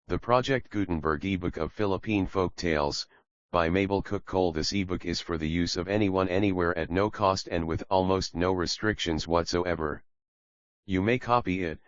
The Project Gutenberg ebook of Philippine Folk Tales, by Mabel Cole. This ebook is for the use of anyone anywhere at no cost and with almost no restrictions whatsoever. You may copy it,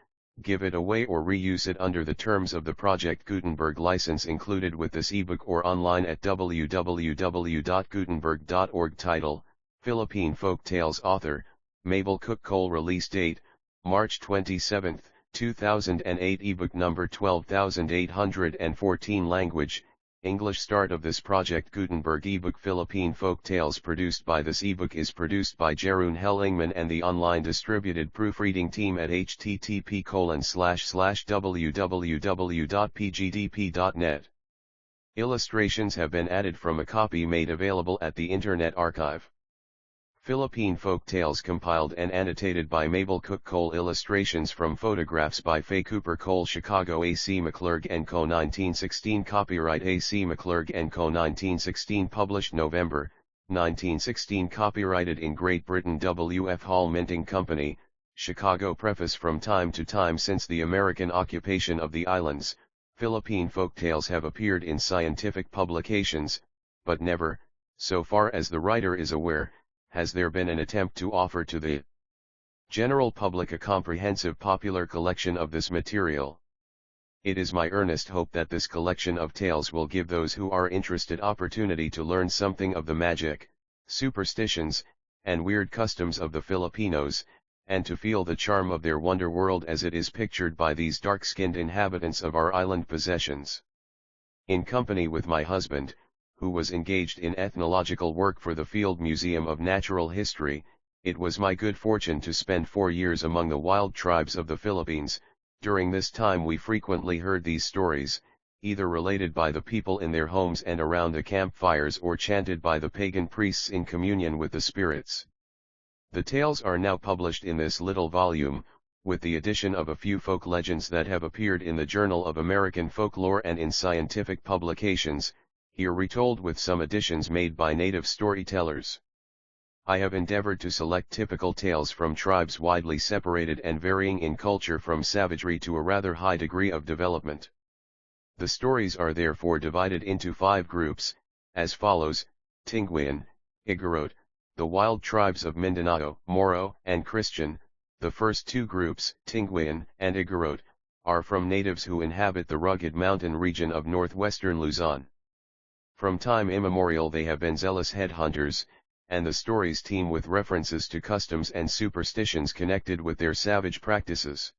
give it away or reuse it under the terms of the Project Gutenberg license included with this ebook or online at www.gutenberg.org. Title: Philippine Folk Tales. Author: Mabel Cole. Release date: March 27, 2008. Ebook number 12814. Language: English. Start of this Project Gutenberg ebook. Philippine Folk Tales produced by this ebook is produced by Jeroen Hellingman and the online distributed proofreading team at http://www.pgdp.net. Illustrations have been added from a copy made available at the Internet Archive. Philippine Folk Tales compiled and annotated by Mabel Cole. Illustrations from photographs by Faye Cooper Cole. Chicago: A. C. McClurg & Co. 1916. Copyright A. C. McClurg & Co. 1916. Published November, 1916. Copyrighted in Great Britain. W. F. Hall Minting Company, Chicago. Preface. From time to time since the American occupation of the islands, Philippine folk tales have appeared in scientific publications, but never, so far as the writer is aware, has there been an attempt to offer to the general public a comprehensive popular collection of this material. It is my earnest hope that this collection of tales will give those who are interested opportunity to learn something of the magic, superstitions, and weird customs of the Filipinos, and to feel the charm of their wonder world as it is pictured by these dark-skinned inhabitants of our island possessions. In company with my husband, who was engaged in ethnological work for the Field Museum of Natural History, it was my good fortune to spend 4 years among the wild tribes of the Philippines. During this time we frequently heard these stories, either related by the people in their homes and around the campfires or chanted by the pagan priests in communion with the spirits. The tales are now published in this little volume, with the addition of a few folk legends that have appeared in the Journal of American Folklore and in scientific publications, here retold with some additions made by native storytellers. I have endeavored to select typical tales from tribes widely separated and varying in culture from savagery to a rather high degree of development. The stories are therefore divided into 5 groups, as follows: Tinguian, Igorot, the Wild Tribes of Mindanao, Moro, and Christian. The first 2 groups, Tinguian and Igorot, are from natives who inhabit the rugged mountain region of northwestern Luzon. From time immemorial they have been zealous headhunters, and the stories teem with references to customs and superstitions connected with their savage practices.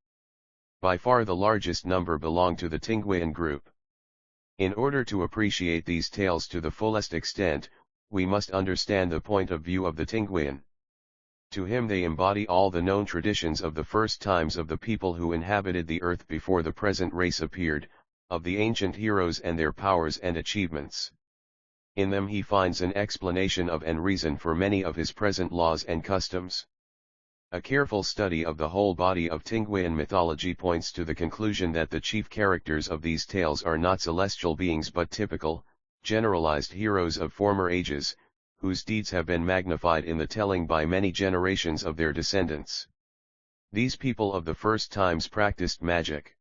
By far the largest number belong to the Tinguian group. In order to appreciate these tales to the fullest extent, we must understand the point of view of the Tinguian. To him they embody all the known traditions of the first times of the people who inhabited the earth before the present race appeared, of the ancient heroes and their powers and achievements. In them he finds an explanation of and reason for many of his present laws and customs. A careful study of the whole body of Tinguian mythology points to the conclusion that the chief characters of these tales are not celestial beings but typical, generalized heroes of former ages, whose deeds have been magnified in the telling by many generations of their descendants. These people of the first times practiced magic.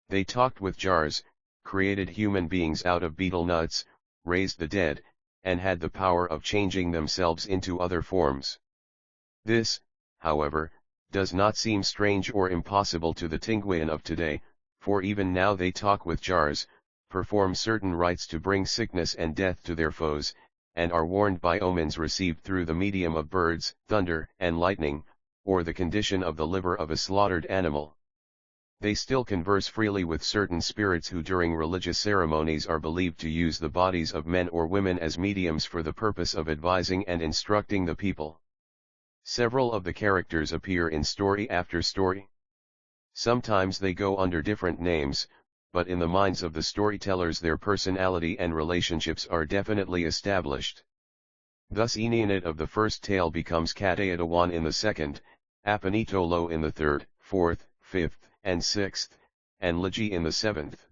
They talked with jars, created human beings out of betel-nuts, raised the dead, and had the power of changing themselves into other forms. This, however, does not seem strange or impossible to the Tinguian of today, for even now they talk with jars, perform certain rites to bring sickness and death to their foes, and are warned by omens received through the medium of birds, thunder, and lightning, or the condition of the liver of a slaughtered animal. They still converse freely with certain spirits who during religious ceremonies are believed to use the bodies of men or women as mediums for the purpose of advising and instructing the people. Several of the characters appear in story after story. Sometimes they go under different names, but in the minds of the storytellers their personality and relationships are definitely established. Thus Enianit of the first tale becomes Katayatawan in the second, Apanitolo in the third, fourth, fifth, and sixth, and Ligi in the seventh.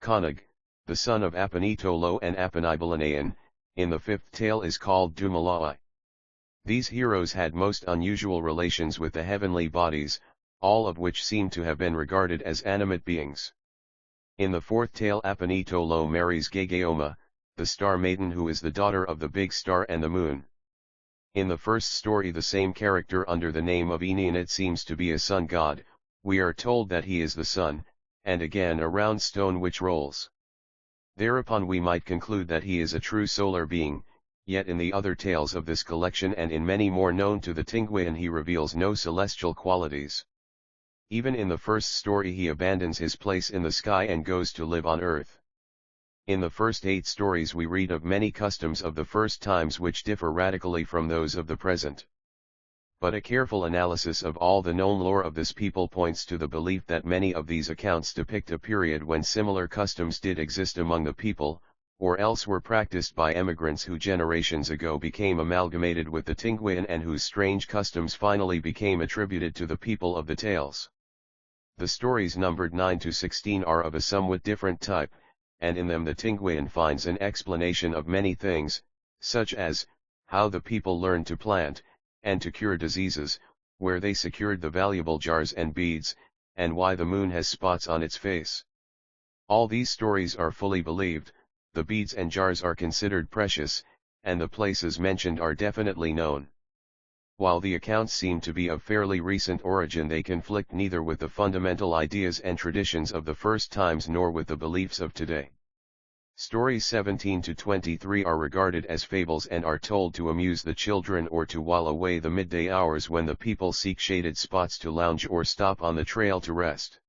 Kanag, the son of Apanitolo and Apanibalanayan, in the fifth tale is called Dumalai. These heroes had most unusual relations with the heavenly bodies, all of which seem to have been regarded as animate beings. In the fourth tale Apanito Lo marries Gagaoma, the star maiden who is the daughter of the big star and the moon. In the first story the same character under the name of Enianit seems to be a sun god. We are told that he is the sun, and again a round stone which rolls. Thereupon we might conclude that he is a true solar being, yet in the other tales of this collection and in many more known to the Tinguian he reveals no celestial qualities. Even in the first story he abandons his place in the sky and goes to live on earth. In the first 8 stories we read of many customs of the first times which differ radically from those of the present. But a careful analysis of all the known lore of this people points to the belief that many of these accounts depict a period when similar customs did exist among the people, or else were practiced by emigrants who generations ago became amalgamated with the Tinguian and whose strange customs finally became attributed to the people of the tales. The stories numbered 9 to 16 are of a somewhat different type, and in them the Tinguian finds an explanation of many things, such as, how the people learned to plant, and to cure diseases, where they secured the valuable jars and beads, and why the moon has spots on its face. All these stories are fully believed, the beads and jars are considered precious, and the places mentioned are definitely known. While the accounts seem to be of fairly recent origin, they conflict neither with the fundamental ideas and traditions of the first times nor with the beliefs of today. Stories 17 to 23 are regarded as fables and are told to amuse the children or to while away the midday hours when the people seek shaded spots to lounge or stop on the trail to rest.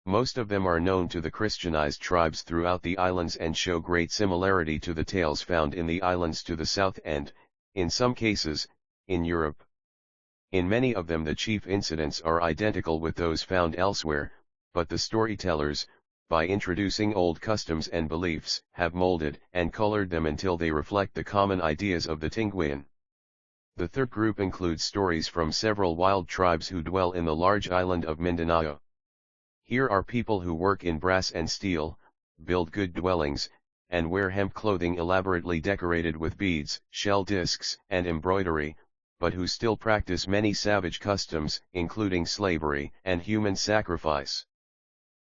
Most of them are known to the Christianized tribes throughout the islands and show great similarity to the tales found in the islands to the south and, in some cases, in Europe. In many of them the chief incidents are identical with those found elsewhere, but the storytellers, by introducing old customs and beliefs, have molded and colored them until they reflect the common ideas of the Tinguian. The third group includes stories from several wild tribes who dwell in the large island of Mindanao. Here are people who work in brass and steel, build good dwellings, and wear hemp clothing elaborately decorated with beads, shell discs, and embroidery, but who still practice many savage customs, including slavery and human sacrifice.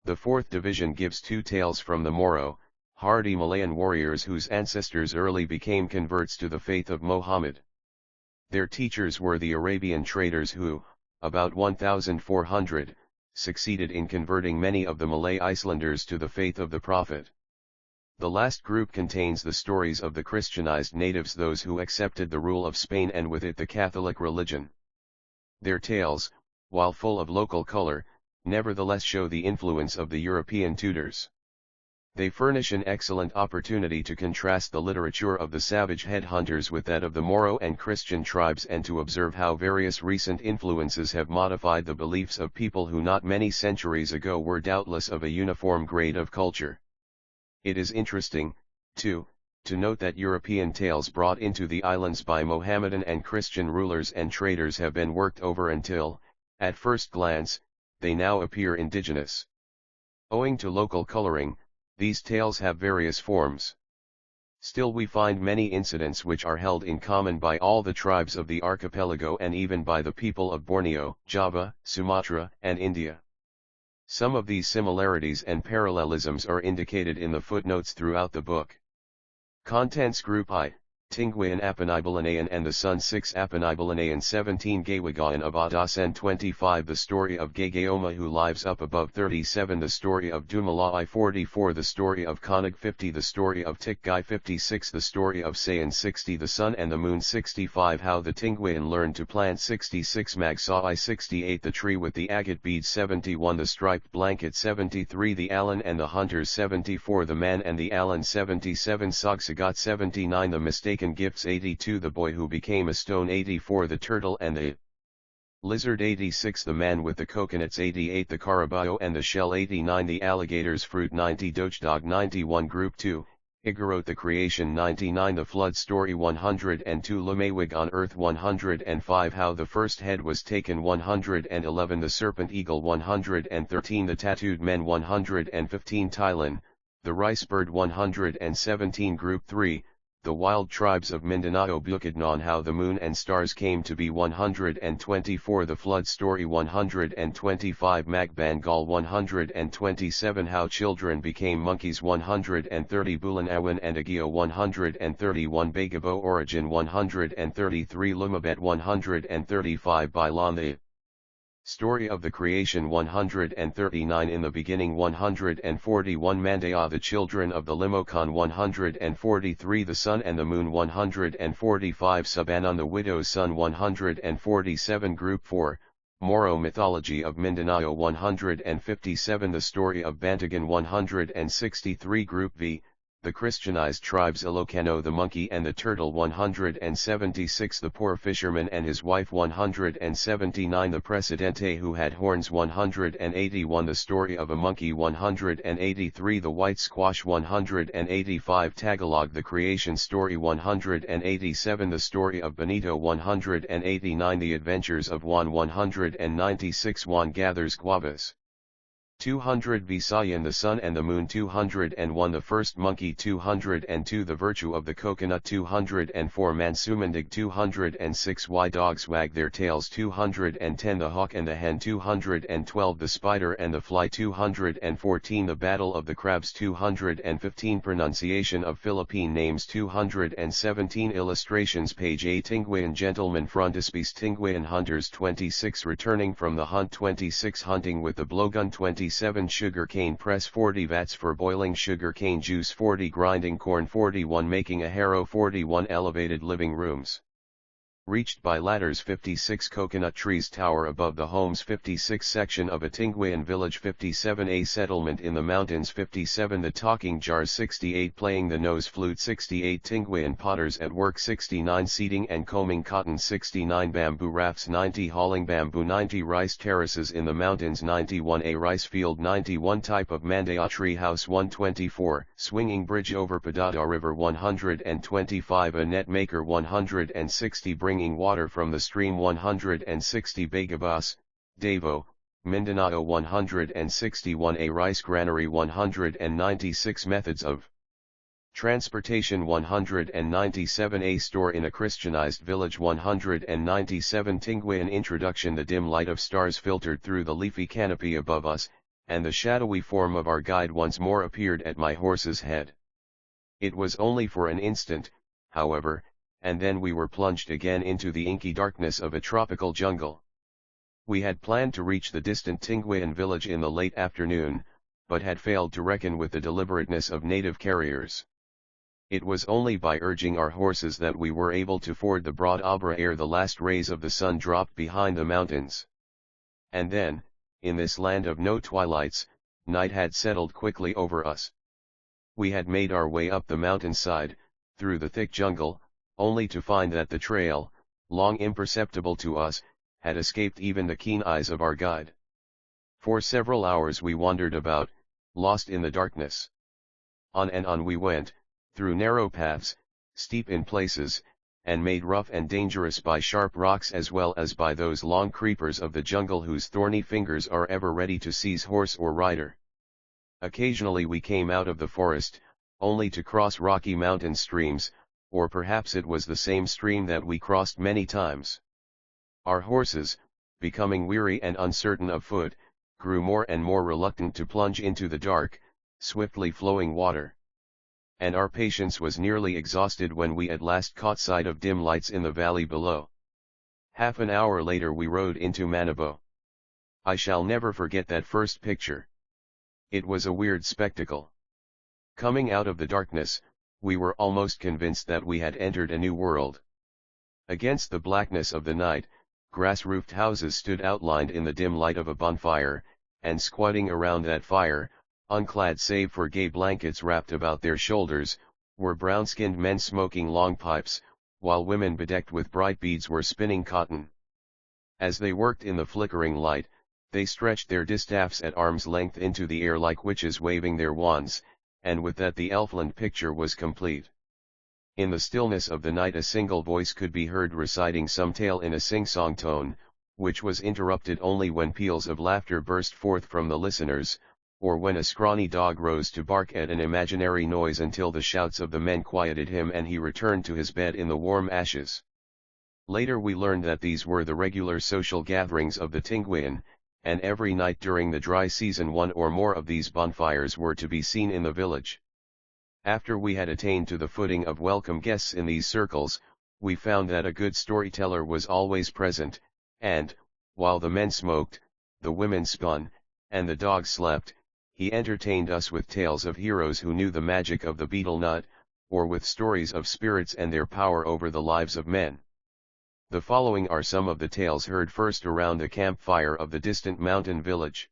The fourth division gives 2 tales from the Moro, hardy Malayan warriors whose ancestors early became converts to the faith of Mohammed. Their teachers were the Arabian traders who, about 1400, succeeded in converting many of the Malay Icelanders to the faith of the Prophet. The last group contains the stories of the Christianized natives, those who accepted the rule of Spain and with it the Catholic religion. Their tales, while full of local color, nevertheless show the influence of the European tutors. They furnish an excellent opportunity to contrast the literature of the savage headhunters with that of the Moro and Christian tribes and to observe how various recent influences have modified the beliefs of people who not many centuries ago were doubtless of a uniform grade of culture. It is interesting, too, to note that European tales brought into the islands by Mohammedan and Christian rulers and traders have been worked over until, at first glance, they now appear indigenous. Owing to local coloring, these tales have various forms. Still we find many incidents which are held in common by all the tribes of the archipelago and even by the people of Borneo, Java, Sumatra, and India. Some of these similarities and parallelisms are indicated in the footnotes throughout the book. Contents Group I, Tinguian Apanibalanayan and the Sun 6 Apanibalanayan 17 Gawagaan of Adasan 25 The story of Gagaoma who lives up above 37 The story of Dumalai 44 The story of Kanag 50 The story of Tikgai 56 The story of Sayan 60 The Sun and the Moon 65 How the Tinguian learned to plant 66 Magsai 68 The tree with the agate beads 71 The striped blanket 73 The Allen and the Hunters 74 The Man and the Allen 77 Sagsagat 79 The Mistaken Gifts 82 The Boy Who Became a Stone 84 The Turtle and the Lizard 86 The Man with the Coconuts 88 The Carabao and the Shell 89 The Alligator's Fruit 90 Dochdog 91 Group 2, Igorot The Creation 99 The Flood Story 102 Lumawig on Earth 105 How the First Head Was Taken 111 The Serpent Eagle 113 The Tattooed Men 115 Thailand, The Rice Bird 117 Group 3, the Wild Tribes of Mindanao Bukidnon. How the Moon and Stars Came to Be 124, the Flood Story 125, Magbangal 127, How Children Became Monkeys 130, Bulanawan and Agio 131, Bagabo Origin 133, Lumabet 135, Bailon the Story of the Creation 139, In the Beginning 141, Mandaya the Children of the Limocan 143, The Sun and the Moon 145, Sabanan the Widow's Son 147, Group 4, Moro Mythology of Mindanao 157, The Story of Bantagan 163, Group V, The Christianized Tribes Ilocano, The Monkey and the Turtle 176, The Poor Fisherman and His Wife 179, The Presidente Who Had Horns 181, The Story of a Monkey 183, The White Squash 185, Tagalog The Creation Story 187, The Story of Benito 189, The Adventures of Juan 196, Juan Gathers Guavas 200, Visayan The Sun and the Moon 201, The First Monkey 202, The Virtue of the Coconut 204, Mansumandig 206, Why Dogs Wag Their Tails 210, The Hawk and the Hen 212, The Spider and the Fly 214, The Battle of the Crabs 215, Pronunciation of Philippine Names 217, Illustrations page 8, Tinguian Gentleman Frontispiece, Tinguian Hunters 26, Returning from the Hunt 26, Hunting with the Blowgun 27, Sugar cane press 40, Vats for boiling sugar cane juice 40, Grinding corn 41, Making a harrow 41, Elevated living rooms reached by ladders 56, Coconut trees tower above the homes 56, Section of a Tinguian village 57, A settlement in the mountains 57, The talking jars 68, Playing the nose flute 68, Tinguian potters at work 69, Seeding and combing cotton 69, Bamboo rafts 90, Hauling bamboo 90, Rice terraces in the mountains 91, A rice field 91, Type of Mandaya tree house 124, Swinging bridge over Padada river 125, A net maker 160, Bringing water from the stream 160, Bagabas, Davao, Mindanao 161, A rice granary 196, Methods of transportation 197, A store in a Christianized village 197, Tinguian introduction, The dim light of stars filtered through the leafy canopy above us, and the shadowy form of our guide once more appeared at my horse's head. It was only for an instant, however, and then we were plunged again into the inky darkness of a tropical jungle. We had planned to reach the distant Tinguian village in the late afternoon, but had failed to reckon with the deliberateness of native carriers. It was only by urging our horses that we were able to ford the broad Abra ere the last rays of the sun dropped behind the mountains. And then, in this land of no twilights, night had settled quickly over us. We had made our way up the mountainside, through the thick jungle, only to find that the trail, long imperceptible to us, had escaped even the keen eyes of our guide. For several hours we wandered about, lost in the darkness. On and on we went, through narrow paths, steep in places, and made rough and dangerous by sharp rocks as well as by those long creepers of the jungle whose thorny fingers are ever ready to seize horse or rider. Occasionally we came out of the forest, only to cross rocky mountain streams, or perhaps it was the same stream that we crossed many times. Our horses, becoming weary and uncertain of foot, grew more and more reluctant to plunge into the dark, swiftly flowing water. And our patience was nearly exhausted when we at last caught sight of dim lights in the valley below. Half an hour later we rode into Manabo. I shall never forget that first picture. It was a weird spectacle. Coming out of the darkness, we were almost convinced that we had entered a new world. Against the blackness of the night, grass-roofed houses stood outlined in the dim light of a bonfire, and squatting around that fire, unclad save for gay blankets wrapped about their shoulders, were brown-skinned men smoking long pipes, while women bedecked with bright beads were spinning cotton. As they worked in the flickering light, they stretched their distaffs at arm's length into the air like witches waving their wands, and with that the elfland picture was complete. In the stillness of the night a single voice could be heard reciting some tale in a sing-song tone, which was interrupted only when peals of laughter burst forth from the listeners, or when a scrawny dog rose to bark at an imaginary noise until the shouts of the men quieted him and he returned to his bed in the warm ashes. Later we learned that these were the regular social gatherings of the Tinguian, and every night during the dry season one or more of these bonfires were to be seen in the village. After we had attained to the footing of welcome guests in these circles, we found that a good storyteller was always present, and, while the men smoked, the women spun, and the dogs slept, he entertained us with tales of heroes who knew the magic of the betel nut, or with stories of spirits and their power over the lives of men. The following are some of the tales heard first around the campfire of the distant mountain village.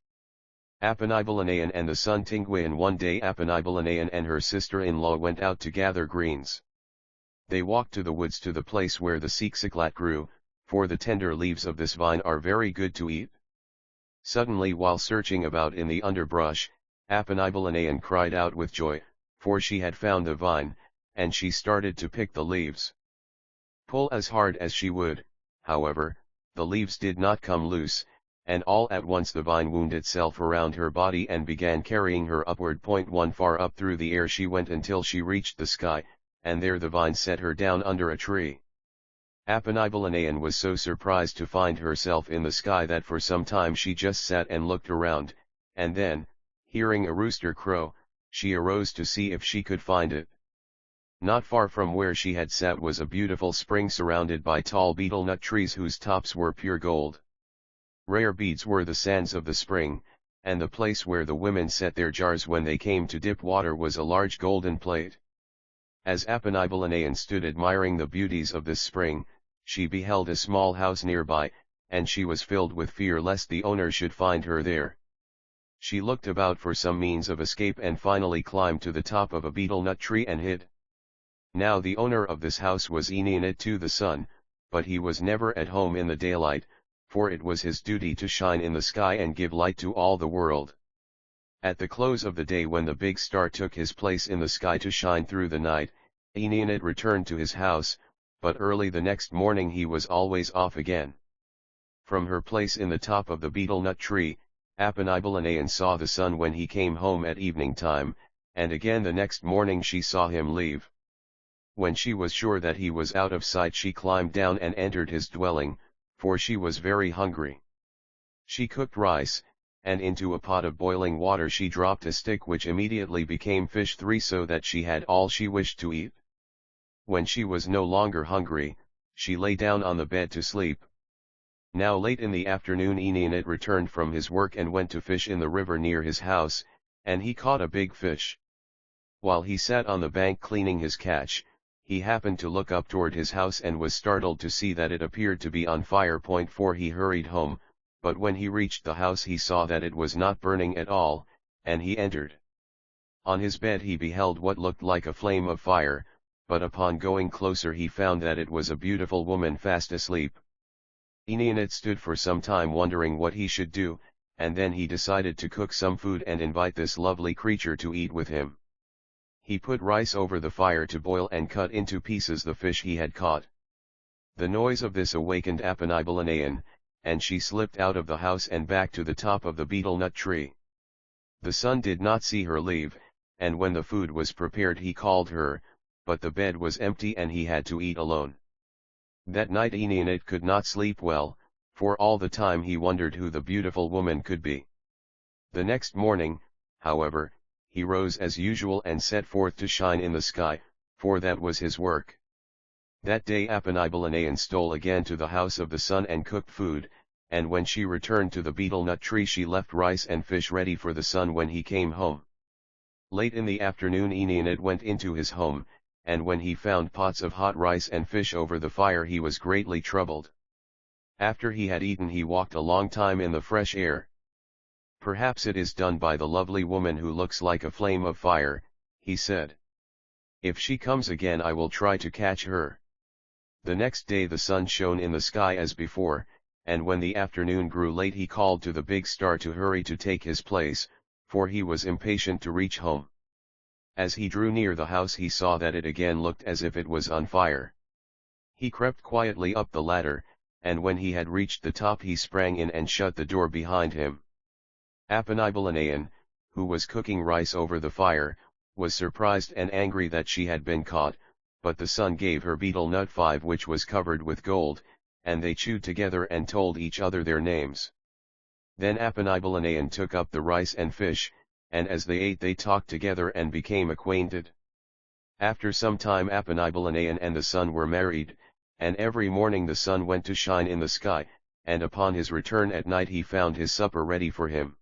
Apanibalanayan and the son Tinguian. One day Apanibalanayan and her sister-in-law went out to gather greens. They walked to the woods to the place where the siksiklat grew, for the tender leaves of this vine are very good to eat. Suddenly while searching about in the underbrush, Apanibalanayan cried out with joy, for she had found the vine, and she started to pick the leaves. Pull as hard as she would, however, the leaves did not come loose, and all at once the vine wound itself around her body and began carrying her upward. One far up through the air she went until she reached the sky, and there the vine set her down under a tree. Apanibalanayan was so surprised to find herself in the sky that for some time she just sat and looked around, and then, hearing a rooster crow, she arose to see if she could find it. Not far from where she had sat was a beautiful spring surrounded by tall betel nut trees whose tops were pure gold. Rare beads were the sands of the spring, and the place where the women set their jars when they came to dip water was a large golden plate. As Apanibalanayan stood admiring the beauties of this spring, she beheld a small house nearby, and she was filled with fear lest the owner should find her there. She looked about for some means of escape and finally climbed to the top of a betel nut tree and hid. Now the owner of this house was Igorot to the sun, but he was never at home in the daylight, for it was his duty to shine in the sky and give light to all the world. At the close of the day when the big star took his place in the sky to shine through the night, Igorot returned to his house, but early the next morning he was always off again. From her place in the top of the betel nut tree, Apanibalanayan saw the sun when he came home at evening time, and again the next morning she saw him leave. When she was sure that he was out of sight she climbed down and entered his dwelling, for she was very hungry. She cooked rice, and into a pot of boiling water she dropped a stick which immediately became fish 3 so that she had all she wished to eat. When she was no longer hungry, she lay down on the bed to sleep. Now late in the afternoon Igorot returned from his work and went to fish in the river near his house, and he caught a big fish. While he sat on the bank cleaning his catch, he happened to look up toward his house and was startled to see that it appeared to be on fire. 4 He hurried home, but when he reached the house he saw that it was not burning at all, and he entered. On his bed he beheld what looked like a flame of fire, but upon going closer he found that it was a beautiful woman fast asleep. Igorot stood for some time wondering what he should do, and then he decided to cook some food and invite this lovely creature to eat with him. He put rice over the fire to boil and cut into pieces the fish he had caught. The noise of this awakened Apanibalanayan, and she slipped out of the house and back to the top of the betel nut tree. The son did not see her leave, and when the food was prepared he called her, but the bed was empty and he had to eat alone. That night Igorot could not sleep well, for all the time he wondered who the beautiful woman could be. The next morning, however, he rose as usual and set forth to shine in the sky, for that was his work. That day Apanibalanayan stole again to the house of the sun and cooked food, and when she returned to the betel nut tree she left rice and fish ready for the sun when he came home. Late in the afternoon Igorot went into his home, and when he found pots of hot rice and fish over the fire he was greatly troubled. After he had eaten he walked a long time in the fresh air. Perhaps it is done by the lovely woman who looks like a flame of fire, he said. If she comes again I will try to catch her. The next day the sun shone in the sky as before, and when the afternoon grew late he called to the big star to hurry to take his place, for he was impatient to reach home. As he drew near the house he saw that it again looked as if it was on fire. He crept quietly up the ladder, and when he had reached the top he sprang in and shut the door behind him. Apanibalanayan, who was cooking rice over the fire, was surprised and angry that she had been caught, but the son gave her betel nut 5 which was covered with gold, and they chewed together and told each other their names. Then Apanibalanayan took up the rice and fish, and as they ate they talked together and became acquainted. After some time Apanibalanayan and the sun were married, and every morning the sun went to shine in the sky, and upon his return at night he found his supper ready for him.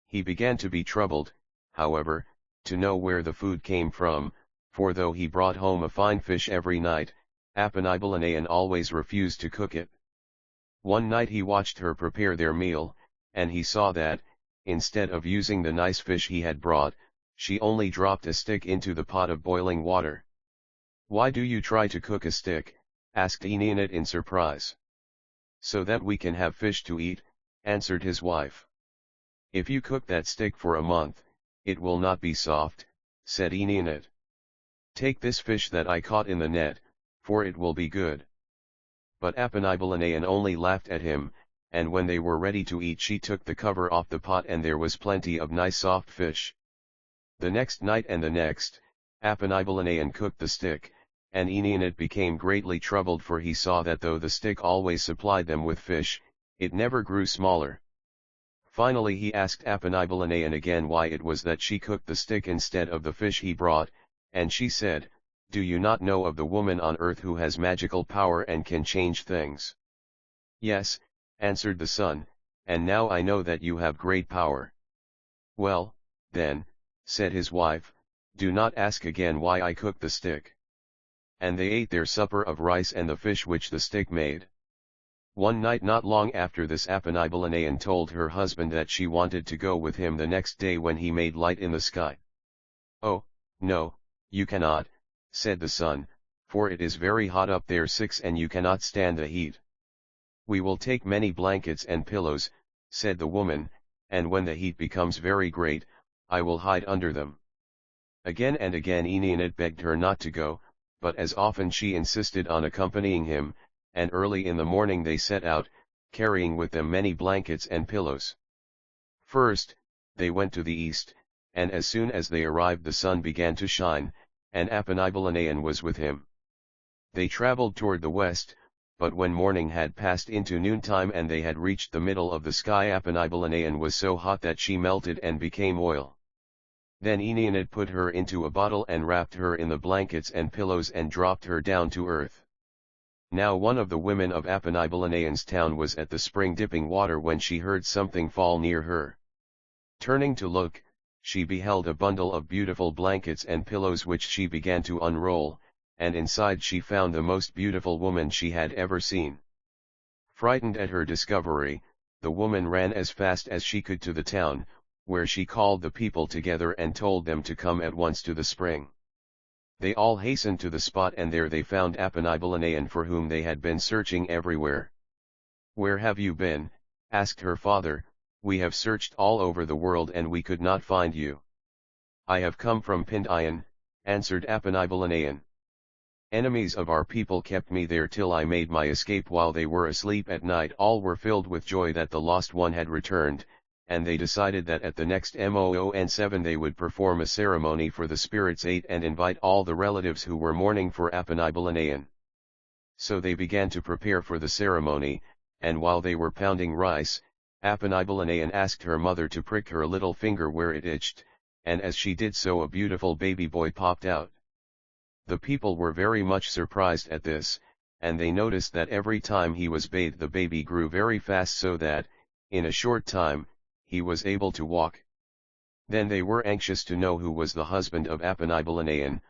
He began to be troubled, however, to know where the food came from, for though he brought home a fine fish every night, Apanibalanayan always refused to cook it. One night he watched her prepare their meal, and he saw that, instead of using the nice fish he had brought, she only dropped a stick into the pot of boiling water. "Why do you try to cook a stick?" asked Enionit in surprise. "So that we can have fish to eat," answered his wife. "If you cook that stick for a month, it will not be soft," said Enionit. "Take this fish that I caught in the net, for it will be good." But Apanibalanayan only laughed at him, and when they were ready to eat she took the cover off the pot and there was plenty of nice soft fish. The next night and the next, Apanibalanayan cooked the stick, and Enionit became greatly troubled for he saw that though the stick always supplied them with fish, it never grew smaller. Finally he asked Apanibalanayan again why it was that she cooked the stick instead of the fish he brought, and she said, "Do you not know of the woman on earth who has magical power and can change things?" "Yes," answered the son, "and now I know that you have great power." "Well, then," said his wife, "do not ask again why I cooked the stick." And they ate their supper of rice and the fish which the stick made. One night not long after this Apanibalanayan told her husband that she wanted to go with him the next day when he made light in the sky. "Oh, no, you cannot," said the son, "for it is very hot up there 6 and you cannot stand the heat." "We will take many blankets and pillows," said the woman, "and when the heat becomes very great, I will hide under them." Again and again Enionit begged her not to go, but as often she insisted on accompanying him, and early in the morning they set out, carrying with them many blankets and pillows. First, they went to the east, and as soon as they arrived the sun began to shine, and Apanibalanayan was with him. They traveled toward the west, but when morning had passed into noontime and they had reached the middle of the sky Apanibalanayan was so hot that she melted and became oil. Then Enionit put her into a bottle and wrapped her in the blankets and pillows and dropped her down to earth. Now one of the women of Apanibalanayan's town was at the spring dipping water when she heard something fall near her. Turning to look, she beheld a bundle of beautiful blankets and pillows which she began to unroll, and inside she found the most beautiful woman she had ever seen. Frightened at her discovery, the woman ran as fast as she could to the town, where she called the people together and told them to come at once to the spring. They all hastened to the spot and there they found Apanibalanayan for whom they had been searching everywhere. "Where have you been?" asked her father. "We have searched all over the world and we could not find you." "I have come from Tinguian," answered Apanibalanayan. "Enemies of our people kept me there till I made my escape while they were asleep at night." All were filled with joy that the lost one had returned, and they decided that at the next Moon 7 they would perform a ceremony for the spirits 8 and invite all the relatives who were mourning for Apanibalanayan. So they began to prepare for the ceremony, and while they were pounding rice, Apanibalanayan asked her mother to prick her little finger where it itched, and as she did so a beautiful baby boy popped out. The people were very much surprised at this, and they noticed that every time he was bathed the baby grew very fast so that, in a short time, he was able to walk. Then they were anxious to know who was the husband of Apanibalanayan,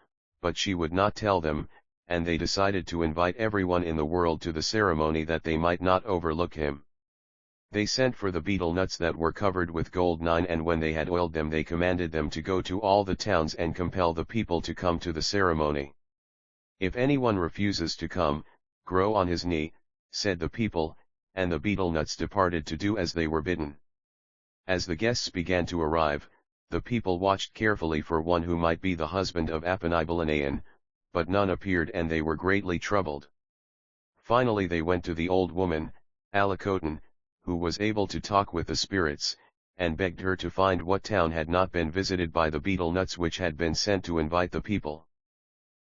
but she would not tell them, and they decided to invite everyone in the world to the ceremony that they might not overlook him. They sent for the betel nuts that were covered with gold 9 and when they had oiled them they commanded them to go to all the towns and compel the people to come to the ceremony. "If anyone refuses to come, grow on his knee," said the people, and the betel nuts departed to do as they were bidden. As the guests began to arrive, the people watched carefully for one who might be the husband of Apanibalanayan, but none appeared and they were greatly troubled. Finally they went to the old woman, Alakotan, who was able to talk with the spirits, and begged her to find what town had not been visited by the betel-nuts which had been sent to invite the people.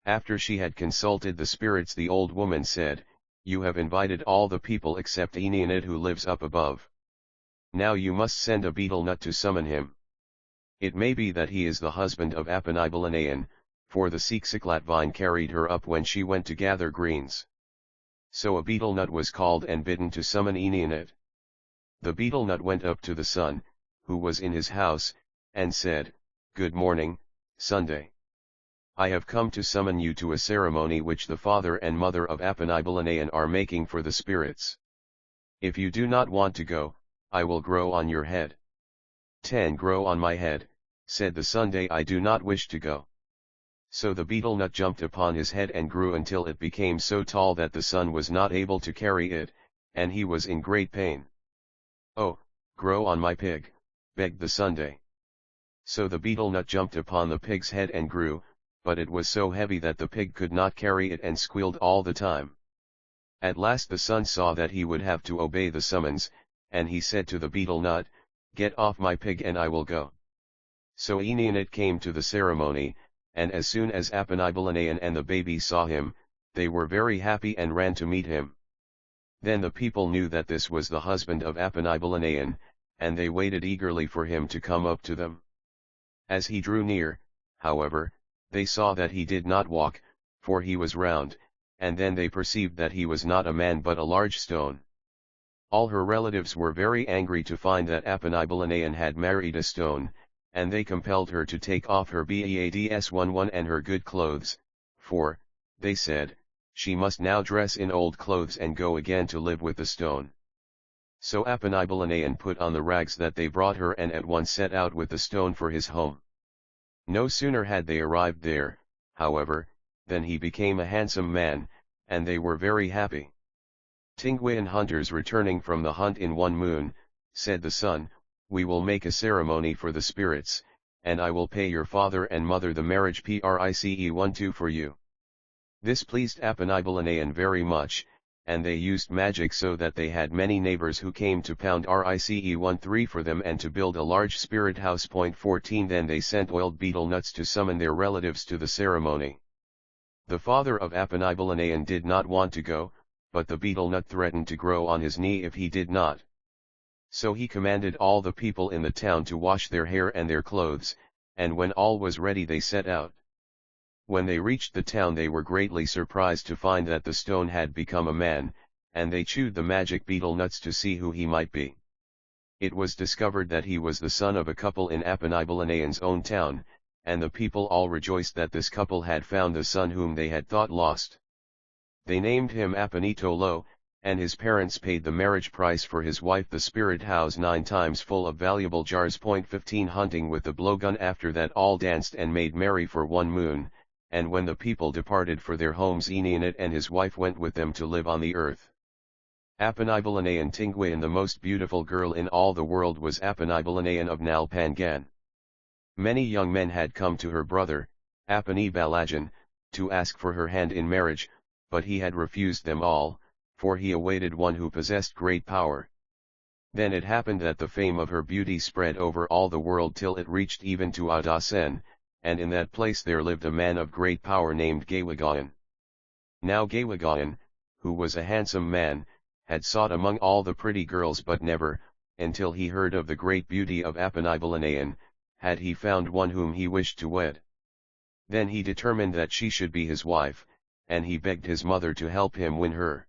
After she had consulted the spirits, the old woman said, "You have invited all the people except Igorot, who lives up above. Now you must send a betel-nut to summon him. It may be that he is the husband of Apanibalanayan, for the Siksiklat vine carried her up when she went to gather greens." So a betel-nut was called and bidden to summon Igorot. The betel-nut went up to the sun, who was in his house, and said, "Good morning, Sunday. I have come to summon you to a ceremony which the father and mother of Apanibalanayan are making for the spirits. If you do not want to go, I will grow on your head." "10 grow on my head," said the Sunday. "I do not wish to go." So the betel-nut jumped upon his head and grew until it became so tall that the sun was not able to carry it, and he was in great pain. "Oh, grow on my pig," begged the Sunday. So the betel-nut jumped upon the pig's head and grew, but it was so heavy that the pig could not carry it and squealed all the time. At last the sun saw that he would have to obey the summons, and he said to the betel-nut, "Get off my pig and I will go." So Igorot came to the ceremony, and as soon as Apanibalanayan and the baby saw him, they were very happy and ran to meet him. Then the people knew that this was the husband of Apanibalanayan, and they waited eagerly for him to come up to them. As he drew near, however, they saw that he did not walk, for he was round, and then they perceived that he was not a man but a large stone. All her relatives were very angry to find that Apanibalanayan had married a stone, and they compelled her to take off her bads11 and her good clothes, for, they said, she must now dress in old clothes and go again to live with the stone. So Apanibalanayan put on the rags that they brought her and at once set out with the stone for his home. No sooner had they arrived there, however, than he became a handsome man, and they were very happy. Tinguian hunters returning from the hunt in one moon, said the sun, "We will make a ceremony for the spirits, and I will pay your father and mother the marriage price for you." This pleased Apanibalanayan very much, and they used magic so that they had many neighbors who came to pound rice for them and to build a large spirit house. 14 Then they sent oiled betel nuts to summon their relatives to the ceremony. The father of Apanibalanayan did not want to go, but the betel nut threatened to grow on his knee if he did not. So he commanded all the people in the town to wash their hair and their clothes, and when all was ready they set out. When they reached the town they were greatly surprised to find that the stone had become a man, and they chewed the magic betel nuts to see who he might be. It was discovered that he was the son of a couple in Apanibalanayan's own town, and the people all rejoiced that this couple had found the son whom they had thought lost. They named him Apanitolo, and his parents paid the marriage price for his wife the spirit house 9 times full of valuable jars. 15 Hunting with the blowgun. After that all danced and made merry for 1 moon, and when the people departed for their homes Igorot and his wife went with them to live on the earth. Apanibalanayan Tinguian. The most beautiful girl in all the world was Apanibalanayan of Nalpangan. Many young men had come to her brother, Apanibalajan, to ask for her hand in marriage, but he had refused them all, for he awaited one who possessed great power. Then it happened that the fame of her beauty spread over all the world till it reached even to Adasen, and in that place there lived a man of great power named Gawagan. Now Gawagan, who was a handsome man, had sought among all the pretty girls but never, until he heard of the great beauty of Apanibalanayan, had he found one whom he wished to wed. Then he determined that she should be his wife, and he begged his mother to help him win her.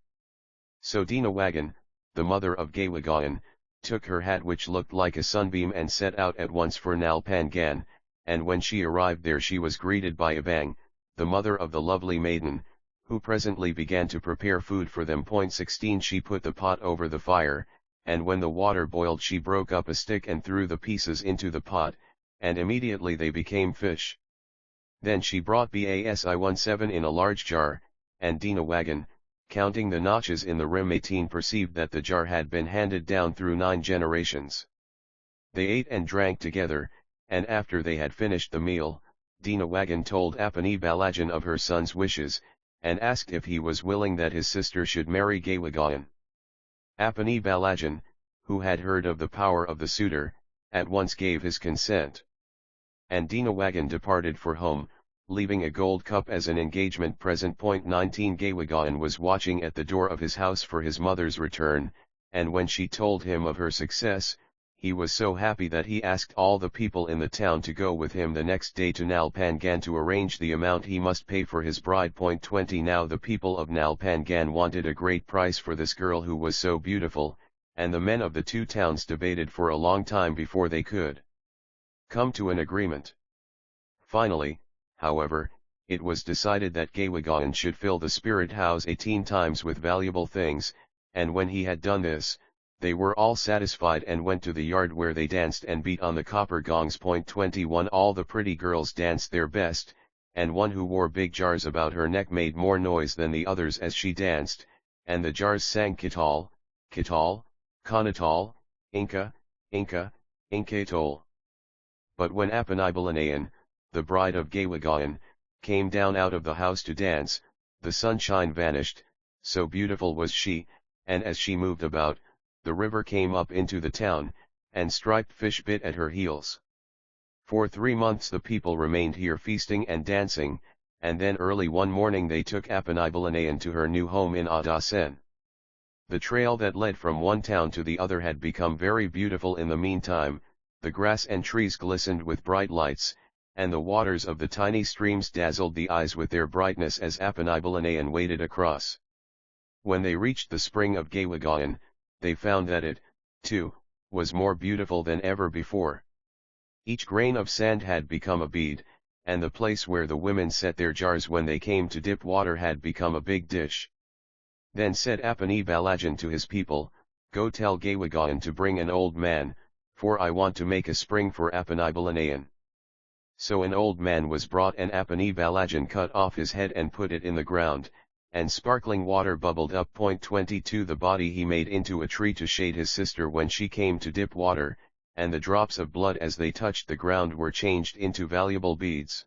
So Dinawagan, the mother of Gawagan, took her hat which looked like a sunbeam and set out at once for Nalpangan, and when she arrived there she was greeted by Abang, the mother of the lovely maiden, who presently began to prepare food for them. 16 She put the pot over the fire, and when the water boiled she broke up a stick and threw the pieces into the pot, and immediately they became fish. Then she brought Basi-17 in a large jar, and Dinawagan, counting the notches in the rim 18 perceived that the jar had been handed down through 9 generations. They ate and drank together, and after they had finished the meal, Dinawagan told Apanibalajan of her son's wishes, and asked if he was willing that his sister should marry Gawagan. Apanibalajan, who had heard of the power of the suitor, at once gave his consent. And Dinawagan departed for home, leaving a gold cup as an engagement present. 19 Gawagan was watching at the door of his house for his mother's return, and when she told him of her success, he was so happy that he asked all the people in the town to go with him the next day to Nalpangan to arrange the amount he must pay for his bride. 20 Now the people of Nalpangan wanted a great price for this girl who was so beautiful, and the men of the two towns debated for a long time before they could come to an agreement. Finally, however, it was decided that Gawagan should fill the spirit house 18 times with valuable things, and when he had done this, they were all satisfied and went to the yard where they danced and beat on the copper gongs. 21 All the pretty girls danced their best, and one who wore big jars about her neck made more noise than the others as she danced, and the jars sang Kital, Kital, Kanatal, Inca, Inca, Inkatol. But when Apanibalanayan, the bride of Gawagan, came down out of the house to dance, the sunshine vanished, so beautiful was she, and as she moved about, the river came up into the town, and striped fish bit at her heels. For 3 months the people remained here feasting and dancing, and then early one morning they took Apanibalanayan to her new home in Adasen. The trail that led from one town to the other had become very beautiful in the meantime, the grass and trees glistened with bright lights, and the waters of the tiny streams dazzled the eyes with their brightness as Apanibalanayan waded across. When they reached the spring of Gawagan, they found that it, too, was more beautiful than ever before. Each grain of sand had become a bead, and the place where the women set their jars when they came to dip water had become a big dish. Then said Apanibalajan to his people, "Go tell Gawagan to bring an old man, for I want to make a spring for Apanibalanayan." So an old man was brought and Apanibalajan cut off his head and put it in the ground, and sparkling water bubbled up. 22 The body he made into a tree to shade his sister when she came to dip water, and the drops of blood as they touched the ground were changed into valuable beads.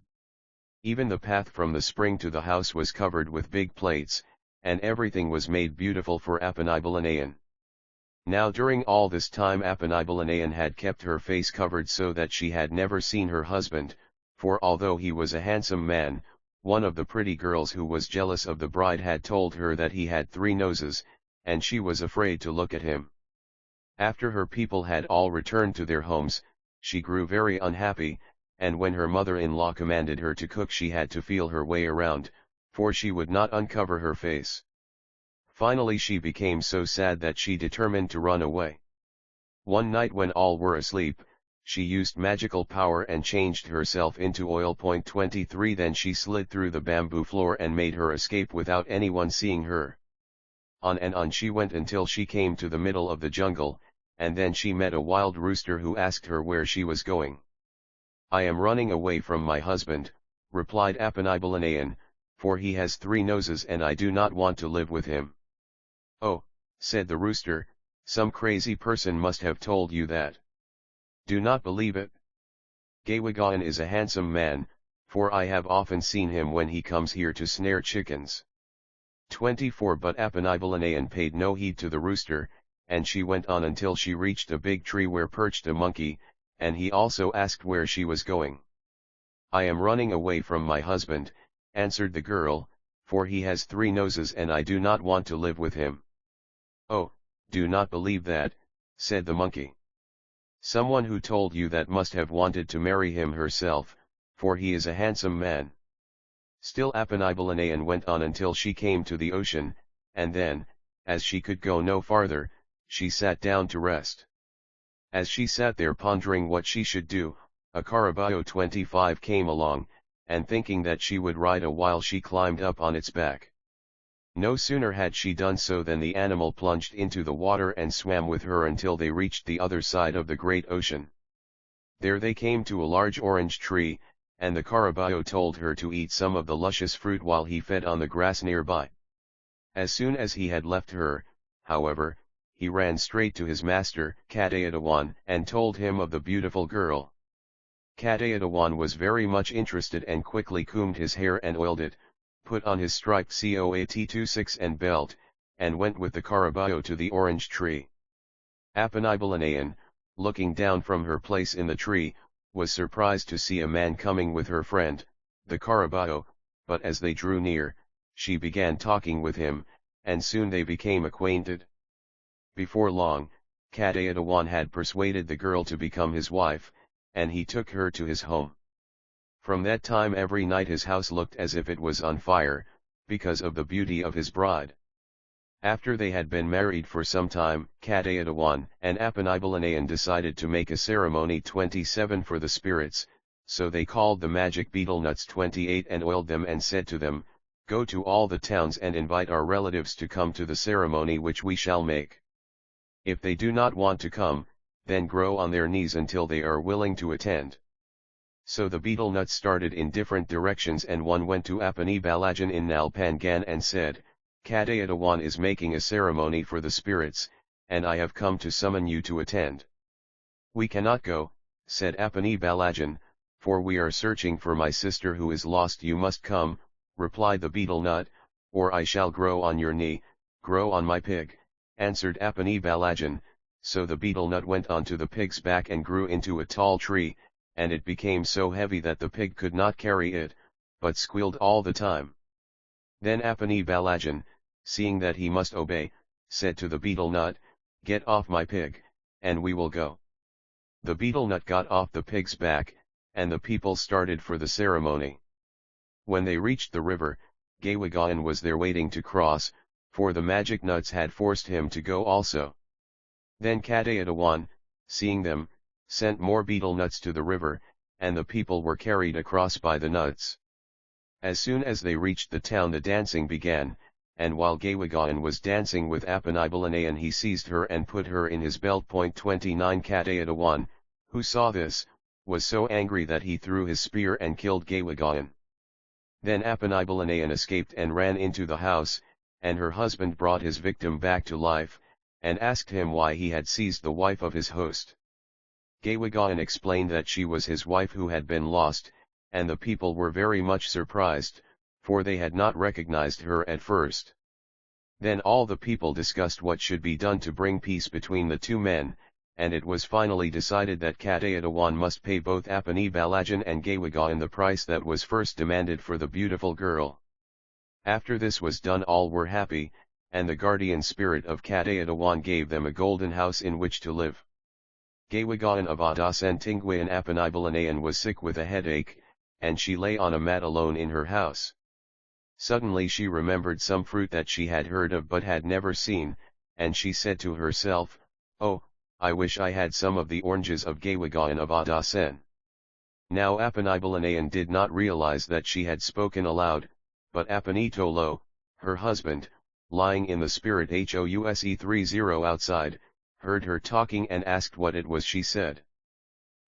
Even the path from the spring to the house was covered with big plates, and everything was made beautiful for Apanibalanayan. Now during all this time Apanibalanayan had kept her face covered so that she had never seen her husband, for although he was a handsome man, one of the pretty girls who was jealous of the bride had told her that he had 3 noses, and she was afraid to look at him. After her people had all returned to their homes, she grew very unhappy, and when her mother-in-law commanded her to cook she had to feel her way around, for she would not uncover her face. Finally she became so sad that she determined to run away. One night when all were asleep, she used magical power and changed herself into oil. 23 Then she slid through the bamboo floor and made her escape without anyone seeing her. On and on she went until she came to the middle of the jungle, and then she met a wild rooster who asked her where she was going. "I am running away from my husband," replied Apanibalanayan, "for he has 3 noses and I do not want to live with him." "Oh," said the rooster, "some crazy person must have told you that. Do not believe it. Gawagan is a handsome man, for I have often seen him when he comes here to snare chickens." 24 But Apanibalanayan paid no heed to the rooster, and she went on until she reached a big tree where perched a monkey, and he also asked where she was going. "I am running away from my husband," answered the girl, "for he has 3 noses and I do not want to live with him." "Oh, do not believe that," said the monkey. "Someone who told you that must have wanted to marry him herself, for he is a handsome man." Still Apanibalanayan went on until she came to the ocean, and then, as she could go no farther, she sat down to rest. As she sat there pondering what she should do, a Caraballo 25 came along, and thinking that she would ride a while she climbed up on its back. No sooner had she done so than the animal plunged into the water and swam with her until they reached the other side of the great ocean. There they came to a large orange tree, and the Caraballo told her to eat some of the luscious fruit while he fed on the grass nearby. As soon as he had left her, however, he ran straight to his master, Cadayadawan, and told him of the beautiful girl. Cadayadawan was very much interested and quickly combed his hair and oiled it, put on his striped coat-26 and belt, and went with the Caraballo to the orange tree. Apanibalanayan, looking down from her place in the tree, was surprised to see a man coming with her friend, the carabao, but as they drew near, she began talking with him, and soon they became acquainted. Before long, Cadaawan had persuaded the girl to become his wife, and he took her to his home. From that time every night his house looked as if it was on fire, because of the beauty of his bride. After they had been married for some time, Cadaawan and Apanibalanayan decided to make a ceremony 27 for the spirits, so they called the magic betel-nuts 28 and oiled them and said to them, "Go to all the towns and invite our relatives to come to the ceremony which we shall make. If they do not want to come, then grow on their knees until they are willing to attend." So the betel-nuts started in different directions, and one went to Apanibalajan in Nalpangan and said, "Cadaawan is making a ceremony for the spirits, and I have come to summon you to attend." "We cannot go," said Apanibalajan, "for we are searching for my sister who is lost." "You must come," replied the betel-nut, "or I shall grow on your knee." "Grow on my pig," answered Apanibalajan. So the betel-nut went onto the pig's back and grew into a tall tree, and it became so heavy that the pig could not carry it, but squealed all the time. Then Apanibalajan, seeing that he must obey, said to the betel-nut, "Get off my pig, and we will go." The betel-nut got off the pig's back, and the people started for the ceremony. When they reached the river, Gawagaan was there waiting to cross, for the magic nuts had forced him to go also. Then Cadaawan, seeing them, sent more betel-nuts to the river, and the people were carried across by the nuts. As soon as they reached the town the dancing began, and while Gawagaan was dancing with Apanibalanayan he seized her and put her in his belt. 29 Cadaawan, who saw this, was so angry that he threw his spear and killed Gawagaan. Then Apanibalanayan escaped and ran into the house, and her husband brought his victim back to life, and asked him why he had seized the wife of his host. Gawagaan explained that she was his wife who had been lost, and the people were very much surprised, for they had not recognized her at first. Then all the people discussed what should be done to bring peace between the two men, and it was finally decided that Cadaawan must pay both Apanibalajan and Gawagaan the price that was first demanded for the beautiful girl. After this was done all were happy, and the guardian spirit of Cadaawan gave them a golden house in which to live. Gawagaan of Adasan Tinguian Apanibalanayan was sick with a headache, and she lay on a mat alone in her house. Suddenly she remembered some fruit that she had heard of but had never seen, and she said to herself, "Oh, I wish I had some of the oranges of Gawagaan of Adasan." Now Apanibalayan did not realize that she had spoken aloud, but Apanitolo, her husband, lying in the spirit house 30 outside, heard her talking and asked what it was she said.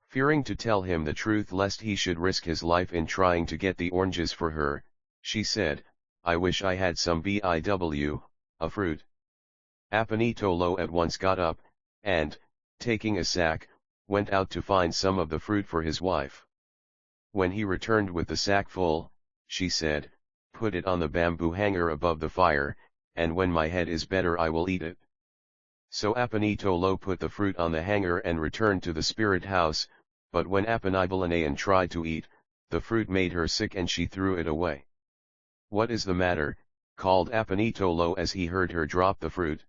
Fearing to tell him the truth lest he should risk his life in trying to get the oranges for her, she said, "I wish I had some biw, a fruit." Apanitolo at once got up, and, taking a sack, went out to find some of the fruit for his wife. When he returned with the sack full, she said, "Put it on the bamboo hanger above the fire, and when my head is better I will eat it." So Apanitolo put the fruit on the hanger and returned to the spirit house, but when Apanibalayan tried to eat, the fruit made her sick and she threw it away. "What is the matter?" called Apanitolo as he heard her drop the fruit.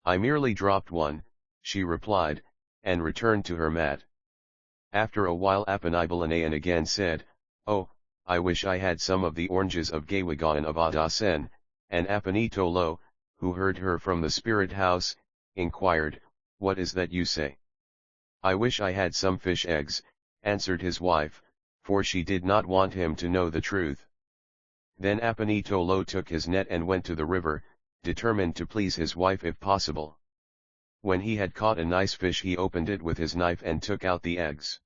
"I merely dropped one," she replied, and returned to her mat. After a while Apanibalayan again said, "Oh, I wish I had some of the oranges of Gawagaan of Adasan," and Apanitolo, who heard her from the spirit house, inquired, "What is that you say?" "I wish I had some fish eggs," answered his wife, for she did not want him to know the truth. Then Apanitolo took his net and went to the river, determined to please his wife if possible. When he had caught a nice fish he opened it with his knife and took out the eggs.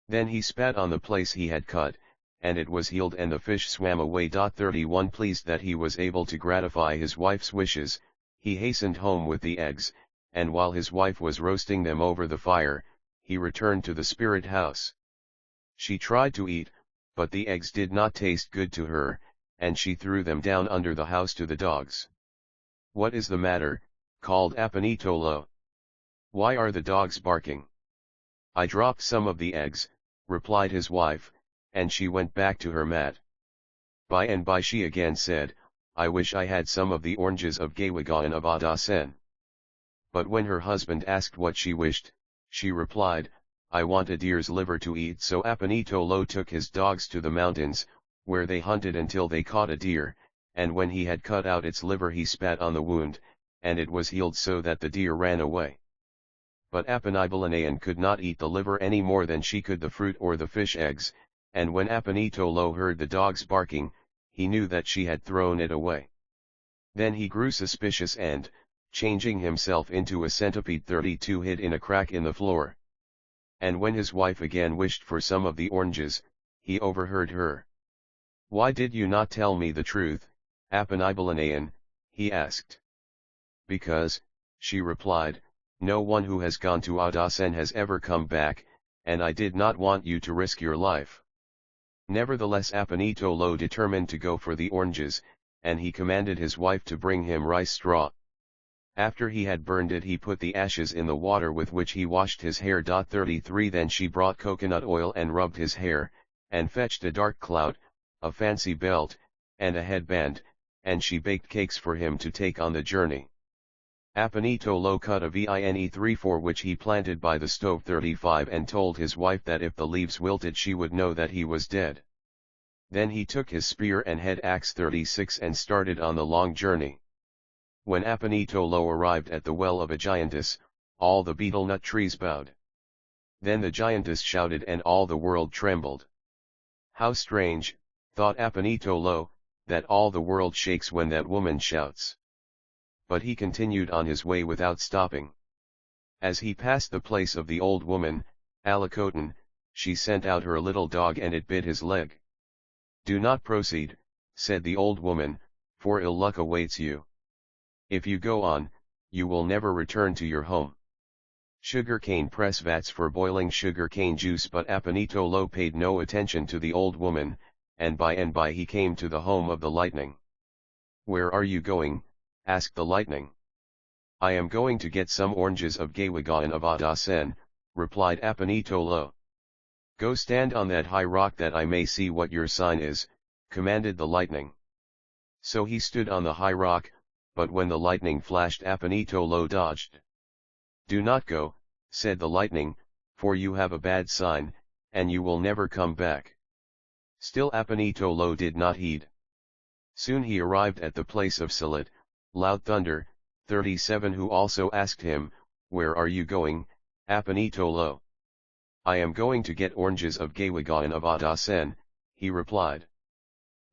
Then he spat on the place he had cut, and it was healed and the fish swam away. 31 Pleased that he was able to gratify his wife's wishes, he hastened home with the eggs, and while his wife was roasting them over the fire, he returned to the spirit house. She tried to eat, but the eggs did not taste good to her, and she threw them down under the house to the dogs. "What is the matter?" called Apanitolo. Why are the dogs barking? I dropped some of the eggs, replied his wife, and she went back to her mat. By and by she again said, I wish I had some of the oranges of Gawagaan of Adasen. But when her husband asked what she wished, she replied, I want a deer's liver to eat. So Apanitolo took his dogs to the mountains, where they hunted until they caught a deer, and when he had cut out its liver he spat on the wound, and it was healed so that the deer ran away. But Apanibalanan could not eat the liver any more than she could the fruit or the fish eggs, and when Apanitolo heard the dogs barking, he knew that she had thrown it away. Then he grew suspicious and, changing himself into a centipede 32 hid in a crack in the floor. And when his wife again wished for some of the oranges, he overheard her. Why did you not tell me the truth, Apanibalanan? He asked. Because, she replied, no one who has gone to Adasen has ever come back, and I did not want you to risk your life. Nevertheless Apanitolo determined to go for the oranges, and he commanded his wife to bring him rice straw. After he had burned it he put the ashes in the water with which he washed his hair. 33 Then she brought coconut oil and rubbed his hair, and fetched a dark clout, a fancy belt, and a headband, and she baked cakes for him to take on the journey. Apanitolo cut a vine tree for which he planted by the stove 35 and told his wife that if the leaves wilted she would know that he was dead. Then he took his spear and head axe 36 and started on the long journey. When Apanitolo arrived at the well of a giantess, all the betel-nut trees bowed. Then the giantess shouted and all the world trembled. How strange, thought Apanitolo, that all the world shakes when that woman shouts. But he continued on his way without stopping. As he passed the place of the old woman, Alakotan, she sent out her little dog and it bit his leg. Do not proceed, said the old woman, for ill luck awaits you. If you go on, you will never return to your home. Sugarcane press vats for boiling sugarcane juice. But Apanitolo paid no attention to the old woman, and by he came to the home of the lightning. Where are you going? Asked the lightning. I am going to get some oranges of Gawagaan of Adasen, replied Apanitolo. Go stand on that high rock that I may see what your sign is, commanded the lightning. So he stood on the high rock, but when the lightning flashed Apanitolo dodged. Do not go, said the lightning, for you have a bad sign, and you will never come back. Still Apanitolo did not heed. Soon he arrived at the place of Salit, loud thunder, 37 who also asked him, Where are you going, Apanitolo? I am going to get oranges of Gawagaan of Adasen, he replied.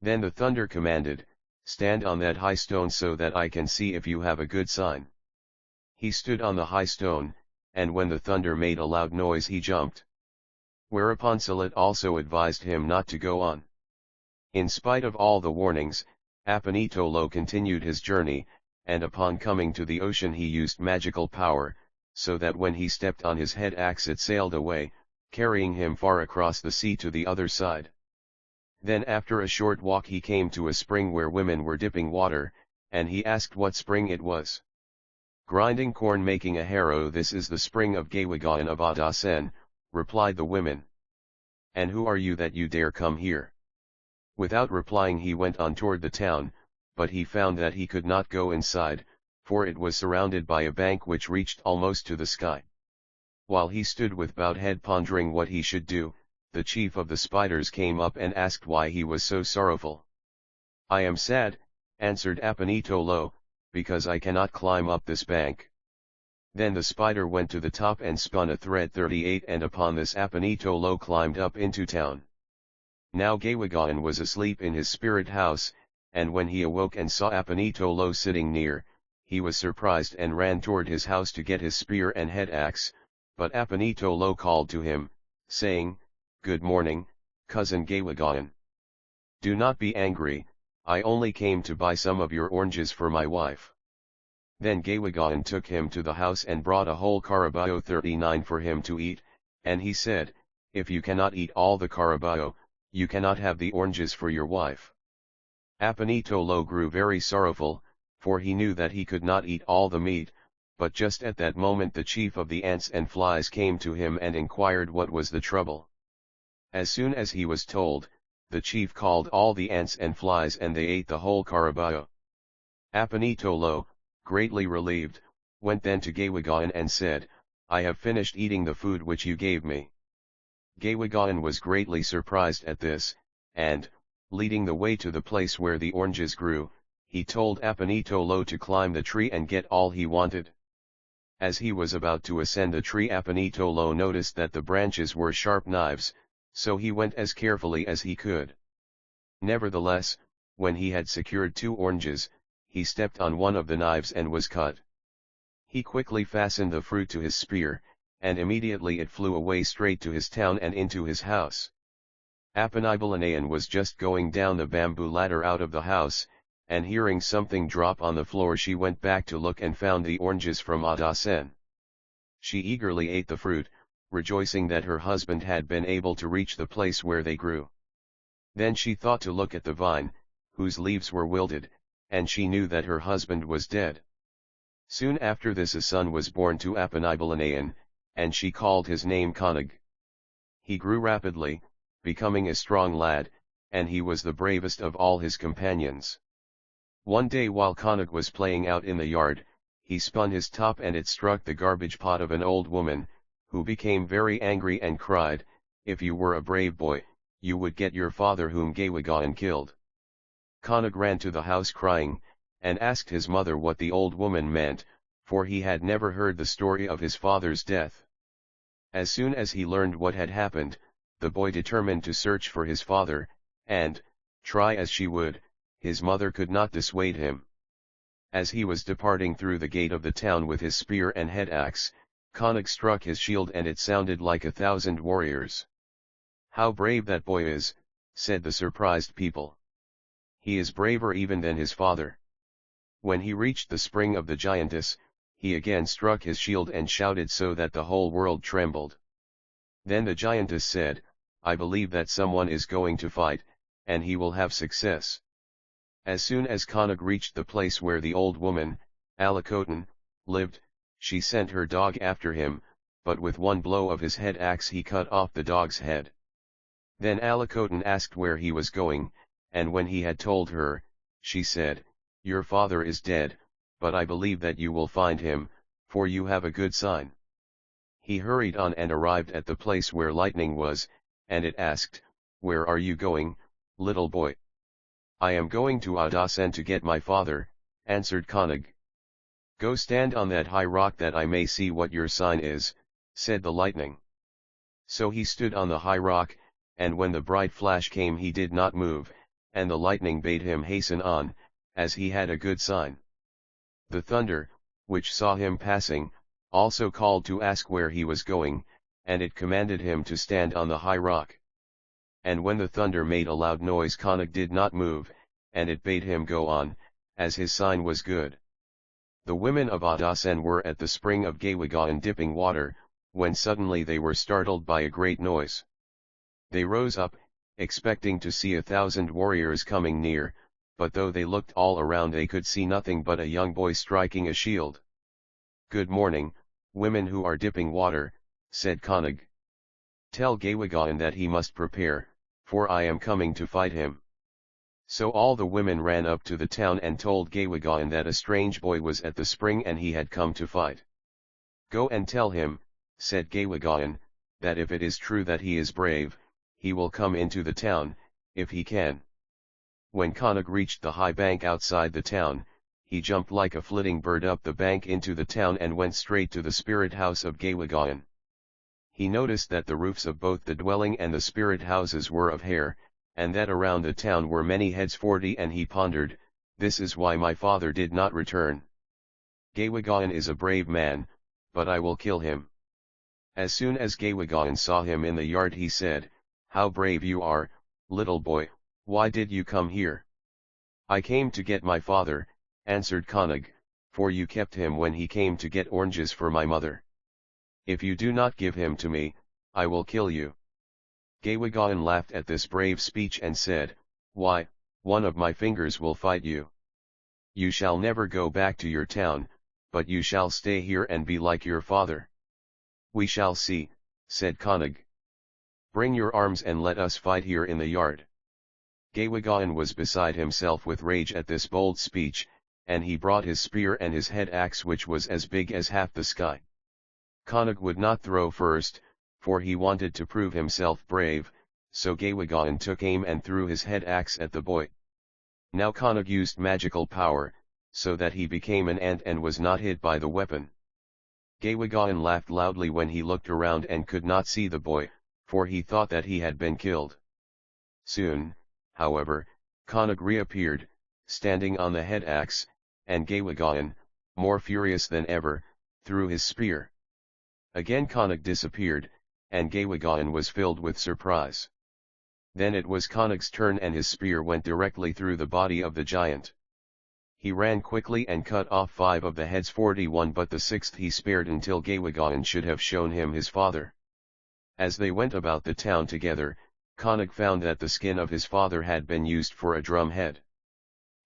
Then the thunder commanded, Stand on that high stone so that I can see if you have a good sign. He stood on the high stone, and when the thunder made a loud noise he jumped. Whereupon Salit also advised him not to go on. In spite of all the warnings, Apanitolo continued his journey, and upon coming to the ocean he used magical power, so that when he stepped on his head axe it sailed away, carrying him far across the sea to the other side. Then after a short walk he came to a spring where women were dipping water, and he asked what spring it was. Grinding corn making a harrow. This is the spring of Gawagaan of Adasen, replied the women. And who are you that you dare come here? Without replying he went on toward the town, but he found that he could not go inside, for it was surrounded by a bank which reached almost to the sky. While he stood with bowed head pondering what he should do, the chief of the spiders came up and asked why he was so sorrowful. I am sad, answered Apanitolo, because I cannot climb up this bank. Then the spider went to the top and spun a thread 38 and upon this Apanitolo climbed up into town. Now Gawagaan was asleep in his spirit house, and when he awoke and saw Apanitolo sitting near, he was surprised and ran toward his house to get his spear and head axe, but Apanitolo called to him, saying, Good morning, cousin Gawagaan. Do not be angry, I only came to buy some of your oranges for my wife. Then Gawagaan took him to the house and brought a whole carabao 39 for him to eat, and he said, If you cannot eat all the carabao, you cannot have the oranges for your wife. Apanitolo grew very sorrowful, for he knew that he could not eat all the meat, but just at that moment the chief of the ants and flies came to him and inquired what was the trouble. As soon as he was told, the chief called all the ants and flies and they ate the whole carabao. Apanitolo, greatly relieved, went then to Gawagan and said, "I have finished eating the food which you gave me." Gawagan was greatly surprised at this, and, leading the way to the place where the oranges grew, he told Apanitolo to climb the tree and get all he wanted. As he was about to ascend the tree, Apanitolo noticed that the branches were sharp knives, so he went as carefully as he could. Nevertheless, when he had secured 2 oranges, he stepped on one of the knives and was cut. He quickly fastened the fruit to his spear, and immediately it flew away straight to his town and into his house. Apanibalayan was just going down the bamboo ladder out of the house, and hearing something drop on the floor she went back to look and found the oranges from Adasen. She eagerly ate the fruit, rejoicing that her husband had been able to reach the place where they grew. Then she thought to look at the vine, whose leaves were wilted, and she knew that her husband was dead. Soon after this a son was born to Apanibalayan, and she called his name Konig. He grew rapidly, becoming a strong lad, and he was the bravest of all his companions. One day while Konig was playing out in the yard, he spun his top and it struck the garbage pot of an old woman, who became very angry and cried, "If you were a brave boy, you would get your father whom Gawagan killed." Konig ran to the house crying, and asked his mother what the old woman meant, for he had never heard the story of his father's death. As soon as he learned what had happened, the boy determined to search for his father, and, try as she would, his mother could not dissuade him. As he was departing through the gate of the town with his spear and head axe, Konig struck his shield and it sounded like 1,000 warriors. "How brave that boy is," said the surprised people. "He is braver even than his father." When he reached the spring of the giantess, he again struck his shield and shouted so that the whole world trembled. Then the giantess said, "I believe that someone is going to fight, and he will have success." As soon as Konig reached the place where the old woman, Alakotan, lived, she sent her dog after him, but with one blow of his head axe he cut off the dog's head. Then Alakotan asked where he was going, and when he had told her, she said, "Your father is dead, but I believe that you will find him, for you have a good sign." He hurried on and arrived at the place where lightning was, and it asked, "Where are you going, little boy?" "I am going to Adasen to get my father," answered Konig. "Go stand on that high rock that I may see what your sign is," said the lightning. So he stood on the high rock, and when the bright flash came he did not move, and the lightning bade him hasten on, as he had a good sign. The thunder, which saw him passing, also called to ask where he was going, and it commanded him to stand on the high rock. And when the thunder made a loud noise Konig did not move, and it bade him go on, as his sign was good. The women of Adasen were at the spring of Gawagan dipping water, when suddenly they were startled by a great noise. They rose up, expecting to see 1,000 warriors coming near, but though they looked all around they could see nothing but a young boy striking a shield. "Good morning, women who are dipping water," said Konig. "Tell Gawagan that he must prepare, for I am coming to fight him." So all the women ran up to the town and told Gawagan that a strange boy was at the spring and he had come to fight. "Go and tell him," said Gawagan, "that if it is true that he is brave, he will come into the town, if he can." When Konig reached the high bank outside the town, he jumped like a flitting bird up the bank into the town and went straight to the spirit house of Gawagan. He noticed that the roofs of both the dwelling and the spirit houses were of hair, and that around the town were many heads 40, and he pondered, "This is why my father did not return. Gawagan is a brave man, but I will kill him." As soon as Gawagan saw him in the yard he said, "How brave you are, little boy, why did you come here?" "I came to get my father," answered Konig, "for you kept him when he came to get oranges for my mother. If you do not give him to me, I will kill you." Gawagan laughed at this brave speech and said, "Why, one of my fingers will fight you. You shall never go back to your town, but you shall stay here and be like your father." "We shall see," said Konig. "Bring your arms and let us fight here in the yard." Gawagan was beside himself with rage at this bold speech, and he brought his spear and his head axe, which was as big as half the sky. Konig would not throw first, for he wanted to prove himself brave, so Gawagan took aim and threw his head axe at the boy. Now Konig used magical power, so that he became an ant and was not hit by the weapon. Gawagan laughed loudly when he looked around and could not see the boy, for he thought that he had been killed. Soon, however, Konig reappeared, standing on the head axe, and Gawagan, more furious than ever, threw his spear. Again Konig disappeared, and Gawagan was filled with surprise. Then it was Konig's turn and his spear went directly through the body of the giant. He ran quickly and cut off 5 of the heads 41, but the 6th he spared until Gawagan should have shown him his father. As they went about the town together, Konig found that the skin of his father had been used for a drum head.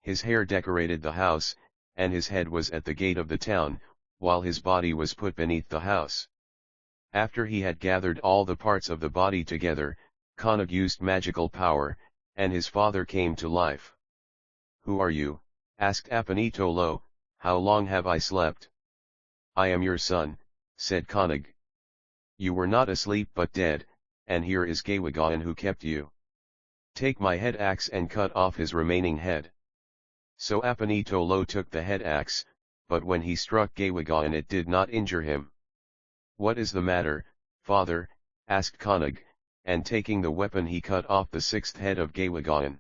His hair decorated the house, and his head was at the gate of the town, while his body was put beneath the house. After he had gathered all the parts of the body together, Konig used magical power, and his father came to life. "Who are you?" asked Apanitolo. "How long have I slept?" "I am your son," said Konig. "You were not asleep but dead, and here is Gawagan who kept you. Take my head axe and cut off his remaining head." So Apanitolo took the head axe, but when he struck Gawagan it did not injure him. "What is the matter, father?" asked Konig, and taking the weapon he cut off the 6th head of Gawagan.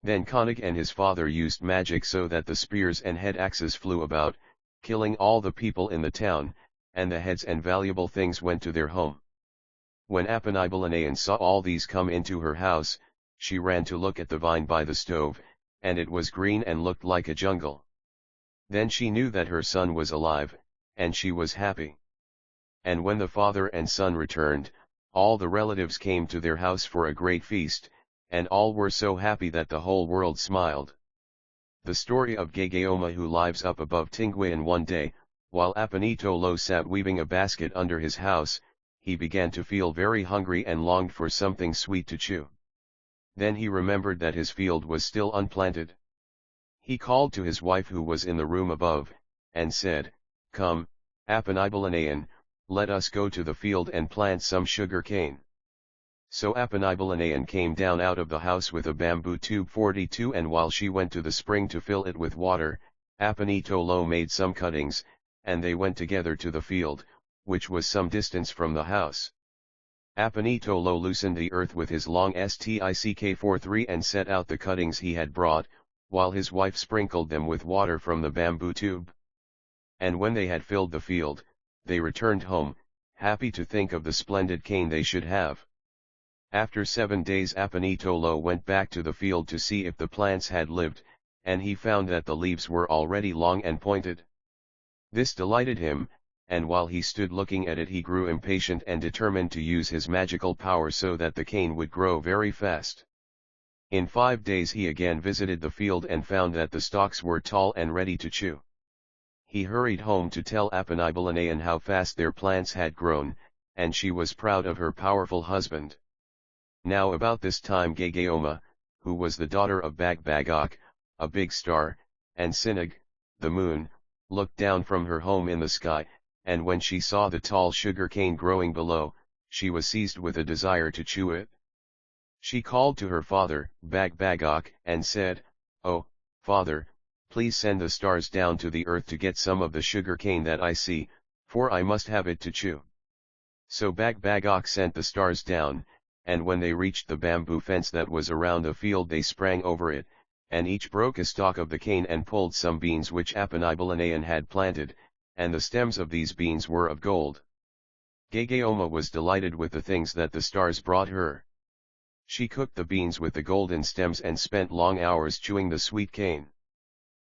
Then Konig and his father used magic so that the spears and head axes flew about, killing all the people in the town, and the heads and valuable things went to their home. When Apanibalanayan saw all these come into her house, she ran to look at the vine by the stove, and it was green and looked like a jungle. Then she knew that her son was alive, and she was happy. And when the father and son returned, all the relatives came to their house for a great feast, and all were so happy that the whole world smiled. The story of Gagaoma who lives up above Tinguian. One day, while Apanitolo sat weaving a basket under his house, he began to feel very hungry and longed for something sweet to chew. Then he remembered that his field was still unplanted. He called to his wife who was in the room above, and said, "Come, Apanibalanayan, let us go to the field and plant some sugar cane." So Apanibalanayan came down out of the house with a bamboo tube 42, and while she went to the spring to fill it with water, Apanitolo made some cuttings, and they went together to the field, which was some distance from the house. Apanitolo loosened the earth with his long stick 43 and set out the cuttings he had brought, while his wife sprinkled them with water from the bamboo tube. And when they had filled the field, they returned home, happy to think of the splendid cane they should have. After 7 days Apanitolo went back to the field to see if the plants had lived, and he found that the leaves were already long and pointed. This delighted him, and while he stood looking at it he grew impatient and determined to use his magical power so that the cane would grow very fast. In 5 days he again visited the field and found that the stalks were tall and ready to chew. He hurried home to tell Apanibalanayan how fast their plants had grown, and she was proud of her powerful husband. Now about this time Gagaoma, who was the daughter of Bagbagok, a big star, and Sinag, the moon, looked down from her home in the sky, and when she saw the tall sugar cane growing below, she was seized with a desire to chew it. She called to her father, Bagbagok, and said, "Oh, father, please send the stars down to the earth to get some of the sugar cane that I see, for I must have it to chew." So Bagbagok sent the stars down, and when they reached the bamboo fence that was around the field they sprang over it, and each broke a stalk of the cane and pulled some beans which Apanibalanayan had planted, and the stems of these beans were of gold. Gagaoma was delighted with the things that the stars brought her. She cooked the beans with the golden stems and spent long hours chewing the sweet cane.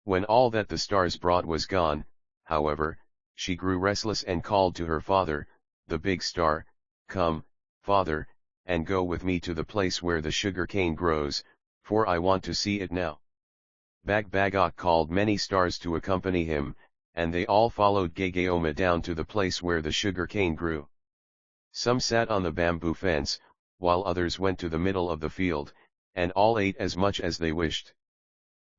When all that the stars brought was gone, however, she grew restless and called to her father, the big star, "Come, father, and go with me to the place where the sugar cane grows, for I want to see it now." Bagbagok called many stars to accompany him, and they all followed Gegeoma down to the place where the sugar cane grew. Some sat on the bamboo fence, while others went to the middle of the field, and all ate as much as they wished.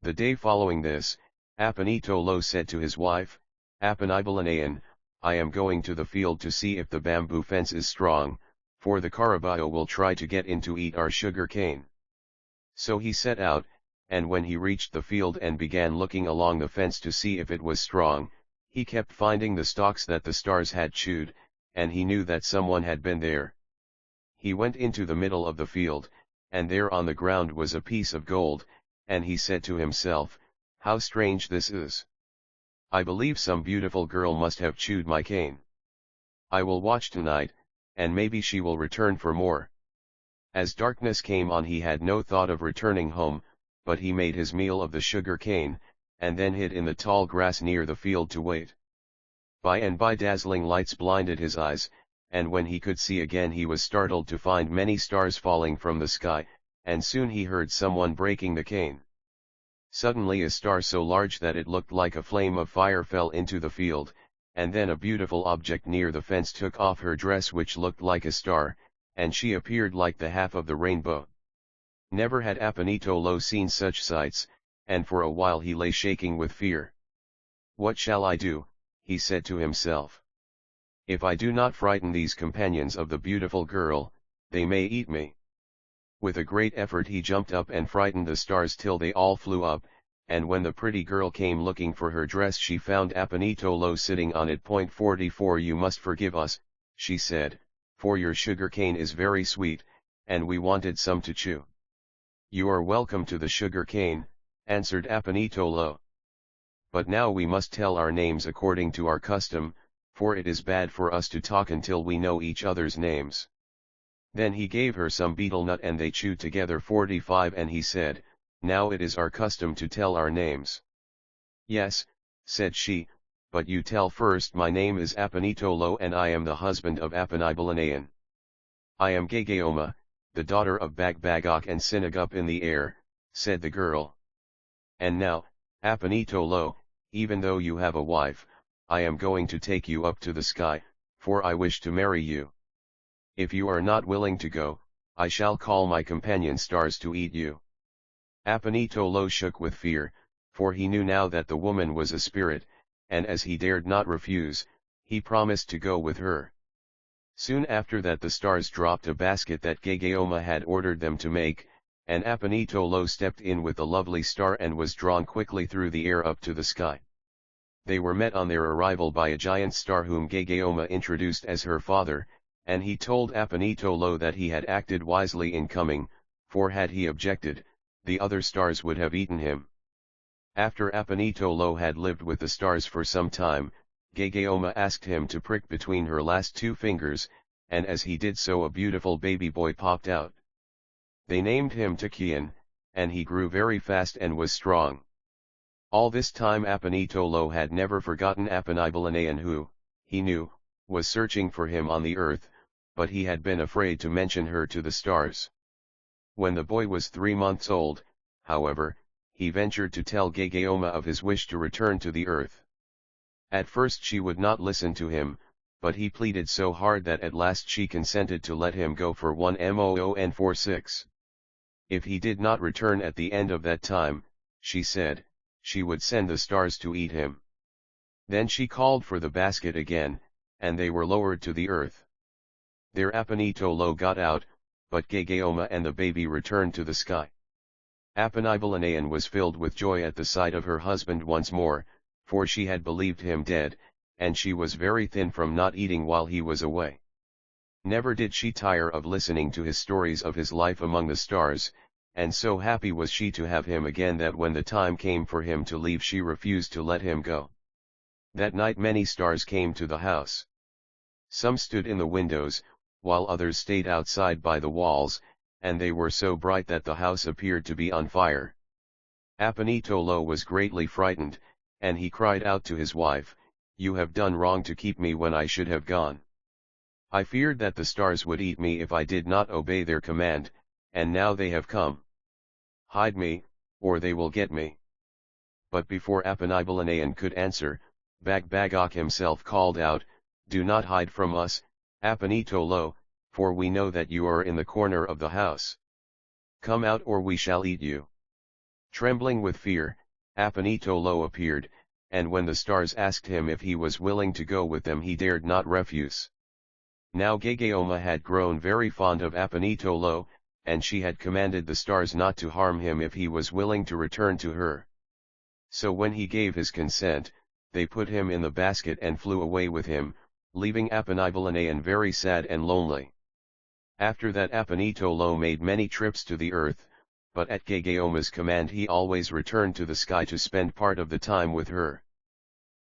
The day following this, Apanitolo said to his wife, "Apanibalayan, I am going to the field to see if the bamboo fence is strong, for the Carabao will try to get in to eat our sugar cane." So he set out, and when he reached the field and began looking along the fence to see if it was strong, he kept finding the stalks that the stars had chewed, and he knew that someone had been there. He went into the middle of the field, and there on the ground was a piece of gold, and he said to himself, "How strange this is! I believe some beautiful girl must have chewed my cane. I will watch tonight, and maybe she will return for more." As darkness came on, he had no thought of returning home, but he made his meal of the sugar cane, and then hid in the tall grass near the field to wait. By and by dazzling lights blinded his eyes, and when he could see again he was startled to find many stars falling from the sky, and soon he heard someone breaking the cane. Suddenly a star so large that it looked like a flame of fire fell into the field, and then a beautiful object near the fence took off her dress which looked like a star, and she appeared like the half of the rainbow. Never had Apanitolo seen such sights, and for a while he lay shaking with fear. "What shall I do?" he said to himself. "If I do not frighten these companions of the beautiful girl, they may eat me." With a great effort he jumped up and frightened the stars till they all flew up, and when the pretty girl came looking for her dress she found Apanitolo sitting on it. 44 "You must forgive us," she said, "for your sugar cane is very sweet, and we wanted some to chew." "You are welcome to the sugar cane," answered Apanitolo. "But now we must tell our names according to our custom, for it is bad for us to talk until we know each other's names." Then he gave her some betel nut and they chewed together. 45 And he said, "Now it is our custom to tell our names." "Yes," said she, "but you tell first." "My name is Apanitolo and I am the husband of Apanibalayan." "I am Gegeoma, the daughter of Bagbagok and Sinagup in the air," said the girl. "And now, Apanitolo, even though you have a wife, I am going to take you up to the sky, for I wish to marry you. If you are not willing to go, I shall call my companion stars to eat you." Apanitolo shook with fear, for he knew now that the woman was a spirit, and as he dared not refuse, he promised to go with her. Soon after that the stars dropped a basket that Gegeoma had ordered them to make, and Apanitolo stepped in with the lovely star and was drawn quickly through the air up to the sky. They were met on their arrival by a giant star whom Gegeoma introduced as her father, and he told Apanitolo that he had acted wisely in coming, for had he objected, the other stars would have eaten him. After Apanitolo had lived with the stars for some time, Gegeoma asked him to prick between her last two fingers, and as he did so a beautiful baby boy popped out. They named him Tinguian, and he grew very fast and was strong. All this time Apanitolo had never forgotten Apanibalayan who, he knew, was searching for him on the earth, but he had been afraid to mention her to the stars. When the boy was 3 months old, however, he ventured to tell Gegeoma of his wish to return to the earth. At first she would not listen to him, but he pleaded so hard that at last she consented to let him go for 1 month. If he did not return at the end of that time, she said, she would send the stars to eat him. Then she called for the basket again, and they were lowered to the earth. There Apanitolo got out, but Gegeoma and the baby returned to the sky. Apanibalayan was filled with joy at the sight of her husband once more, for she had believed him dead, and she was very thin from not eating while he was away. Never did she tire of listening to his stories of his life among the stars, and so happy was she to have him again that when the time came for him to leave she refused to let him go. That night many stars came to the house. Some stood in the windows, while others stayed outside by the walls, and they were so bright that the house appeared to be on fire. Apanitolo was greatly frightened, and he cried out to his wife, "You have done wrong to keep me when I should have gone. I feared that the stars would eat me if I did not obey their command, and now they have come. Hide me, or they will get me." But before Apanibalayan could answer, Bagbagok himself called out, "Do not hide from us, Apanitolo, for we know that you are in the corner of the house. Come out or we shall eat you." Trembling with fear, Apanitolo appeared, and when the stars asked him if he was willing to go with them he dared not refuse. Now Gegeoma had grown very fond of Apanitolo, and she had commanded the stars not to harm him if he was willing to return to her. So when he gave his consent, they put him in the basket and flew away with him, leaving Apanibalanean very sad and lonely. After that Apanitolo made many trips to the earth, but at Gegeoma's command he always returned to the sky to spend part of the time with her.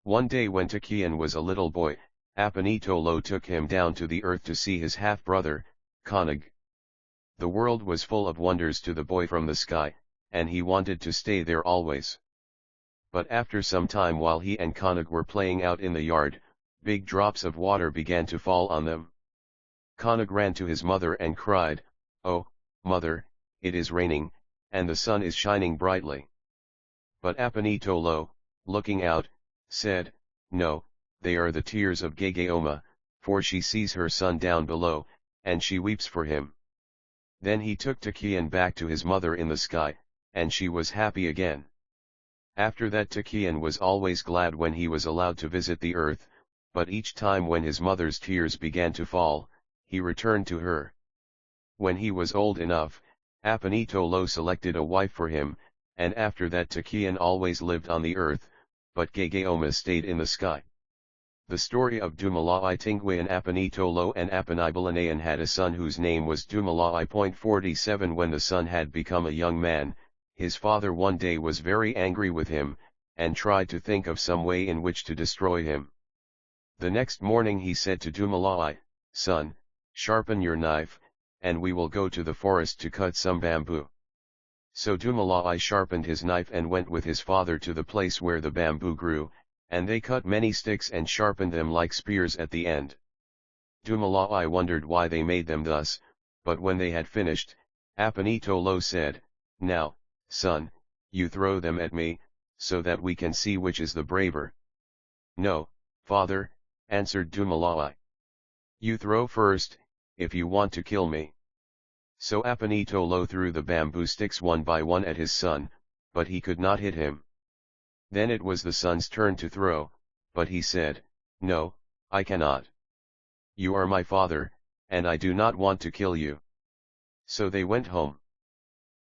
One day when Tinguian was a little boy, Apanitolo took him down to the earth to see his half-brother, Konog. The world was full of wonders to the boy from the sky, and he wanted to stay there always. But after some time while he and Konog were playing out in the yard, big drops of water began to fall on them. Konog ran to his mother and cried, "Oh, mother, it is raining, and the sun is shining brightly." But Apanitolo, looking out, said, "No, they are the tears of Gegeoma, for she sees her son down below, and she weeps for him." Then he took Tinguian back to his mother in the sky, and she was happy again. After that Tinguian was always glad when he was allowed to visit the earth, but each time when his mother's tears began to fall, he returned to her. When he was old enough, Apanitolo selected a wife for him, and after that Tinguian always lived on the earth, but Gegeoma stayed in the sky. The story of Dumalai Tinguian Apanitolo and Apanibalanean had a son whose name was Dumalai. 47 When the son had become a young man, his father one day was very angry with him, and tried to think of some way in which to destroy him. The next morning he said to Dumalai, "Son, sharpen your knife, and we will go to the forest to cut some bamboo." So Dumalai sharpened his knife and went with his father to the place where the bamboo grew, and they cut many sticks and sharpened them like spears at the end. Dumalai wondered why they made them thus, but when they had finished, Apanitolo said, "Now, son, you throw them at me, so that we can see which is the braver." "No, father," answered Dumalai. "You throw first, if you want to kill me." So Apanitolo threw the bamboo sticks one by one at his son, but he could not hit him. Then it was the son's turn to throw, but he said, "No, I cannot. You are my father, and I do not want to kill you." So they went home.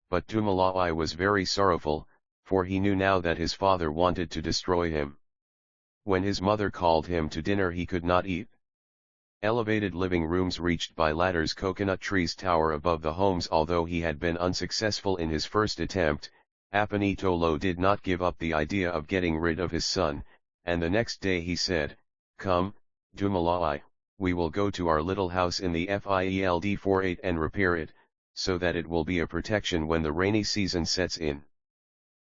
But Dumalai was very sorrowful, for he knew now that his father wanted to destroy him. When his mother called him to dinner he could not eat. Elevated living rooms reached by ladders. Coconut trees tower above the homes. Although he had been unsuccessful in his first attempt, Apanitolo did not give up the idea of getting rid of his son, and the next day he said, "Come, Dumalai, we will go to our little house in the Field 48 and repair it, so that it will be a protection when the rainy season sets in."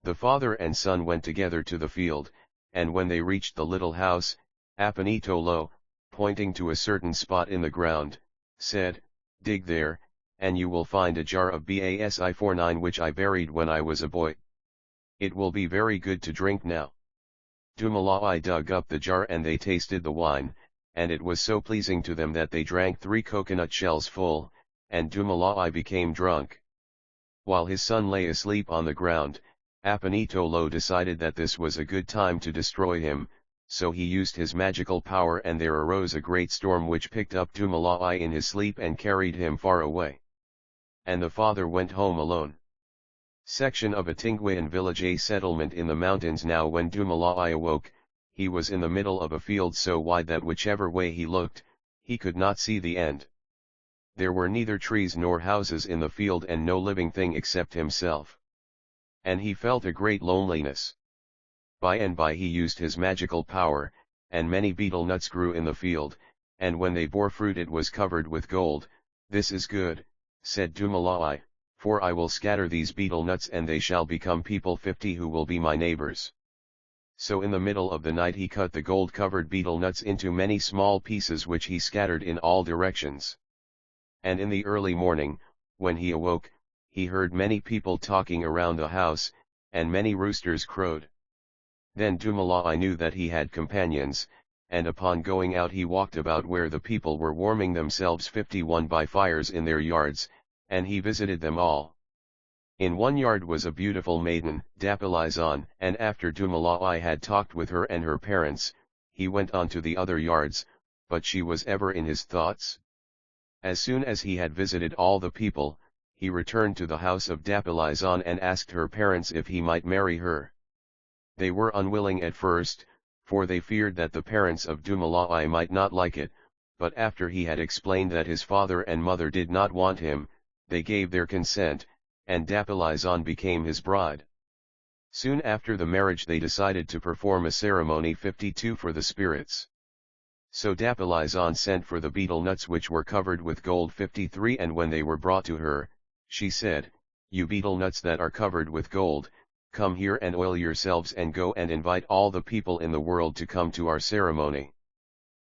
The father and son went together to the field, and when they reached the little house, Apanitolo, pointing to a certain spot in the ground, said, "Dig there, and you will find a jar of Basi-49 which I buried when I was a boy. It will be very good to drink now." Dumalai dug up the jar and they tasted the wine, and it was so pleasing to them that they drank 3 coconut shells full, and Dumalai became drunk. While his son lay asleep on the ground, Apanitolo decided that this was a good time to destroy him, so he used his magical power and there arose a great storm which picked up Dumalai in his sleep and carried him far away. And the father went home alone. Section of a Tinguian village. A settlement in the mountains. Now when Dumalai awoke, he was in the middle of a field so wide that whichever way he looked, he could not see the end. There were neither trees nor houses in the field and no living thing except himself. And he felt a great loneliness. By and by he used his magical power, and many betel nuts grew in the field, and when they bore fruit it was covered with gold. "This is good," said Dumalai, "for I will scatter these betel nuts and they shall become people 50 who will be my neighbors." So in the middle of the night he cut the gold-covered betel nuts into many small pieces which he scattered in all directions. And in the early morning, when he awoke, he heard many people talking around the house, and many roosters crowed. Then Dumalai knew that he had companions, and upon going out he walked about where the people were warming themselves 51 by fires in their yards, and he visited them all. In one yard was a beautiful maiden, Dapilizan, and after Dumalai had talked with her and her parents, he went on to the other yards, but she was ever in his thoughts. As soon as he had visited all the people, he returned to the house of Dapilizan and asked her parents if he might marry her. They were unwilling at first, for they feared that the parents of Dumalai might not like it, but after he had explained that his father and mother did not want him, they gave their consent, and Dapilizan became his bride. Soon after the marriage they decided to perform a ceremony 52 for the spirits. So Dapilizan sent for the betel-nuts which were covered with gold 53, and when they were brought to her, she said, "You betel-nuts that are covered with gold, come here and oil yourselves and go and invite all the people in the world to come to our ceremony."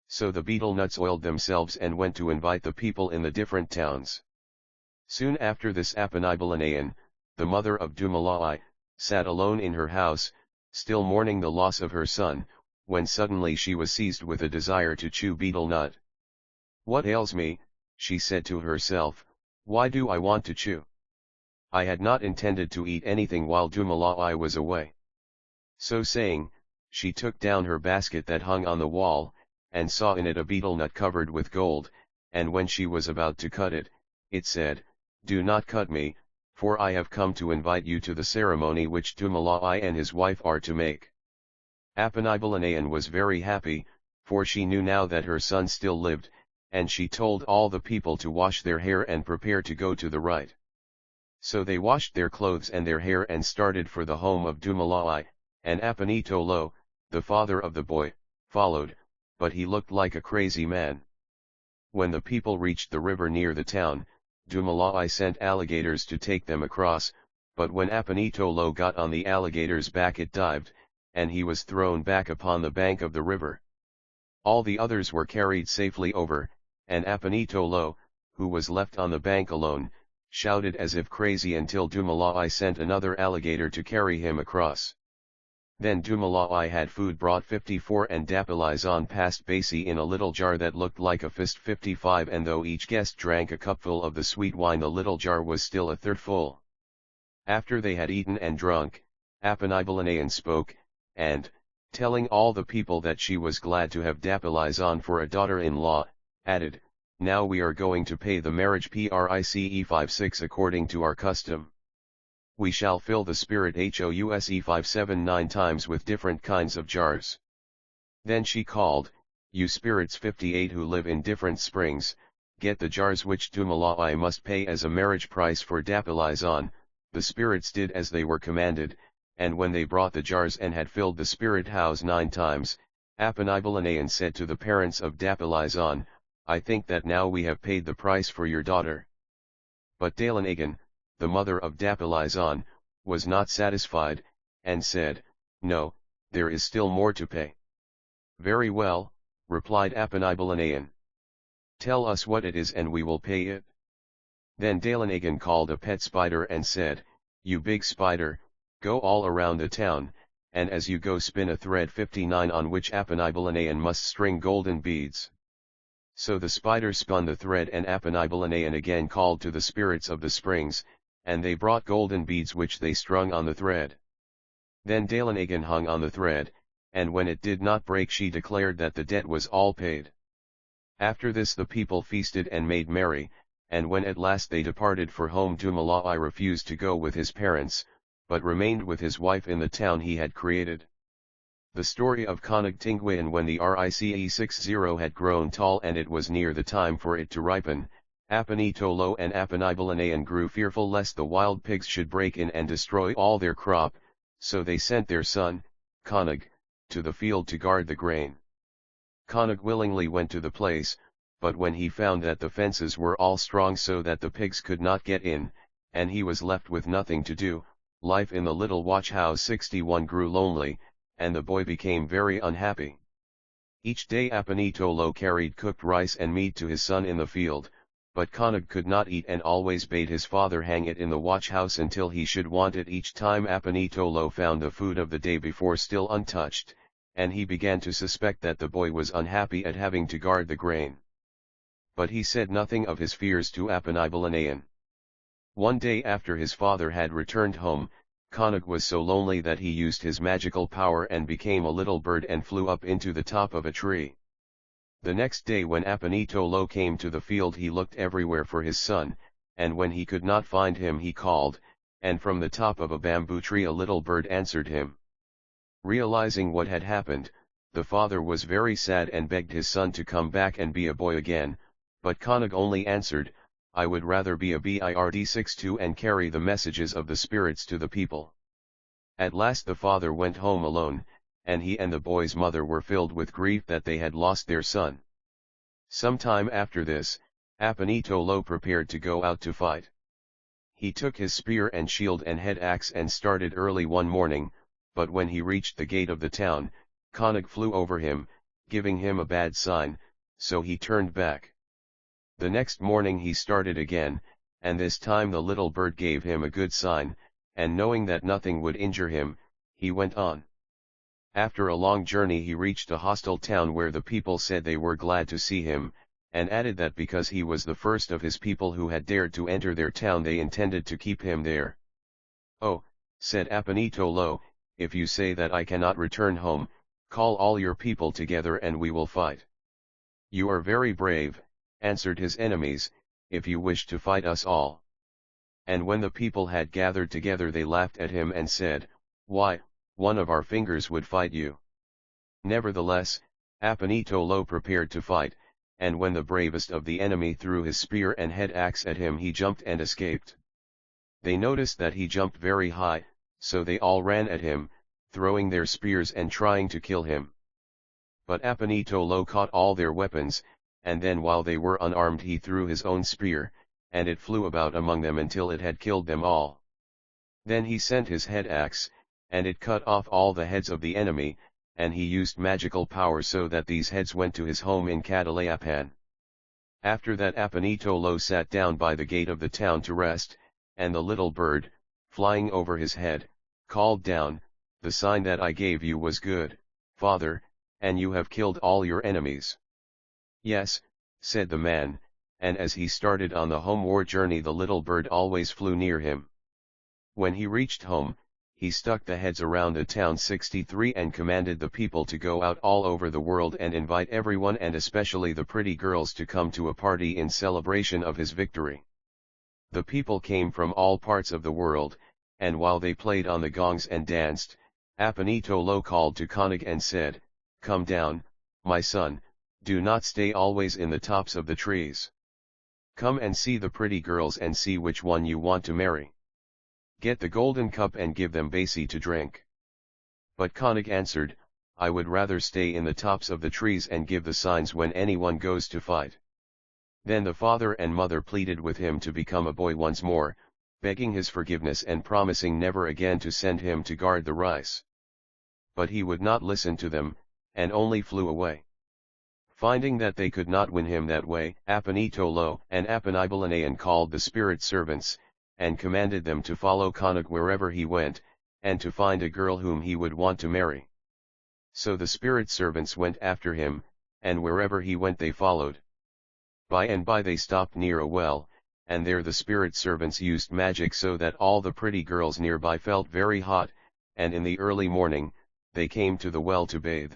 So the betel-nuts oiled themselves and went to invite the people in the different towns. Soon after this Apanibalanayan, the mother of Dumalai, sat alone in her house, still mourning the loss of her son, when suddenly she was seized with a desire to chew betel nut. "What ails me?" she said to herself, "why do I want to chew? I had not intended to eat anything while Dumalai was away." So saying, she took down her basket that hung on the wall, and saw in it a betel nut covered with gold, and when she was about to cut it, it said, "Do not cut me, for I have come to invite you to the ceremony which Dumalai and his wife are to make." Apanibalanayan was very happy, for she knew now that her son still lived, and she told all the people to wash their hair and prepare to go to the rite. So they washed their clothes and their hair and started for the home of Dumalai, and Apanitolo, the father of the boy, followed, but he looked like a crazy man. When the people reached the river near the town, Dumalai sent alligators to take them across, but when Apanitolo got on the alligator's back it dived, and he was thrown back upon the bank of the river. All the others were carried safely over, and Apanitolo, who was left on the bank alone, shouted as if crazy until Dumalai sent another alligator to carry him across. Then Dumalai had food brought 54 and Dapilizan passed Basi in a little jar that looked like a fist 55, and though each guest drank a cupful of the sweet wine the little jar was still a third full. After they had eaten and drunk, Apanibalanayan spoke, and, telling all the people that she was glad to have Dapilizan for a daughter-in-law, added, "Now we are going to pay the marriage price 56 according to our custom. We shall fill the spirit house 579 times with different kinds of jars." Then she called, "You spirits 58 who live in different springs, get the jars which Dumalai must pay as a marriage price for Dapilizan." The spirits did as they were commanded, and when they brought the jars and had filled the spirit house 9 times, Apanibalanayan said to the parents of Dapilizan, "I think that now we have paid the price for your daughter." But Dalanagan, the mother of Dapilizan, was not satisfied, and said, "No, there is still more to pay." "Very well," replied Apanibalanayan. "Tell us what it is and we will pay it." Then Dalanagan called a pet spider and said, "You big spider, go all around the town, and as you go spin a thread 59 on which Apanibalanayan must string golden beads." So the spider spun the thread, and Apanibalanayan again called to the spirits of the springs, and they brought golden beads which they strung on the thread. Then Dalanagan hung on the thread, and when it did not break she declared that the debt was all paid. After this the people feasted and made merry, and when at last they departed for home Dumalai refused to go with his parents, but remained with his wife in the town he had created. The story of Konog Tinguian. When the Rice 60 had grown tall and it was near the time for it to ripen, Apanitolo and Apanibalanayan grew fearful lest the wild pigs should break in and destroy all their crop, so they sent their son, Konog, to the field to guard the grain. Konog willingly went to the place, but when he found that the fences were all strong so that the pigs could not get in, and he was left with nothing to do, life in the little watch house 61 grew lonely, and the boy became very unhappy. Each day Apanitolo carried cooked rice and meat to his son in the field, but Konog could not eat and always bade his father hang it in the watch house until he should want it each time Apanitolo found the food of the day before still untouched, and he began to suspect that the boy was unhappy at having to guard the grain. But he said nothing of his fears to Apanibulanayan. One day after his father had returned home, Konog was so lonely that he used his magical power and became a little bird and flew up into the top of a tree. The next day when Apanitolo came to the field he looked everywhere for his son, and when he could not find him he called, and from the top of a bamboo tree a little bird answered him. Realizing what had happened, the father was very sad and begged his son to come back and be a boy again, but Konog only answered, "I would rather be a bird-62 and carry the messages of the spirits to the people." At last the father went home alone, and he and the boy's mother were filled with grief that they had lost their son. Some time after this, Apanitolo prepared to go out to fight. He took his spear and shield and head axe and started early one morning, but when he reached the gate of the town, Konog flew over him, giving him a bad sign, so he turned back. The next morning he started again, and this time the little bird gave him a good sign, and knowing that nothing would injure him, he went on. After a long journey he reached a hostile town where the people said they were glad to see him, and added that because he was the first of his people who had dared to enter their town they intended to keep him there. "Oh," said Apanitolo, "if you say that I cannot return home, call all your people together and we will fight." "You are very brave," answered his enemies, "if you wish to fight us all." And when the people had gathered together they laughed at him and said, "Why, one of our fingers would fight you." Nevertheless, Apanitolo prepared to fight, and when the bravest of the enemy threw his spear and head axe at him he jumped and escaped. They noticed that he jumped very high, so they all ran at him, throwing their spears and trying to kill him. But Apanitolo caught all their weapons, and then while they were unarmed he threw his own spear, and it flew about among them until it had killed them all. Then he sent his head axe, and it cut off all the heads of the enemy, and he used magical power so that these heads went to his home in Catalayapan. After that Apanitolo sat down by the gate of the town to rest, and the little bird, flying over his head, called down, "The sign that I gave you was good, father, and you have killed all your enemies." "Yes," said the man, and as he started on the homeward journey the little bird always flew near him. When he reached home, he stuck the heads around the town 63 and commanded the people to go out all over the world and invite everyone and especially the pretty girls to come to a party in celebration of his victory. The people came from all parts of the world, and while they played on the gongs and danced, Apanitolo called to Konog and said, "Come down, my son, do not stay always in the tops of the trees. Come and see the pretty girls and see which one you want to marry. Get the golden cup and give them basi to drink." But Konog answered, "I would rather stay in the tops of the trees and give the signs when anyone goes to fight." Then the father and mother pleaded with him to become a boy once more, begging his forgiveness and promising never again to send him to guard the rice. But he would not listen to them, and only flew away. Finding that they could not win him that way, Apanitolo and Apanibulanayan called the spirit servants, and commanded them to follow Konog wherever he went, and to find a girl whom he would want to marry. So the spirit servants went after him, and wherever he went they followed. By and by they stopped near a well, and there the spirit servants used magic so that all the pretty girls nearby felt very hot, and in the early morning, they came to the well to bathe.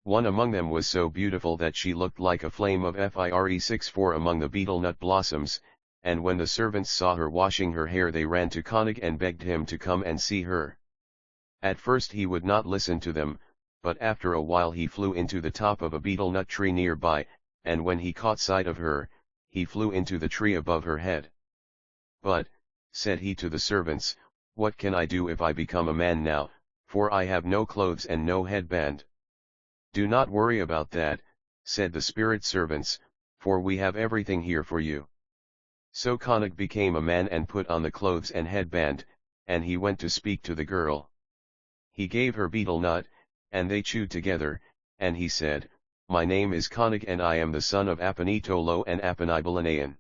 One among them was so beautiful that she looked like a flame of fire-64 among the betel-nut blossoms, and when the servants saw her washing her hair they ran to Konog and begged him to come and see her. At first he would not listen to them, but after a while he flew into the top of a betel-nut tree nearby, and when he caught sight of her, he flew into the tree above her head. "But," said he to the servants, "what can I do if I become a man now, for I have no clothes and no headband?" "Do not worry about that," said the spirit servants, "for we have everything here for you." So Konog became a man and put on the clothes and headband, and he went to speak to the girl. He gave her betel nut, and they chewed together, and he said, "My name is Konog and I am the son of Apanitolo and Apanibulanayan.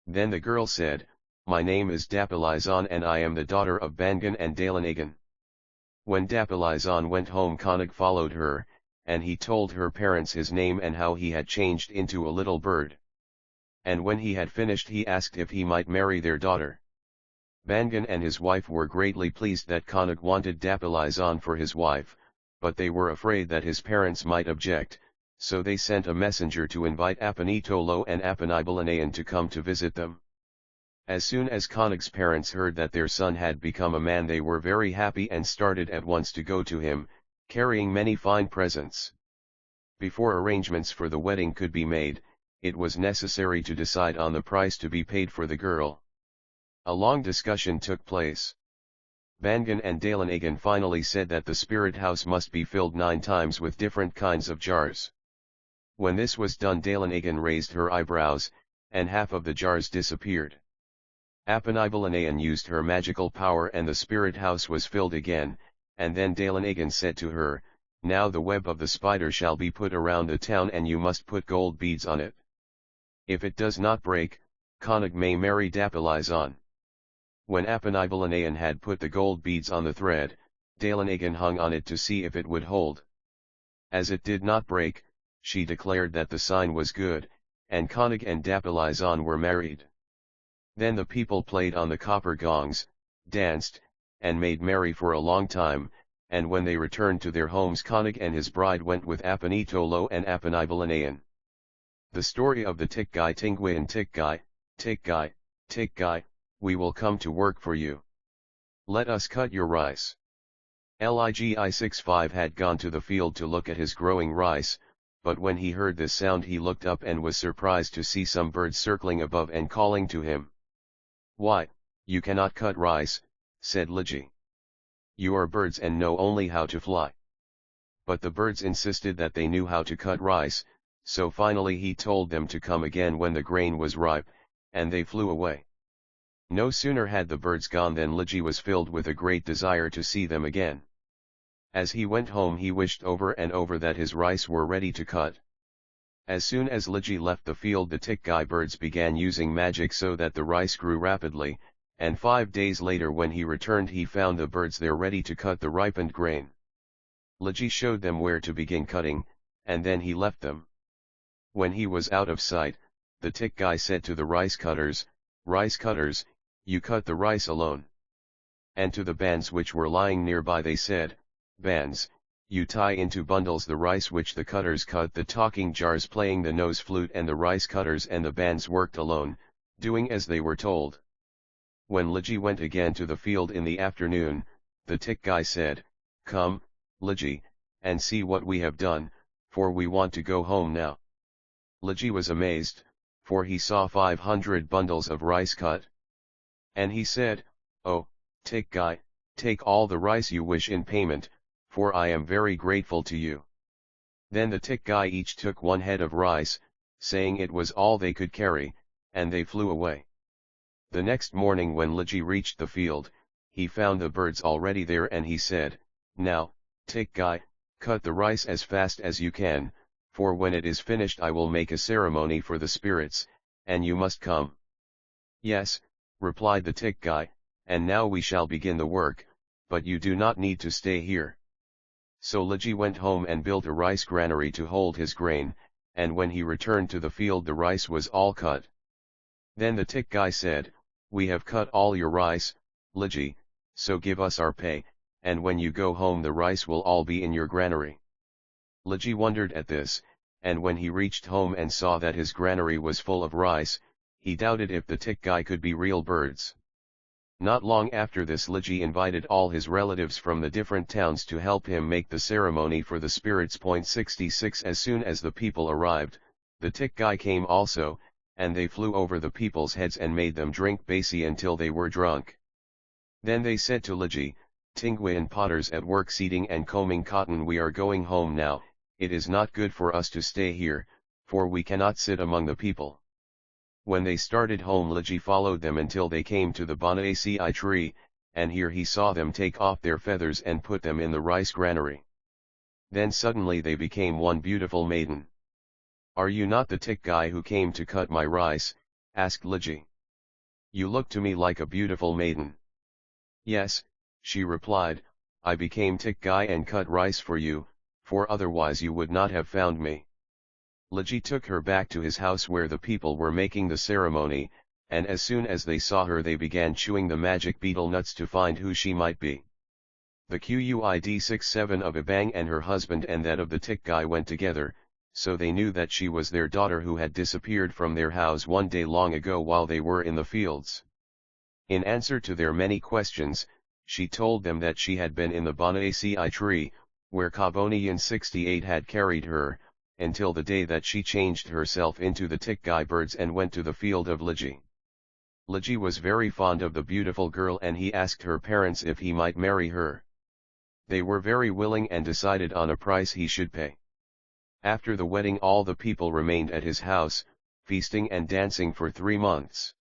Then the girl said, "My name is Dapilizan and I am the daughter of Bangan and Dalanagan." When Dapilizan went home, Konig followed her, and he told her parents his name and how he had changed into a little bird. And when he had finished, he asked if he might marry their daughter. Bangan and his wife were greatly pleased that Konig wanted Dapilizan for his wife, but they were afraid that his parents might object, so they sent a messenger to invite Apanitolo and Apanibalanayan to come to visit them. As soon as Konig's parents heard that their son had become a man, they were very happy and started at once to go to him, carrying many fine presents. Before arrangements for the wedding could be made, it was necessary to decide on the price to be paid for the girl. A long discussion took place. Bangan and Dalanagan finally said that the spirit house must be filled 9 times with different kinds of jars. When this was done, Dalanagan raised her eyebrows, and half of the jars disappeared. Apanibalanayan used her magical power and the spirit house was filled again, and then Dalanagan said to her, "Now the web of the spider shall be put around the town and you must put gold beads on it. If it does not break, Konig may marry Dapilizan." When Apanibalanayan had put the gold beads on the thread, Dalanagan hung on it to see if it would hold. As it did not break, she declared that the sign was good, and Konig and Dapilizan were married. Then the people played on the copper gongs, danced, and made merry for a long time, and when they returned to their homes, Konig and his bride went with Apanitolo and Apanibalanayan. The story of the Tikgai Tinguian. Tikgai, Tikgai, Tikgai, we will come to work for you. Let us cut your rice. Ligi 65 had gone to the field to look at his growing rice, but when he heard this sound he looked up and was surprised to see some birds circling above and calling to him. "Why, you cannot cut rice," said Ligi. "You are birds and know only how to fly." But the birds insisted that they knew how to cut rice, so finally he told them to come again when the grain was ripe, and they flew away. No sooner had the birds gone than Ligi was filled with a great desire to see them again. As he went home he wished over and over that his rice were ready to cut. As soon as Ligi left the field, the Tikgai birds began using magic so that the rice grew rapidly, and 5 days later when he returned he found the birds there ready to cut the ripened grain. Ligi showed them where to begin cutting, and then he left them. When he was out of sight, the Tikgai said to the rice cutters, "Rice cutters, you cut the rice alone." And to the bands which were lying nearby they said, "Bands, you tie into bundles the rice which the cutters cut." The talking jars playing the nose flute and the rice cutters and the bands worked alone, doing as they were told. When Ligi went again to the field in the afternoon, the Tikgai said, "Come, Ligi, and see what we have done, for we want to go home now." Ligi was amazed, for he saw 500 bundles of rice cut. And he said, "Oh, Tikgai, take all the rice you wish in payment, for I am very grateful to you." Then the Tikgai each took 1 head of rice, saying it was all they could carry, and they flew away. The next morning when Ligi reached the field, he found the birds already there and he said, "Now, Tikgai, cut the rice as fast as you can, for when it is finished I will make a ceremony for the spirits, and you must come." "Yes," replied the Tikgai, "and now we shall begin the work, but you do not need to stay here." So Ligi went home and built a rice granary to hold his grain, and when he returned to the field the rice was all cut. Then the Tikgai said, "We have cut all your rice, Ligi, so give us our pay, and when you go home the rice will all be in your granary." Ligi wondered at this, and when he reached home and saw that his granary was full of rice, he doubted if the Tikgai could be real birds. Not long after this Ligi invited all his relatives from the different towns to help him make the ceremony for the spirits. 66 As soon as the people arrived, the Tikgai came also, and they flew over the people's heads and made them drink basi until they were drunk. Then they said to Ligi, "Tinguian potters at work seeding and combing cotton, we are going home now. It is not good for us to stay here, for we cannot sit among the people." When they started home Ligi followed them until they came to the banaci tree, and here he saw them take off their feathers and put them in the rice granary. Then suddenly they became one beautiful maiden. "Are you not the Tikgai who came to cut my rice?" asked Ligi. You look to me like a beautiful maiden. Yes, she replied, I became Tinguian and cut rice for you, for otherwise you would not have found me. Liji took her back to his house where the people were making the ceremony, and as soon as they saw her they began chewing the magic betel nuts to find who she might be. The Quid 6-7 of Ibang and her husband and that of the Tinguian went together, so they knew that she was their daughter who had disappeared from their house one day long ago while they were in the fields. In answer to their many questions, she told them that she had been in the Bonaci tree, where Cabonian 68 had carried her, until the day that she changed herself into the Tinguian birds and went to the field of Liji. Liji was very fond of the beautiful girl and he asked her parents if he might marry her. They were very willing and decided on a price he should pay. After the wedding all the people remained at his house, feasting and dancing for 3 months.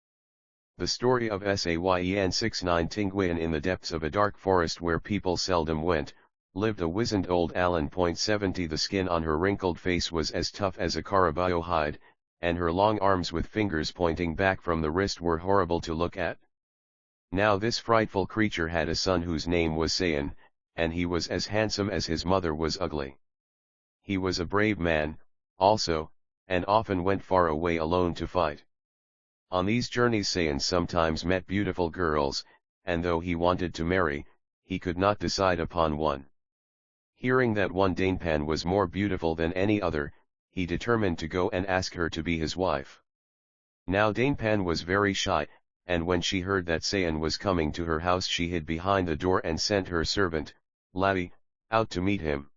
The story of Sayn 69 Tinguian in the depths of a dark forest where people seldom went, lived a wizened old Allen. 70 The skin on her wrinkled face was as tough as a caraballo hide, and her long arms with fingers pointing back from the wrist were horrible to look at. Now this frightful creature had a son whose name was Sayn, and he was as handsome as his mother was ugly. He was a brave man, also, and often went far away alone to fight. On these journeys Sayn sometimes met beautiful girls, and though he wanted to marry, he could not decide upon one. Hearing that one Dainpan was more beautiful than any other, he determined to go and ask her to be his wife. Now Dainpan was very shy, and when she heard that Sayn was coming to her house she hid behind the door and sent her servant, Labi, out to meet him.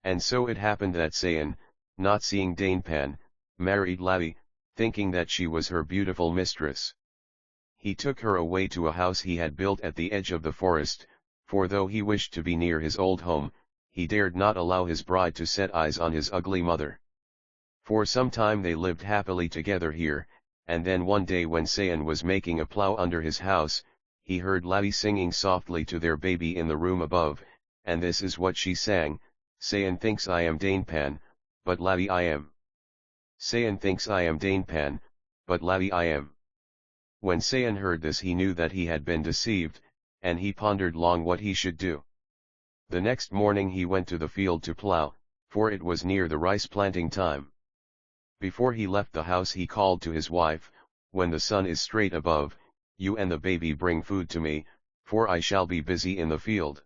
And so it happened that Sayn, not seeing Dainpan, married Labi, thinking that she was her beautiful mistress. He took her away to a house he had built at the edge of the forest, for though he wished to be near his old home, he dared not allow his bride to set eyes on his ugly mother. For some time they lived happily together here, and then one day when Sayn was making a plough under his house, he heard Labi singing softly to their baby in the room above, and this is what she sang, Sayn thinks I am Dainpan, but Labi I am. Sayn thinks I am Dainpan, but Labi I am. When Sayn heard this he knew that he had been deceived, and he pondered long what he should do. The next morning he went to the field to plough, for it was near the rice planting time. Before he left the house he called to his wife, when the sun is straight above, you and the baby bring food to me, for I shall be busy in the field.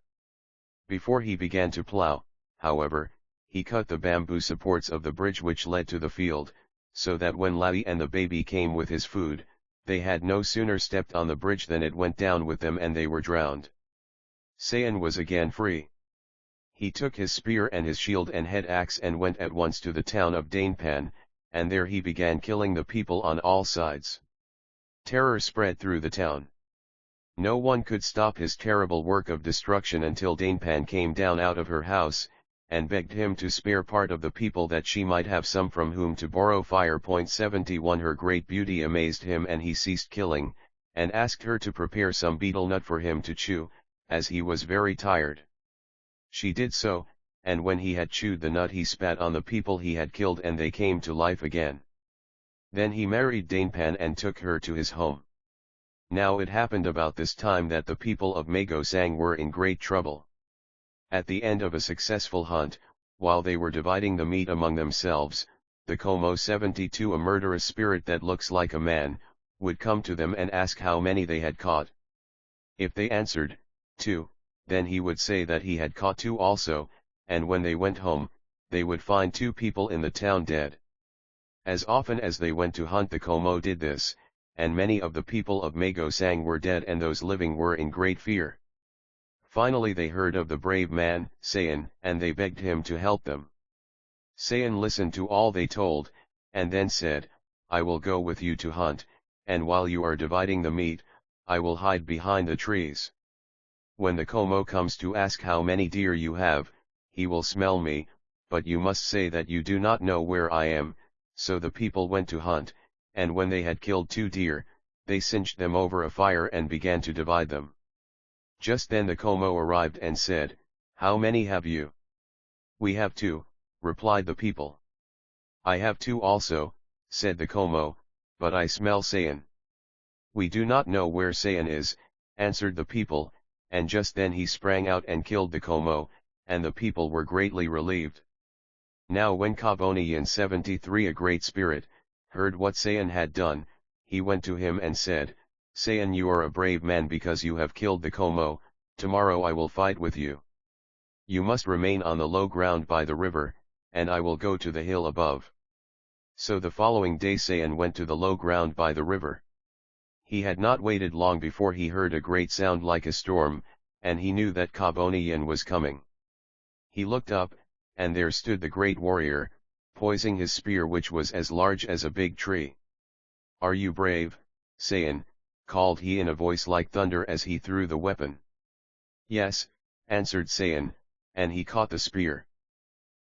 Before he began to plough, however, he cut the bamboo supports of the bridge which led to the field, so that when Labi and the baby came with his food, they had no sooner stepped on the bridge than it went down with them and they were drowned. Sayn was again free. He took his spear and his shield and head axe and went at once to the town of Dainpan, and there he began killing the people on all sides. Terror spread through the town. No one could stop his terrible work of destruction until Dainpan came down out of her house, and begged him to spare part of the people that she might have some from whom to borrow fire. 71 Her great beauty amazed him and he ceased killing, and asked her to prepare some betel nut for him to chew, as he was very tired. She did so, and when he had chewed the nut he spat on the people he had killed and they came to life again. Then he married Dainpan and took her to his home. Now it happened about this time that the people of Magosang were in great trouble. At the end of a successful hunt, while they were dividing the meat among themselves, the Como 72, a murderous spirit that looks like a man, would come to them and ask how many they had caught. If they answered, 2, then he would say that he had caught 2 also, and when they went home, they would find 2 people in the town dead. As often as they went to hunt the Como did this, and many of the people of Magosang were dead and those living were in great fear. Finally they heard of the brave man, Sayn, and they begged him to help them. Sayn listened to all they told, and then said, I will go with you to hunt, and while you are dividing the meat, I will hide behind the trees. When the Como comes to ask how many deer you have, he will smell me, but you must say that you do not know where I am. So the people went to hunt, and when they had killed 2 deer, they singed them over a fire and began to divide them. Just then the Como arrived and said, How many have you? We have 2, replied the people. I have 2 also, said the Como, but I smell Sayn. "We do not know where Sayan is," answered the people, and just then he sprang out and killed the Como, and the people were greatly relieved. Now when Kabonian 73, a great spirit, heard what Sayan had done, he went to him and said, "Sayan, you are a brave man because you have killed the Como, tomorrow I will fight with you. You must remain on the low ground by the river, and I will go to the hill above." So the following day Sayan went to the low ground by the river. He had not waited long before he heard a great sound like a storm, and he knew that Kabonian was coming. He looked up, and there stood the great warrior, poising his spear which was as large as a big tree. "Are you brave, Sayan?" called he in a voice like thunder as he threw the weapon. "Yes," answered Sayan, and he caught the spear.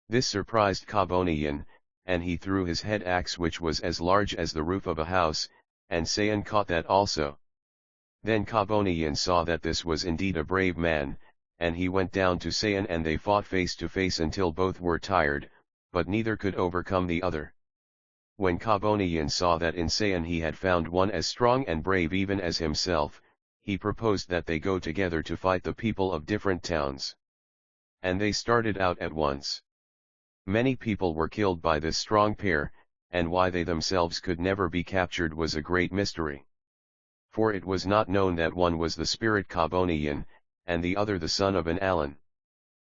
This surprised Kabonian, and he threw his head axe which was as large as the roof of a house, and Sayan caught that also. Then Kabonian saw that this was indeed a brave man, and he went down to Sayan and they fought face to face until both were tired, but neither could overcome the other. When Kabonian saw that in Sayan he had found one as strong and brave even as himself, he proposed that they go together to fight the people of different towns. And they started out at once. Many people were killed by this strong pair, and why they themselves could never be captured was a great mystery. For it was not known that one was the spirit Kabonian, and the other the son of an Alan.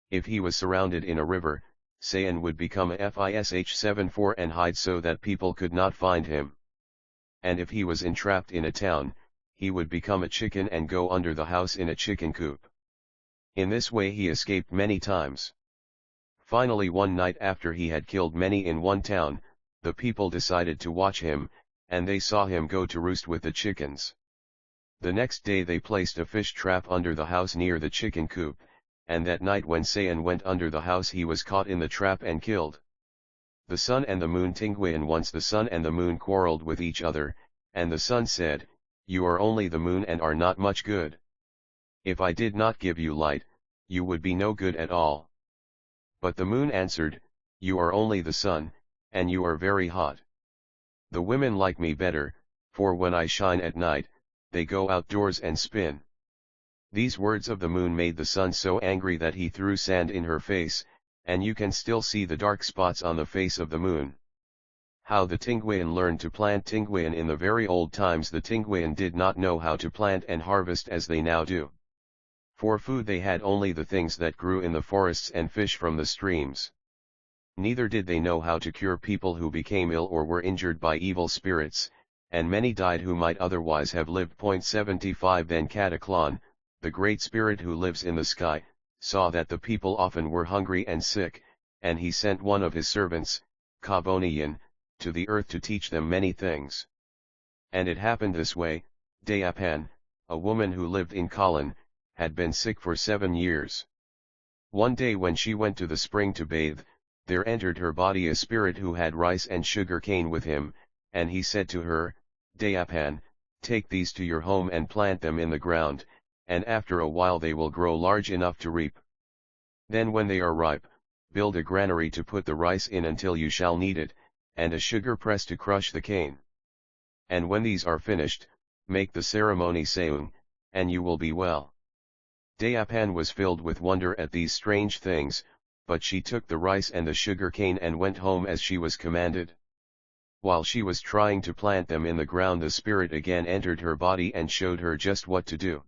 If he was surrounded in a river, Sayan would become a Fish-74 and hide so that people could not find him. And if he was entrapped in a town, he would become a chicken and go under the house in a chicken coop. In this way he escaped many times. Finally one night after he had killed many in one town, the people decided to watch him, and they saw him go to roost with the chickens. The next day they placed a fish trap under the house near the chicken coop, and that night when Sayan went under the house he was caught in the trap and killed. The sun and the moon Tinguian. Once the sun and the moon quarreled with each other, and the sun said, "You are only the moon and are not much good. If I did not give you light, you would be no good at all." But the moon answered, "You are only the sun, and you are very hot. The women like me better, for when I shine at night, they go outdoors and spin." These words of the moon made the sun so angry that he threw sand in her face, and you can still see the dark spots on the face of the moon. How the Tinguian learned to plant. Tinguian. In the very old times the Tinguian did not know how to plant and harvest as they now do. For food they had only the things that grew in the forests and fish from the streams. Neither did they know how to cure people who became ill or were injured by evil spirits, and many died who might otherwise have lived. 75 Then Cataclon, the great spirit who lives in the sky, saw that the people often were hungry and sick, and he sent one of his servants, Kabonian, to the earth to teach them many things. And it happened this way: Dayapan, a woman who lived in Kalan, had been sick for 7 years. One day when she went to the spring to bathe, there entered her body a spirit who had rice and sugar cane with him, and he said to her, "Dayapan, take these to your home and plant them in the ground, and after a while they will grow large enough to reap. Then when they are ripe, build a granary to put the rice in until you shall need it, and a sugar press to crush the cane. And when these are finished, make the ceremony saying, and you will be well." Dayapan was filled with wonder at these strange things, but she took the rice and the sugar cane and went home as she was commanded. While she was trying to plant them in the ground, the spirit again entered her body and showed her just what to do.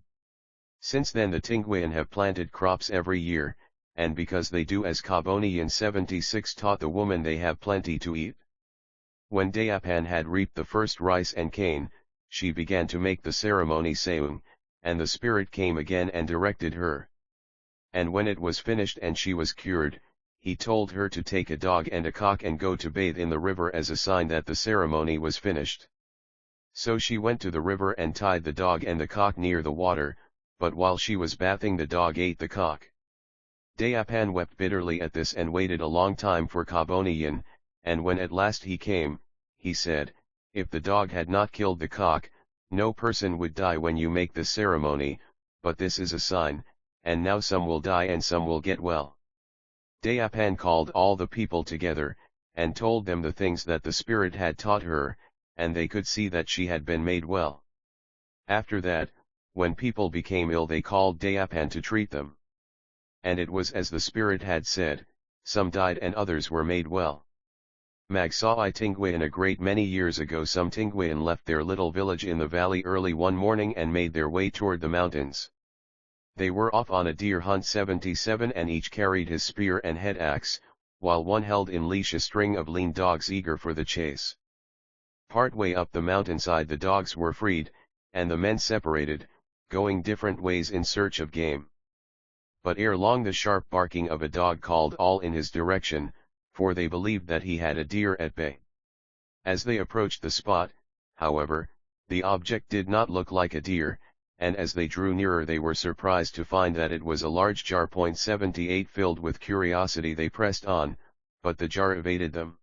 Since then the Tinguian have planted crops every year, and because they do as Kabonian 76 taught the woman, they have plenty to eat. When Dayapan had reaped the first rice and cane, she began to make the ceremony saying, and the spirit came again and directed her. And when it was finished and she was cured, he told her to take a dog and a cock and go to bathe in the river as a sign that the ceremony was finished. So she went to the river and tied the dog and the cock near the water, but while she was bathing the dog ate the cock. Dayapan wept bitterly at this and waited a long time for Kabonian, and when at last he came, he said, "If the dog had not killed the cock, no person would die when you make this ceremony, but this is a sign, and now some will die and some will get well." Dayapan called all the people together, and told them the things that the spirit had taught her, and they could see that she had been made well. After that, when people became ill they called Dayapan to treat them. And it was as the spirit had said, some died and others were made well. Magsawi Tinguian. A great many years ago some Tinguian left their little village in the valley early one morning and made their way toward the mountains. They were off on a deer hunt 77 and each carried his spear and head axe, while one held in leash a string of lean dogs eager for the chase. Partway up the mountainside the dogs were freed, and the men separated, going different ways in search of game. But ere long the sharp barking of a dog called all in his direction, for they believed that he had a deer at bay. As they approached the spot, however, the object did not look like a deer, and as they drew nearer they were surprised to find that it was a large jar. 78 Filled with curiosity they pressed on, but the jar evaded them.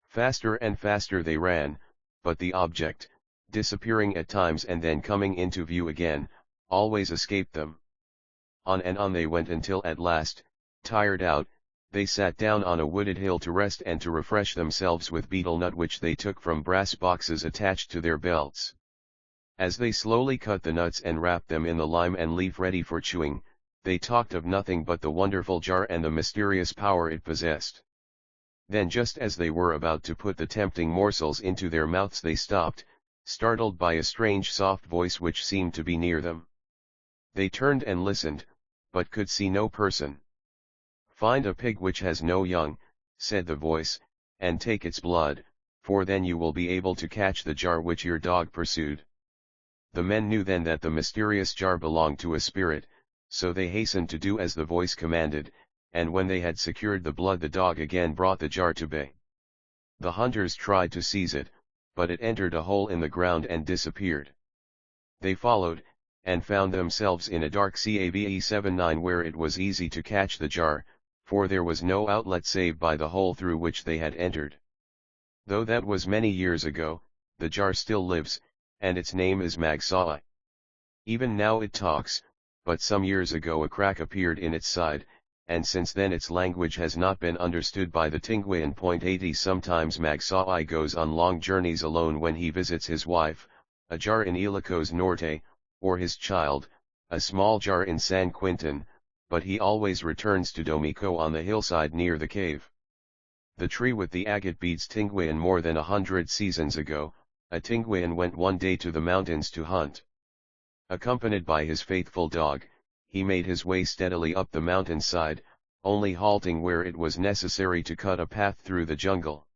Faster and faster they ran, but the object, disappearing at times and then coming into view again, always escaped them. On and on they went until at last, tired out, they sat down on a wooded hill to rest and to refresh themselves with betel nut which they took from brass boxes attached to their belts. As they slowly cut the nuts and wrapped them in the lime and leaf ready for chewing, they talked of nothing but the wonderful jar and the mysterious power it possessed. Then just as they were about to put the tempting morsels into their mouths they stopped, startled by a strange soft voice which seemed to be near them. They turned and listened, but could see no person. "Find a pig which has no young," said the voice, "and take its blood, for then you will be able to catch the jar which your dog pursued." The men knew then that the mysterious jar belonged to a spirit, so they hastened to do as the voice commanded, and when they had secured the blood the dog again brought the jar to bay. The hunters tried to seize it, but it entered a hole in the ground and disappeared. They followed, and found themselves in a dark cave 79 where it was easy to catch the jar, for there was no outlet save by the hole through which they had entered. Though that was many years ago, the jar still lives, and its name is Magsawi. Even now it talks, but some years ago a crack appeared in its side, and since then its language has not been understood by the Tinguian. 80 Sometimes Magsawi goes on long journeys alone when he visits his wife, a jar in Ilocos Norte, or his child, a small jar in San Quintin, but he always returns to Domico on the hillside near the cave. The tree with the agate beads. Tinguian. More than 100 seasons ago, a Tinguian went one day to the mountains to hunt. Accompanied by his faithful dog, he made his way steadily up the mountainside, only halting where it was necessary to cut a path through the jungle.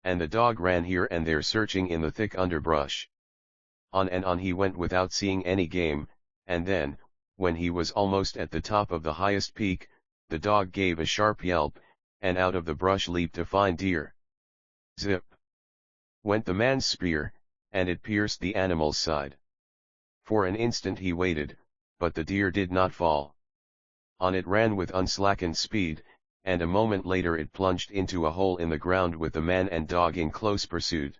And the dog ran here and there searching in the thick underbrush. On and on he went without seeing any game, and then, when he was almost at the top of the highest peak, the dog gave a sharp yelp, and out of the brush leaped a fine deer. Zip! Went the man's spear, and it pierced the animal's side. For an instant he waited, but the deer did not fall. On it ran with unslackened speed, and a moment later it plunged into a hole in the ground with the man and dog in close pursuit.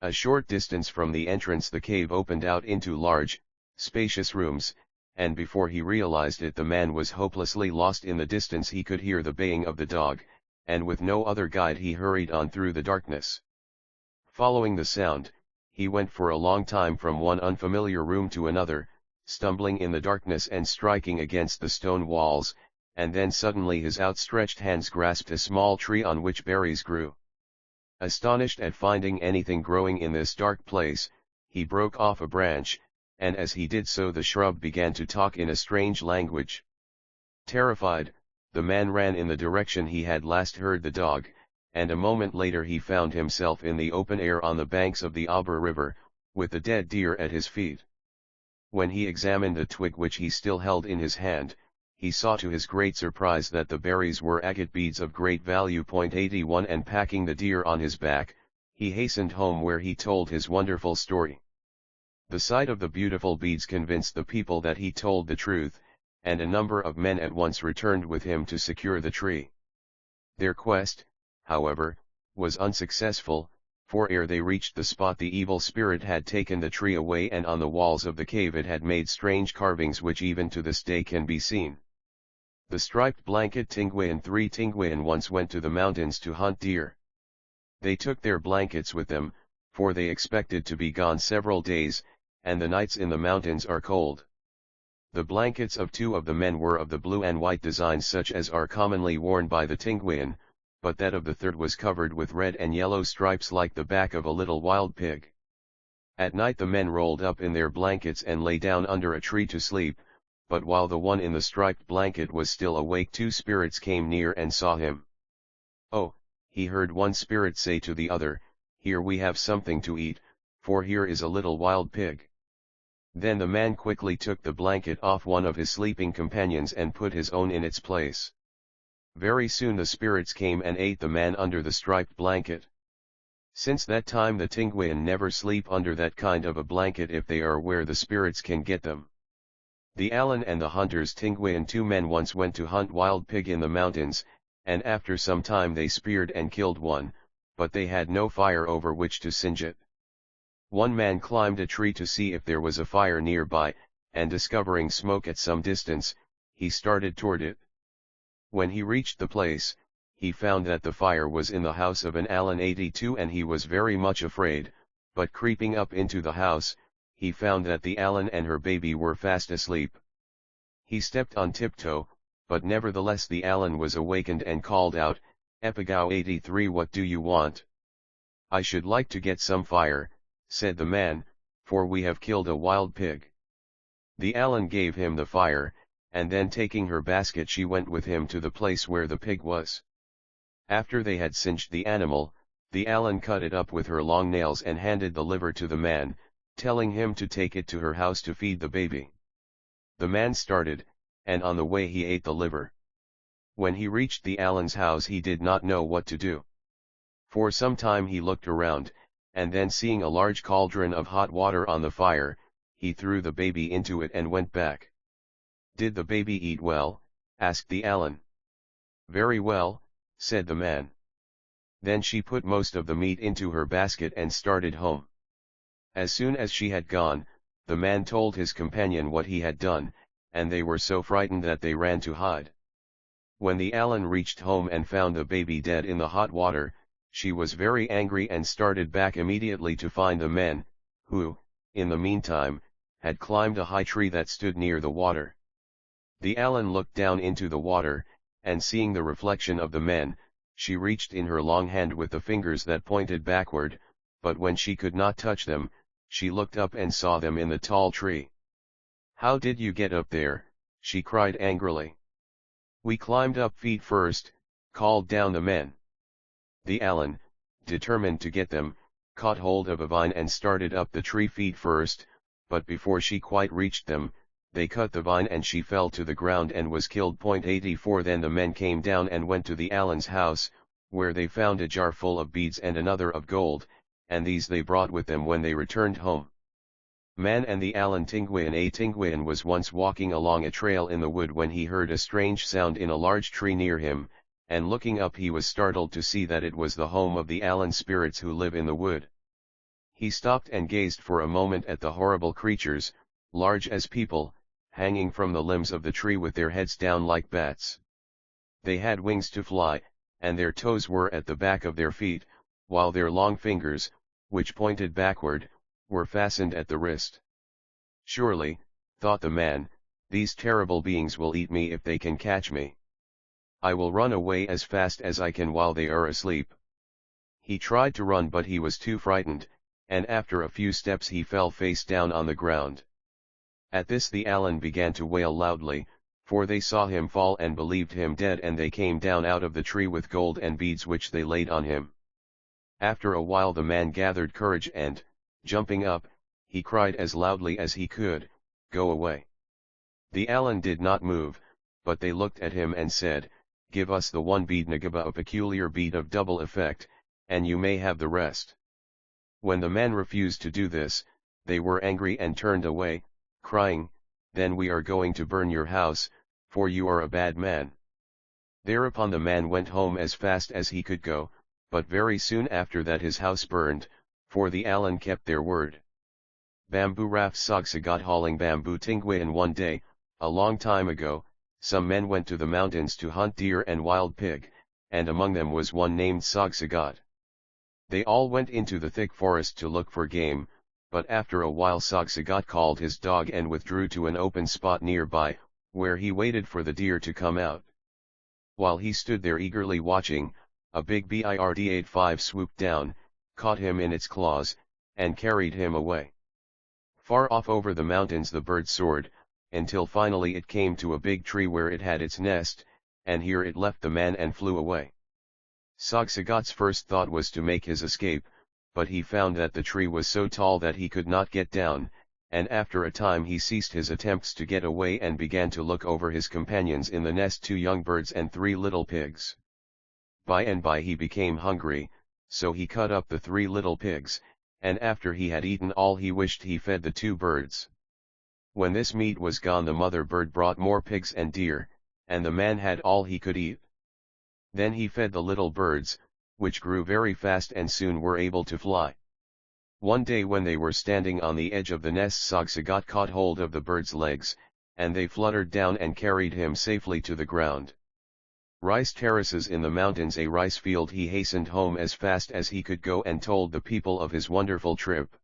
A short distance from the entrance the cave opened out into large, spacious rooms, and before he realized it the man was hopelessly lost in the distance. He could hear the baying of the dog, and with no other guide he hurried on through the darkness. Following the sound, he went for a long time from one unfamiliar room to another, stumbling in the darkness and striking against the stone walls, and then suddenly his outstretched hands grasped a small tree on which berries grew. Astonished at finding anything growing in this dark place, he broke off a branch, and as he did so the shrub began to talk in a strange language. Terrified, the man ran in the direction he had last heard the dog, and a moment later he found himself in the open air on the banks of the Aber River, with the dead deer at his feet. When he examined the twig which he still held in his hand, he saw to his great surprise that the berries were agate beads of great value. 81 And packing the deer on his back, he hastened home where he told his wonderful story. The sight of the beautiful beads convinced the people that he told the truth, and a number of men at once returned with him to secure the tree. Their quest, however, was unsuccessful, for ere they reached the spot the evil spirit had taken the tree away, and on the walls of the cave it had made strange carvings which even to this day can be seen. The striped blanket. Tinguian. 3 Tinguian once went to the mountains to hunt deer. They took their blankets with them, for they expected to be gone several days, and the nights in the mountains are cold. The blankets of 2 of the men were of the blue and white designs such as are commonly worn by the Tinguian, but that of the third was covered with red and yellow stripes like the back of a little wild pig. At night the men rolled up in their blankets and lay down under a tree to sleep, but while the one in the striped blanket was still awake 2 spirits came near and saw him. "Oh," he heard one spirit say to the other, "here we have something to eat, for here is a little wild pig." Then the man quickly took the blanket off one of his sleeping companions and put his own in its place. Very soon the spirits came and ate the man under the striped blanket. Since that time the Tinguian never sleep under that kind of a blanket if they are where the spirits can get them. The Alan and the hunters Tinguian 2 men once went to hunt wild pig in the mountains, and after some time they speared and killed one, but they had no fire over which to singe it. One man climbed a tree to see if there was a fire nearby, and discovering smoke at some distance, he started toward it. When he reached the place, he found that the fire was in the house of an Alan 82 and he was very much afraid, but creeping up into the house, he found that the Alan and her baby were fast asleep. He stepped on tiptoe, but nevertheless the Alan was awakened and called out, "Epigao 83, what do you want?" "I should like to get some fire," said the man, "for we have killed a wild pig." The Alan gave him the fire, and then taking her basket she went with him to the place where the pig was. After they had singed the animal, the Alan cut it up with her long nails and handed the liver to the man, telling him to take it to her house to feed the baby. The man started, and on the way he ate the liver. When he reached the Alan's house he did not know what to do. For some time he looked around, and then seeing a large cauldron of hot water on the fire, he threw the baby into it and went back. "Did the baby eat well?" asked the Alan. "Very well," said the man. Then she put most of the meat into her basket and started home. As soon as she had gone, the man told his companion what he had done, and they were so frightened that they ran to hide. When the Alan reached home and found the baby dead in the hot water, she was very angry and started back immediately to find the men, who, in the meantime, had climbed a high tree that stood near the water. The Alan looked down into the water, and seeing the reflection of the men, she reached in her long hand with the fingers that pointed backward, but when she could not touch them, she looked up and saw them in the tall tree. "How did you get up there?" she cried angrily. "We climbed up feet first," called down the men. The Alan, determined to get them, caught hold of a vine and started up the tree feet first, but before she quite reached them, they cut the vine and she fell to the ground and was killed. 84 Then the men came down and went to the Alan's house, where they found a jar full of beads and another of gold, and these they brought with them when they returned home. Man and the Alan Tinguian. A Tinguian was once walking along a trail in the wood when he heard a strange sound in a large tree near him, and looking up he was startled to see that it was the home of the Alan spirits who live in the wood. He stopped and gazed for a moment at the horrible creatures, large as people, hanging from the limbs of the tree with their heads down like bats. They had wings to fly, and their toes were at the back of their feet, while their long fingers, which pointed backward, were fastened at the wrist. "Surely," thought the man, "these terrible beings will eat me if they can catch me. I will run away as fast as I can while they are asleep." He tried to run but he was too frightened, and after a few steps he fell face down on the ground. At this the Alan began to wail loudly, for they saw him fall and believed him dead, and they came down out of the tree with gold and beads which they laid on him. After a while the man gathered courage and, jumping up, he cried as loudly as he could, "Go away." The Alan did not move, but they looked at him and said, "Give us the one bead Nagaba, a peculiar bead of double effect, and you may have the rest." When the man refused to do this, they were angry and turned away, crying, "Then we are going to burn your house, for you are a bad man." Thereupon the man went home as fast as he could go, but very soon after that his house burned, for the Alan kept their word. Bamboo rafts. Sagsagat hauling bamboo. Tinguian. One day, a long time ago, some men went to the mountains to hunt deer and wild pig, and among them was one named Sagsagat. They all went into the thick forest to look for game, but after a while Sagsagat called his dog and withdrew to an open spot nearby, where he waited for the deer to come out. While he stood there eagerly watching, a big bird-85 swooped down, caught him in its claws, and carried him away. Far off over the mountains the bird soared, until finally it came to a big tree where it had its nest, and here it left the man and flew away. Sagsagat's first thought was to make his escape, but he found that the tree was so tall that he could not get down, and after a time he ceased his attempts to get away and began to look over his companions in the nest, 2 young birds and 3 little pigs. By and by he became hungry, so he cut up the 3 little pigs, and after he had eaten all he wished he fed the 2 birds. When this meat was gone the mother bird brought more pigs and deer, and the man had all he could eat. Then he fed the little birds, which grew very fast and soon were able to fly. One day when they were standing on the edge of the nest, Sagsagat caught hold of the bird's legs, and they fluttered down and carried him safely to the ground. Rice terraces in the mountains, a rice field. He hastened home as fast as he could go and told the people of his wonderful trip.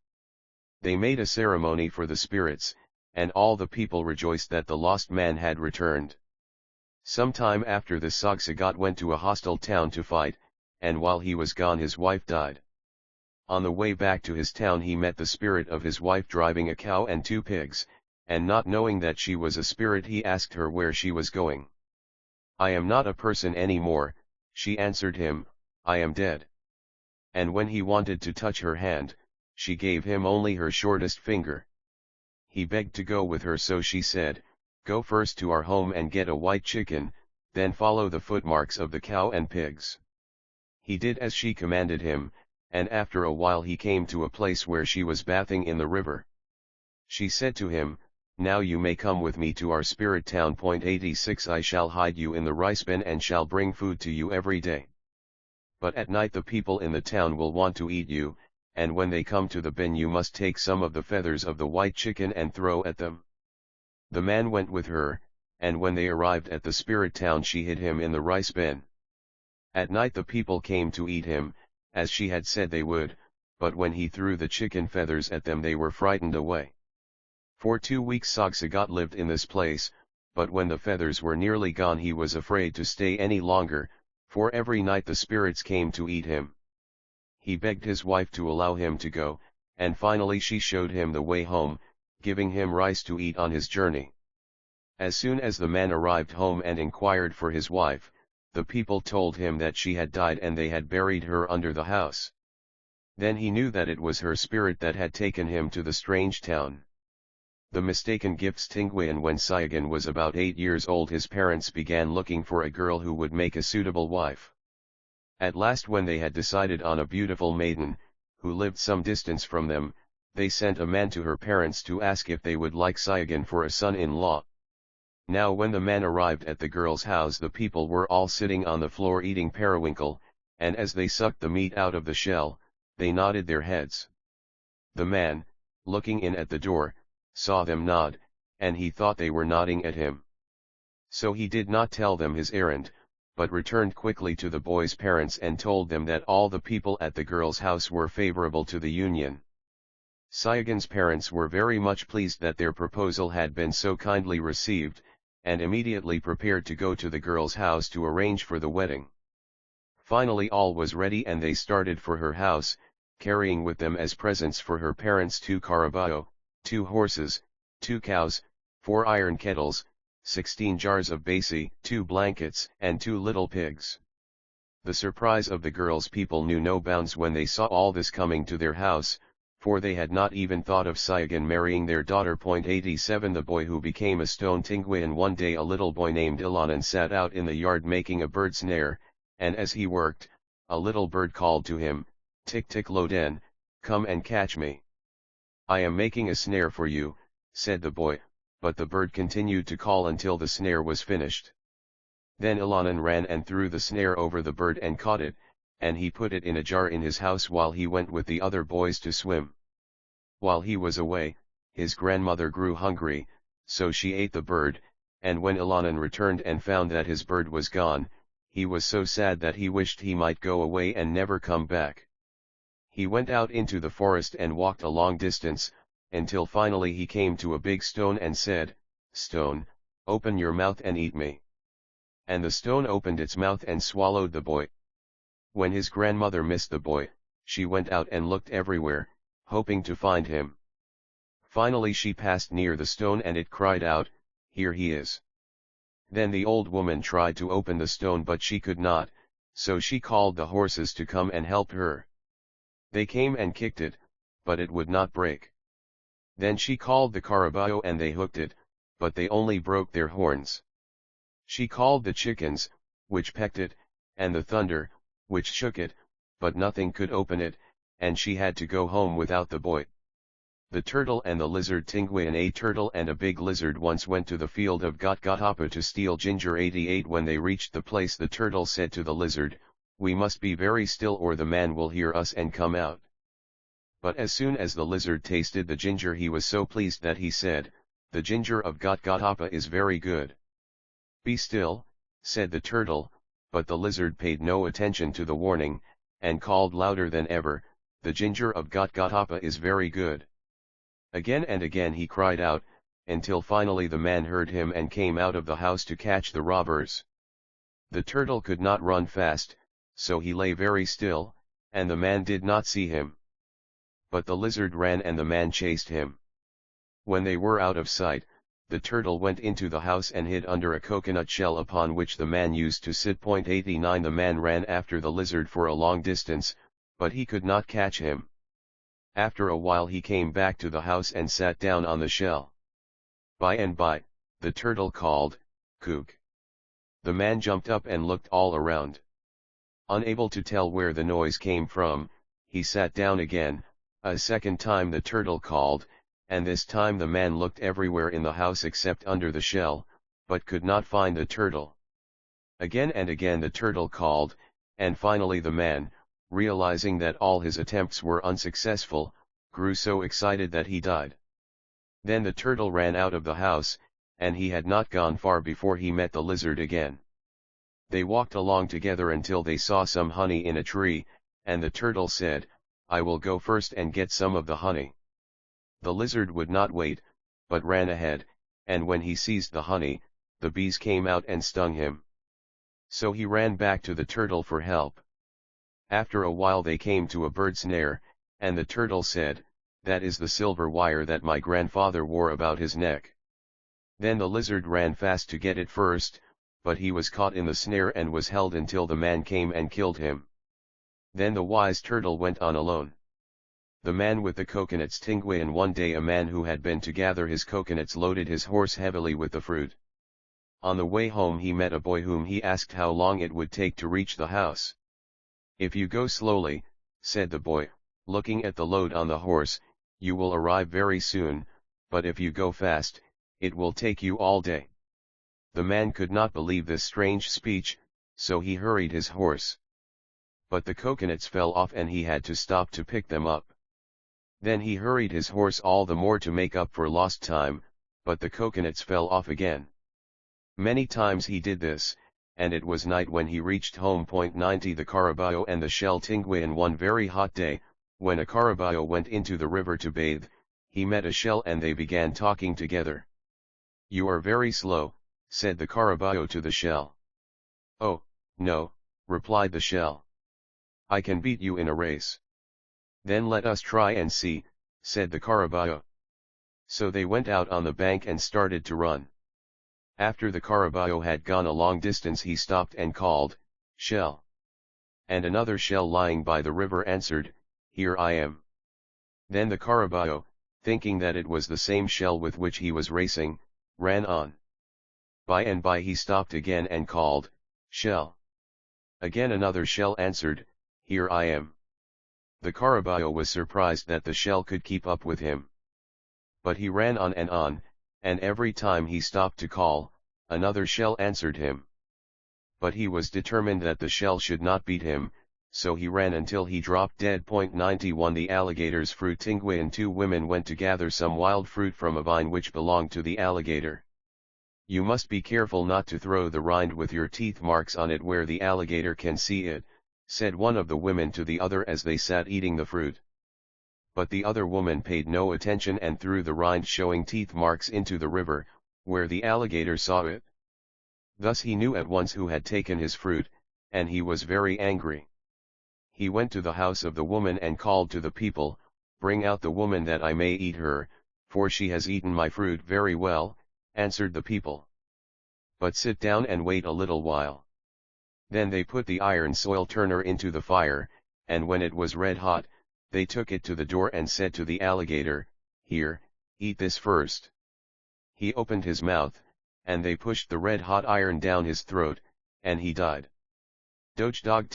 They made a ceremony for the spirits, and all the people rejoiced that the lost man had returned. Some time after this, Sagsagat went to a hostile town to fight, and while he was gone his wife died. On the way back to his town he met the spirit of his wife driving a cow and 2 pigs, and not knowing that she was a spirit he asked her where she was going. "I am not a person any more," she answered him, "I am dead." And when he wanted to touch her hand, she gave him only her shortest finger. He begged to go with her, so she said, "Go first to our home and get a white chicken, then follow the footmarks of the cow and pigs." He did as she commanded him, and after a while he came to a place where she was bathing in the river. She said to him, "Now you may come with me to our spirit town. 86 I shall hide you in the rice bin and shall bring food to you every day. But at night the people in the town will want to eat you, and when they come to the bin you must take some of the feathers of the white chicken and throw at them." The man went with her, and when they arrived at the spirit town she hid him in the rice bin. At night the people came to eat him, as she had said they would, but when he threw the chicken feathers at them they were frightened away. For 2 weeks Sagsagat lived in this place, but when the feathers were nearly gone he was afraid to stay any longer, for every night the spirits came to eat him. He begged his wife to allow him to go, and finally she showed him the way home, giving him rice to eat on his journey. As soon as the man arrived home and inquired for his wife, the people told him that she had died and they had buried her under the house. Then he knew that it was her spirit that had taken him to the strange town. The mistaken gifts. Tinguian. When Saigon was about 8 years old his parents began looking for a girl who would make a suitable wife. At last, when they had decided on a beautiful maiden, who lived some distance from them, they sent a man to her parents to ask if they would like Saigon for a son-in-law. Now when the man arrived at the girl's house the people were all sitting on the floor eating periwinkle, and as they sucked the meat out of the shell, they nodded their heads. The man, looking in at the door, saw them nod, and he thought they were nodding at him. So he did not tell them his errand, but returned quickly to the boy's parents and told them that all the people at the girl's house were favorable to the union. Saigon's parents were very much pleased that their proposal had been so kindly received, and immediately prepared to go to the girl's house to arrange for the wedding. Finally all was ready and they started for her house, carrying with them as presents for her parents 2 carabao, 2 horses, 2 cows, 4 iron kettles, 16 jars of basi, 2 blankets, and 2 little pigs. The surprise of the girl's people knew no bounds when they saw all this coming to their house, for they had not even thought of Saigon marrying their daughter. 87 The boy who became a stone. Tinguian. One day a little boy named Ilanan sat out in the yard making a bird snare, and as he worked, a little bird called to him, "Tik tik loden, come and catch me." "I am making a snare for you," said the boy, but the bird continued to call until the snare was finished. Then Ilanan ran and threw the snare over the bird and caught it, and he put it in a jar in his house while he went with the other boys to swim. While he was away, his grandmother grew hungry, so she ate the bird, and when Ilanan returned and found that his bird was gone, he was so sad that he wished he might go away and never come back. He went out into the forest and walked a long distance, until finally he came to a big stone and said, "Stone, open your mouth and eat me." And the stone opened its mouth and swallowed the boy. When his grandmother missed the boy, she went out and looked everywhere, hoping to find him. Finally she passed near the stone and it cried out, "Here he is." Then the old woman tried to open the stone but she could not, so she called the horses to come and help her. They came and kicked it, but it would not break. Then she called the carabao and they hooked it, but they only broke their horns. She called the chickens, which pecked it, and the thunder, which shook it, but nothing could open it, and she had to go home without the boy. The turtle and the lizard. Tinguian. A turtle and a big lizard once went to the field of Gatgatapa to steal ginger. 88 When they reached the place, the turtle said to the lizard, "We must be very still or the man will hear us and come out." But as soon as the lizard tasted the ginger he was so pleased that he said, "The ginger of Gatgatapa is very good." "Be still," said the turtle, but the lizard paid no attention to the warning, and called louder than ever, "The ginger of Gatgatapa is very good." Again and again he cried out, until finally the man heard him and came out of the house to catch the robbers. The turtle could not run fast, so he lay very still, and the man did not see him. But the lizard ran and the man chased him. When they were out of sight, the turtle went into the house and hid under a coconut shell upon which the man used to sit. 89 The man ran after the lizard for a long distance, but he could not catch him. After a while he came back to the house and sat down on the shell. By and by, the turtle called, "Kook." The man jumped up and looked all around. Unable to tell where the noise came from, he sat down again. A second time the turtle called, and this time the man looked everywhere in the house except under the shell, but could not find the turtle. Again and again the turtle called, and finally the man, realizing that all his attempts were unsuccessful, grew so excited that he died. Then the turtle ran out of the house, and he had not gone far before he met the lizard again. They walked along together until they saw some honey in a tree, and the turtle said, "I will go first and get some of the honey." The lizard would not wait, but ran ahead, and when he seized the honey, the bees came out and stung him. So he ran back to the turtle for help. After a while they came to a bird's snare, and the turtle said, "That is the silver wire that my grandfather wore about his neck." Then the lizard ran fast to get it first, but he was caught in the snare and was held until the man came and killed him. Then the wise turtle went on alone. The man with the coconuts. Tinguian. One day a man who had been to gather his coconuts loaded his horse heavily with the fruit. On the way home he met a boy whom he asked how long it would take to reach the house. "If you go slowly," said the boy, looking at the load on the horse, "you will arrive very soon, but if you go fast, it will take you all day." The man could not believe this strange speech, so he hurried his horse. But the coconuts fell off and he had to stop to pick them up. Then he hurried his horse all the more to make up for lost time, but the coconuts fell off again. Many times he did this, and it was night when he reached home. 90 The carabao and the shell. Tinguian. One very hot day, when a carabao went into the river to bathe, he met a shell and they began talking together. "You are very slow," said the carabao to the shell. "Oh, no," replied the shell. "I can beat you in a race." "Then let us try and see," said the carabao. So they went out on the bank and started to run. After the carabao had gone a long distance he stopped and called, "Shell." And another shell lying by the river answered, "Here I am." Then the carabao, thinking that it was the same shell with which he was racing, ran on. By and by he stopped again and called, "Shell." Again another shell answered, "Here I am." The carabao was surprised that the shell could keep up with him. But he ran on, and every time he stopped to call, another shell answered him. But he was determined that the shell should not beat him, so he ran until he dropped dead. 91 The alligator's fruit. Tinguian. Two women went to gather some wild fruit from a vine which belonged to the alligator. "You must be careful not to throw the rind with your teeth marks on it where the alligator can see it," said one of the women to the other as they sat eating the fruit. But the other woman paid no attention and threw the rind showing teeth marks into the river, where the alligator saw it. Thus he knew at once who had taken his fruit, and he was very angry. He went to the house of the woman and called to the people, "Bring out the woman that I may eat her, for she has eaten my fruit very well," answered the people. "But sit down and wait a little while." Then they put the iron soil turner into the fire, and when it was red hot, they took it to the door and said to the alligator, "Here, eat this first." He opened his mouth, and they pushed the red-hot iron down his throat, and he died. Tinguian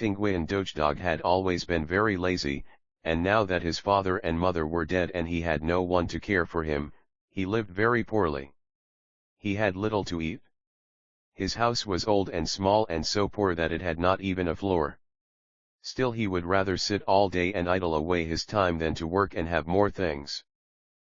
Tinguian had always been very lazy, and now that his father and mother were dead and he had no one to care for him, he lived very poorly. He had little to eat. His house was old and small and so poor that it had not even a floor. Still he would rather sit all day and idle away his time than to work and have more things.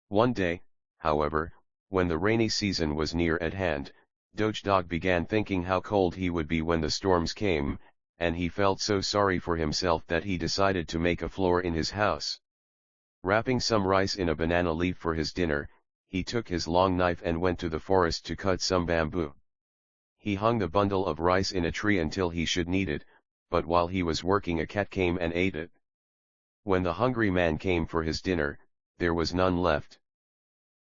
One day, however, when the rainy season was near at hand, Dog began thinking how cold he would be when the storms came, and he felt so sorry for himself that he decided to make a floor in his house. Wrapping some rice in a banana leaf for his dinner, he took his long knife and went to the forest to cut some bamboo. He hung the bundle of rice in a tree until he should need it, but while he was working a cat came and ate it. When the hungry man came for his dinner, there was none left.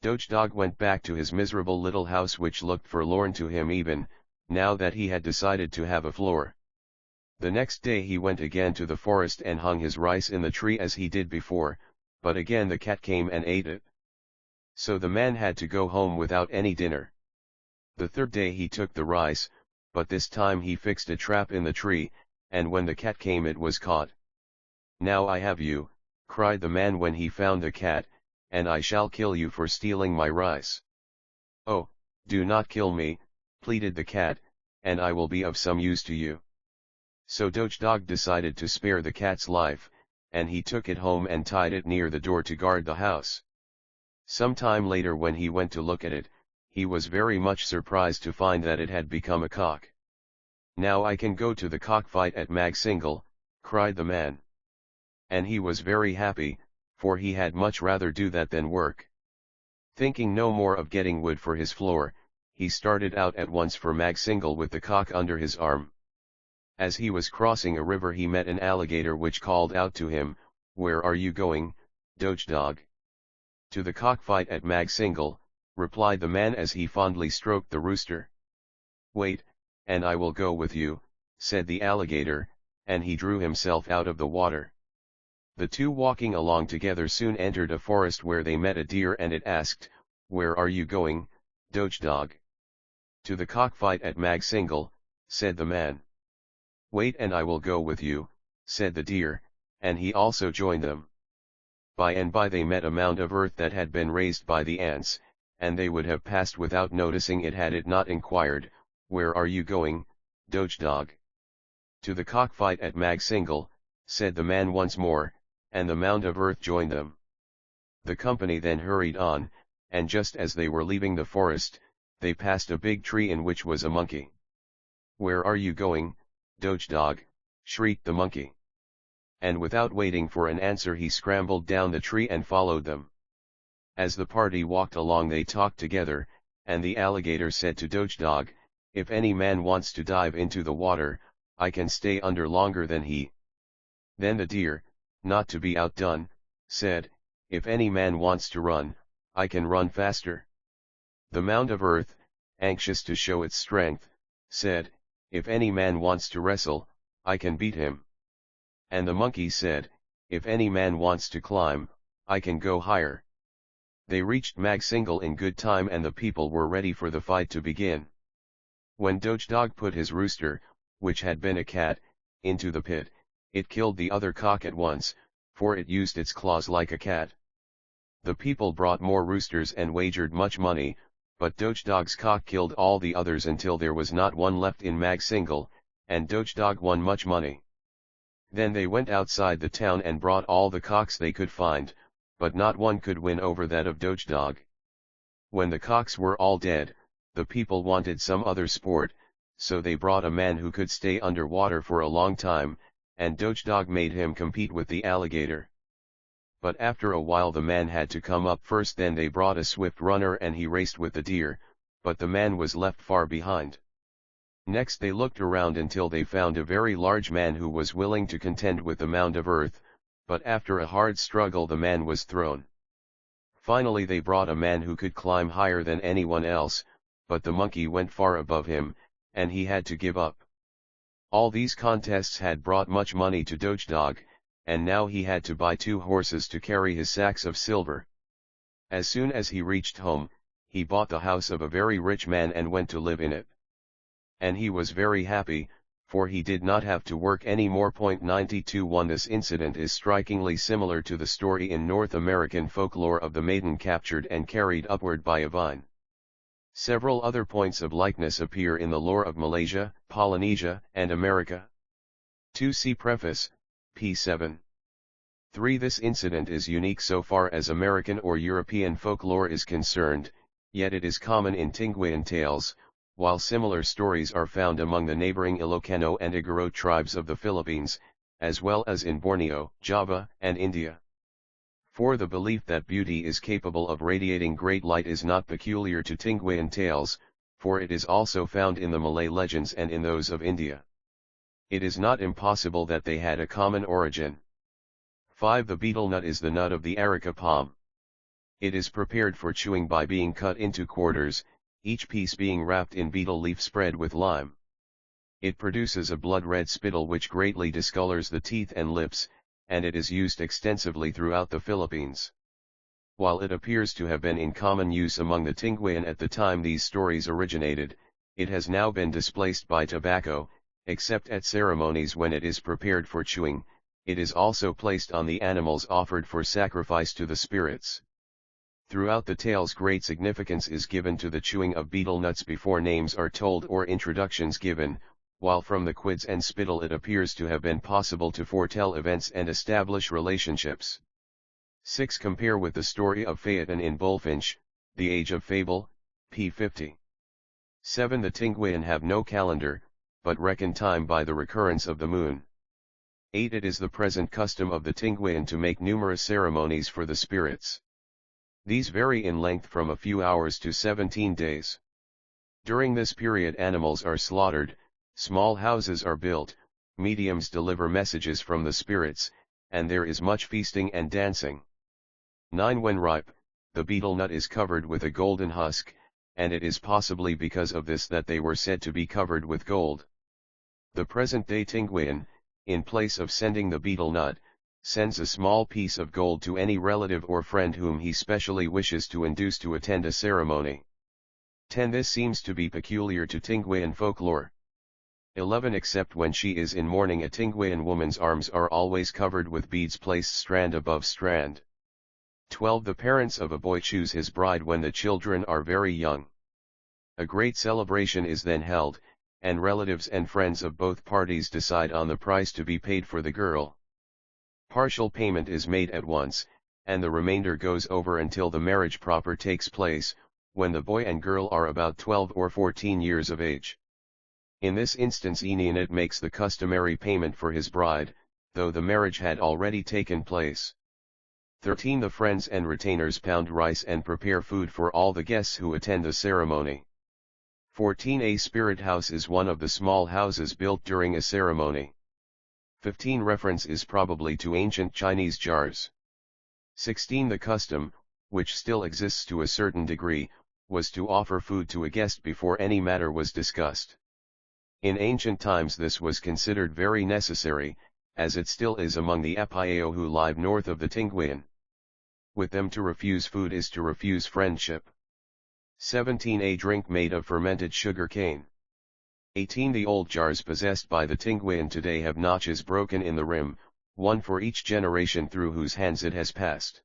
Dog went back to his miserable little house which looked forlorn to him even, now that he had decided to have a floor. The next day he went again to the forest and hung his rice in the tree as he did before, but again the cat came and ate it. So the man had to go home without any dinner. The third day he took the rice, but this time he fixed a trap in the tree, and when the cat came it was caught. "Now I have you," cried the man when he found the cat, "and I shall kill you for stealing my rice." "Oh, do not kill me," pleaded the cat, "and I will be of some use to you." So Dog decided to spare the cat's life, and he took it home and tied it near the door to guard the house. Some time later when he went to look at it, he was very much surprised to find that it had become a cock. "Now I can go to the cockfight at Magsingal," cried the man. And he was very happy, for he had much rather do that than work. Thinking no more of getting wood for his floor, he started out at once for Magsingal with the cock under his arm. As he was crossing a river he met an alligator which called out to him, "Where are you going, Dog?" "To the cockfight at Magsingal," replied the man as he fondly stroked the rooster. "Wait, and I will go with you," said the alligator, and he drew himself out of the water. The two walking along together soon entered a forest where they met a deer and it asked, "Where are you going, Dog?" "To the cockfight at Magsingal," said the man. "Wait and I will go with you," said the deer, and he also joined them. By and by they met a mound of earth that had been raised by the ants, and they would have passed without noticing it had it not inquired, "Where are you going, Dog?" "To the cockfight at Magsingal," said the man once more, and the mound of earth joined them. The company then hurried on, and just as they were leaving the forest, they passed a big tree in which was a monkey. "Where are you going, Dog?" shrieked the monkey. And without waiting for an answer he scrambled down the tree and followed them. As the party walked along they talked together, and the alligator said to Dog, "If any man wants to dive into the water, I can stay under longer than he." Then the deer, not to be outdone, said, "If any man wants to run, I can run faster." The mound of earth, anxious to show its strength, said, "If any man wants to wrestle, I can beat him." And the monkey said, "If any man wants to climb, I can go higher." They reached Magsingal in good time and the people were ready for the fight to begin. When Dog put his rooster, which had been a cat, into the pit, it killed the other cock at once, for it used its claws like a cat. The people brought more roosters and wagered much money, but Dog's cock killed all the others until there was not one left in Magsingal, and Dog won much money. Then they went outside the town and brought all the cocks they could find, but not one could win over that of Dog. When the cocks were all dead, the people wanted some other sport, so they brought a man who could stay under water for a long time, and Dog made him compete with the alligator. But after a while the man had to come up first, then they brought a swift runner and he raced with the deer, but the man was left far behind. Next they looked around until they found a very large man who was willing to contend with the mound of earth, but after a hard struggle the man was thrown. Finally they brought a man who could climb higher than anyone else, but the monkey went far above him, and he had to give up. All these contests had brought much money to Dog, and now he had to buy 2 horses to carry his sacks of silver. As soon as he reached home, he bought the house of a very rich man and went to live in it. And he was very happy, for he did not have to work any more. 92.1 This incident is strikingly similar to the story in North American folklore of the maiden captured and carried upward by a vine. Several other points of likeness appear in the lore of Malaysia, Polynesia, and America. 2. See Preface, p. 7. 3. This incident is unique so far as American or European folklore is concerned, yet it is common in Tinguian tales, while similar stories are found among the neighboring Ilocano and Igorot tribes of the Philippines, as well as in Borneo, Java, and India. 4. The belief that beauty is capable of radiating great light is not peculiar to Tinguian tales, for it is also found in the Malay legends and in those of India. It is not impossible that they had a common origin. 5. The betel nut is the nut of the areca palm. It is prepared for chewing by being cut into quarters, each piece being wrapped in betel leaf spread with lime. It produces a blood-red spittle which greatly discolors the teeth and lips, and it is used extensively throughout the Philippines. While it appears to have been in common use among the Tinguian at the time these stories originated, it has now been displaced by tobacco, except at ceremonies when it is prepared for chewing. It is also placed on the animals offered for sacrifice to the spirits. Throughout the tales great significance is given to the chewing of betel nuts before names are told or introductions given, while from the quids and spittle it appears to have been possible to foretell events and establish relationships. 6. Compare with the story of Phaeton in Bullfinch, The Age of Fable, p. 50. 7. The Tinguian have no calendar, but reckon time by the recurrence of the moon. 8. It is the present custom of the Tinguian to make numerous ceremonies for the spirits. These vary in length from a few hours to 17 days. During this period animals are slaughtered, small houses are built, mediums deliver messages from the spirits, and there is much feasting and dancing. 9. When ripe, the betel nut is covered with a golden husk, and it is possibly because of this that they were said to be covered with gold. The present-day Tinguian, in place of sending the betel nut, sends a small piece of gold to any relative or friend whom he specially wishes to induce to attend a ceremony. 10. This seems to be peculiar to Tinguian folklore. 11. Except when she is in mourning, a Tinguian woman's arms are always covered with beads placed strand above strand. 12. The parents of a boy choose his bride when the children are very young. A great celebration is then held, and relatives and friends of both parties decide on the price to be paid for the girl. Partial payment is made at once, and the remainder goes over until the marriage proper takes place, when the boy and girl are about 12 or 14 years of age. In this instance Enionit makes the customary payment for his bride, though the marriage had already taken place. 13. The friends and retainers pound rice and prepare food for all the guests who attend the ceremony. 14. A spirit house is one of the small houses built during a ceremony. 15. Reference is probably to ancient Chinese jars. 16. The custom, which still exists to a certain degree, was to offer food to a guest before any matter was discussed. In ancient times this was considered very necessary, as it still is among the Apayao who live north of the Tinguian. With them to refuse food is to refuse friendship. 17. A drink made of fermented sugar cane. 18. The old jars possessed by the Tinguian today have notches broken in the rim, one for each generation through whose hands it has passed.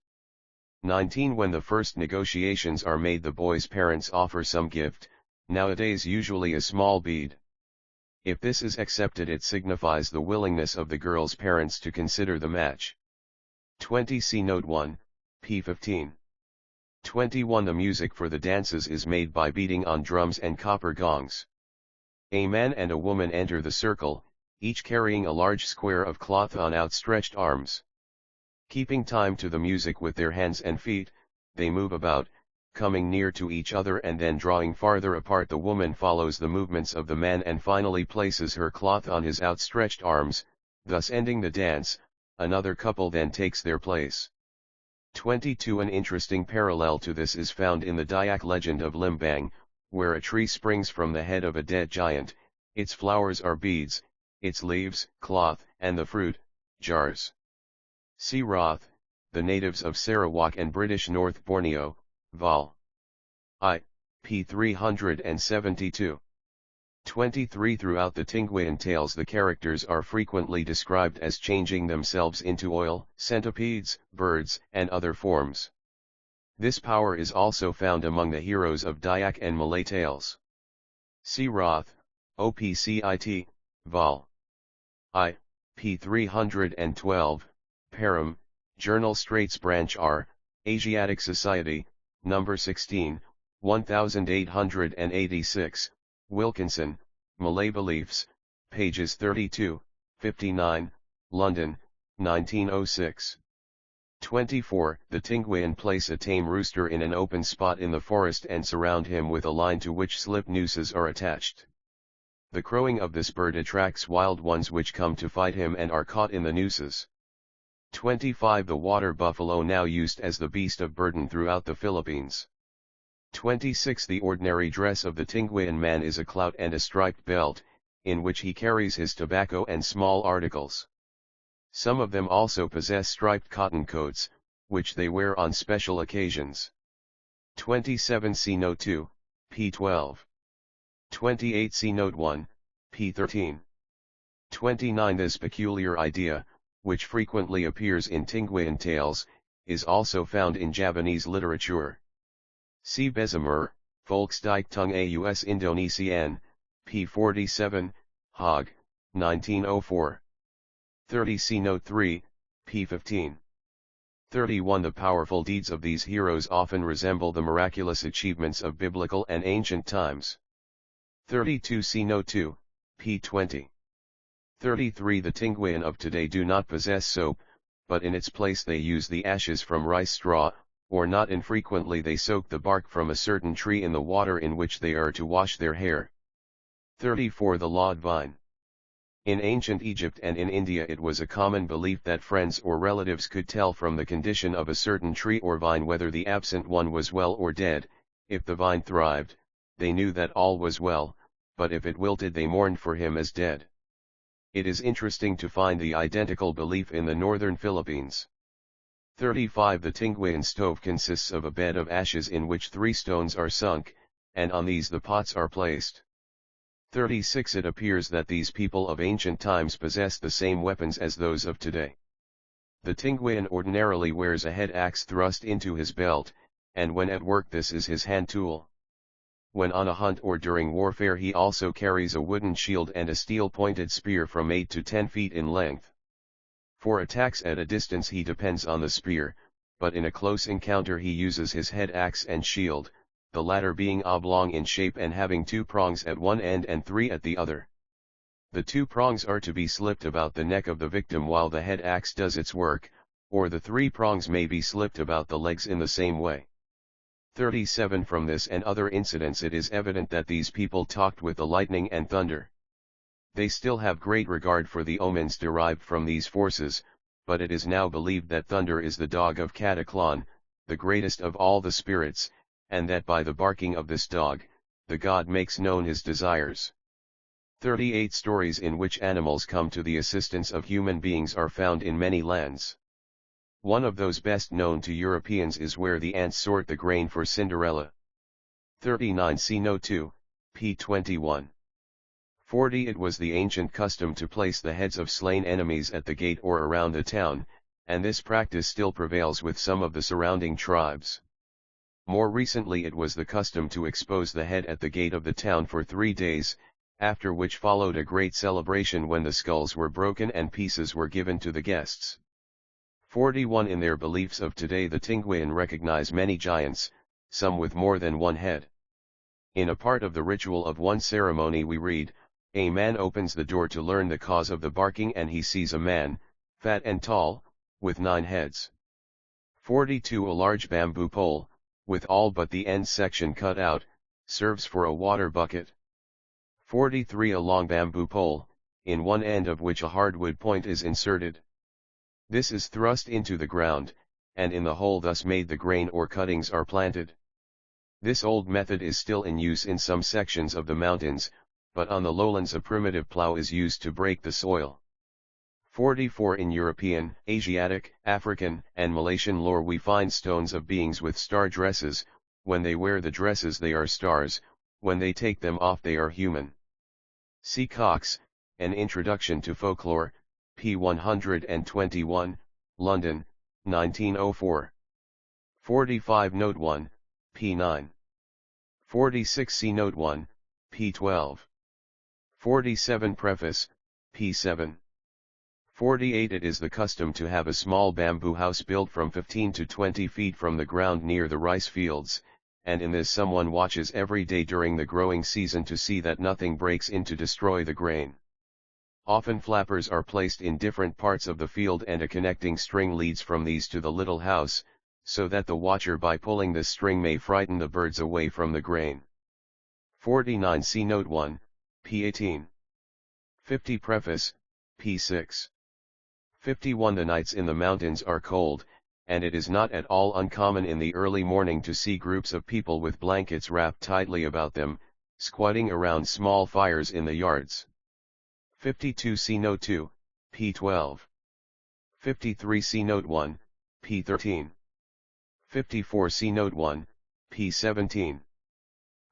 19. When the first negotiations are made, the boy's parents offer some gift, nowadays usually a small bead. If this is accepted, it signifies the willingness of the girl's parents to consider the match. 20. See Note 1, p. 15. 21. The music for the dances is made by beating on drums and copper gongs. A man and a woman enter the circle, each carrying a large square of cloth on outstretched arms. Keeping time to the music with their hands and feet, they move about, coming near to each other and then drawing farther apart. The woman follows the movements of the man and finally places her cloth on his outstretched arms, thus ending the dance. Another couple then takes their place. 22. An interesting parallel to this is found in the Dayak legend of Limbang, where a tree springs from the head of a dead giant, its flowers are beads, its leaves, cloth, and the fruit, jars. See Roth, The Natives of Sarawak and British North Borneo, Vol. I. p. 372. 23. Throughout the Tinguian tales the characters are frequently described as changing themselves into oil, centipedes, birds, and other forms. This power is also found among the heroes of Dayak and Malay tales. See Roth, OPCIT, Vol. I. p. 312, Param, Journal Straits Branch R, Asiatic Society, No. 16, 1886, Wilkinson, Malay Beliefs, pages 32, 59, London, 1906. 24. The Tinguian place a tame rooster in an open spot in the forest and surround him with a line to which slip nooses are attached. The crowing of this bird attracts wild ones which come to fight him and are caught in the nooses. 25. The water buffalo now used as the beast of burden throughout the Philippines. 26. The ordinary dress of the Tinguian man is a clout and a striped belt, in which he carries his tobacco and small articles. Some of them also possess striped cotton coats, which they wear on special occasions. 27. See Note 2, p. 12. 28. See Note 1, p. 13. 29. This peculiar idea, which frequently appears in Tinguian tales, is also found in Javanese literature. See Bessemer, Volksdichtung aus Indonesian, p. 47, Haag, 1904. 30. See Note 3, p. 15. 31. The powerful deeds of these heroes often resemble the miraculous achievements of biblical and ancient times. 32. See Note 2, p. 20. 33. The Tinguian of today do not possess soap, but in its place they use the ashes from rice straw, or not infrequently they soak the bark from a certain tree in the water in which they are to wash their hair. 34. The Laud Vine. In ancient Egypt and in India it was a common belief that friends or relatives could tell from the condition of a certain tree or vine whether the absent one was well or dead. If the vine thrived, they knew that all was well, but if it wilted they mourned for him as dead. It is interesting to find the identical belief in the northern Philippines. 35. The Tinguian stove consists of a bed of ashes in which 3 stones are sunk, and on these the pots are placed. 36. It appears that these people of ancient times possessed the same weapons as those of today. The Tinguian ordinarily wears a head axe thrust into his belt, and when at work this is his hand tool. When on a hunt or during warfare he also carries a wooden shield and a steel-pointed spear from 8 to 10 feet in length. For attacks at a distance he depends on the spear, but in a close encounter he uses his head axe and shield, the latter being oblong in shape and having 2 prongs at one end and 3 at the other. The 2 prongs are to be slipped about the neck of the victim while the head axe does its work, or the 3 prongs may be slipped about the legs in the same way. 37. From this and other incidents it is evident that these people talked with the lightning and thunder. They still have great regard for the omens derived from these forces, but it is now believed that thunder is the dog of Cataclon, the greatest of all the spirits, and that by the barking of this dog, the god makes known his desires. 38. Stories in which animals come to the assistance of human beings are found in many lands. One of those best known to Europeans is where the ants sort the grain for Cinderella. 39. See Note 2, p. 21. 40. It was the ancient custom to place the heads of slain enemies at the gate or around the town, and this practice still prevails with some of the surrounding tribes. More recently it was the custom to expose the head at the gate of the town for 3 days, after which followed a great celebration when the skulls were broken and pieces were given to the guests. 41. In their beliefs of today the Tinguian recognize many giants, some with more than one head. In a part of the ritual of one ceremony we read, A man opens the door to learn the cause of the barking and he sees a man, fat and tall, with 9 heads. 42 A large bamboo pole, with all but the end section cut out, serves for a water bucket. 43 A long bamboo pole, in one end of which a hardwood point is inserted. This is thrust into the ground, and in the hole thus made the grain or cuttings are planted. This old method is still in use in some sections of the mountains, but on the lowlands a primitive plow is used to break the soil. 44 In European, Asiatic, African, and Malaysian lore we find stones of beings with star dresses. When they wear the dresses they are stars, when they take them off they are human. See Cox, An Introduction to Folklore, p. 121, London, 1904. 45 Note 1, p. 9. 46 See Note 1, p. 12. 47 Preface, p. 7. 48 It is the custom to have a small bamboo house built from 15 to 20 feet from the ground near the rice fields, and in this someone watches every day during the growing season to see that nothing breaks in to destroy the grain. Often flappers are placed in different parts of the field and a connecting string leads from these to the little house, so that the watcher by pulling this string may frighten the birds away from the grain. 49 See Note 1, p. 18. 50 Preface, p. 6. 51 The nights in the mountains are cold, and it is not at all uncommon in the early morning to see groups of people with blankets wrapped tightly about them, squatting around small fires in the yards. 52 See Note 2, p. 12. 53 See Note 1, p. 13. 54 See Note 1, p. 17.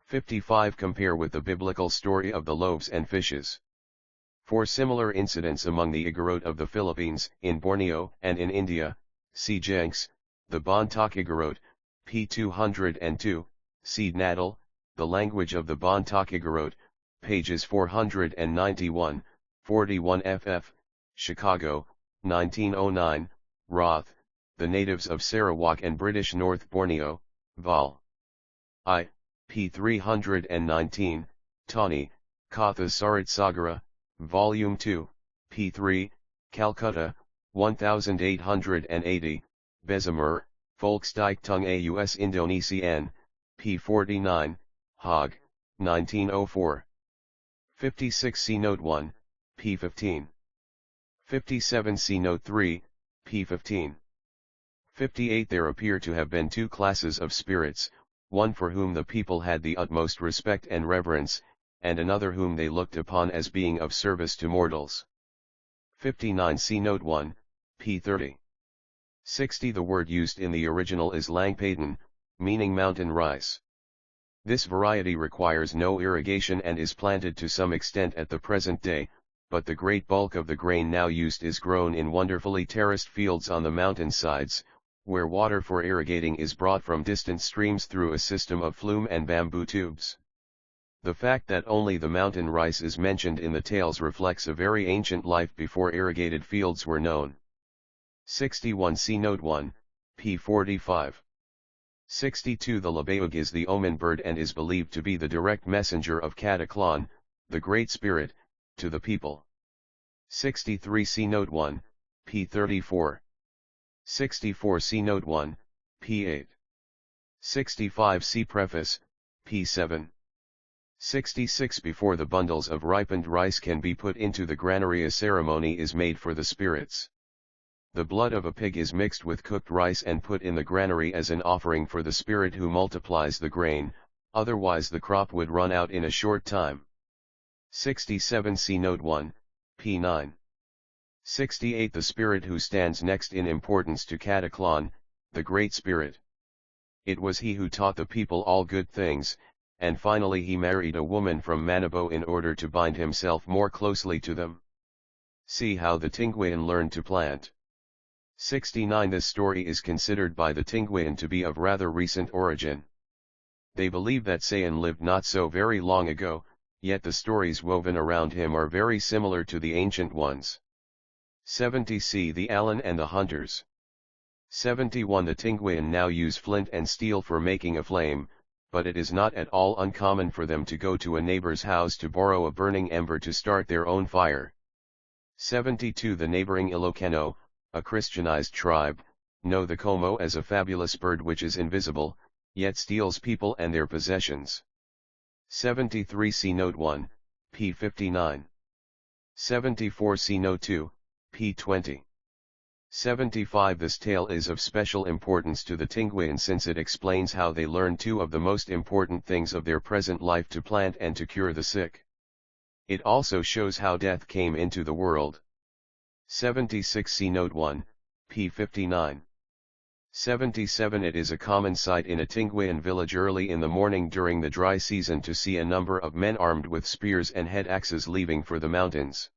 55 Compare with the biblical story of the loaves and fishes. For similar incidents among the Igorot of the Philippines, in Borneo, and in India, see Jenks, the Bontoc Igorot, p. 202, see Natal, The Language of the Bontoc Igorot, pages 491, 41 ff., Chicago, 1909, Roth, The Natives of Sarawak and British North Borneo, Vol. I, p. 319, Tawny, Katha Sarit Sagara, Volume 2, p. 3, Calcutta, 1880, Bessemer, Volksdichtung aus Indonesian, p. 49, Haag, 1904. 56 See Note 1, p. 15. 57 See Note 3, p. 15. 58 There appear to have been two classes of spirits, one for whom the people had the utmost respect and reverence, and another whom they looked upon as being of service to mortals. 59 See Note 1, p. 30. 60 The word used in the original is langpadan, meaning mountain rice. This variety requires no irrigation and is planted to some extent at the present day, but the great bulk of the grain now used is grown in wonderfully terraced fields on the mountain sides, where water for irrigating is brought from distant streams through a system of flume and bamboo tubes. The fact that only the mountain rice is mentioned in the tales reflects a very ancient life before irrigated fields were known. 61 See Note 1, p. 45. 62 The labayug is the omen bird and is believed to be the direct messenger of Cataclon, the Great Spirit, to the people. 63 See Note 1, p. 34. 64 See Note 1, p. 8. 65 See Preface, p. 7. 66 Before the bundles of ripened rice can be put into the granary a ceremony is made for the spirits. The blood of a pig is mixed with cooked rice and put in the granary as an offering for the spirit who multiplies the grain, otherwise the crop would run out in a short time. 67 See Note 1, p. 9. 68 The spirit who stands next in importance to Cataclon, the Great Spirit. It was he who taught the people all good things, and finally he married a woman from Manabo in order to bind himself more closely to them. See how the Tinguian learned to plant. 69 This story is considered by the Tinguian to be of rather recent origin. They believe that Sayan lived not so very long ago, yet the stories woven around him are very similar to the ancient ones. 70 See the Alan and the Hunters. 71 The Tinguian now use flint and steel for making a flame, but it is not at all uncommon for them to go to a neighbor's house to borrow a burning ember to start their own fire. 72. The neighboring Ilocano, a Christianized tribe, know the como as a fabulous bird which is invisible, yet steals people and their possessions. 73. See Note 1, p. 59. 74. See Note 2, p. 20. 75. This tale is of special importance to the Tinguian since it explains how they learned two of the most important things of their present life: to plant and to cure the sick. It also shows how death came into the world. 76. See Note 1, p. 59. 77. It is a common sight in a Tinguian village early in the morning during the dry season to see a number of men armed with spears and head axes leaving for the mountains.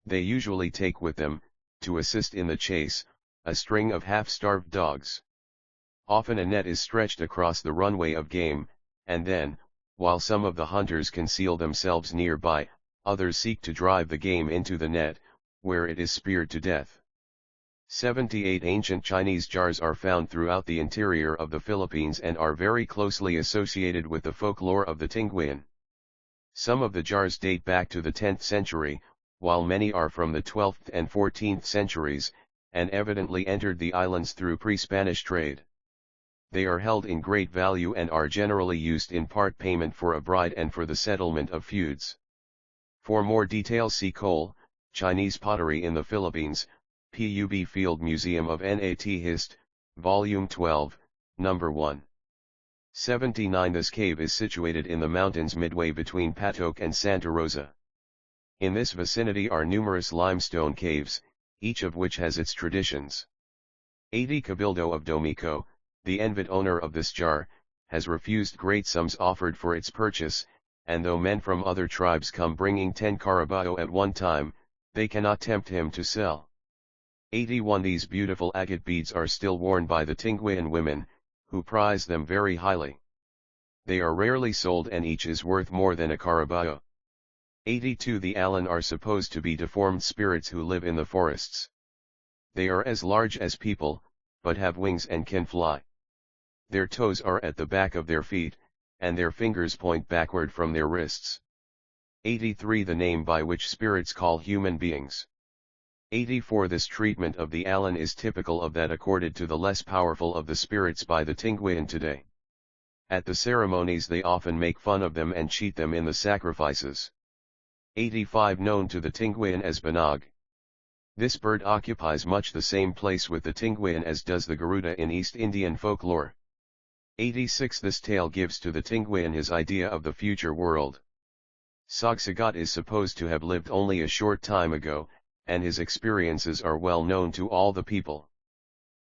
They usually take with them, to assist in the chase, a string of half-starved dogs. Often a net is stretched across the runway of game, and then, while some of the hunters conceal themselves nearby, others seek to drive the game into the net, where it is speared to death. 78. Ancient Chinese jars are found throughout the interior of the Philippines and are very closely associated with the folklore of the Tinguian. Some of the jars date back to the 10th century, while many are from the 12th and 14th centuries, and evidently entered the islands through pre-Spanish trade. They are held in great value and are generally used in part payment for a bride and for the settlement of feuds. For more details see Coal, Chinese Pottery in the Philippines, Pub Field Museum of Nat Hist, Volume 12, No. 1. 79. This cave is situated in the mountains midway between Patok and Santa Rosa. In this vicinity are numerous limestone caves, each of which has its traditions. 80. Cabildo of Domico, the envied owner of this jar, has refused great sums offered for its purchase, and though men from other tribes come bringing 10 carabao at one time, they cannot tempt him to sell. 81. These beautiful agate beads are still worn by the Tinguian women, who prize them very highly. They are rarely sold and each is worth more than a carabao. 82. The Alan are supposed to be deformed spirits who live in the forests. They are as large as people, but have wings and can fly. Their toes are at the back of their feet, and their fingers point backward from their wrists. 83. The name by which spirits call human beings. 84. This treatment of the Alan is typical of that accorded to the less powerful of the spirits by the Tinguian today. At the ceremonies they often make fun of them and cheat them in the sacrifices. 85. Known to the Tinguian as Banog. This bird occupies much the same place with the Tinguian as does the Garuda in East Indian folklore. 86. This tale gives to the Tinguian his idea of the future world. Sagsagat is supposed to have lived only a short time ago, and his experiences are well known to all the people.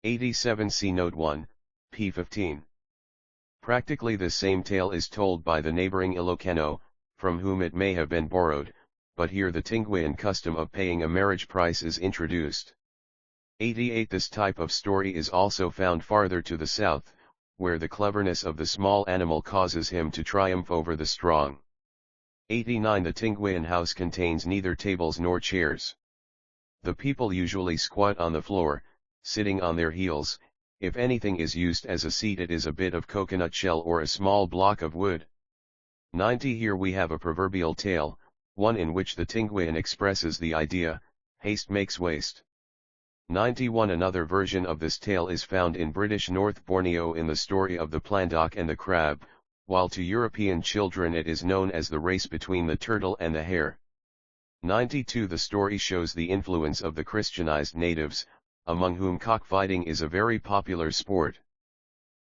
87. See Note 1, p. 15. Practically the same tale is told by the neighboring Ilocano, from whom it may have been borrowed, but here the Tinguian custom of paying a marriage price is introduced. 88. This type of story is also found farther to the south, where the cleverness of the small animal causes him to triumph over the strong. 89. The Tinguian house contains neither tables nor chairs. The people usually squat on the floor, sitting on their heels. If anything is used as a seat, it is a bit of coconut shell or a small block of wood. 90. Here we have a proverbial tale, one in which the Tinguian expresses the idea, haste makes waste. 91. Another version of this tale is found in British North Borneo in the story of the Plandock and the crab, while to European children it is known as the race between the turtle and the hare. 92. The story shows the influence of the Christianized natives, among whom cockfighting is a very popular sport.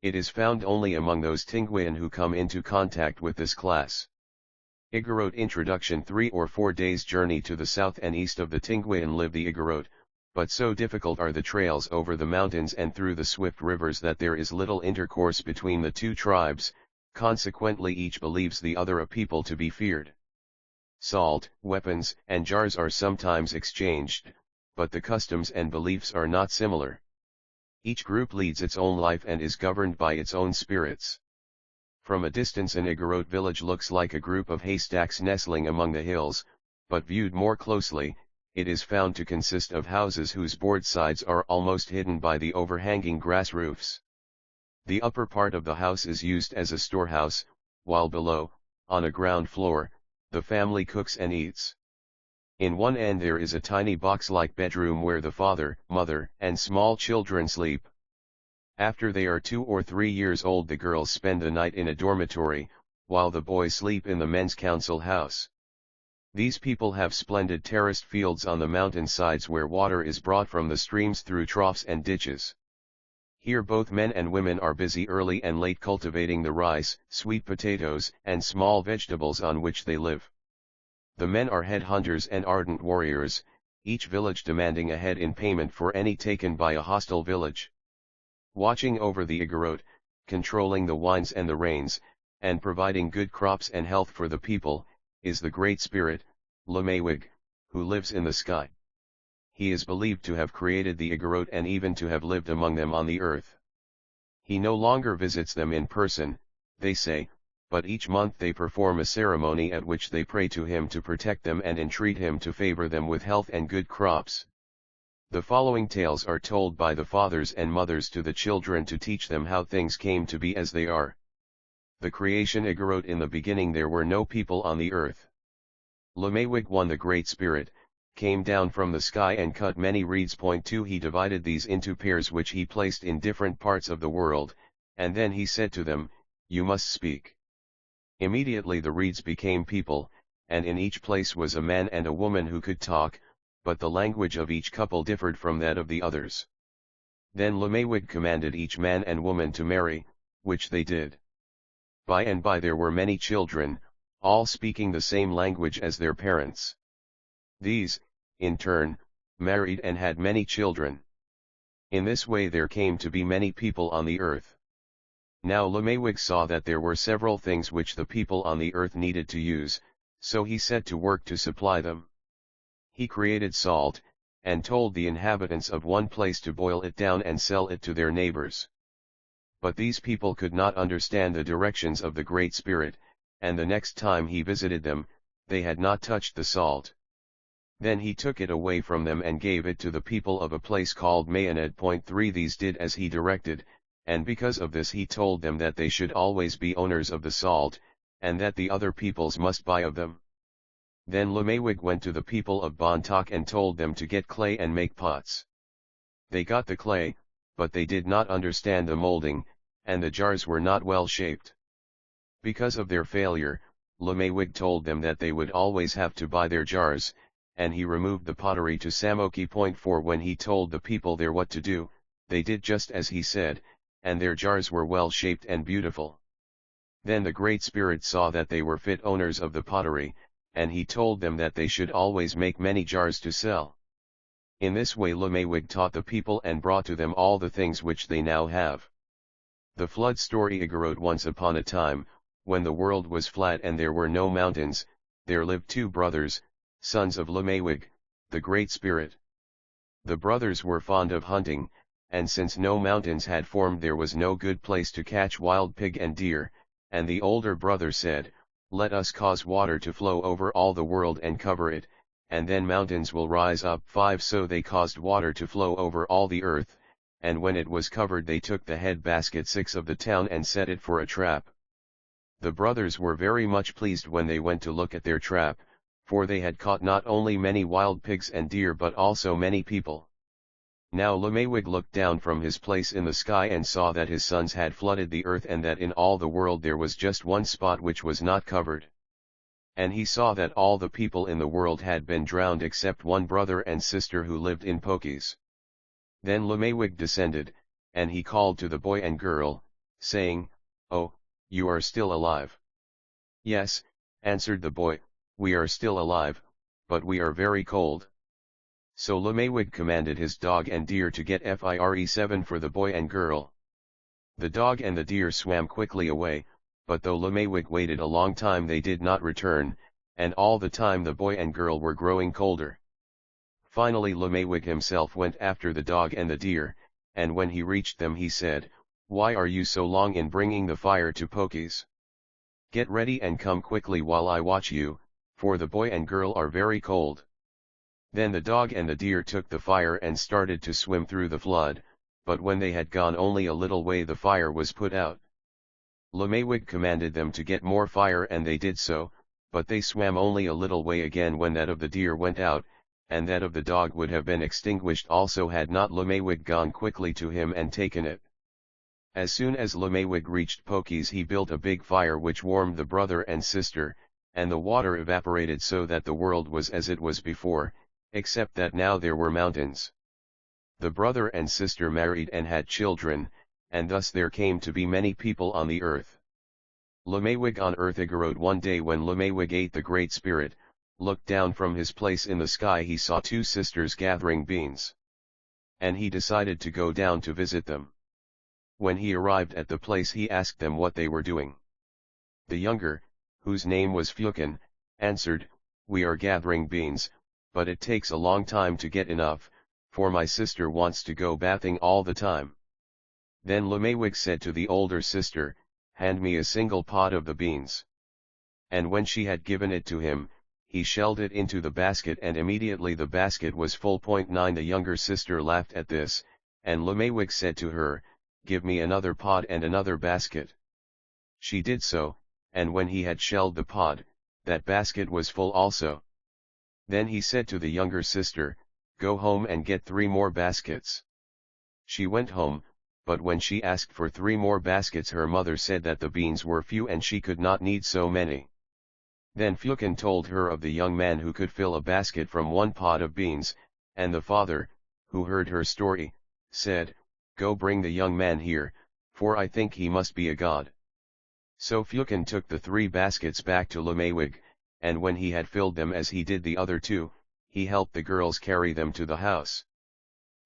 It is found only among those Tinguian who come into contact with this class. Igorot Introduction. 3 or 4 days' journey to the south and east of the Tinguian live the Igorot, but so difficult are the trails over the mountains and through the swift rivers that there is little intercourse between the two tribes, consequently each believes the other a people to be feared. Salt, weapons, and jars are sometimes exchanged, but the customs and beliefs are not similar. Each group leads its own life and is governed by its own spirits. From a distance an Igorot village looks like a group of haystacks nestling among the hills, but viewed more closely, it is found to consist of houses whose board sides are almost hidden by the overhanging grass roofs. The upper part of the house is used as a storehouse, while below, on a ground floor, the family cooks and eats. In one end there is a tiny box-like bedroom where the father, mother, and small children sleep. After they are 2 or 3 years old, the girls spend the night in a dormitory, while the boys sleep in the men's council house. These people have splendid terraced fields on the mountain sides where water is brought from the streams through troughs and ditches. Here both men and women are busy early and late cultivating the rice, sweet potatoes, and small vegetables on which they live. The men are head hunters and ardent warriors, each village demanding a head in payment for any taken by a hostile village. Watching over the Igorot, controlling the winds and the rains, and providing good crops and health for the people, is the Great Spirit, Lumawig, who lives in the sky. He is believed to have created the Igorot and even to have lived among them on the earth. He no longer visits them in person, they say, but each month they perform a ceremony at which they pray to him to protect them and entreat him to favor them with health and good crops. The following tales are told by the fathers and mothers to the children to teach them how things came to be as they are. The creation. Igorot. In the beginning there were no people on the earth. Lumawig I, the Great Spirit, came down from the sky and cut many reeds. 2 He divided these into pairs which he placed in different parts of the world, and then he said to them, "You must speak." Immediately the reeds became people, and in each place was a man and a woman who could talk, but the language of each couple differed from that of the others. Then Lumawig commanded each man and woman to marry, which they did. By and by there were many children, all speaking the same language as their parents. These, in turn, married and had many children. In this way there came to be many people on the earth. Now Lumawig saw that there were several things which the people on the earth needed to use, so he set to work to supply them. He created salt, and told the inhabitants of one place to boil it down and sell it to their neighbors. But these people could not understand the directions of the Great Spirit, and the next time he visited them, they had not touched the salt. Then he took it away from them and gave it to the people of a place called Mayanad. 3 These did as he directed, and because of this he told them that they should always be owners of the salt, and that the other peoples must buy of them. Then Lumawig went to the people of Bontoc and told them to get clay and make pots. They got the clay, but they did not understand the molding, and the jars were not well shaped. Because of their failure, Lumawig told them that they would always have to buy their jars, and he removed the pottery to Samoki. 4 When he told the people there what to do, they did just as he said, and their jars were well shaped and beautiful. Then the Great Spirit saw that they were fit owners of the pottery, and he told them that they should always make many jars to sell. In this way Lumawig taught the people and brought to them all the things which they now have. The flood story. Igorot. Once upon a time, when the world was flat and there were no mountains, there lived 2 brothers, sons of Lumawig, the Great Spirit. The brothers were fond of hunting, and since no mountains had formed there was no good place to catch wild pig and deer, and the older brother said, "Let us cause water to flow over all the world and cover it, and then mountains will rise up." 5 So they caused water to flow over all the earth, and when it was covered they took the head basket 6 of the town and set it for a trap. The brothers were very much pleased when they went to look at their trap, for they had caught not only many wild pigs and deer but also many people. Now Lumawig looked down from his place in the sky and saw that his sons had flooded the earth and that in all the world there was just one spot which was not covered. And he saw that all the people in the world had been drowned except one brother and sister who lived in Pokis. Then Lumawig descended, and he called to the boy and girl, saying, "Oh, you are still alive." "Yes," answered the boy, "we are still alive, but we are very cold." So Lumawig commanded his dog and deer to get fire 7 for the boy and girl. The dog and the deer swam quickly away, but though Lumawig waited a long time they did not return, and all the time the boy and girl were growing colder. Finally Lumawig himself went after the dog and the deer, and when he reached them he said, "Why are you so long in bringing the fire to Pokis? Get ready and come quickly while I watch you, for the boy and girl are very cold." Then the dog and the deer took the fire and started to swim through the flood, but when they had gone only a little way the fire was put out. Lemewig commanded them to get more fire and they did so, but they swam only a little way again when that of the deer went out, and that of the dog would have been extinguished also had not Lemewig gone quickly to him and taken it. As soon as Lemewig reached Pokes he built a big fire which warmed the brother and sister, and the water evaporated so that the world was as it was before, except that now there were mountains. The brother and sister married and had children, and thus there came to be many people on the earth. Lemewig on earth. Igorot. One day when Lemewig ate the Great Spirit, looked down from his place in the sky, he saw two sisters gathering beans. And he decided to go down to visit them. When he arrived at the place he asked them what they were doing. The younger, whose name was Philippine, answered, "We are gathering beans, but it takes a long time to get enough, for my sister wants to go bathing all the time." Then Lemewig said to the older sister, "Hand me a single pod of the beans." And when she had given it to him, he shelled it into the basket and immediately the basket was full. 9 The younger sister laughed at this, and Lemewig said to her, "Give me another pod and another basket." She did so, and when he had shelled the pod, that basket was full also. Then he said to the younger sister, "Go home and get 3 more baskets." She went home, but when she asked for 3 more baskets her mother said that the beans were few and she could not need so many. Then Philippine told her of the young man who could fill a basket from 1 pod of beans, and the father, who heard her story, said, "Go bring the young man here, for I think he must be a god." So Philippine took the 3 baskets back to Lemewig, and when he had filled them as he did the other 2, he helped the girls carry them to the house.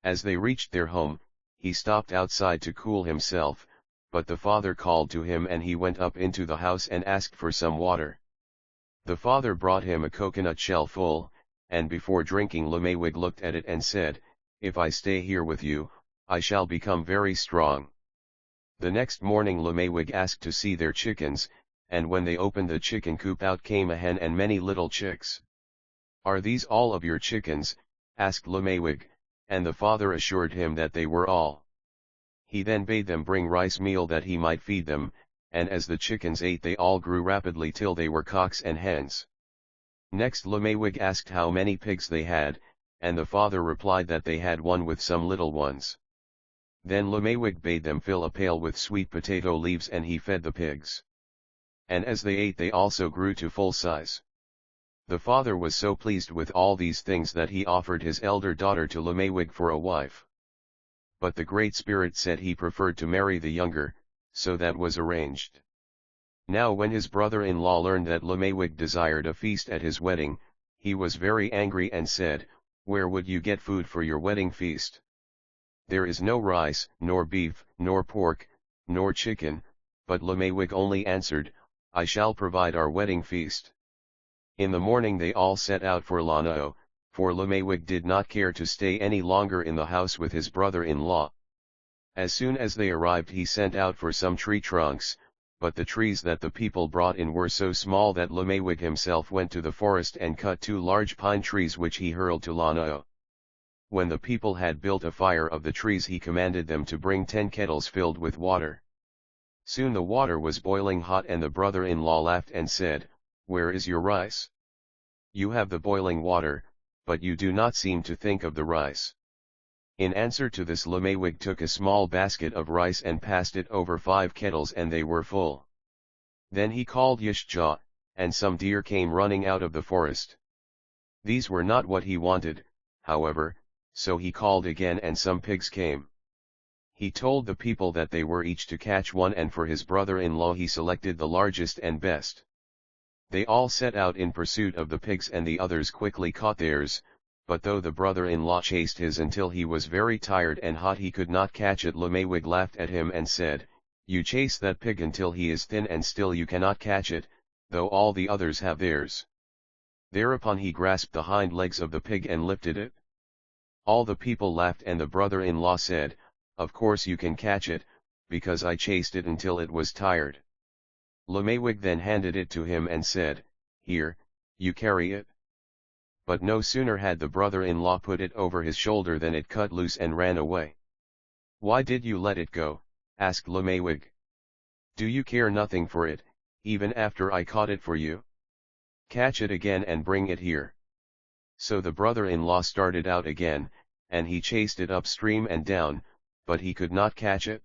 As they reached their home, he stopped outside to cool himself, but the father called to him and he went up into the house and asked for some water. The father brought him a coconut shell full, and before drinking Lemewig looked at it and said, "If I stay here with you, I shall become very strong." The next morning Lemewig asked to see their chickens, and when they opened the chicken coop out came a hen and many little chicks. "Are these all of your chickens?" asked Lemewig, and the father assured him that they were all. He then bade them bring rice meal that he might feed them, and as the chickens ate they all grew rapidly till they were cocks and hens. Next Lemewig asked how many pigs they had, and the father replied that they had 1 with some little ones. Then Lemewig bade them fill a pail with sweet potato leaves and he fed the pigs. And as they ate they also grew to full size. The father was so pleased with all these things that he offered his elder daughter to Lemewig for a wife. But the Great Spirit said he preferred to marry the younger, so that was arranged. Now when his brother-in-law learned that Lemewig desired a feast at his wedding, he was very angry and said, "Where would you get food for your wedding feast? There is no rice, nor beef, nor pork, nor chicken," but Lemewig only answered, "I shall provide our wedding feast." In the morning they all set out for Lanao, for Lemewig did not care to stay any longer in the house with his brother-in-law. As soon as they arrived he sent out for some tree trunks, but the trees that the people brought in were so small that Lemewig himself went to the forest and cut 2 large pine trees which he hurled to Lanao. When the people had built a fire of the trees he commanded them to bring 10 kettles filled with water. Soon the water was boiling hot and the brother-in-law laughed and said, "Where is your rice? You have the boiling water, but you do not seem to think of the rice." In answer to this Lemewig took a small basket of rice and passed it over 5 kettles and they were full. Then he called Yishja, and some deer came running out of the forest. These were not what he wanted, however, so he called again and some pigs came. He told the people that they were each to catch 1 and for his brother-in-law he selected the largest and best. They all set out in pursuit of the pigs and the others quickly caught theirs, but though the brother-in-law chased his until he was very tired and hot he could not catch it. Lemewig laughed at him and said, "You chase that pig until he is thin and still you cannot catch it, though all the others have theirs." Thereupon he grasped the hind legs of the pig and lifted it. All the people laughed and the brother-in-law said, "Of course you can catch it, because I chased it until it was tired." Lemewig then handed it to him and said, "Here, you carry it." But no sooner had the brother-in-law put it over his shoulder than it cut loose and ran away. "Why did you let it go?" asked Lemewig. "Do you care nothing for it, even after I caught it for you? Catch it again and bring it here." So the brother-in-law started out again, and he chased it upstream and down, but he could not catch it.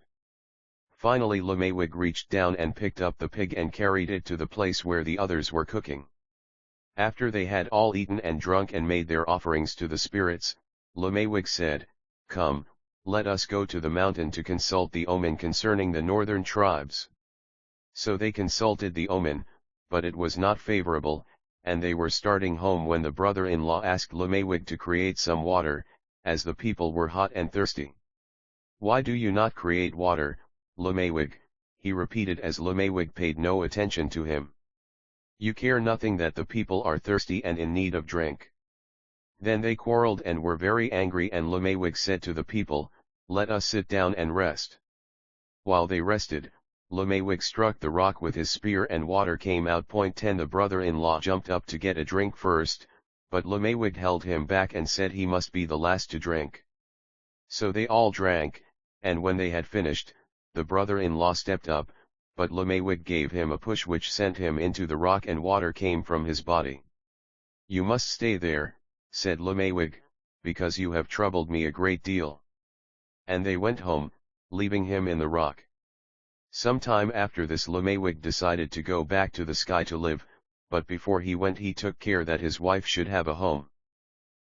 Finally Lemewig reached down and picked up the pig and carried it to the place where the others were cooking. After they had all eaten and drunk and made their offerings to the spirits, Lemewig said, "Come, let us go to the mountain to consult the omen concerning the northern tribes." So they consulted the omen, but it was not favorable, and they were starting home when the brother-in-law asked Lemewig to create some water, as the people were hot and thirsty. "Why do you not create water, Lemewig?" he repeated as Lemewig paid no attention to him. "You care nothing that the people are thirsty and in need of drink." Then they quarreled and were very angry, and Lemewig said to the people, "Let us sit down and rest." While they rested, Lemewig struck the rock with his spear and water came out. 10 The brother-in-law jumped up to get a drink first, but Lemewig held him back and said he must be the last to drink. So they all drank, and when they had finished, the brother-in-law stepped up, but Lemewig gave him a push which sent him into the rock and water came from his body. "You must stay there," said Lemewig, "because you have troubled me a great deal." And they went home, leaving him in the rock. Some time after this Lemewig decided to go back to the sky to live, but before he went he took care that his wife should have a home.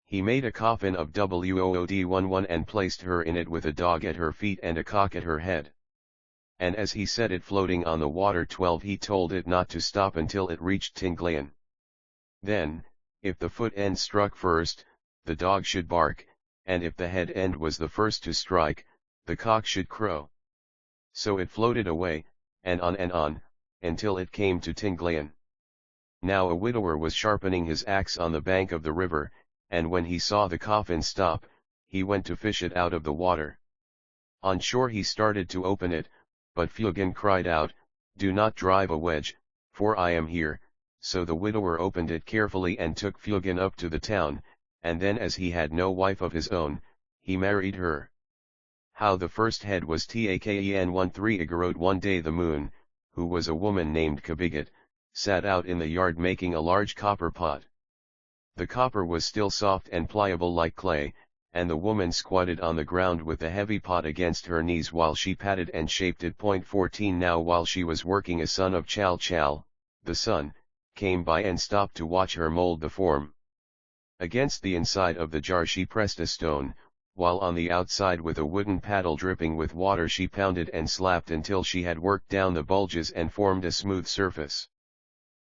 He made a coffin of wood and placed her in it with a dog at her feet and a cock at her head. And as he set it floating on the water 12 he told it not to stop until it reached Tinguian. Then, if the foot end struck first, the dog should bark, and if the head end was the first to strike, the cock should crow. So it floated away, and on, until it came to Tinguian. Now a widower was sharpening his axe on the bank of the river, and when he saw the coffin stop, he went to fish it out of the water. On shore he started to open it, but Filipian cried out, "Do not drive a wedge, for I am here." So the widower opened it carefully and took Filipian up to the town, and then as he had no wife of his own, he married her. How the first head was taken 13 Igorot. One day the moon, who was a woman named Kabigat, sat out in the yard making a large copper pot. The copper was still soft and pliable like clay, and the woman squatted on the ground with the heavy pot against her knees while she patted and shaped it. 14 Now while she was working a son of Chal Chal, the sun, came by and stopped to watch her mold the form. Against the inside of the jar she pressed a stone, while on the outside with a wooden paddle dripping with water she pounded and slapped until she had worked down the bulges and formed a smooth surface.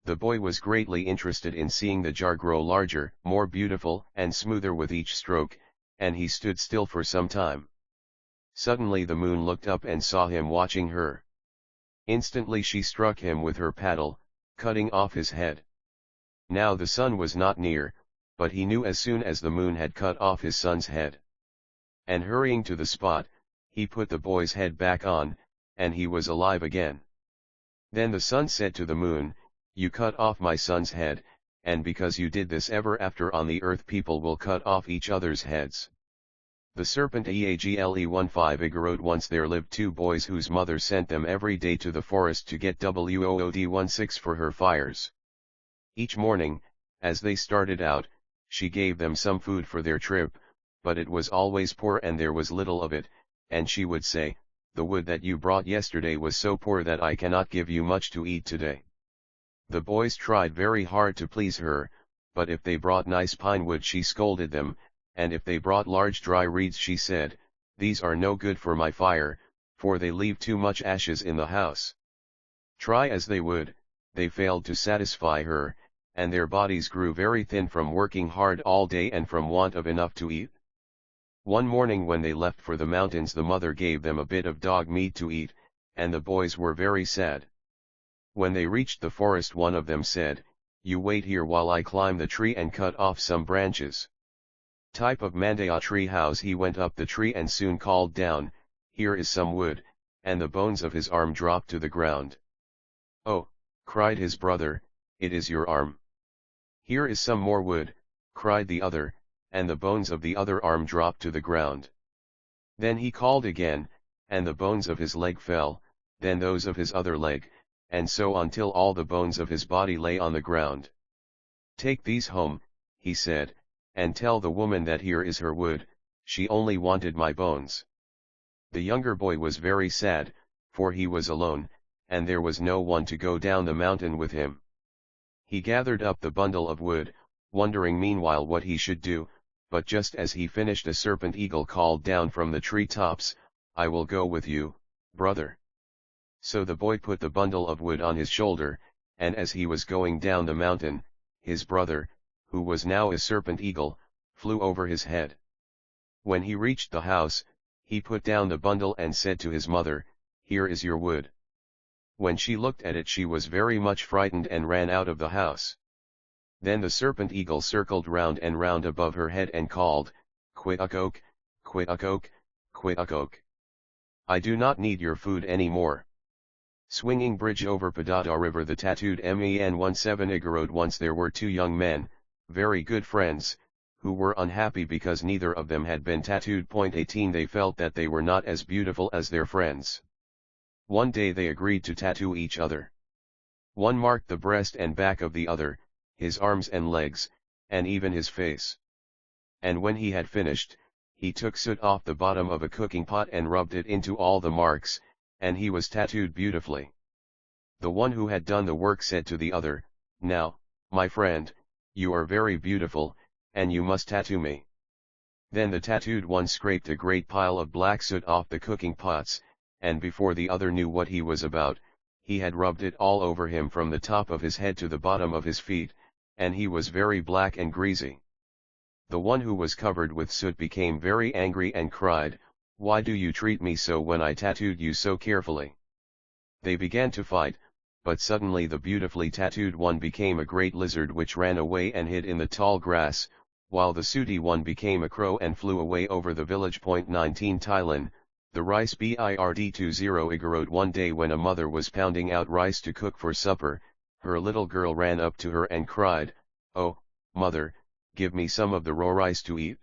The boy was greatly interested in seeing the jar grow larger, more beautiful and smoother with each stroke, and he stood still for some time. Suddenly the moon looked up and saw him watching her. Instantly she struck him with her paddle, cutting off his head. Now the sun was not near, but he knew as soon as the moon had cut off his son's head. And hurrying to the spot, he put the boy's head back on, and he was alive again. Then the sun said to the moon, "You cut off my son's head, and because you did this ever after on the earth people will cut off each other's heads." The serpent Eagle 15 Igorot. Once there lived two boys whose mother sent them every day to the forest to get wood 16 for her fires. Each morning, as they started out, she gave them some food for their trip, but it was always poor and there was little of it, and she would say, "The wood that you brought yesterday was so poor that I cannot give you much to eat today." The boys tried very hard to please her, but if they brought nice pine wood she scolded them, and if they brought large dry reeds she said, "These are no good for my fire, for they leave too much ashes in the house." Try as they would, they failed to satisfy her, and their bodies grew very thin from working hard all day and from want of enough to eat. One morning when they left for the mountains the mother gave them a bit of dog meat to eat, and the boys were very sad. When they reached the forest one of them said, "You wait here while I climb the tree and cut off some branches." Type of Mandaya tree house. He went up the tree and soon called down, "Here is some wood," and the bones of his arm dropped to the ground. "Oh," cried his brother, "it is your arm." "Here is some more wood," cried the other, and the bones of the other arm dropped to the ground. Then he called again, and the bones of his leg fell, then those of his other leg, and so on till all the bones of his body lay on the ground. Take these home, he said, and tell the woman that here is her wood, she only wanted my bones. The younger boy was very sad, for he was alone, and there was no one to go down the mountain with him. He gathered up the bundle of wood, wondering meanwhile what he should do, but just as he finished a serpent eagle called down from the tree tops, "I will go with you, brother." So the boy put the bundle of wood on his shoulder, and as he was going down the mountain, his brother, who was now a serpent eagle, flew over his head. When he reached the house, he put down the bundle and said to his mother, "Here is your wood." When she looked at it she was very much frightened and ran out of the house. Then the serpent eagle circled round and round above her head and called, "Quit-a-coke, quit-a-coke, quit-a-coke. I do not need your food any more." Swinging bridge over Padada River. The tattooed Men 17 Igorot. Once there were two young men, very good friends, who were unhappy because neither of them had been tattooed. 18 They felt that they were not as beautiful as their friends. One day they agreed to tattoo each other. One marked the breast and back of the other, his arms and legs, and even his face. And when he had finished, he took soot off the bottom of a cooking pot and rubbed it into all the marks, and he was tattooed beautifully. The one who had done the work said to the other, "Now, my friend, you are very beautiful, and you must tattoo me." Then the tattooed one scraped a great pile of black soot off the cooking pots, and before the other knew what he was about, he had rubbed it all over him from the top of his head to the bottom of his feet, and he was very black and greasy. The one who was covered with soot became very angry and cried, "Why do you treat me so when I tattooed you so carefully?" They began to fight, but suddenly the beautifully tattooed one became a great lizard which ran away and hid in the tall grass, while the sooty one became a crow and flew away over the village. 19 Thailand, the rice bird 20 Igorot. One day when a mother was pounding out rice to cook for supper, her little girl ran up to her and cried, "Oh, mother, give me some of the raw rice to eat."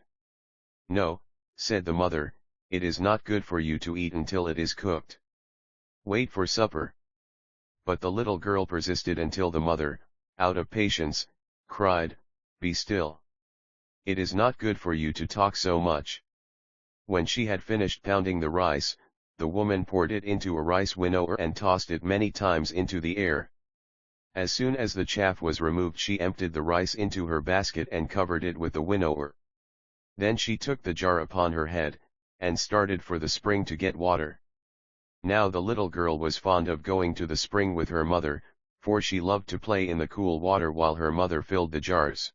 "No," said the mother, "it is not good for you to eat until it is cooked. Wait for supper." But the little girl persisted until the mother, out of patience, cried, "Be still. It is not good for you to talk so much." When she had finished pounding the rice, the woman poured it into a rice winnower and tossed it many times into the air. As soon as the chaff was removed she emptied the rice into her basket and covered it with the winnower. Then she took the jar upon her head, and started for the spring to get water. Now the little girl was fond of going to the spring with her mother, for she loved to play in the cool water while her mother filled the jars.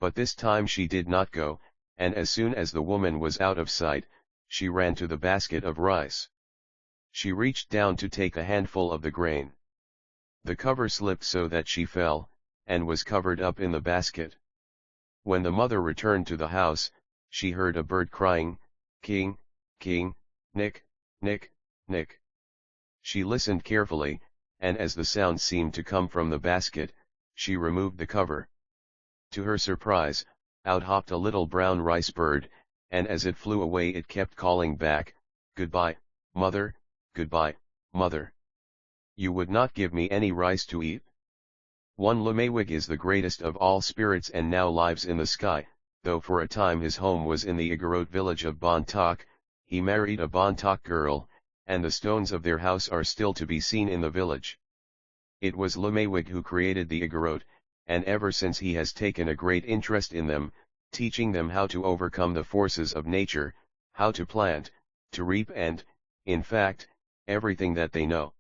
But this time she did not go, and as soon as the woman was out of sight, she ran to the basket of rice. She reached down to take a handful of the grain. The cover slipped so that she fell, and was covered up in the basket. When the mother returned to the house, she heard a bird crying, "King, king, nick, nick, nick." She listened carefully, and as the sound seemed to come from the basket, she removed the cover. To her surprise, out hopped a little brown rice bird, and as it flew away it kept calling back, "Goodbye, mother, goodbye, mother. You would not give me any rice to eat?" One Lumawig is the greatest of all spirits and now lives in the sky, though for a time his home was in the Igorot village of Bontoc. He married a Bontoc girl, and the stones of their house are still to be seen in the village. It was Lumawig who created the Igorot, and ever since he has taken a great interest in them, teaching them how to overcome the forces of nature, how to plant, to reap and, in fact, everything that they know.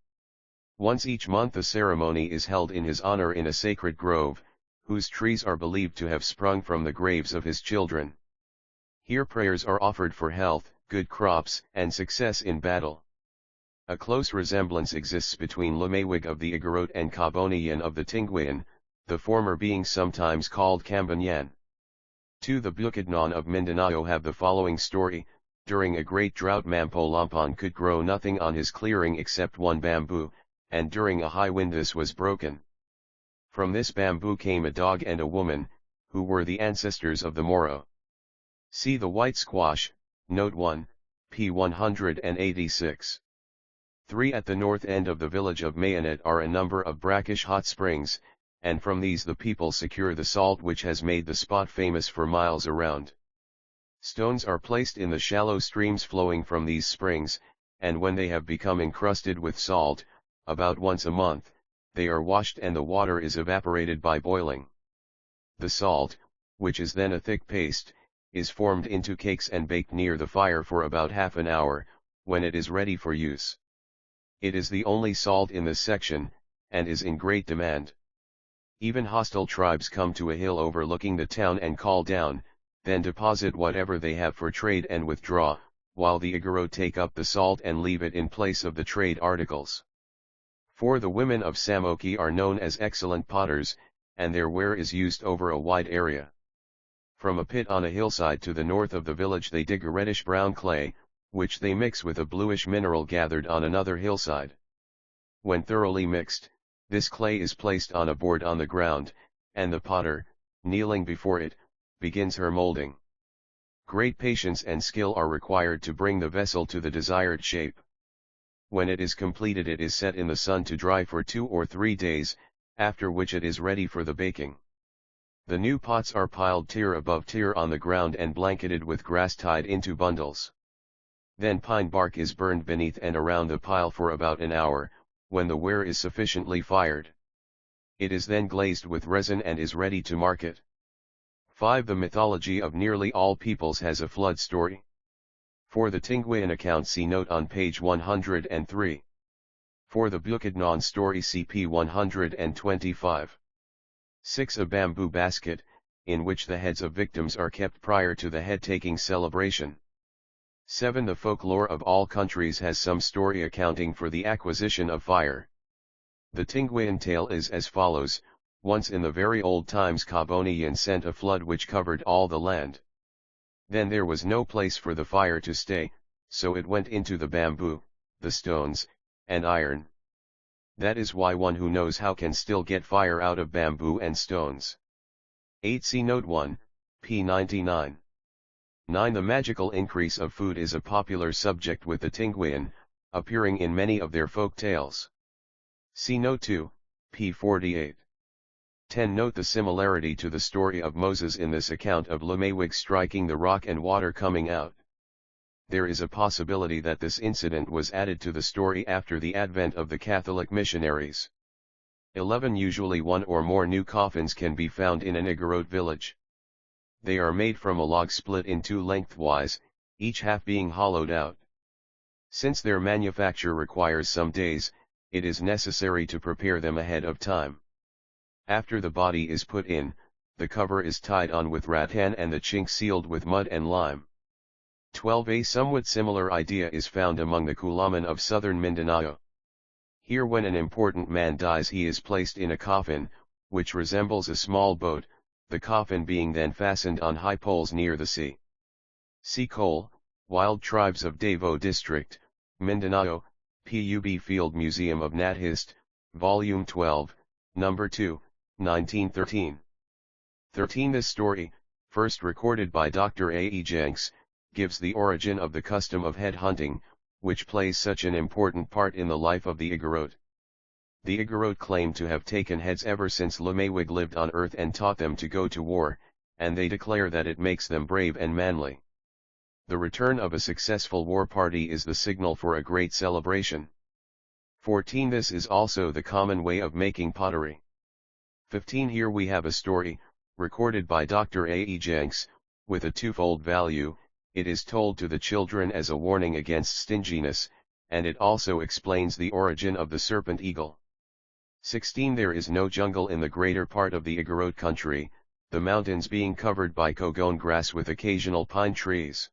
Once each month a ceremony is held in his honor in a sacred grove, whose trees are believed to have sprung from the graves of his children. Here prayers are offered for health, good crops, and success in battle. A close resemblance exists between Lumawig of the Igorot and Kabonian of the Tinguian, the former being sometimes called Cambanyan. 2 The Bukidnon of Mindanao have the following story. During a great drought Mampolampan could grow nothing on his clearing except one bamboo, and during a high wind this was broken. From this bamboo came a dog and a woman, who were the ancestors of the Moro. See the white squash, note 1, p. 186. 3. At the north end of the village of Mayanet are a number of brackish hot springs, and from these the people secure the salt which has made the spot famous for miles around. Stones are placed in the shallow streams flowing from these springs, and when they have become encrusted with salt, about once a month, they are washed and the water is evaporated by boiling. The salt, which is then a thick paste, is formed into cakes and baked near the fire for about half an hour, when it is ready for use. It is the only salt in this section, and is in great demand. Even hostile tribes come to a hill overlooking the town and call down, then deposit whatever they have for trade and withdraw, while the Igorot take up the salt and leave it in place of the trade articles. For the women of Samoki are known as excellent potters, and their ware is used over a wide area. From a pit on a hillside to the north of the village they dig a reddish-brown clay, which they mix with a bluish mineral gathered on another hillside. When thoroughly mixed, this clay is placed on a board on the ground, and the potter, kneeling before it, begins her molding. Great patience and skill are required to bring the vessel to the desired shape. When it is completed it is set in the sun to dry for 2 or 3 days, after which it is ready for the baking. The new pots are piled tier above tier on the ground and blanketed with grass tied into bundles. Then pine bark is burned beneath and around the pile for about an hour, when the ware is sufficiently fired. It is then glazed with resin and is ready to market. 5. The mythology of nearly all peoples has a flood story. For the Tinguian account see note on page 103. For the Bukidnon story see p. 125. 6. A bamboo basket, in which the heads of victims are kept prior to the head-taking celebration. 7. The folklore of all countries has some story accounting for the acquisition of fire. The Tinguian tale is as follows: once in the very old times Cabonian sent a flood which covered all the land. Then there was no place for the fire to stay, so it went into the bamboo, the stones, and iron. That is why one who knows how can still get fire out of bamboo and stones. 8. See note 1, p. 99. 9. The magical increase of food is a popular subject with the Tinguian, appearing in many of their folk tales. See note 2, p. 48. 10. Note the similarity to the story of Moses in this account of Lumawig striking the rock and water coming out. There is a possibility that this incident was added to the story after the advent of the Catholic missionaries. 11. Usually one or more new coffins can be found in an Igorot village. They are made from a log split in 2 lengthwise, each half being hollowed out. Since their manufacture requires some days, it is necessary to prepare them ahead of time. After the body is put in, the cover is tied on with rattan and the chink sealed with mud and lime. 12. A somewhat similar idea is found among the Kulaman of southern Mindanao. Here when an important man dies he is placed in a coffin, which resembles a small boat, the coffin being then fastened on high poles near the sea. See Cole, Wild Tribes of Davao District, Mindanao, Pub Field Museum of Nat Hist, Volume 12, Number 2, 1913. 13. This story, first recorded by Dr. A. E. Jenks, gives the origin of the custom of head hunting, which plays such an important part in the life of the Igorot. The Igorot claim to have taken heads ever since Lumawig lived on earth and taught them to go to war, and they declare that it makes them brave and manly. The return of a successful war party is the signal for a great celebration. 14. This is also the common way of making pottery. 15. Here we have a story, recorded by Dr. A. E. Jenks, with a twofold value. It is told to the children as a warning against stinginess, and it also explains the origin of the serpent eagle. 16. There is no jungle in the greater part of the Igorot country, the mountains being covered by cogon grass with occasional pine trees.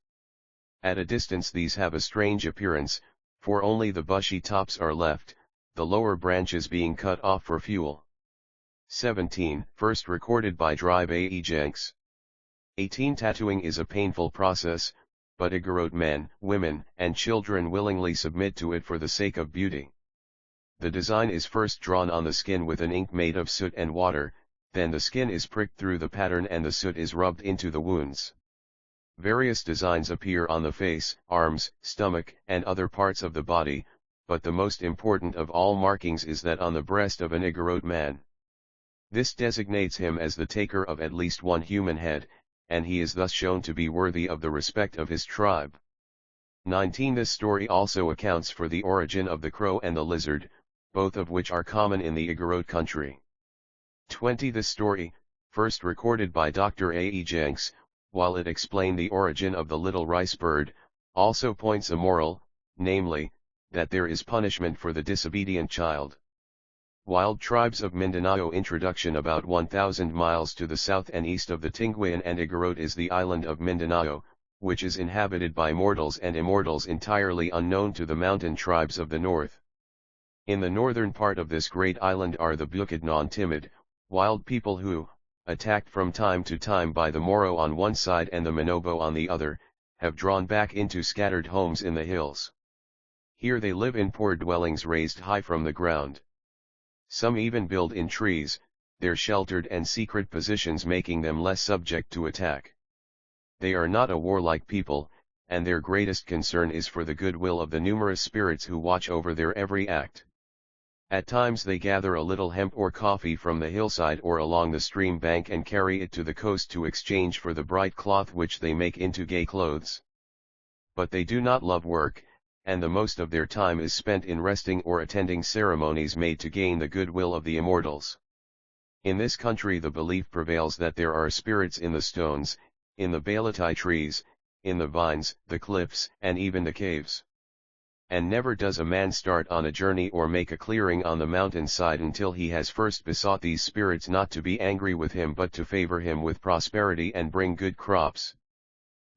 At a distance these have a strange appearance, for only the bushy tops are left, the lower branches being cut off for fuel. 17. First recorded by Drive A. E. Jenks. 18. Tattooing is a painful process, but Igorot men, women, and children willingly submit to it for the sake of beauty. The design is first drawn on the skin with an ink made of soot and water, then the skin is pricked through the pattern and the soot is rubbed into the wounds. Various designs appear on the face, arms, stomach, and other parts of the body, but the most important of all markings is that on the breast of an Igorot man. This designates him as the taker of at least one human head, and he is thus shown to be worthy of the respect of his tribe. 19. This story also accounts for the origin of the crow and the lizard, both of which are common in the Igorot country. 20. This story, first recorded by Dr. A. E. Jenks, while it explained the origin of the little rice bird, also points a moral, namely, that there is punishment for the disobedient child. Wild Tribes of Mindanao. Introduction. About 1,000 miles to the south and east of the Tinguian and Igorot is the island of Mindanao, which is inhabited by mortals and immortals entirely unknown to the mountain tribes of the north. In the northern part of this great island are the Bukidnon timid, wild people who, attacked from time to time by the Moro on one side and the Manobo on the other, have drawn back into scattered homes in the hills. Here they live in poor dwellings raised high from the ground. Some even build in trees, their sheltered and secret positions making them less subject to attack. They are not a warlike people, and their greatest concern is for the goodwill of the numerous spirits who watch over their every act. At times they gather a little hemp or coffee from the hillside or along the stream bank and carry it to the coast to exchange for the bright cloth which they make into gay clothes. But they do not love work, and the most of their time is spent in resting or attending ceremonies made to gain the goodwill of the immortals. In this country the belief prevails that there are spirits in the stones, in the balatai trees, in the vines, the cliffs, and even the caves. And never does a man start on a journey or make a clearing on the mountainside until he has first besought these spirits not to be angry with him but to favor him with prosperity and bring good crops.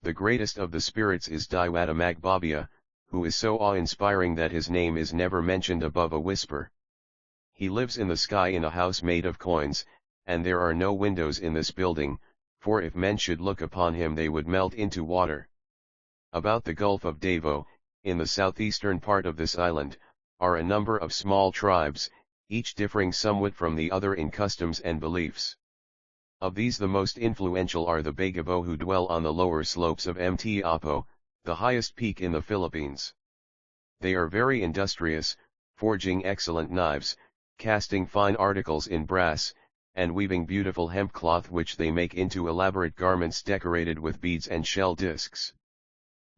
The greatest of the spirits is Diwata Magbabia, who is so awe-inspiring that his name is never mentioned above a whisper. He lives in the sky in a house made of coins, and there are no windows in this building, for if men should look upon him they would melt into water. About the Gulf of Davao, in the southeastern part of this island, are a number of small tribes, each differing somewhat from the other in customs and beliefs. Of these the most influential are the Bagabo, who dwell on the lower slopes of Mt. Apo, the highest peak in the Philippines. They are very industrious, forging excellent knives, casting fine articles in brass, and weaving beautiful hemp cloth which they make into elaborate garments decorated with beads and shell discs.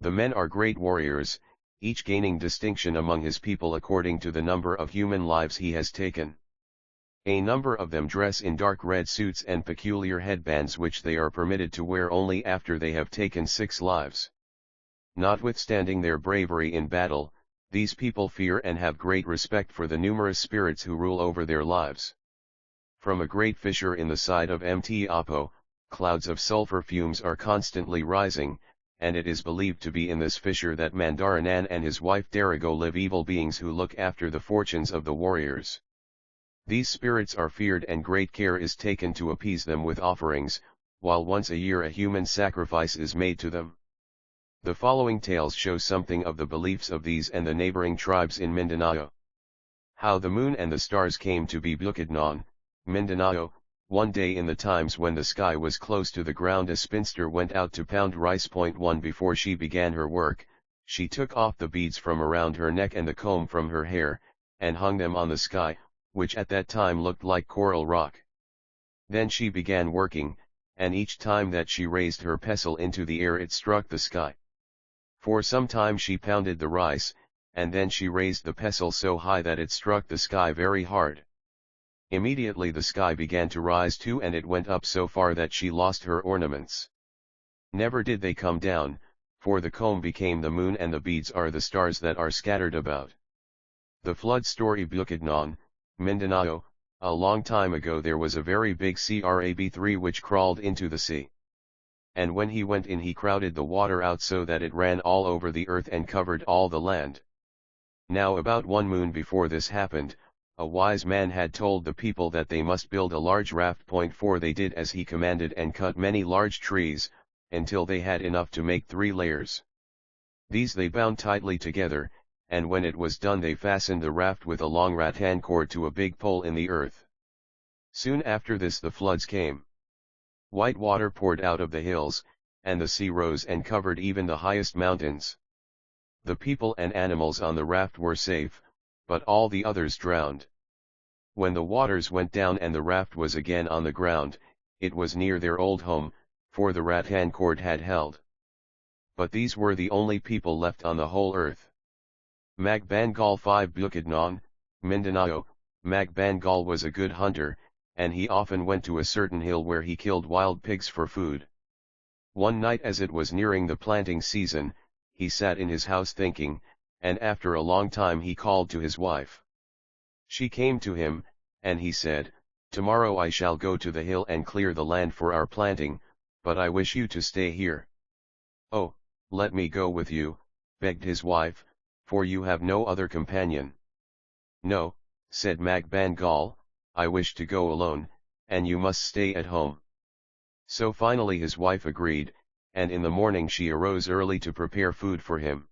The men are great warriors, each gaining distinction among his people according to the number of human lives he has taken. A number of them dress in dark red suits and peculiar headbands which they are permitted to wear only after they have taken 6 lives. Notwithstanding their bravery in battle, these people fear and have great respect for the numerous spirits who rule over their lives. From a great fissure in the side of Mt. Apo, clouds of sulfur fumes are constantly rising, and it is believed to be in this fissure that Mandaranan and his wife Darigo live, evil beings who look after the fortunes of the warriors. These spirits are feared and great care is taken to appease them with offerings, while once a year a human sacrifice is made to them. The following tales show something of the beliefs of these and the neighboring tribes in Mindanao. How the moon and the stars came to be. Bukidnon, Mindanao. One day in the times when the sky was close to the ground, a spinster went out to pound rice. 1 Before she began her work, she took off the beads from around her neck and the comb from her hair, and hung them on the sky, which at that time looked like coral rock. Then she began working, and each time that she raised her pestle into the air it struck the sky. For some time she pounded the rice, and then she raised the pestle so high that it struck the sky very hard. Immediately the sky began to rise too, and it went up so far that she lost her ornaments. Never did they come down, for the comb became the moon and the beads are the stars that are scattered about. The flood story. Bukidnon, Mindanao. A long time ago there was a very big crab which crawled into the sea. And when he went in he crowded the water out so that it ran all over the earth and covered all the land. Now about 1 moon before this happened, a wise man had told the people that they must build a large raft. 4 They did as he commanded and cut many large trees, until they had enough to make 3 layers. These they bound tightly together, and when it was done they fastened the raft with a long rattan cord to a big pole in the earth. Soon after this the floods came. White water poured out of the hills, and the sea rose and covered even the highest mountains. The people and animals on the raft were safe, but all the others drowned. When the waters went down and the raft was again on the ground, it was near their old home, for the rattan cord had held. But these were the only people left on the whole earth. Magbangal 5 Bukidnon, Mindanao. Magbangal was a good hunter, and he often went to a certain hill where he killed wild pigs for food. One night as it was nearing the planting season, he sat in his house thinking, and after a long time he called to his wife. She came to him, and he said, "Tomorrow I shall go to the hill and clear the land for our planting, but I wish you to stay here." "Oh, let me go with you," begged his wife, "for you have no other companion." "No," said Magbangal, "I wish to go alone, and you must stay at home." So finally his wife agreed, and in the morning she arose early to prepare food for him.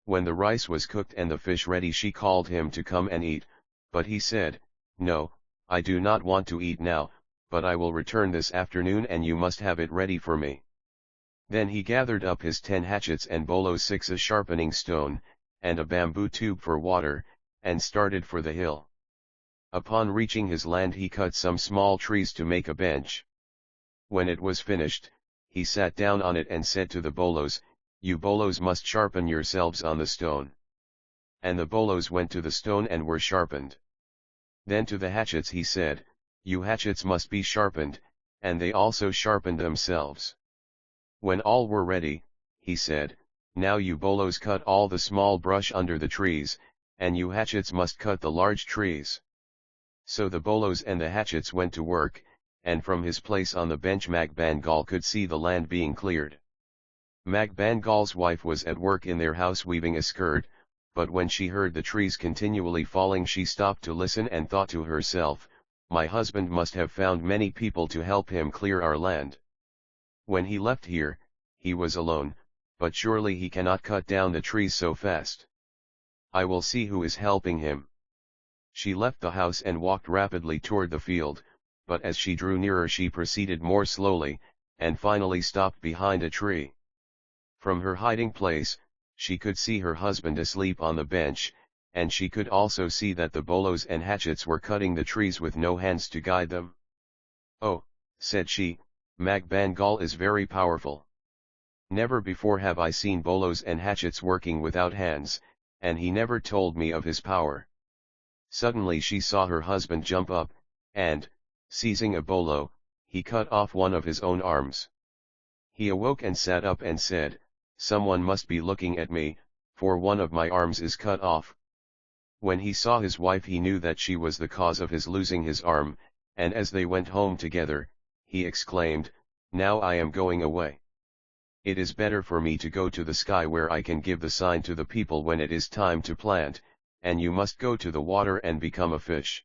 When the rice was cooked and the fish ready, she called him to come and eat, but he said, "No, I do not want to eat now, but I will return this afternoon and you must have it ready for me." Then he gathered up his 10 hatchets and bolos 6 a sharpening stone, and a bamboo tube for water, and started for the hill. Upon reaching his land he cut some small trees to make a bench. When it was finished, he sat down on it and said to the bolos, "You bolos must sharpen yourselves on the stone." And the bolos went to the stone and were sharpened. Then to the hatchets he said, "You hatchets must be sharpened," and they also sharpened themselves. When all were ready, he said, "Now you bolos cut all the small brush under the trees, and you hatchets must cut the large trees." So the bolos and the hatchets went to work, and from his place on the bench Magbangal could see the land being cleared. Magbangal's wife was at work in their house weaving a skirt, but when she heard the trees continually falling she stopped to listen and thought to herself, "My husband must have found many people to help him clear our land. When he left here, he was alone, but surely he cannot cut down the trees so fast. I will see who is helping him." She left the house and walked rapidly toward the field, but as she drew nearer she proceeded more slowly, and finally stopped behind a tree. From her hiding place, she could see her husband asleep on the bench, and she could also see that the bolos and hatchets were cutting the trees with no hands to guide them. "Oh," said she, "Magbangal is very powerful. Never before have I seen bolos and hatchets working without hands, and he never told me of his power." Suddenly she saw her husband jump up, and, seizing a bolo, he cut off one of his own arms. He awoke and sat up and said, "Someone must be looking at me, for one of my arms is cut off." When he saw his wife he knew that she was the cause of his losing his arm, and as they went home together, he exclaimed, "Now I am going away. It is better for me to go to the sky where I can give the sign to the people when it is time to plant, and you must go to the water and become a fish."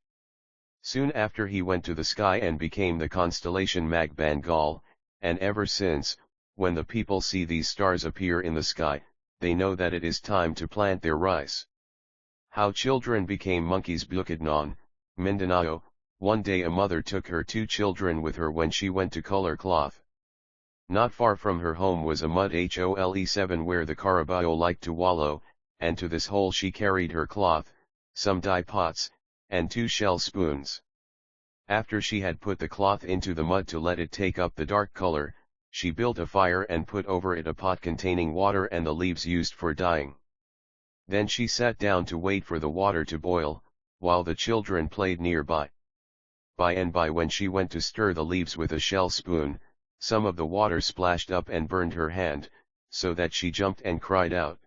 Soon after he went to the sky and became the constellation Magbangal, and ever since, when the people see these stars appear in the sky, they know that it is time to plant their rice. How children became monkeys. Bukidnon, Mindanao. One day a mother took her 2 children with her when she went to color cloth. Not far from her home was a mud hole 7 where the Carabao liked to wallow, and to this hole she carried her cloth, some dye pots, and 2 shell spoons. After she had put the cloth into the mud to let it take up the dark color, she built a fire and put over it a pot containing water and the leaves used for dyeing. Then she sat down to wait for the water to boil, while the children played nearby. By and by when she went to stir the leaves with a shell spoon, some of the water splashed up and burned her hand, so that she jumped and cried out.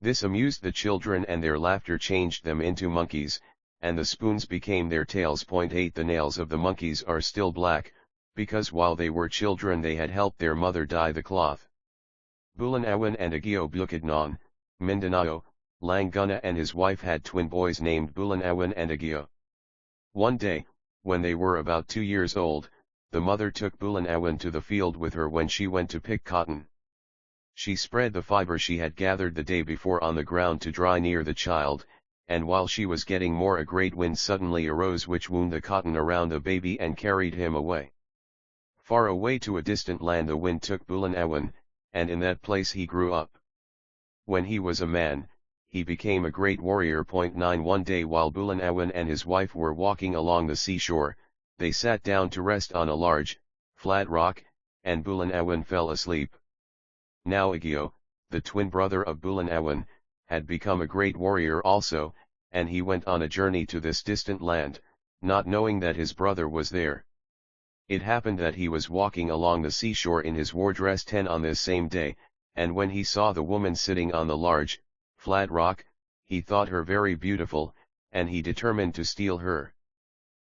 This amused the children and their laughter changed them into monkeys, and the spoons became their tails. 8 The nails of the monkeys are still black, because while they were children they had helped their mother dye the cloth. Bulanawan and Agio. Bukidnon, Mindanao. Languna and his wife had twin boys named Bulanawan and Agio. One day, when they were about 2 years old, the mother took Bulanawan to the field with her when she went to pick cotton. She spread the fiber she had gathered the day before on the ground to dry near the child, and while she was getting more a great wind suddenly arose which wound the cotton around the baby and carried him away. Far away to a distant land the wind took Bulan Awan, and in that place he grew up. When he was a man, he became a great warrior. 9 One day while Bulan Awan and his wife were walking along the seashore, they sat down to rest on a large, flat rock, and Bulan Awan fell asleep. Now Igio, the twin brother of Bulan Awan, had become a great warrior also, and he went on a journey to this distant land, not knowing that his brother was there. It happened that he was walking along the seashore in his war-dress tent on this same day, and when he saw the woman sitting on the large, flat rock, he thought her very beautiful, and he determined to steal her.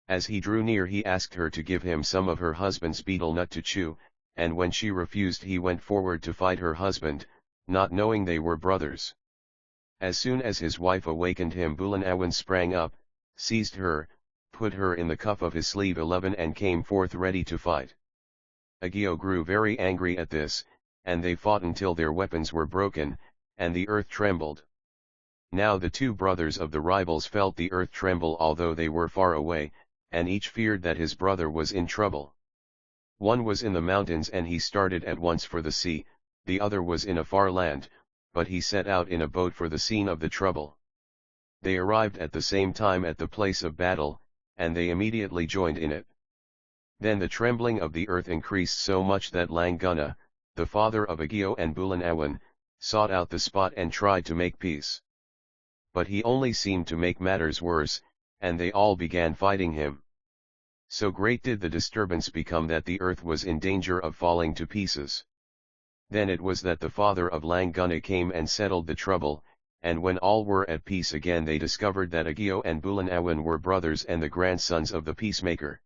As he drew near he asked her to give him some of her husband's betel nut to chew, and when she refused he went forward to fight her husband, not knowing they were brothers. As soon as his wife awakened him, Bulan Awan sprang up, seized her, put her in the cuff of his sleeve 11 and came forth ready to fight. Igio grew very angry at this, and they fought until their weapons were broken, and the earth trembled. Now the two brothers of the rivals felt the earth tremble although they were far away, and each feared that his brother was in trouble. One was in the mountains and he started at once for the sea, the other was in a far land, but he set out in a boat for the scene of the trouble. They arrived at the same time at the place of battle, and they immediately joined in it. Then the trembling of the earth increased so much that Languna, the father of Igio and Bulan Awan, sought out the spot and tried to make peace. But he only seemed to make matters worse, and they all began fighting him. So great did the disturbance become that the earth was in danger of falling to pieces. Then it was that the father of Languna came and settled the trouble, and when all were at peace again they discovered that Igio and Bulan Awan were brothers and the grandsons of the peacemaker.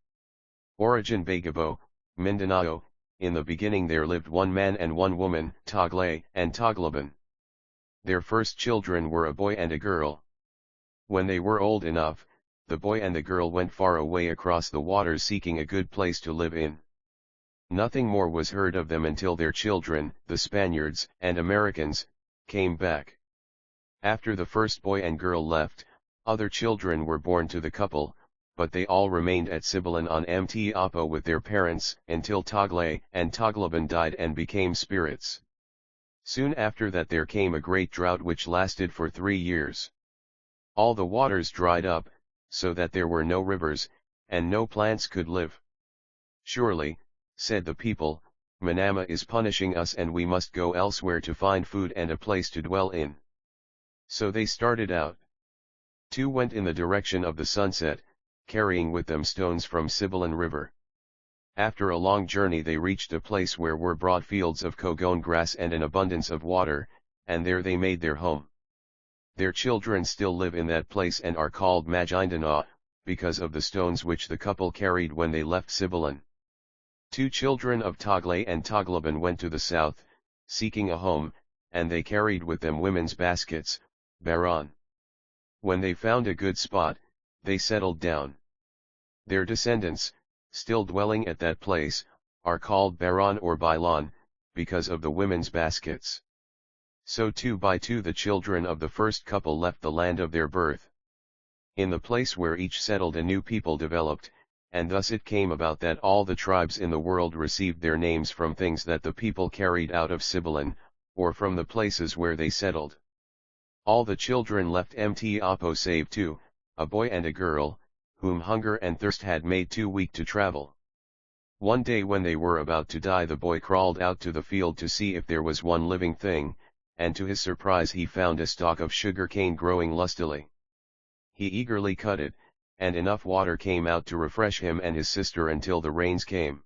Origin Bagabo, Mindanao. In the beginning there lived one man and one woman, Taglay and Taglaban. Their first children were a boy and a girl. When they were old enough, the boy and the girl went far away across the waters seeking a good place to live in. Nothing more was heard of them until their children, the Spaniards and Americans, came back. After the first boy and girl left, other children were born to the couple, but they all remained at Sibilan on Mt. Apo with their parents, until Taglay and Taglaban died and became spirits. Soon after that there came a great drought which lasted for 3 years. All the waters dried up, so that there were no rivers, and no plants could live. Surely, said the people, Manama is punishing us and we must go elsewhere to find food and a place to dwell in. So they started out. 2 went in the direction of the sunset, carrying with them stones from Sibilan River. After a long journey they reached a place where were broad fields of cogon grass and an abundance of water, and there they made their home. Their children still live in that place and are called Magindana, because of the stones which the couple carried when they left Sibilan. 2 children of Taglay and Taglaban went to the south, seeking a home, and they carried with them women's baskets, Baron. When they found a good spot, they settled down. Their descendants, still dwelling at that place, are called Baron or Bailon, because of the women's baskets. So 2 by 2 the children of the first couple left the land of their birth. In the place where each settled a new people developed, and thus it came about that all the tribes in the world received their names from things that the people carried out of Sibilan, or from the places where they settled. All the children left Mt. Apo save 2, a boy and a girl, whom hunger and thirst had made too weak to travel. One day when they were about to die the boy crawled out to the field to see if there was one living thing, and to his surprise he found a stalk of sugar cane growing lustily. He eagerly cut it, and enough water came out to refresh him and his sister until the rains came.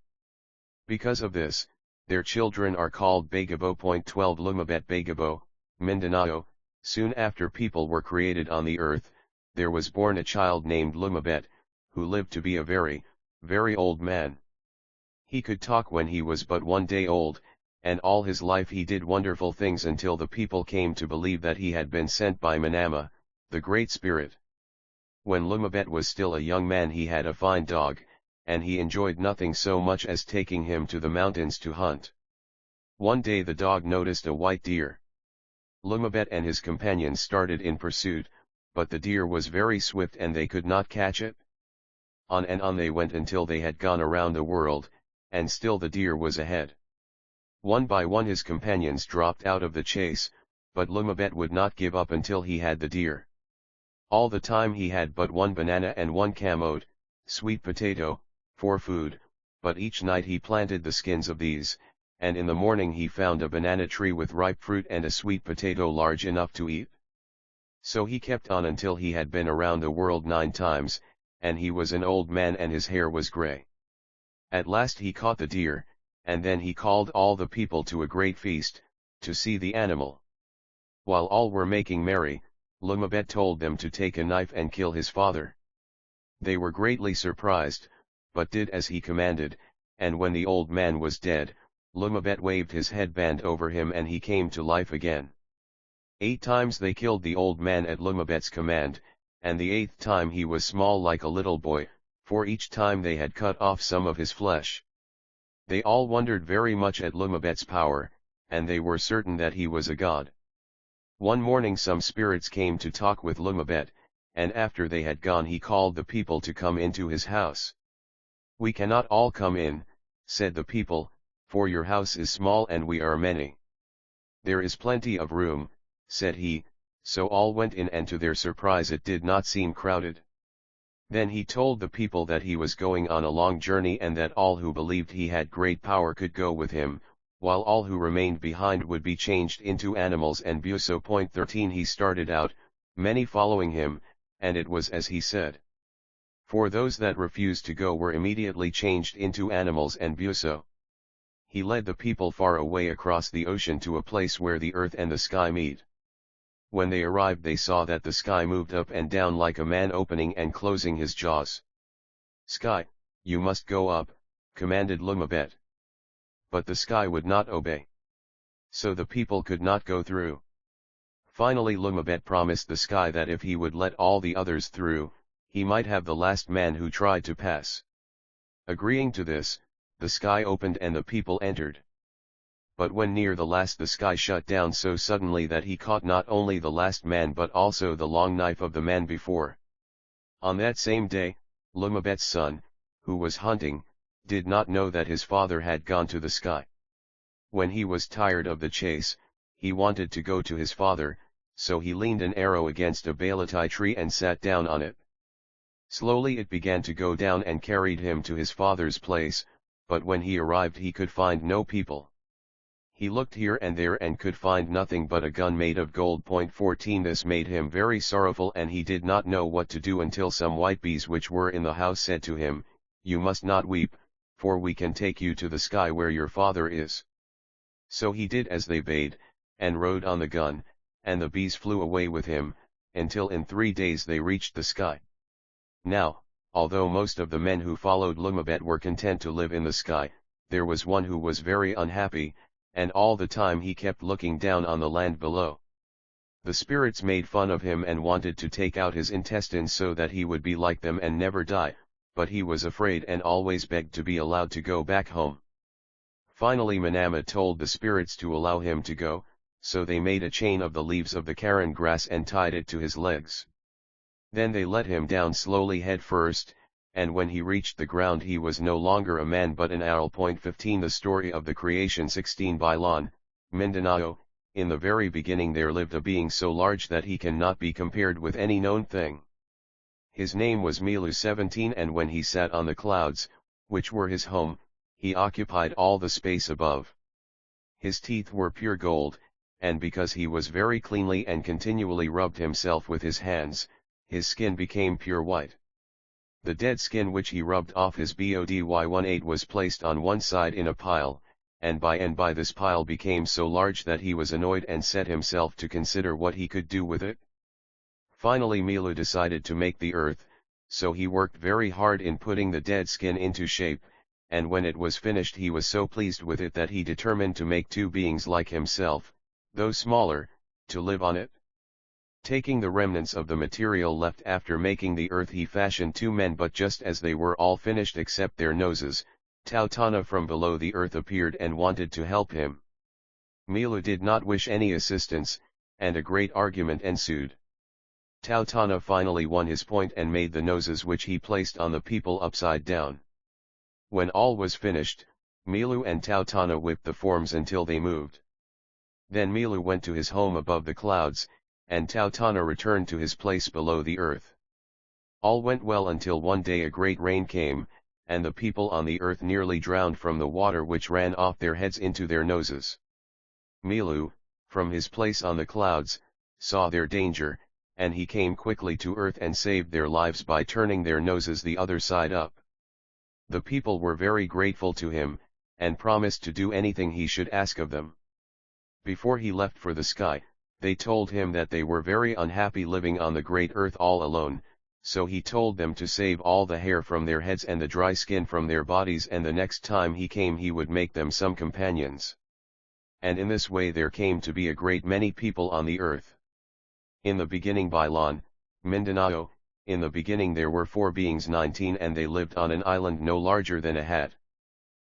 Because of this, their children are called Bagabo. 12 Lumabet Bagabo, Mindanao. Soon after people were created on the earth, there was born a child named Lumabet, who lived to be a very, very old man. He could talk when he was but 1 day old, and all his life he did wonderful things until the people came to believe that he had been sent by Manama, the Great Spirit. When Lumabet was still a young man he had a fine dog, and he enjoyed nothing so much as taking him to the mountains to hunt. One day the dog noticed a white deer. Lumabet and his companions started in pursuit, but the deer was very swift and they could not catch it. On and on they went until they had gone around the world, and still the deer was ahead. One by one his companions dropped out of the chase, but Lumabet would not give up until he had the deer. All the time he had but one banana and one camote, sweet potato, for food, but each night he planted the skins of these, and in the morning he found a banana tree with ripe fruit and a sweet potato large enough to eat. So he kept on until he had been around the world 9 times, and he was an old man and his hair was grey. At last he caught the deer, and then he called all the people to a great feast, to see the animal. While all were making merry, Lumabet told them to take a knife and kill his father. They were greatly surprised, but did as he commanded, and when the old man was dead, Lumabet waved his headband over him and he came to life again. 8 times they killed the old man at Lumabet's command, and the 8th time he was small like a little boy, for each time they had cut off some of his flesh. They all wondered very much at Lumabet's power, and they were certain that he was a god. One morning some spirits came to talk with Lumabet, and after they had gone he called the people to come into his house. "We cannot all come in," said the people, "for your house is small and we are many." "There is plenty of room," said he, so all went in and to their surprise it did not seem crowded. Then he told the people that he was going on a long journey and that all who believed he had great power could go with him, while all who remained behind would be changed into animals and Buso. 13 He started out, many following him, and it was as he said. For those that refused to go were immediately changed into animals and Buso. He led the people far away across the ocean to a place where the earth and the sky meet. When they arrived they saw that the sky moved up and down like a man opening and closing his jaws. "Sky, you must go up," commanded Lumabet. But the sky would not obey. So the people could not go through. Finally Lumabet promised the sky that if he would let all the others through, he might have the last man who tried to pass. Agreeing to this, the sky opened and the people entered. But when near the last the sky shut down so suddenly that he caught not only the last man but also the long knife of the man before. On that same day, Lumabet's son, who was hunting, did not know that his father had gone to the sky. When he was tired of the chase, he wanted to go to his father, so he leaned an arrow against a betel-nut tree and sat down on it. Slowly it began to go down and carried him to his father's place, but when he arrived he could find no people. He looked here and there and could find nothing but a gun made of gold. 14 This made him very sorrowful and he did not know what to do until some white bees which were in the house said to him, "You must not weep, for we can take you to the sky where your father is." So he did as they bade, and rode on the gun, and the bees flew away with him, until in 3 days they reached the sky. Now, although most of the men who followed Lumabet were content to live in the sky, there was one who was very unhappy, and all the time he kept looking down on the land below. The spirits made fun of him and wanted to take out his intestines so that he would be like them and never die, but he was afraid and always begged to be allowed to go back home. Finally Manama told the spirits to allow him to go, so they made a chain of the leaves of the caran grass and tied it to his legs. Then they let him down slowly head first, and when he reached the ground he was no longer a man but an owl. 15 The story of the creation. 16 Bailon, Mindanao. In the very beginning there lived a being so large that he cannot be compared with any known thing. His name was Milu. 17 And when he sat on the clouds, which were his home, he occupied all the space above. His teeth were pure gold, and because he was very cleanly and continually rubbed himself with his hands, his skin became pure white. The dead skin which he rubbed off his body 18 was placed on one side in a pile, and by this pile became so large that he was annoyed and set himself to consider what he could do with it. Finally Milu decided to make the earth, so he worked very hard in putting the dead skin into shape, and when it was finished he was so pleased with it that he determined to make 2 beings like himself, though smaller, to live on it. Taking the remnants of the material left after making the earth he fashioned 2 men, but just as they were all finished except their noses, Tautana from below the earth appeared and wanted to help him. Milu did not wish any assistance, and a great argument ensued. Tautana finally won his point and made the noses which he placed on the people upside down. When all was finished, Milu and Tautana whipped the forms until they moved. Then Milu went to his home above the clouds, and Tautana returned to his place below the earth. All went well until one day a great rain came, and the people on the earth nearly drowned from the water which ran off their heads into their noses. Milu, from his place on the clouds, saw their danger, and he came quickly to earth and saved their lives by turning their noses the other side up. The people were very grateful to him, and promised to do anything he should ask of them. Before he left for the sky, they told him that they were very unhappy living on the great earth all alone, so he told them to save all the hair from their heads and the dry skin from their bodies, and the next time he came he would make them some companions. And in this way there came to be a great many people on the earth. In the beginning Bailon, Mindanao, in the beginning there were 4 beings 19 and they lived on an island no larger than a hat.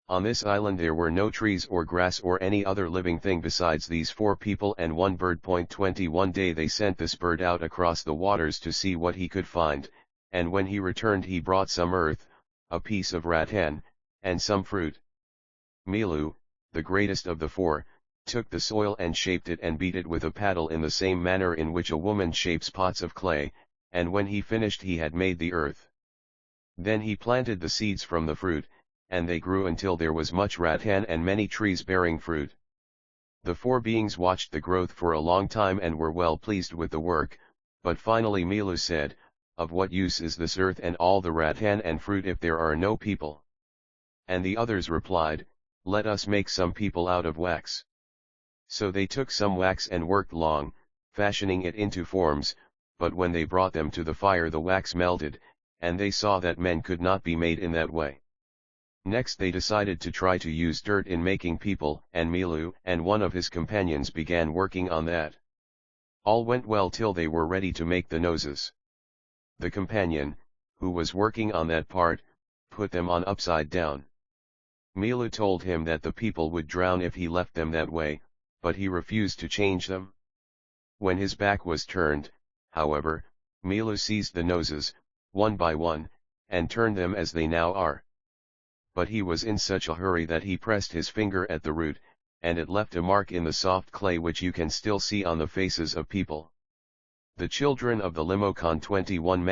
On this island there were no trees or grass or any other living thing besides these 4 people and 1 bird. 20 One day they sent this bird out across the waters to see what he could find, and when he returned he brought some earth, a piece of rattan, and some fruit. Milu, the greatest of the 4, took the soil and shaped it and beat it with a paddle in the same manner in which a woman shapes pots of clay, and when he finished he had made the earth. Then he planted the seeds from the fruit, and they grew until there was much rattan and many trees bearing fruit. The 4 beings watched the growth for a long time and were well pleased with the work, but finally Milu said, "Of what use is this earth and all the rattan and fruit if there are no people?" And the others replied, "Let us make some people out of wax." So they took some wax and worked long, fashioning it into forms, but when they brought them to the fire the wax melted, and they saw that men could not be made in that way. Next they decided to try to use dirt in making people, and Milu and one of his companions began working on that. All went well till they were ready to make the noses. The companion, who was working on that part, put them on upside down. Milu told him that the people would drown if he left them that way, but he refused to change them. When his back was turned, however, Milu seized the noses, one by one, and turned them as they now are. But he was in such a hurry that he pressed his finger at the root, and it left a mark in the soft clay which you can still see on the faces of people. The children of the Limocon 21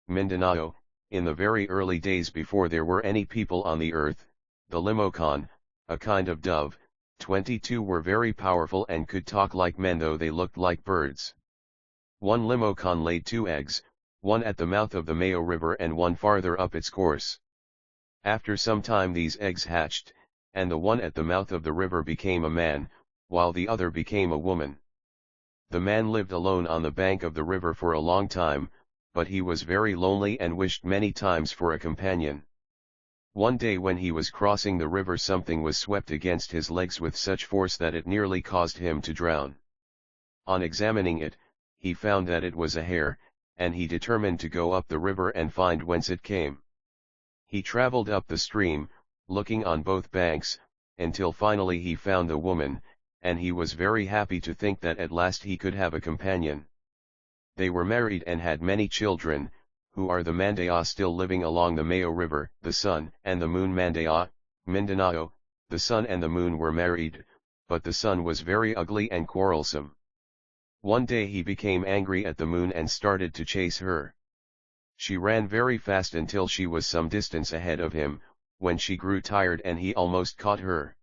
Mindanao, in the very early days before there were any people on the earth, the Limocon, a kind of dove, 22 were very powerful and could talk like men though they looked like birds. One Limocon laid 2 eggs, one at the mouth of the Mayo River and one farther up its course. After some time these eggs hatched, and the one at the mouth of the river became a man, while the other became a woman. The man lived alone on the bank of the river for a long time, but he was very lonely and wished many times for a companion. One day when he was crossing the river something was swept against his legs with such force that it nearly caused him to drown. On examining it, he found that it was a hare, and he determined to go up the river and find whence it came. He traveled up the stream, looking on both banks, until finally he found the woman, and he was very happy to think that at last he could have a companion. They were married and had many children, who are the Mandaya still living along the Mayo River. The sun and the moon Mandaya, Mindanao, the sun and the moon were married, but the sun was very ugly and quarrelsome. One day he became angry at the moon and started to chase her. She ran very fast until she was some distance ahead of him, when she grew tired and he almost caught her.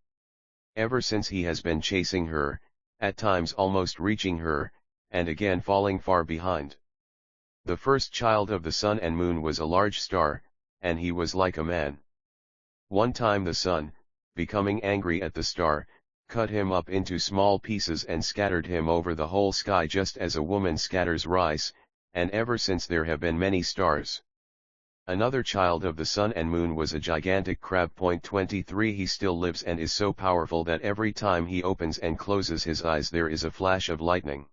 Ever since he has been chasing her, at times almost reaching her, and again falling far behind. The first child of the sun and moon was a large star, and he was like a man. One time the sun, becoming angry at the star, cut him up into small pieces and scattered him over the whole sky just as a woman scatters rice, and ever since there have been many stars. Another child of the sun and moon was a gigantic crab. 23 He still lives and is so powerful that every time he opens and closes his eyes there is a flash of lightning.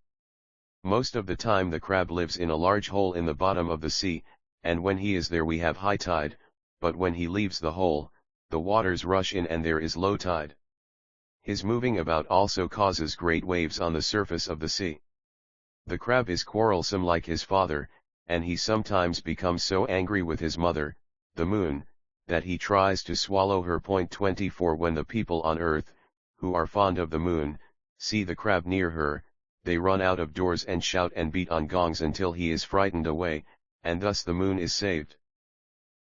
Most of the time the crab lives in a large hole in the bottom of the sea, and when he is there we have high tide, but when he leaves the hole, the waters rush in and there is low tide. His moving about also causes great waves on the surface of the sea. The crab is quarrelsome like his father, and he sometimes becomes so angry with his mother, the moon, that he tries to swallow her. 24 When the people on earth, who are fond of the moon, see the crab near her, they run out of doors and shout and beat on gongs until he is frightened away, and thus the moon is saved.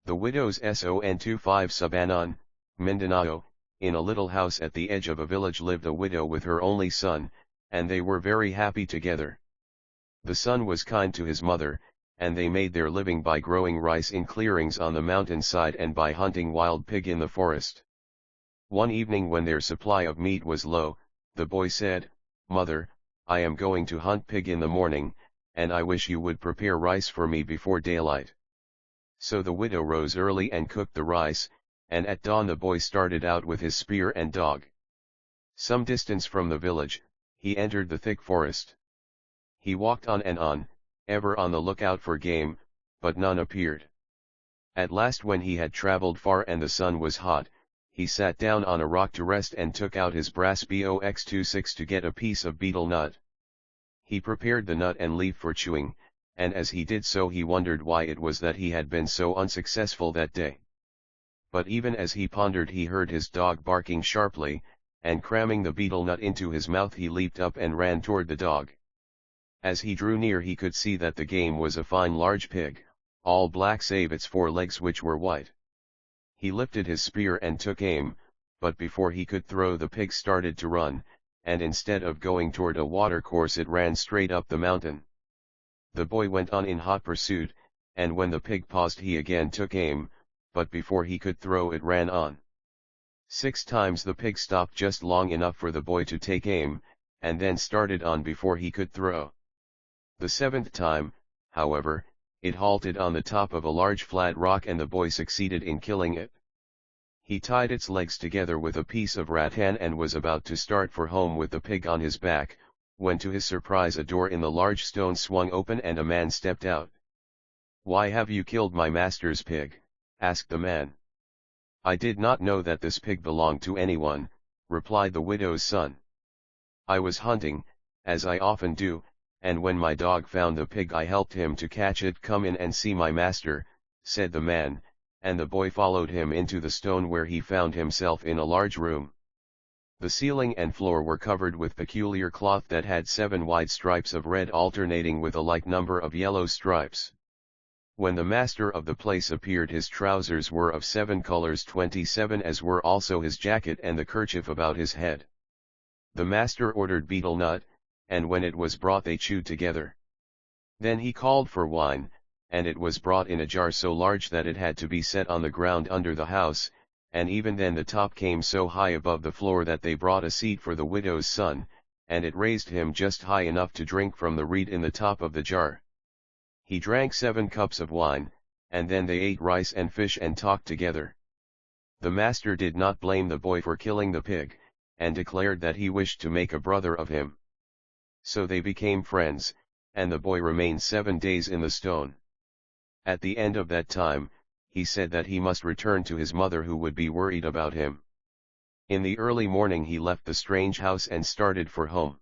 The widows Son 25 Sabanan, Mindanao, in a little house at the edge of a village lived a widow with her only son, and they were very happy together. The son was kind to his mother, and they made their living by growing rice in clearings on the mountainside and by hunting wild pig in the forest. One evening when their supply of meat was low, the boy said, "Mother, I am going to hunt pig in the morning, and I wish you would prepare rice for me before daylight." So the widow rose early and cooked the rice, and at dawn the boy started out with his spear and dog. Some distance from the village, he entered the thick forest. He walked on and on, ever on the lookout for game, but none appeared. At last, when he had traveled far and the sun was hot, he sat down on a rock to rest and took out his brass box 26 to get a piece of betel nut. He prepared the nut and leaf for chewing, and as he did so he wondered why it was that he had been so unsuccessful that day. But even as he pondered he heard his dog barking sharply, and cramming the betel nut into his mouth he leaped up and ran toward the dog. As he drew near he could see that the game was a fine large pig, all black save its 4 legs which were white. He lifted his spear and took aim, but before he could throw the pig started to run, and instead of going toward a watercourse it ran straight up the mountain. The boy went on in hot pursuit, and when the pig paused he again took aim, but before he could throw it ran on. 6 times the pig stopped just long enough for the boy to take aim, and then started on before he could throw. The 7th time, however, it halted on the top of a large flat rock and the boy succeeded in killing it. He tied its legs together with a piece of rattan and was about to start for home with the pig on his back, when to his surprise a door in the large stone swung open and a man stepped out. "Why have you killed my master's pig?" asked the man. "I did not know that this pig belonged to anyone," replied the widow's son. "I was hunting, as I often do, and when my dog found the pig I helped him to catch it." "Come in and see my master," said the man, and the boy followed him into the stone where he found himself in a large room. The ceiling and floor were covered with peculiar cloth that had 7 wide stripes of red alternating with a like number of yellow stripes. When the master of the place appeared his trousers were of 7 colors 27 as were also his jacket and the kerchief about his head. The master ordered betel nut, and when it was brought they chewed together. Then he called for wine, and it was brought in a jar so large that it had to be set on the ground under the house, and even then the top came so high above the floor that they brought a seat for the widow's son, and it raised him just high enough to drink from the reed in the top of the jar. He drank 7 cups of wine, and then they ate rice and fish and talked together. The master did not blame the boy for killing the pig, and declared that he wished to make a brother of him. So they became friends, and the boy remained 7 days in the stone. At the end of that time, he said that he must return to his mother who would be worried about him. In the early morning he left the strange house and started for home.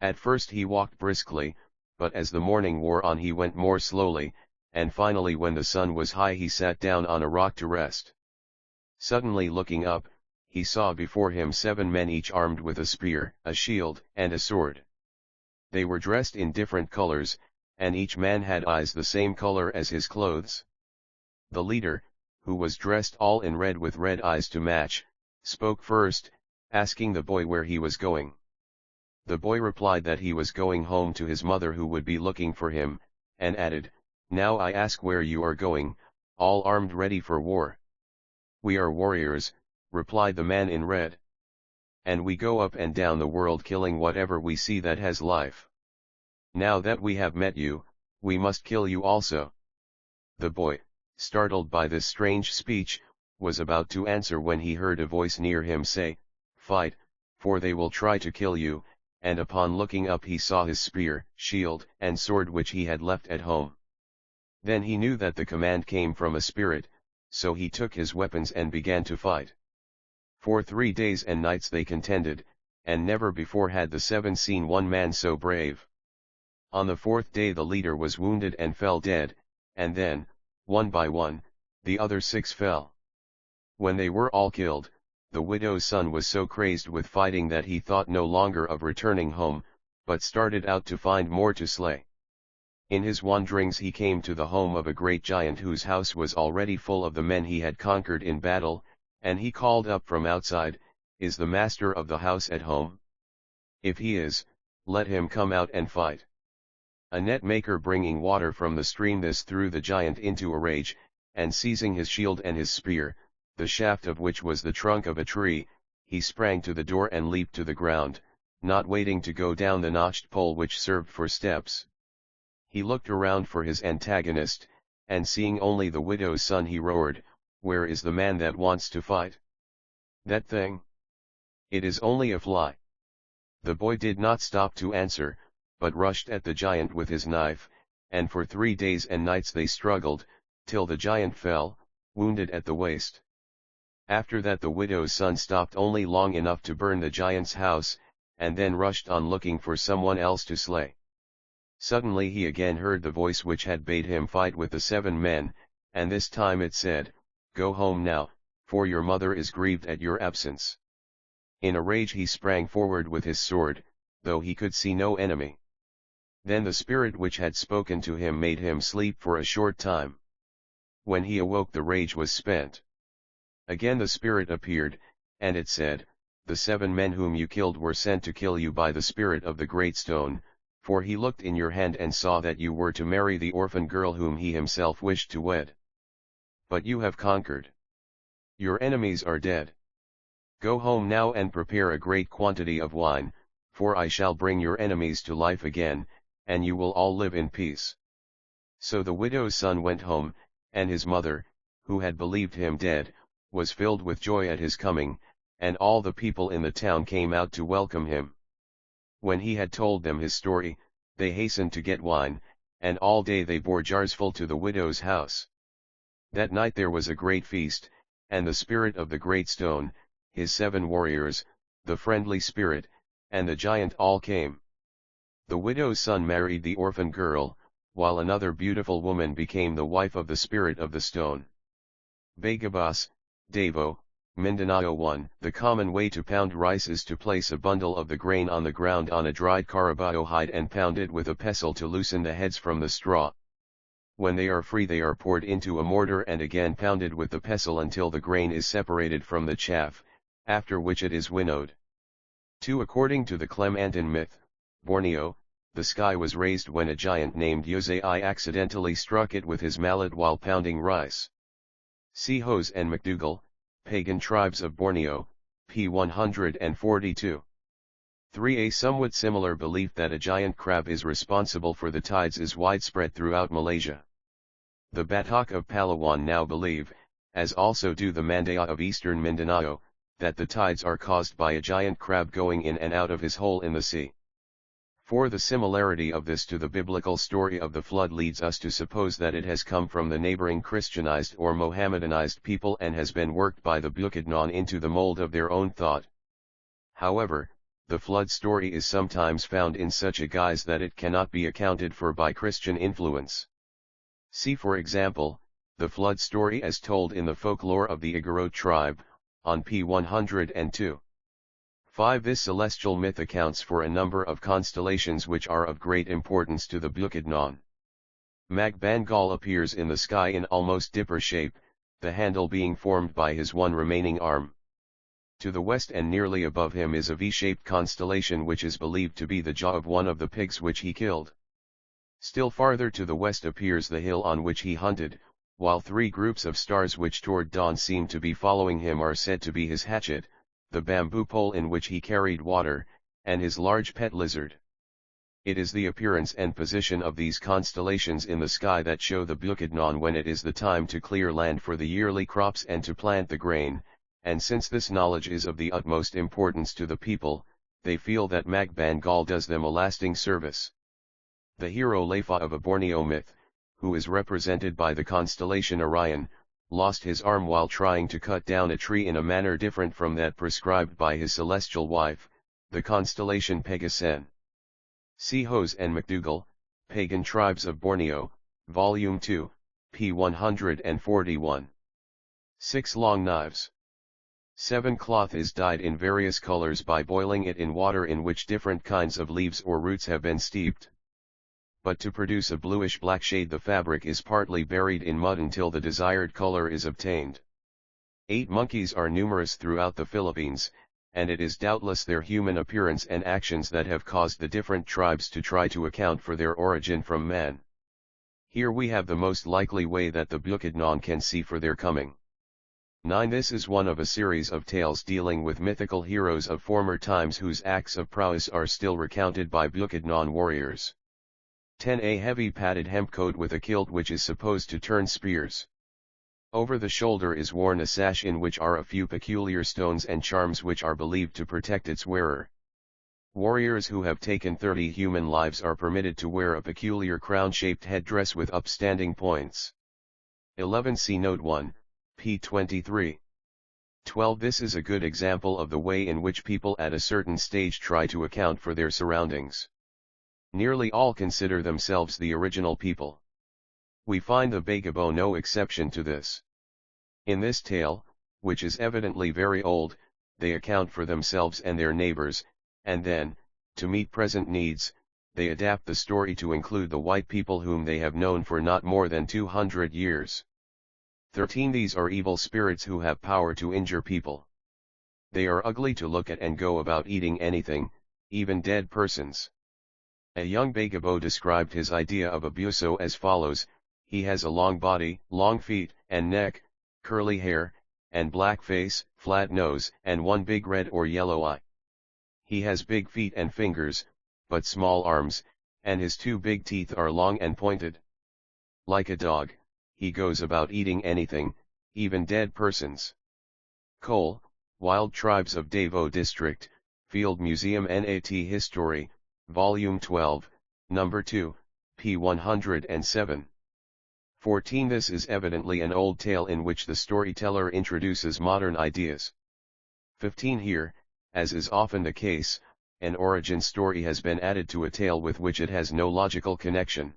At first he walked briskly, but as the morning wore on he went more slowly, and finally when the sun was high he sat down on a rock to rest. Suddenly looking up, he saw before him 7 men each armed with a spear, a shield, and a sword. They were dressed in different colors, and each man had eyes the same color as his clothes. The leader, who was dressed all in red with red eyes to match, spoke first, asking the boy where he was going. The boy replied that he was going home to his mother who would be looking for him, and added, "Now I ask where you are going, all armed ready for war." "We are warriors," replied the man in red. "And we go up and down the world killing whatever we see that has life. Now that we have met you, we must kill you also." The boy, startled by this strange speech, was about to answer when he heard a voice near him say, "Fight, for they will try to kill you," and upon looking up he saw his spear, shield, and sword which he had left at home. Then he knew that the command came from a spirit, so he took his weapons and began to fight. For 3 days and nights they contended, and never before had the 7 seen one man so brave. On the 4th day the leader was wounded and fell dead, and then, one by one, the other 6 fell. When they were all killed, the widow's son was so crazed with fighting that he thought no longer of returning home, but started out to find more to slay. In his wanderings he came to the home of a great giant whose house was already full of the men he had conquered in battle, and he called up from outside, "Is the master of the house at home? If he is, let him come out and fight." A net maker bringing water from the stream this threw the giant into a rage, and seizing his shield and his spear, the shaft of which was the trunk of a tree, he sprang to the door and leaped to the ground, not waiting to go down the notched pole which served for steps. He looked around for his antagonist, and seeing only the widow's son he roared, "Where is the man that wants to fight? That thing? It is only a fly." The boy did not stop to answer, but rushed at the giant with his knife, and for 3 days and nights they struggled, till the giant fell, wounded at the waist. After that the widow's son stopped only long enough to burn the giant's house, and then rushed on looking for someone else to slay. Suddenly he again heard the voice which had bade him fight with the 7 men, and this time it said, "Go home now, for your mother is grieved at your absence." In a rage he sprang forward with his sword, though he could see no enemy. Then the spirit which had spoken to him made him sleep for a short time. When he awoke the rage was spent. Again the spirit appeared, and it said, "The 7 men whom you killed were sent to kill you by the spirit of the great stone, for he looked in your hand and saw that you were to marry the orphan girl whom he himself wished to wed. But you have conquered. Your enemies are dead. Go home now and prepare a great quantity of wine, for I shall bring your enemies to life again, and you will all live in peace." So the widow's son went home, and his mother, who had believed him dead, was filled with joy at his coming, and all the people in the town came out to welcome him. When he had told them his story, they hastened to get wine, and all day they bore jars full to the widow's house. That night there was a great feast, and the spirit of the great stone, his 7 warriors, the friendly spirit, and the giant all came. The widow's son married the orphan girl, while another beautiful woman became the wife of the spirit of the stone. Bagabas, Davao, Mindanao 1. The common way to pound rice is to place a bundle of the grain on the ground on a dried carabao hide and pound it with a pestle to loosen the heads from the straw. When they are free they are poured into a mortar and again pounded with the pestle until the grain is separated from the chaff, after which it is winnowed. 2. According to the Clemantan myth, Borneo, the sky was raised when a giant named Yosei accidentally struck it with his mallet while pounding rice. See Hose and McDougall, Pagan Tribes of Borneo, p. 142. 3. A somewhat similar belief that a giant crab is responsible for the tides is widespread throughout Malaysia. The Batak of Palawan now believe, as also do the Mandaya of eastern Mindanao, that the tides are caused by a giant crab going in and out of his hole in the sea. 4. The similarity of this to the biblical story of the flood leads us to suppose that it has come from the neighboring Christianized or Mohammedanized people and has been worked by the Bukidnon into the mold of their own thought. However, the flood story is sometimes found in such a guise that it cannot be accounted for by Christian influence. See for example, the flood story as told in the folklore of the Igorot tribe, on p. 102. 5. This celestial myth accounts for a number of constellations which are of great importance to the Bukidnon. Magbangal appears in the sky in almost dipper shape, the handle being formed by his one remaining arm. To the west and nearly above him is a V-shaped constellation which is believed to be the jaw of one of the pigs which he killed. Still farther to the west appears the hill on which he hunted, while 3 groups of stars which toward dawn seem to be following him are said to be his hatchet, the bamboo pole in which he carried water, and his large pet lizard. It is the appearance and position of these constellations in the sky that show the Bukidnon when it is the time to clear land for the yearly crops and to plant the grain, and since this knowledge is of the utmost importance to the people, they feel that Magbangal does them a lasting service. The hero Lefa of a Borneo myth, who is represented by the constellation Orion, lost his arm while trying to cut down a tree in a manner different from that prescribed by his celestial wife, the constellation Pegasen. See Hose and McDougall, Pagan Tribes of Borneo, Volume 2, p. 141. 6 long knives. 7 cloth is dyed in various colors by boiling it in water in which different kinds of leaves or roots have been steeped. But to produce a bluish-black shade the fabric is partly buried in mud until the desired color is obtained. 8 monkeys are numerous throughout the Philippines, and it is doubtless their human appearance and actions that have caused the different tribes to try to account for their origin from man. Here we have the most likely way that the Bukidnon can see for their coming. 9. This is one of a series of tales dealing with mythical heroes of former times whose acts of prowess are still recounted by Bukidnon warriors. 10. A heavy padded hemp coat with a kilt which is supposed to turn spears. Over the shoulder is worn a sash in which are a few peculiar stones and charms which are believed to protect its wearer. Warriors who have taken 30 human lives are permitted to wear a peculiar crown-shaped headdress with upstanding points. 11. See Note 1, p. 23. 12. This is a good example of the way in which people at a certain stage try to account for their surroundings. Nearly all consider themselves the original people. We find the Bagabo no exception to this. In this tale, which is evidently very old, they account for themselves and their neighbors, and then, to meet present needs, they adapt the story to include the white people whom they have known for not more than 200 years. 13. These are evil spirits who have power to injure people. They are ugly to look at and go about eating anything, even dead persons. A young Bagabo described his idea of a buso as follows: he has a long body, long feet and neck, curly hair, and black face, flat nose, and one big red or yellow eye. He has big feet and fingers, but small arms, and his 2 big teeth are long and pointed. Like a dog, he goes about eating anything, even dead persons. Cole, Wild Tribes of Davao District, Field Museum Nat History, Volume 12, Number 2, p. 107. 14. This is evidently an old tale in which the storyteller introduces modern ideas. 15. Here, as is often the case, an origin story has been added to a tale with which it has no logical connection.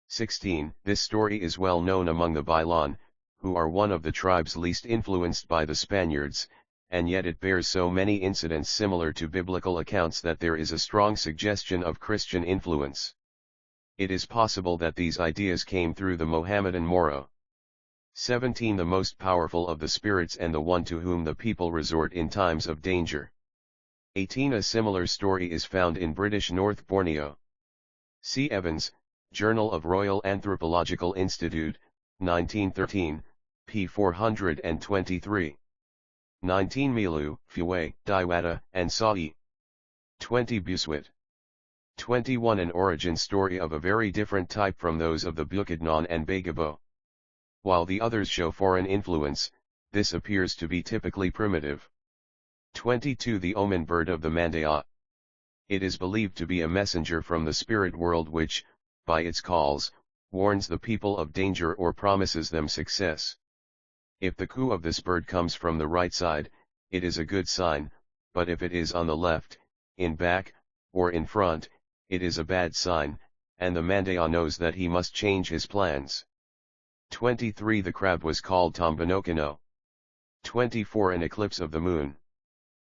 16. This story is well known among the Bailon, who are one of the tribes least influenced by the Spaniards, and yet it bears so many incidents similar to biblical accounts that there is a strong suggestion of Christian influence. It is possible that these ideas came through the Mohammedan Moro. 17. The most powerful of the spirits and the one to whom the people resort in times of danger. 18. A similar story is found in British North Borneo. C. Evans, Journal of Royal Anthropological Institute, 1913, p. 423. 19. Milu, Fue, Diwata, and Sai. 20. Buswit. 21. An origin story of a very different type from those of the Bukidnon and Bagabo. While the others show foreign influence, this appears to be typically primitive. 22. The omen bird of the Mandaya. It is believed to be a messenger from the spirit world which, by its calls, warns the people of danger or promises them success. If the coo of this bird comes from the right side, it is a good sign, but if it is on the left, in back, or in front, it is a bad sign, and the Mandaya knows that he must change his plans. 23. The crab was called Tombanokino. 24. An eclipse of the moon.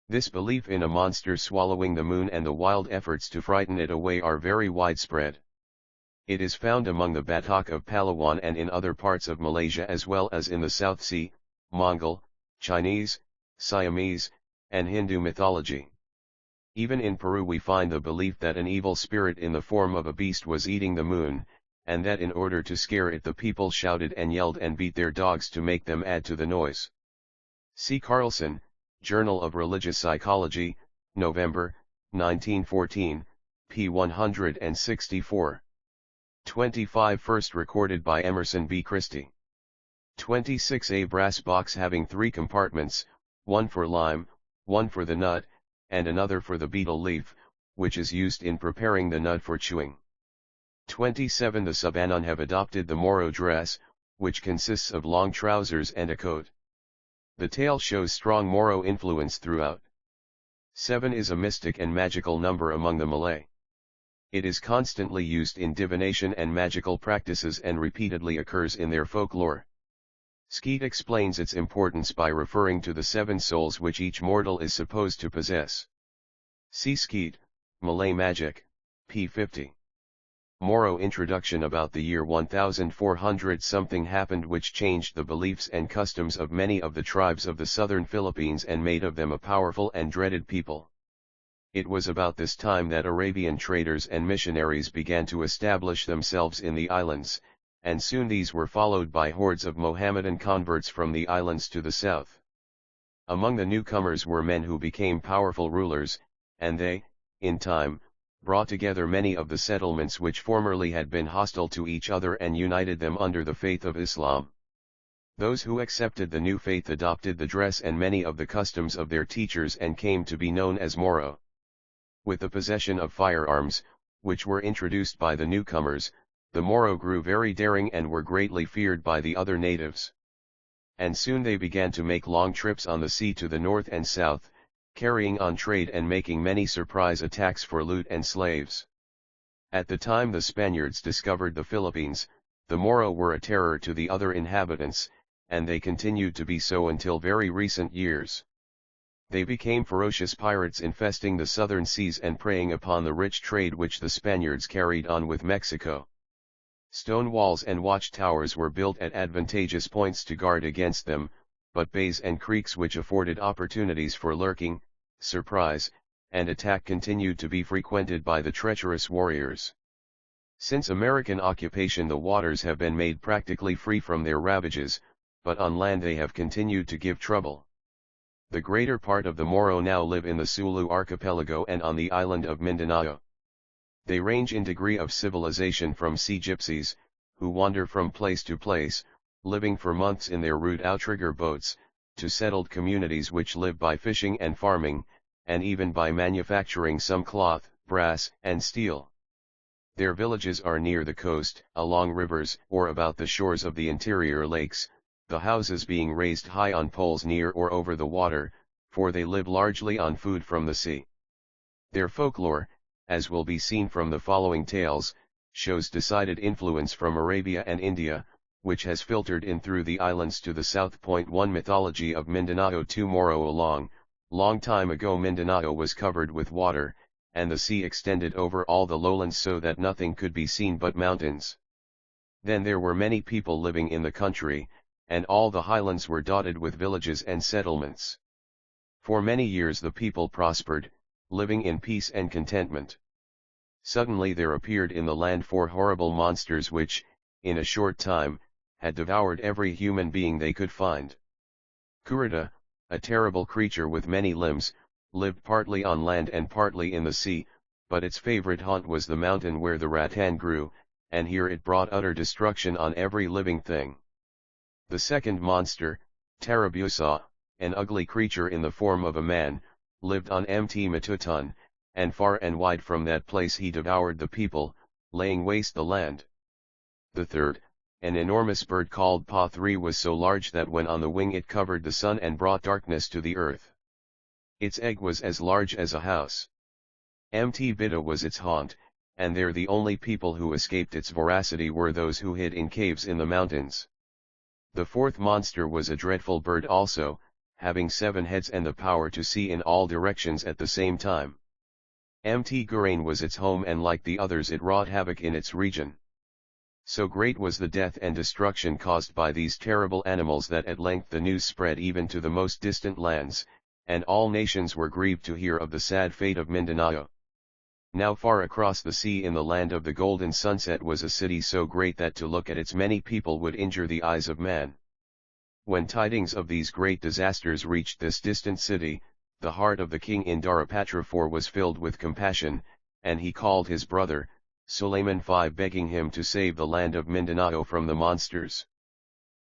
This belief in a monster swallowing the moon and the wild efforts to frighten it away are very widespread. It is found among the Batak of Palawan and in other parts of Malaysia as well as in the South Sea, Mongol, Chinese, Siamese, and Hindu mythology. Even in Peru we find the belief that an evil spirit in the form of a beast was eating the moon, and that in order to scare it the people shouted and yelled and beat their dogs to make them add to the noise. C. Carlson, Journal of Religious Psychology, November, 1914, p. 164. 25. First recorded by Emerson B. Christie. 26. A brass box having 3 compartments, one for lime, one for the nut, and another for the betel leaf, which is used in preparing the nut for chewing. 27. The Sabanan have adopted the Moro dress, which consists of long trousers and a coat. The tale shows strong Moro influence throughout. 7 is a mystic and magical number among the Malay. It is constantly used in divination and magical practices and repeatedly occurs in their folklore. Skeet explains its importance by referring to the 7 souls which each mortal is supposed to possess. See Skeet, Malay Magic, p. 50. Moro introduction. About the year 1400 something happened which changed the beliefs and customs of many of the tribes of the southern Philippines and made of them a powerful and dreaded people. It was about this time that Arabian traders and missionaries began to establish themselves in the islands, and soon these were followed by hordes of Mohammedan converts from the islands to the south. Among the newcomers were men who became powerful rulers, and they, in time, brought together many of the settlements which formerly had been hostile to each other and united them under the faith of Islam. Those who accepted the new faith adopted the dress and many of the customs of their teachers and came to be known as Moro. With the possession of firearms, which were introduced by the newcomers, the Moro grew very daring and were greatly feared by the other natives. And soon they began to make long trips on the sea to the north and south, carrying on trade and making many surprise attacks for loot and slaves. At the time the Spaniards discovered the Philippines, the Moro were a terror to the other inhabitants, and they continued to be so until very recent years. They became ferocious pirates infesting the southern seas and preying upon the rich trade which the Spaniards carried on with Mexico. Stone walls and watchtowers were built at advantageous points to guard against them, but bays and creeks which afforded opportunities for lurking, surprise, and attack continued to be frequented by the treacherous warriors. Since American occupation the waters have been made practically free from their ravages, but on land they have continued to give trouble. The greater part of the Moro now live in the Sulu archipelago and on the island of Mindanao. They range in degree of civilization from sea gypsies, who wander from place to place, living for months in their rude outrigger boats, to settled communities which live by fishing and farming, and even by manufacturing some cloth, brass, and steel. Their villages are near the coast, along rivers, or about the shores of the interior lakes, the houses being raised high on poles near or over the water, for they live largely on food from the sea. Their folklore, as will be seen from the following tales, shows decided influence from Arabia and India, which has filtered in through the islands to the south. 1 Mythology of Mindanao. 2 Moro. Long time ago Mindanao was covered with water, and the sea extended over all the lowlands so that nothing could be seen but mountains. Then there were many people living in the country, and all the highlands were dotted with villages and settlements. For many years the people prospered, living in peace and contentment. Suddenly there appeared in the land 4 horrible monsters which, in a short time, had devoured every human being they could find. Kurita, a terrible creature with many limbs, lived partly on land and partly in the sea, but its favorite haunt was the mountain where the rattan grew, and here it brought utter destruction on every living thing. The second monster, Tarabusa, an ugly creature in the form of a man, lived on Mt Matutan, and far and wide from that place he devoured the people, laying waste the land. The third, an enormous bird called Pa3 was so large that when on the wing it covered the sun and brought darkness to the earth. Its egg was as large as a house. Mt Bida was its haunt, and there the only people who escaped its voracity were those who hid in caves in the mountains. The fourth monster was a dreadful bird also, having 7 heads and the power to see in all directions at the same time. Mt Gurain was its home, and like the others it wrought havoc in its region. So great was the death and destruction caused by these terrible animals that at length the news spread even to the most distant lands, and all nations were grieved to hear of the sad fate of Mindanao. Now far across the sea in the land of the golden sunset was a city so great that to look at its many people would injure the eyes of man. When tidings of these great disasters reached this distant city, the heart of the king Indarapatra IV was filled with compassion, and he called his brother, Sulayman V, begging him to save the land of Mindanao from the monsters.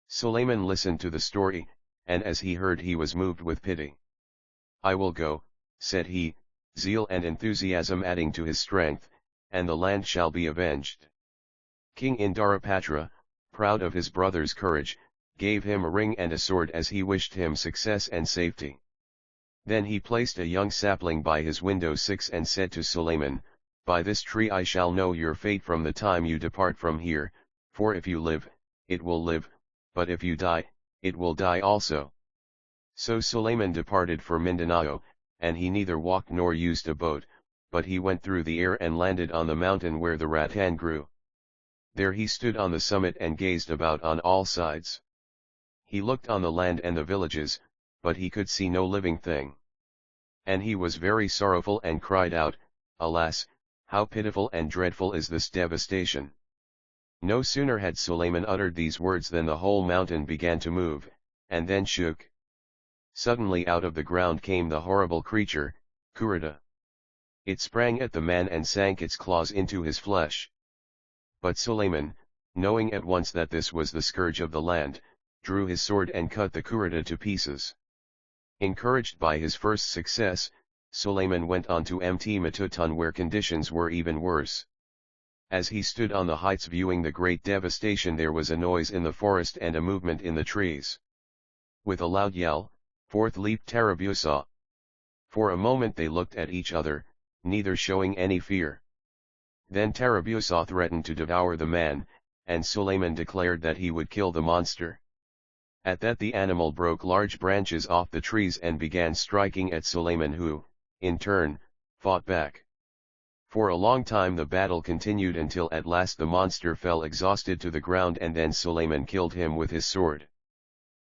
Sulayman listened to the story, and as he heard he was moved with pity. "I will go," said he, zeal and enthusiasm adding to his strength, "and the land shall be avenged." King Indarapatra, proud of his brother's courage, gave him a ring and a sword as he wished him success and safety. Then he placed a young sapling by his window 6 and said to Sulayman, "By this tree I shall know your fate from the time you depart from here, for if you live, it will live, but if you die, it will die also. So Suleiman departed for Mindanao, and he neither walked nor used a boat, but he went through the air and landed on the mountain where the rattan grew. There he stood on the summit and gazed about on all sides. He looked on the land and the villages, but he could see no living thing. And he was very sorrowful and cried out, "Alas, how pitiful and dreadful is this devastation!" No sooner had Suleiman uttered these words than the whole mountain began to move, and then shook. Suddenly out of the ground came the horrible creature, Kurita. It sprang at the man and sank its claws into his flesh. But Suleiman, knowing at once that this was the scourge of the land, drew his sword and cut the Kurita to pieces. Encouraged by his first success, Suleiman went on to Matutan where conditions were even worse. As he stood on the heights viewing the great devastation, there was a noise in the forest and a movement in the trees. With a loud yell, forth leaped Tarabusa. For a moment they looked at each other, neither showing any fear. Then Tarabusa threatened to devour the man, and Suleiman declared that he would kill the monster. At that the animal broke large branches off the trees and began striking at Suleiman, who, in turn, fought back. For a long time the battle continued until at last the monster fell exhausted to the ground, and then Suleiman killed him with his sword.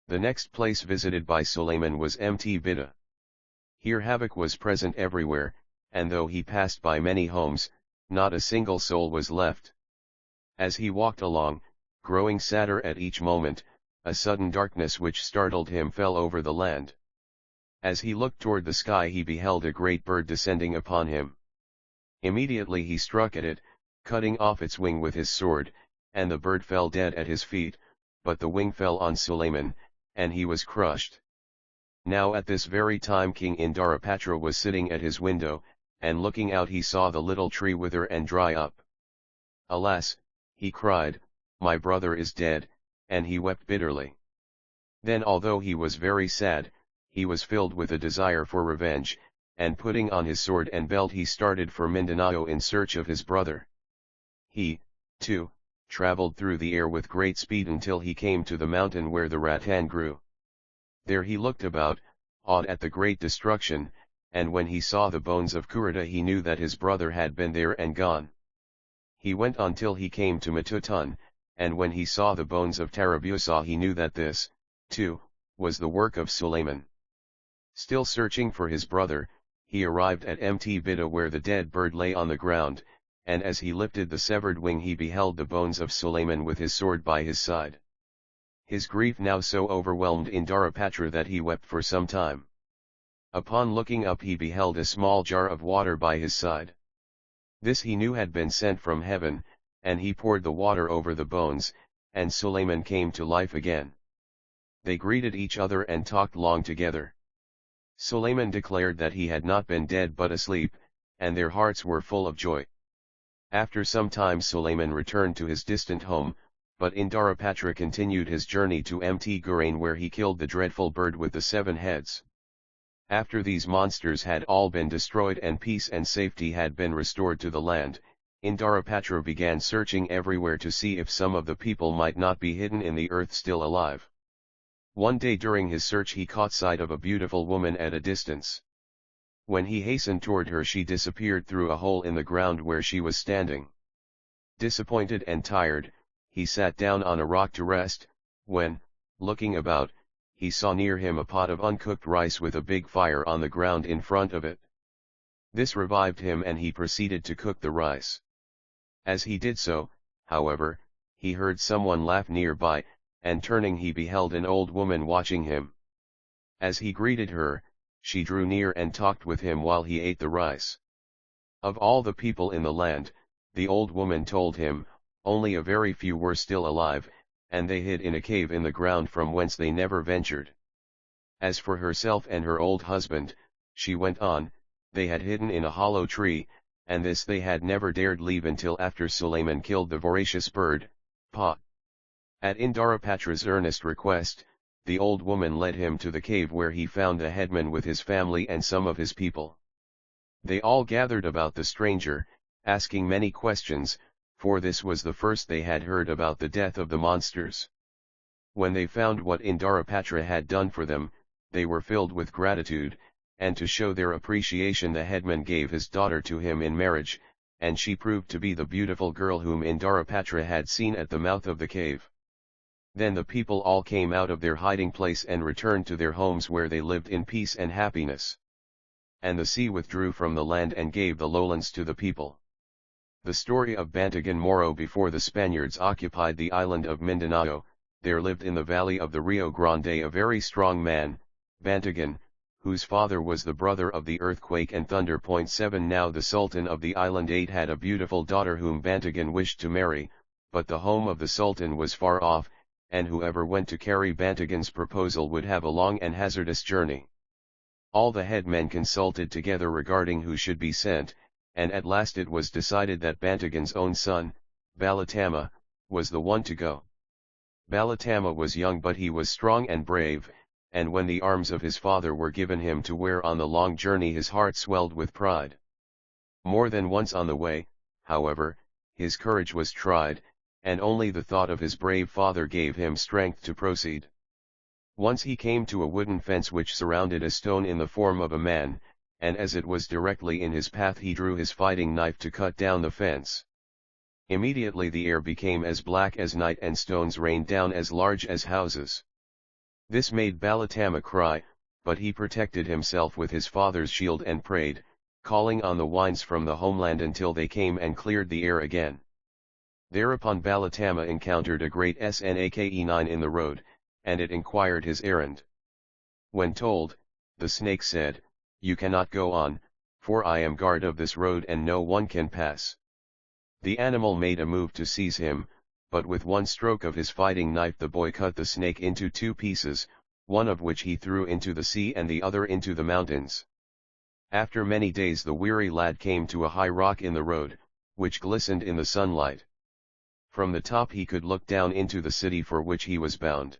The next place visited by Suleiman was Bida. Here havoc was present everywhere, and though he passed by many homes, not a single soul was left. As he walked along, growing sadder at each moment, a sudden darkness which startled him fell over the land. As he looked toward the sky he beheld a great bird descending upon him. Immediately he struck at it, cutting off its wing with his sword, and the bird fell dead at his feet, but the wing fell on Suleiman, and he was crushed. Now at this very time King Indarapatra was sitting at his window, and looking out he saw the little tree wither and dry up. "Alas," he cried, "my brother is dead," and he wept bitterly. Then, although he was very sad, he was filled with a desire for revenge, and putting on his sword and belt he started for Mindanao in search of his brother. He, too, traveled through the air with great speed until he came to the mountain where the rattan grew. There he looked about, awed at the great destruction, and when he saw the bones of Kurita he knew that his brother had been there and gone. He went on till he came to Matutan, and when he saw the bones of Tarabusa he knew that this, too, was the work of Suleiman. Still searching for his brother, he arrived at Bida where the dead bird lay on the ground, and as he lifted the severed wing he beheld the bones of Suleiman with his sword by his side. His grief now so overwhelmed Indarapatra that he wept for some time. Upon looking up he beheld a small jar of water by his side. This he knew had been sent from heaven, and he poured the water over the bones, and Suleiman came to life again. They greeted each other and talked long together. Suleiman declared that he had not been dead but asleep, and their hearts were full of joy. After some time Suleiman returned to his distant home, but Indarapatra continued his journey to Tinguian where he killed the dreadful bird with the 7 heads. After these monsters had all been destroyed and peace and safety had been restored to the land, Indarapatra began searching everywhere to see if some of the people might not be hidden in the earth still alive. One day during his search he caught sight of a beautiful woman at a distance. When he hastened toward her she disappeared through a hole in the ground where she was standing. Disappointed and tired, he sat down on a rock to rest, when, looking about, he saw near him a pot of uncooked rice with a big fire on the ground in front of it. This revived him and he proceeded to cook the rice. As he did so, however, he heard someone laugh nearby, and turning he beheld an old woman watching him. As he greeted her, she drew near and talked with him while he ate the rice. Of all the people in the land, the old woman told him, only a very few were still alive, and they hid in a cave in the ground from whence they never ventured. As for herself and her old husband, she went on, they had hidden in a hollow tree, and this they had never dared leave until after Suleiman killed the voracious bird, Pa. At Indarapatra's earnest request, the old woman led him to the cave where he found the headman with his family and some of his people. They all gathered about the stranger, asking many questions, for this was the first they had heard about the death of the monsters. When they found what Indarapatra had done for them, they were filled with gratitude, and to show their appreciation the headman gave his daughter to him in marriage, and she proved to be the beautiful girl whom Indarapatra had seen at the mouth of the cave. Then the people all came out of their hiding place and returned to their homes where they lived in peace and happiness. And the sea withdrew from the land and gave the lowlands to the people. The story of Bantagan Moro. Before the Spaniards occupied the island of Mindanao, there lived in the valley of the Rio Grande a very strong man, Bantagan, whose father was the brother of the earthquake and thunder. 7 Now the Sultan of the island 8 had a beautiful daughter whom Bantagan wished to marry, but the home of the Sultan was far off, and whoever went to carry Bantagan's proposal would have a long and hazardous journey. All the headmen consulted together regarding who should be sent, and at last it was decided that Bantagan's own son, Balatama, was the one to go. Balatama was young but he was strong and brave, and when the arms of his father were given him to wear on the long journey his heart swelled with pride. More than once on the way, however, his courage was tried, and only the thought of his brave father gave him strength to proceed. Once he came to a wooden fence which surrounded a stone in the form of a man, and as it was directly in his path he drew his fighting knife to cut down the fence. Immediately the air became as black as night and stones rained down as large as houses. This made Balatama cry, but he protected himself with his father's shield and prayed, calling on the winds from the homeland until they came and cleared the air again. Thereupon Balatama encountered a great snake-9 in the road, and it inquired his errand. When told, the snake said, "You cannot go on, for I am guard of this road and no one can pass." The animal made a move to seize him, but with one stroke of his fighting knife the boy cut the snake into 2 pieces, one of which he threw into the sea and the other into the mountains. After many days the weary lad came to a high rock in the road, which glistened in the sunlight. From the top he could look down into the city for which he was bound.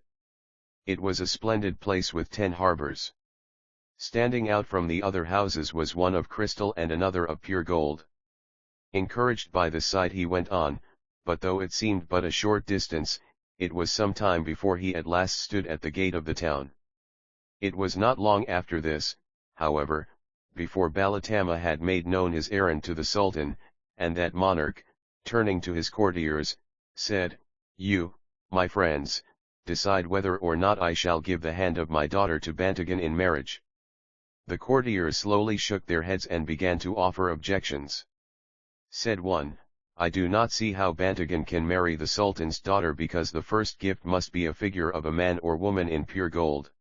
It was a splendid place with 10 harbors. Standing out from the other houses was one of crystal and another of pure gold. Encouraged by the sight he went on, but though it seemed but a short distance, it was some time before he at last stood at the gate of the town. It was not long after this, however, before Balatama had made known his errand to the Sultan, and that monarch, turning to his courtiers, said, "You, my friends, decide whether or not I shall give the hand of my daughter to Bantagan in marriage." The courtiers slowly shook their heads and began to offer objections. Said one, "I do not see how Bantagan can marry the Sultan's daughter because the first gift must be a figure of a man or woman in pure gold."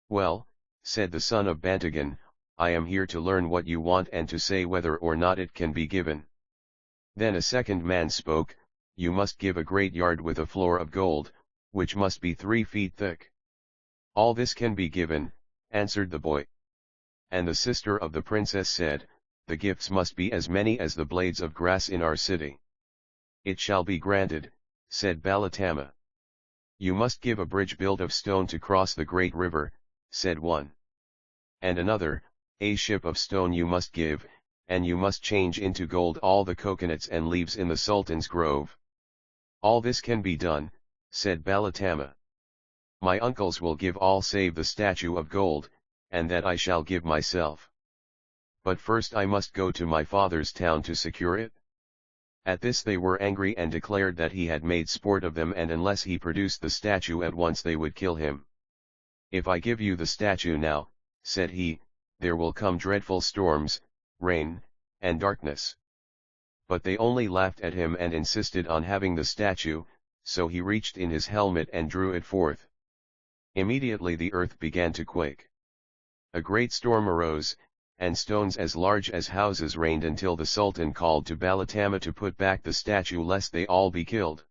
"Well," said the son of Bantagan, "I am here to learn what you want and to say whether or not it can be given." Then a second man spoke, "You must give a great yard with a floor of gold, which must be 3 feet thick." "All this can be given," answered the boy. And the sister of the princess said, "The gifts must be as many as the blades of grass in our city." "It shall be granted," said Balatama. "You must give a bridge built of stone to cross the great river," said one. And another, "A ship of stone you must give, and you must change into gold all the coconuts and leaves in the Sultan's grove." "All this can be done," said Balatama. "My uncles will give all save the statue of gold, and that I shall give myself. But first I must go to my father's town to secure it." At this they were angry and declared that he had made sport of them, and unless he produced the statue at once they would kill him. "If I give you the statue now," said he, "there will come dreadful storms, rain, and darkness." But they only laughed at him and insisted on having the statue, so he reached in his helmet and drew it forth. Immediately the earth began to quake. A great storm arose, and stones as large as houses rained until the Sultan called to Balatama to put back the statue lest they all be killed.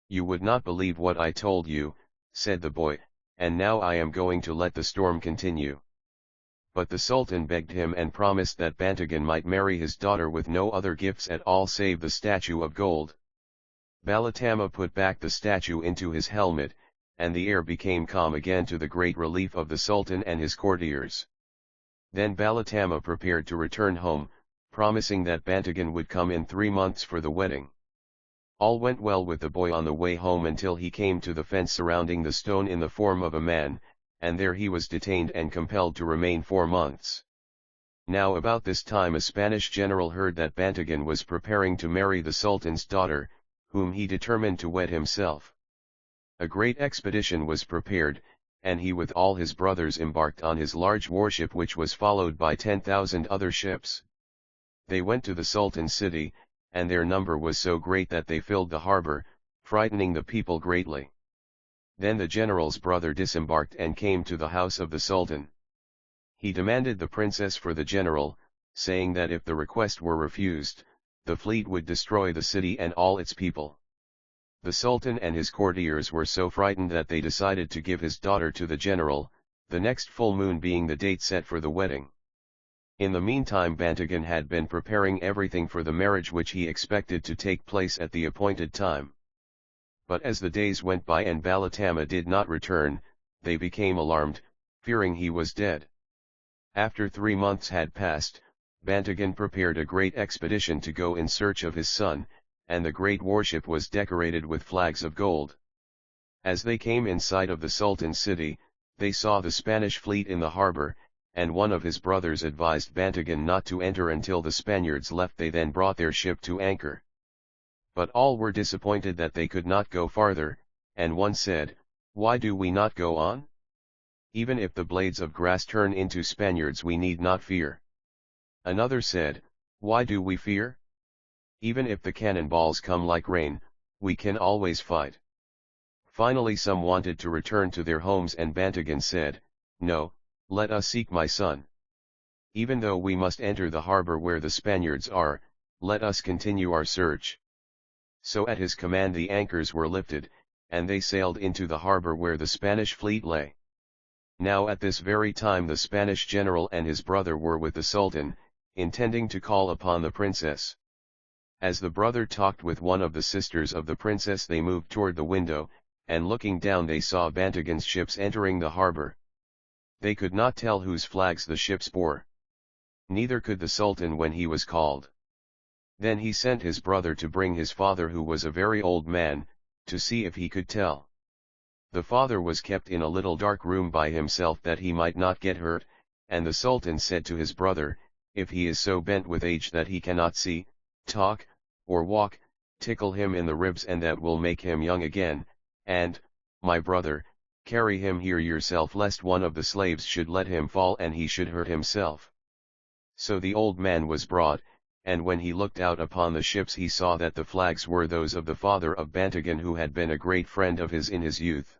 "You would not believe what I told you," said the boy, "and now I am going to let the storm continue." But the Sultan begged him and promised that Bantagan might marry his daughter with no other gifts at all save the statue of gold. Balatama put back the statue into his helmet, and the air became calm again to the great relief of the Sultan and his courtiers. Then Balatama prepared to return home, promising that Bantagan would come in 3 months for the wedding. All went well with the boy on the way home until he came to the fence surrounding the stone in the form of a man, and there he was detained and compelled to remain 4 months. Now about this time a Spanish general heard that Bantagan was preparing to marry the Sultan's daughter, whom he determined to wed himself. A great expedition was prepared, and he with all his brothers embarked on his large warship, which was followed by 10,000 other ships. They went to the Sultan's city, and their number was so great that they filled the harbor, frightening the people greatly. Then the general's brother disembarked and came to the house of the Sultan. He demanded the princess for the general, saying that if the request were refused, the fleet would destroy the city and all its people. The Sultan and his courtiers were so frightened that they decided to give his daughter to the general, the next full moon being the date set for the wedding. In the meantime Bantagan had been preparing everything for the marriage, which he expected to take place at the appointed time. But as the days went by and Balatama did not return, they became alarmed, fearing he was dead. After 3 months had passed, Bantagan prepared a great expedition to go in search of his son, and the great warship was decorated with flags of gold. As they came in sight of the Sultan's city, they saw the Spanish fleet in the harbor, and one of his brothers advised Bantagan not to enter until the Spaniards left. They then brought their ship to anchor. But all were disappointed that they could not go farther, and one said, "Why do we not go on? Even if the blades of grass turn into Spaniards we need not fear." Another said, "Why do we fear? Even if the cannonballs come like rain, we can always fight." Finally some wanted to return to their homes, and Bantagan said, "No, let us seek my son. Even though we must enter the harbor where the Spaniards are, let us continue our search." So at his command the anchors were lifted, and they sailed into the harbor where the Spanish fleet lay. Now at this very time the Spanish general and his brother were with the Sultan, intending to call upon the princess. As the brother talked with one of the sisters of the princess, they moved toward the window, and looking down they saw Bantagan's ships entering the harbor. They could not tell whose flags the ships bore. Neither could the Sultan when he was called. Then he sent his brother to bring his father, who was a very old man, to see if he could tell. The father was kept in a little dark room by himself that he might not get hurt, and the Sultan said to his brother, "If he is so bent with age that he cannot see, talk, or walk, tickle him in the ribs, and that will make him young again, and, my brother, carry him here yourself, lest one of the slaves should let him fall and he should hurt himself." So the old man was brought, and when he looked out upon the ships he saw that the flags were those of the father of Bantagan, who had been a great friend of his in his youth.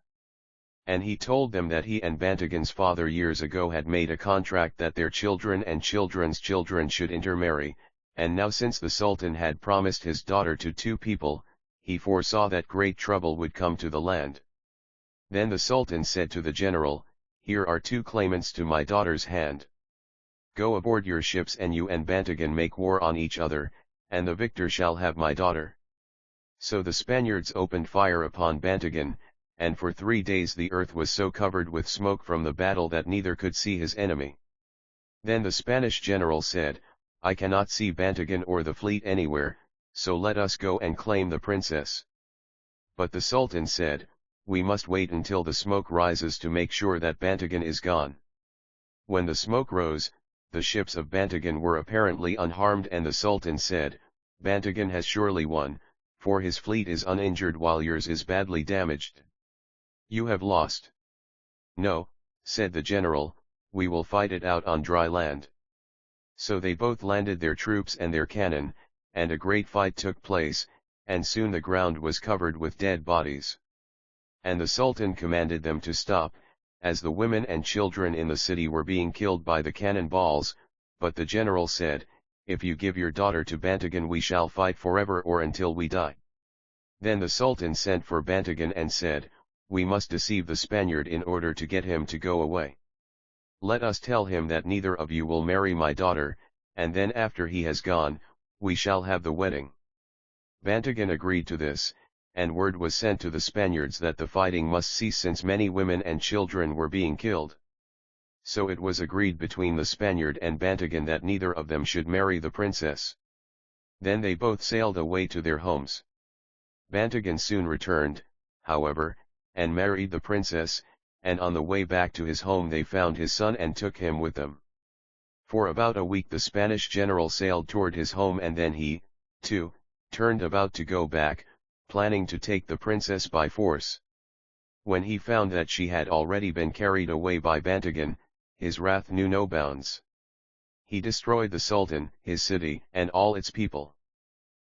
And he told them that he and Bantagan's father years ago had made a contract that their children and children's children should intermarry, and now since the Sultan had promised his daughter to 2 people, he foresaw that great trouble would come to the land. Then the Sultan said to the general, "Here are 2 claimants to my daughter's hand. Go aboard your ships, and you and Bantagan make war on each other, and the victor shall have my daughter." So the Spaniards opened fire upon Bantagan, and for 3 days the earth was so covered with smoke from the battle that neither could see his enemy. Then the Spanish general said, "I cannot see Bantagan or the fleet anywhere, so let us go and claim the princess." But the Sultan said, "We must wait until the smoke rises to make sure that Bantagan is gone." When the smoke rose, the ships of Bantagan were apparently unharmed, and the Sultan said, "Bantagan has surely won, for his fleet is uninjured while yours is badly damaged. You have lost." "No," said the general, "we will fight it out on dry land." So they both landed their troops and their cannon, and a great fight took place, and soon the ground was covered with dead bodies. And the Sultan commanded them to stop, as the women and children in the city were being killed by the cannon balls, but the general said, "If you give your daughter to Bantagan we shall fight forever or until we die." Then the Sultan sent for Bantagan and said, "We must deceive the Spaniard in order to get him to go away. Let us tell him that neither of you will marry my daughter, and then after he has gone, we shall have the wedding." Bantagan agreed to this, and word was sent to the Spaniards that the fighting must cease, since many women and children were being killed. So it was agreed between the Spaniard and Bantagan that neither of them should marry the princess. Then they both sailed away to their homes. Bantagan soon returned, however, and married the princess, and on the way back to his home they found his son and took him with them. For about a week the Spanish general sailed toward his home, and then he, too, turned about to go back, planning to take the princess by force. When he found that she had already been carried away by Bantagan, his wrath knew no bounds. He destroyed the Sultan, his city, and all its people.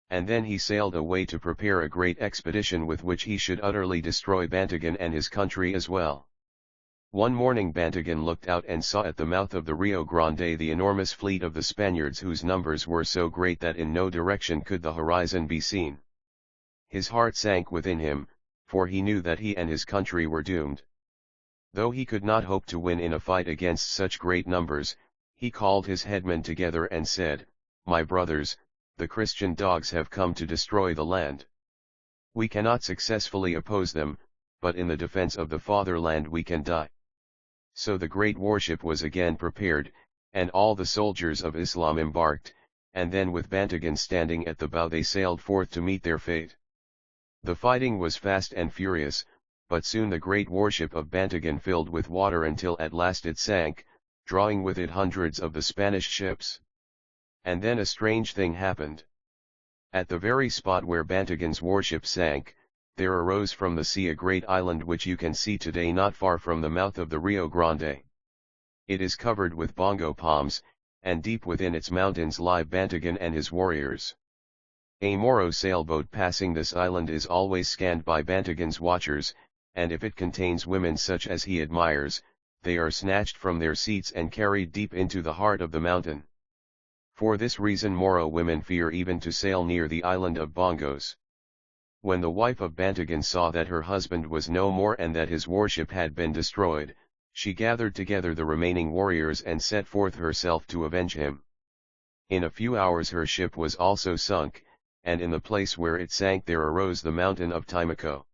And then he sailed away to prepare a great expedition with which he should utterly destroy Bantagan and his country as well. One morning Bantagan looked out and saw at the mouth of the Rio Grande the enormous fleet of the Spaniards, whose numbers were so great that in no direction could the horizon be seen. His heart sank within him, for he knew that he and his country were doomed. Though he could not hope to win in a fight against such great numbers, he called his headmen together and said, "My brothers, the Christian dogs have come to destroy the land. We cannot successfully oppose them, but in the defense of the fatherland we can die." So the great warship was again prepared, and all the soldiers of Islam embarked, and then with Bantagan standing at the bow they sailed forth to meet their fate. The fighting was fast and furious, but soon the great warship of Bantagan filled with water until at last it sank, drawing with it hundreds of the Spanish ships. And then a strange thing happened. At the very spot where Bantagan's warship sank, there arose from the sea a great island which you can see today not far from the mouth of the Rio Grande. It is covered with bongo palms, and deep within its mountains lie Bantagan and his warriors. A Moro sailboat passing this island is always scanned by Bantagan's watchers, and if it contains women such as he admires, they are snatched from their seats and carried deep into the heart of the mountain. For this reason Moro women fear even to sail near the island of Bongos. When the wife of Bantagan saw that her husband was no more and that his warship had been destroyed, she gathered together the remaining warriors and set forth herself to avenge him. In a few hours her ship was also sunk, and in the place where it sank there arose the mountain of Timaco.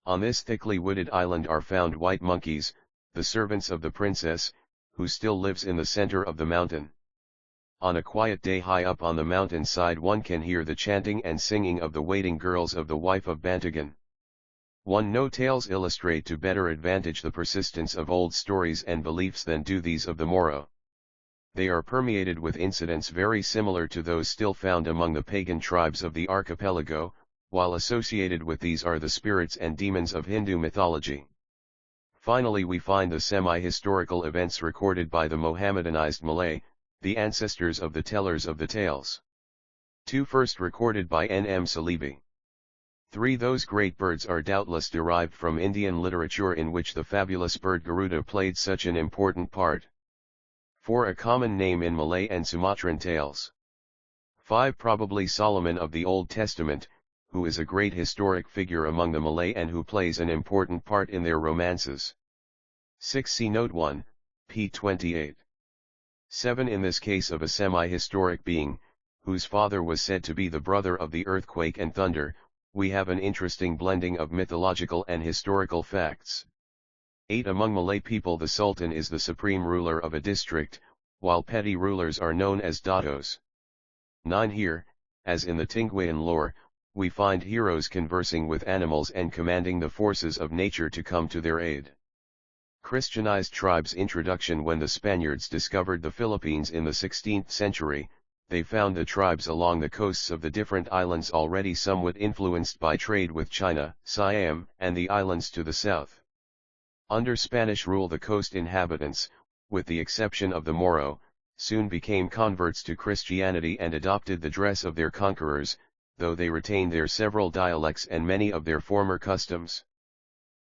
On this thickly wooded island are found white monkeys, the servants of the princess, who still lives in the center of the mountain. On a quiet day high up on the mountain side one can hear the chanting and singing of the waiting girls of the wife of Bantagan. No tales illustrate to better advantage the persistence of old stories and beliefs than do these of the Moro. They are permeated with incidents very similar to those still found among the pagan tribes of the archipelago, while associated with these are the spirits and demons of Hindu mythology. Finally we find the semi-historical events recorded by the Mohammedanized Malay, the ancestors of the tellers of the tales. 2. First recorded by N.M. Salibi. 3. Those great birds are doubtless derived from Indian literature in which the fabulous bird Garuda played such an important part. 4. A common name in Malay and Sumatran tales. 5. Probably Solomon of the Old Testament, who is a great historic figure among the Malay and who plays an important part in their romances. 6. See Note 1, p. 28. 7. In this case of a semi-historic being, whose father was said to be the brother of the earthquake and thunder, we have an interesting blending of mythological and historical facts. 8. Among Malay people the Sultan is the supreme ruler of a district, while petty rulers are known as datos. 9. Here, as in the Tinguian lore, we find heroes conversing with animals and commanding the forces of nature to come to their aid. Christianized tribes introduction. When the Spaniards discovered the Philippines in the 16th century, they found the tribes along the coasts of the different islands already somewhat influenced by trade with China, Siam, and the islands to the south. Under Spanish rule the coast inhabitants, with the exception of the Moro, soon became converts to Christianity and adopted the dress of their conquerors, though they retained their several dialects and many of their former customs.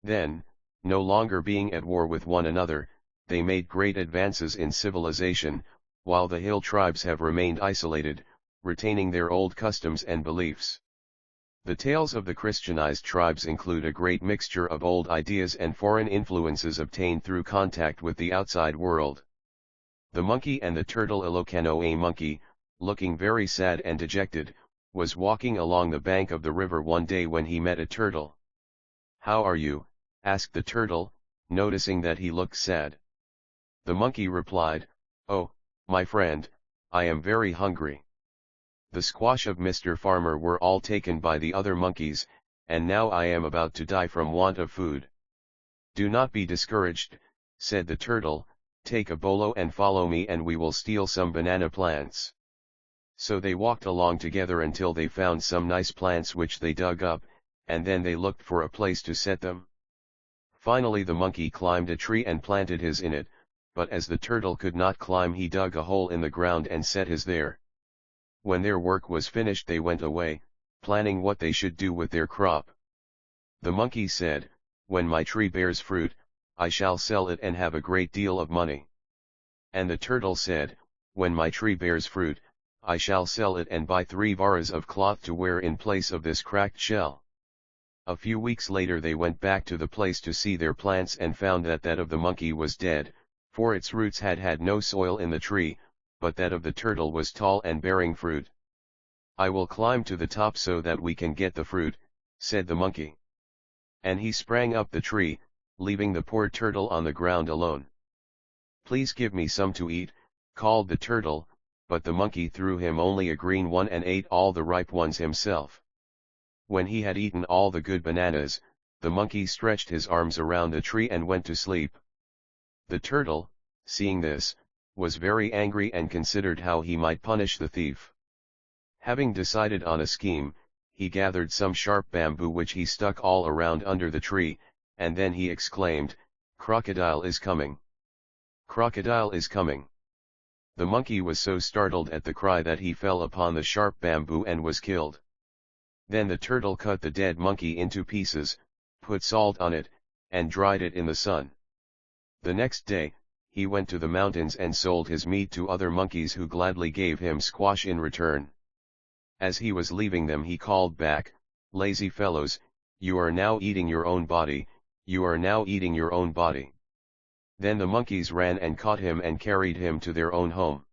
Then, no longer being at war with one another, they made great advances in civilization, while the hill tribes have remained isolated, retaining their old customs and beliefs. The tales of the Christianized tribes include a great mixture of old ideas and foreign influences obtained through contact with the outside world. The monkey and the turtle. Ilocano. A monkey, looking very sad and dejected, was walking along the bank of the river one day when he met a turtle. "How are you?" asked the turtle, noticing that he looked sad. The monkey replied, "Oh, my friend, I am very hungry." The squash of Mr. Farmer were all taken by the other monkeys, and now I am about to die from want of food. Do not be discouraged, said the turtle, take a bolo and follow me and we will steal some banana plants. So they walked along together until they found some nice plants which they dug up, and then they looked for a place to set them. Finally the monkey climbed a tree and planted his in it, but as the turtle could not climb he dug a hole in the ground and set his there. When their work was finished they went away, planning what they should do with their crop. The monkey said, when my tree bears fruit, I shall sell it and have a great deal of money. And the turtle said, when my tree bears fruit, I shall sell it and buy 3 varas of cloth to wear in place of this cracked shell. A few weeks later they went back to the place to see their plants and found that of the monkey was dead, for its roots had had no soil in the tree, but that of the turtle was tall and bearing fruit. I will climb to the top so that we can get the fruit, said the monkey. And he sprang up the tree, leaving the poor turtle on the ground alone. Please give me some to eat, called the turtle, but the monkey threw him only a green one and ate all the ripe ones himself. When he had eaten all the good bananas, the monkey stretched his arms around the tree and went to sleep. The turtle, seeing this, was very angry and considered how he might punish the thief. Having decided on a scheme, he gathered some sharp bamboo which he stuck all around under the tree, and then he exclaimed, "Crocodile is coming! Crocodile is coming!" The monkey was so startled at the cry that he fell upon the sharp bamboo and was killed. Then the turtle cut the dead monkey into pieces, put salt on it, and dried it in the sun. The next day, he went to the mountains and sold his meat to other monkeys who gladly gave him squash in return. As he was leaving them he called back, "Lazy fellows, you are now eating your own body, you are now eating your own body." Then the monkeys ran and caught him and carried him to their own home.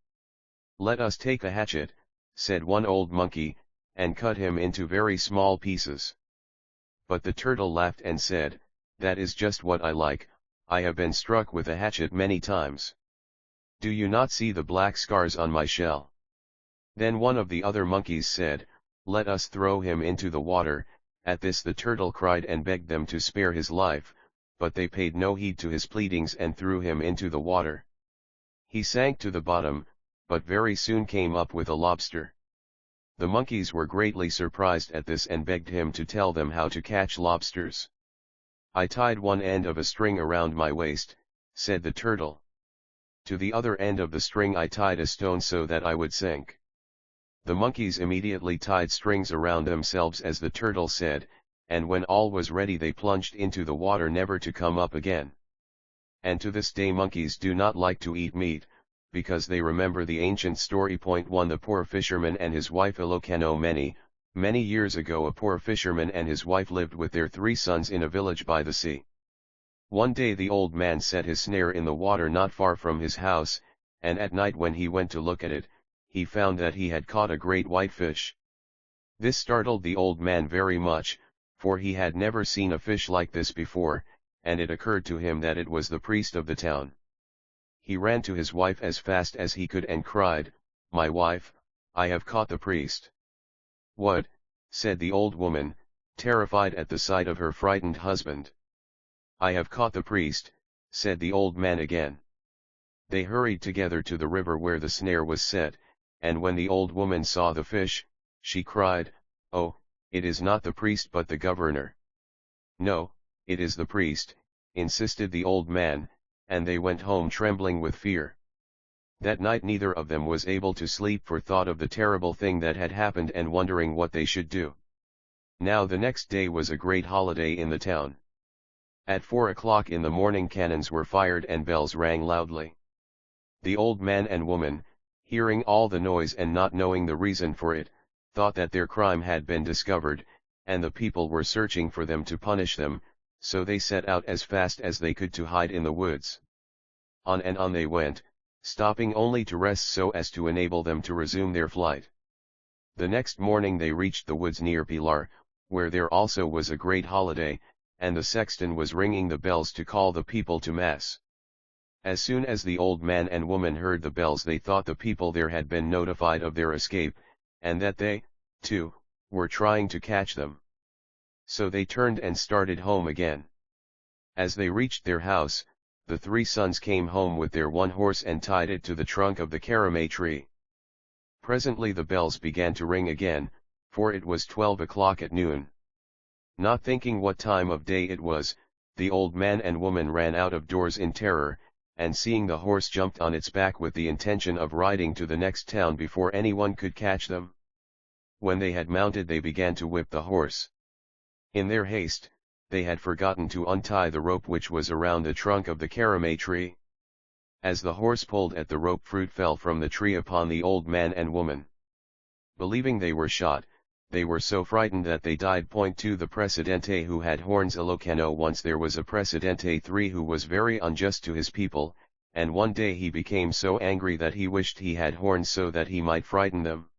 "Let us take a hatchet," said one old monkey, and cut him into very small pieces. But the turtle laughed and said, "That is just what I like, I have been struck with a hatchet many times. Do you not see the black scars on my shell?" Then one of the other monkeys said, "Let us throw him into the water." At this the turtle cried and begged them to spare his life, but they paid no heed to his pleadings and threw him into the water. He sank to the bottom, but very soon came up with a lobster. The monkeys were greatly surprised at this and begged him to tell them how to catch lobsters. "I tied one end of a string around my waist," said the turtle. "To the other end of the string I tied a stone so that I would sink." The monkeys immediately tied strings around themselves as the turtle said, and when all was ready they plunged into the water never to come up again. And to this day monkeys do not like to eat meat, because they remember the ancient story. 1 The poor fisherman and his wife. Ilocano. Many years ago a poor fisherman and his wife lived with their 3 sons in a village by the sea. One day the old man set his snare in the water not far from his house, and at night when he went to look at it, he found that he had caught a great white fish. This startled the old man very much, for he had never seen a fish like this before, and it occurred to him that it was the priest of the town. He ran to his wife as fast as he could and cried, "My wife, I have caught the priest." "What?" said the old woman, terrified at the sight of her frightened husband. "I have caught the priest," said the old man again. They hurried together to the river where the snare was set, and when the old woman saw the fish, she cried, "Oh, it is not the priest but the governor." "No, it is the priest," insisted the old man, and they went home trembling with fear. That night neither of them was able to sleep for thought of the terrible thing that had happened and wondering what they should do. Now the next day was a great holiday in the town. At 4 o'clock in the morning cannons were fired and bells rang loudly. The old man and woman, hearing all the noise and not knowing the reason for it, thought that their crime had been discovered, and the people were searching for them to punish them, so they set out as fast as they could to hide in the woods. On and on they went, stopping only to rest so as to enable them to resume their flight. The next morning they reached the woods near Pilar, where there also was a great holiday, and the sexton was ringing the bells to call the people to mass. As soon as the old man and woman heard the bells they thought the people there had been notified of their escape, and that they, too, were trying to catch them. So they turned and started home again. As they reached their house, the three sons came home with their one horse and tied it to the trunk of the caramay tree. Presently the bells began to ring again, for it was 12 o'clock at noon. Not thinking what time of day it was, the old man and woman ran out of doors in terror, and seeing the horse jumped on its back with the intention of riding to the next town before anyone could catch them. When they had mounted they began to whip the horse. In their haste, they had forgotten to untie the rope which was around the trunk of the caramay tree. As the horse pulled at the rope, fruit fell from the tree upon the old man and woman. Believing they were shot, they were so frightened that they died. 2 The Presidente who had horns. Ilocano. Once there was a Presidente 3 who was very unjust to his people, and one day he became so angry that he wished he had horns so that he might frighten them.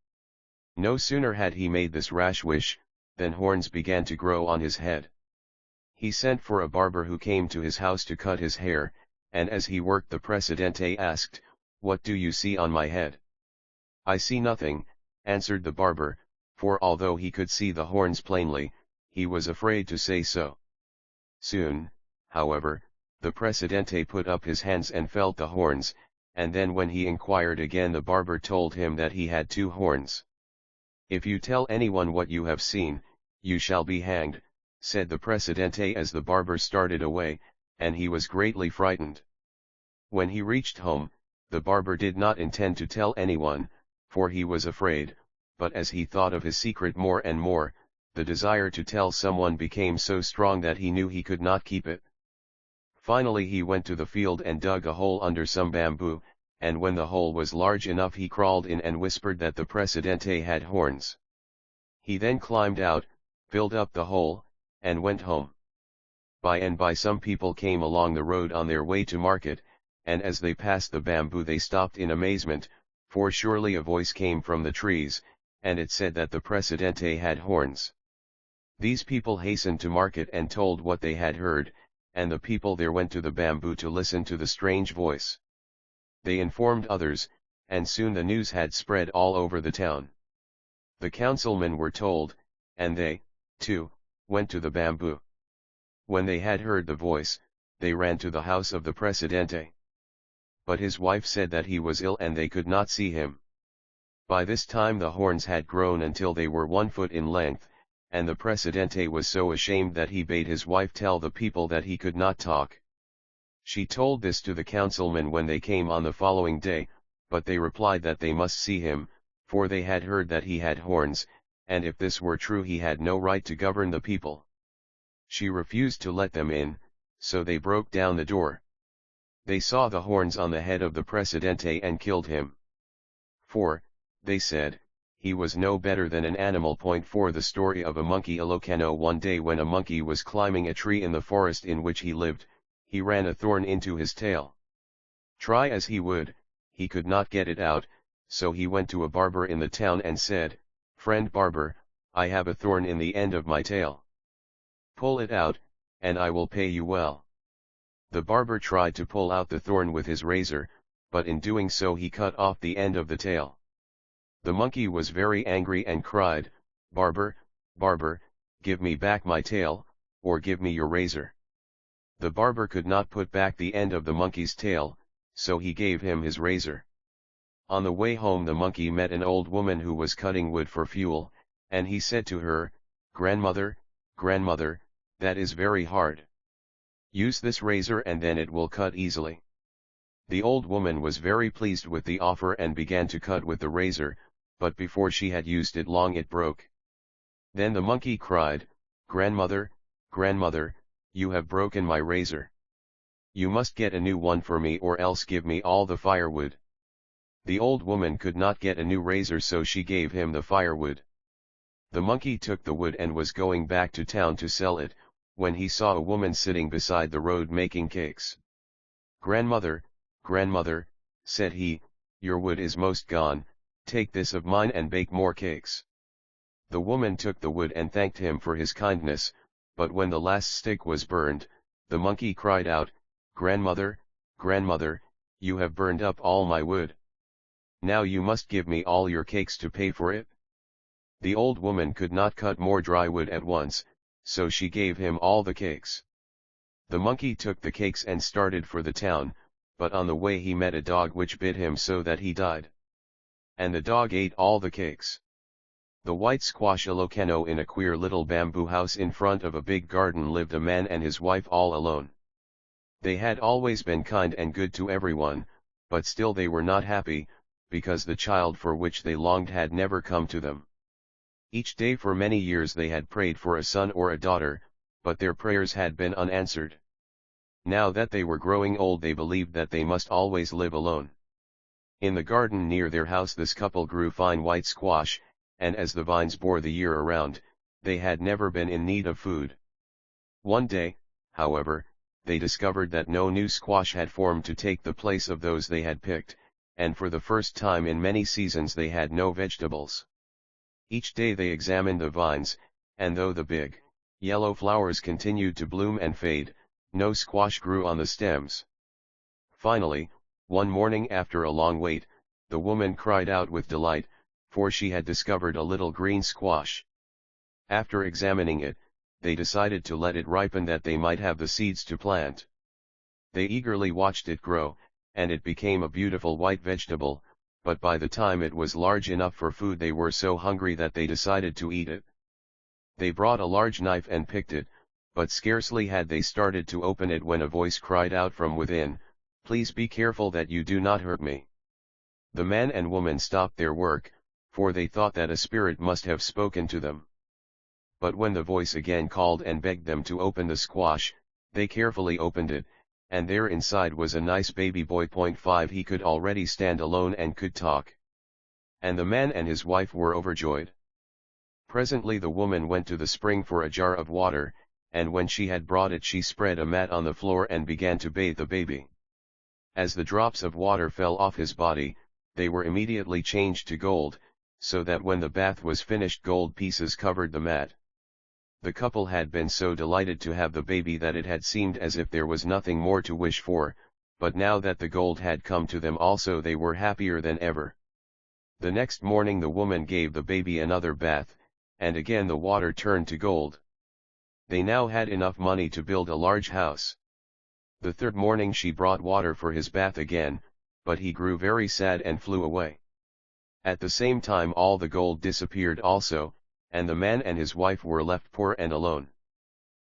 No sooner had he made this rash wish, than horns began to grow on his head. He sent for a barber who came to his house to cut his hair, and as he worked the Presidente asked, "What do you see on my head?" "I see nothing," answered the barber, for although he could see the horns plainly, he was afraid to say so. Soon, however, the Presidente put up his hands and felt the horns, and then when he inquired again the barber told him that he had 2 horns. "If you tell anyone what you have seen, you shall be hanged," said the Presidente as the barber started away, and he was greatly frightened. When he reached home, the barber did not intend to tell anyone, for he was afraid, but as he thought of his secret more and more, the desire to tell someone became so strong that he knew he could not keep it. Finally he went to the field and dug a hole under some bamboo, and when the hole was large enough he crawled in and whispered that the Presidente had horns. He then climbed out, filled up the hole, and went home. By and by some people came along the road on their way to market, and as they passed the bamboo they stopped in amazement, for surely a voice came from the trees, and it said that the Presidente had horns. These people hastened to market and told what they had heard, and the people there went to the bamboo to listen to the strange voice. They informed others, and soon the news had spread all over the town. The councilmen were told, and they, too, went to the bamboo. When they had heard the voice, they ran to the house of the Presidente. But his wife said that he was ill and they could not see him. By this time the horns had grown until they were 1 foot in length, and the Presidente was so ashamed that he bade his wife tell the people that he could not talk. She told this to the councilmen when they came on the following day, but they replied that they must see him, for they had heard that he had horns, and if this were true he had no right to govern the people. She refused to let them in, so they broke down the door. They saw the horns on the head of the Presidente and killed him. For, they said, he was no better than an animal. 4 The story of a monkey. Ilocano. One day when a monkey was climbing a tree in the forest in which he lived, he ran a thorn into his tail. Try as he would, he could not get it out, so he went to a barber in the town and said, "Friend barber, I have a thorn in the end of my tail. Pull it out, and I will pay you well." The barber tried to pull out the thorn with his razor, but in doing so he cut off the end of the tail. The monkey was very angry and cried, "Barber, barber, give me back my tail, or give me your razor." The barber could not put back the end of the monkey's tail, so he gave him his razor. On the way home the monkey met an old woman who was cutting wood for fuel, and he said to her, "Grandmother, grandmother, that is very hard. Use this razor and then it will cut easily." The old woman was very pleased with the offer and began to cut with the razor, but before she had used it long it broke. Then the monkey cried, "Grandmother, grandmother, you have broken my razor. You must get a new one for me or else give me all the firewood." The old woman could not get a new razor, so she gave him the firewood. The monkey took the wood and was going back to town to sell it, when he saw a woman sitting beside the road making cakes. "Grandmother, grandmother," said he, "your wood is most gone, take this of mine and bake more cakes." The woman took the wood and thanked him for his kindness, but when the last stick was burned, the monkey cried out, "Grandmother, grandmother, you have burned up all my wood. Now you must give me all your cakes to pay for it." The old woman could not cut more dry wood at once, so she gave him all the cakes. The monkey took the cakes and started for the town, but on the way he met a dog which bit him so that he died. And the dog ate all the cakes. The white squash Ilocano. In a queer little bamboo house in front of a big garden lived a man and his wife all alone. They had always been kind and good to everyone, but still they were not happy, because the child for which they longed had never come to them. Each day for many years they had prayed for a son or a daughter, but their prayers had been unanswered. Now that they were growing old they believed that they must always live alone. In the garden near their house this couple grew fine white squash, and as the vines bore the year around, they had never been in need of food. One day, however, they discovered that no new squash had formed to take the place of those they had picked, and for the first time in many seasons they had no vegetables. Each day they examined the vines, and though the big, yellow flowers continued to bloom and fade, no squash grew on the stems. Finally, one morning after a long wait, the woman cried out with delight, for she had discovered a little green squash. After examining it, they decided to let it ripen that they might have the seeds to plant. They eagerly watched it grow, and it became a beautiful white vegetable, but by the time it was large enough for food they were so hungry that they decided to eat it. They brought a large knife and picked it, but scarcely had they started to open it when a voice cried out from within, "Please be careful that you do not hurt me." The man and woman stopped their work, for they thought that a spirit must have spoken to them. But when the voice again called and begged them to open the squash, they carefully opened it, and there inside was a nice baby boy. 5 He could already stand alone and could talk. And the man and his wife were overjoyed. Presently the woman went to the spring for a jar of water, and when she had brought it she spread a mat on the floor and began to bathe the baby. As the drops of water fell off his body, they were immediately changed to gold, so that when the bath was finished gold pieces covered the mat. The couple had been so delighted to have the baby that it had seemed as if there was nothing more to wish for, but now that the gold had come to them also they were happier than ever. The next morning the woman gave the baby another bath, and again the water turned to gold. They now had enough money to build a large house. The third morning she brought water for his bath again, but he grew very sad and flew away. At the same time all the gold disappeared also, and the man and his wife were left poor and alone.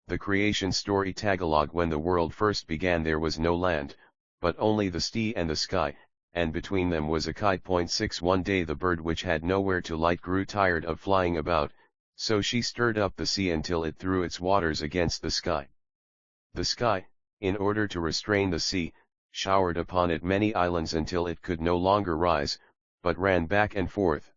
The creation story Tagalog. When the world first began there was no land, but only the sea and the sky, and between them was a kite. 6 One day the bird which had nowhere to light grew tired of flying about, so she stirred up the sea until it threw its waters against the sky. The sky, in order to restrain the sea, showered upon it many islands until it could no longer rise, but ran back and forth.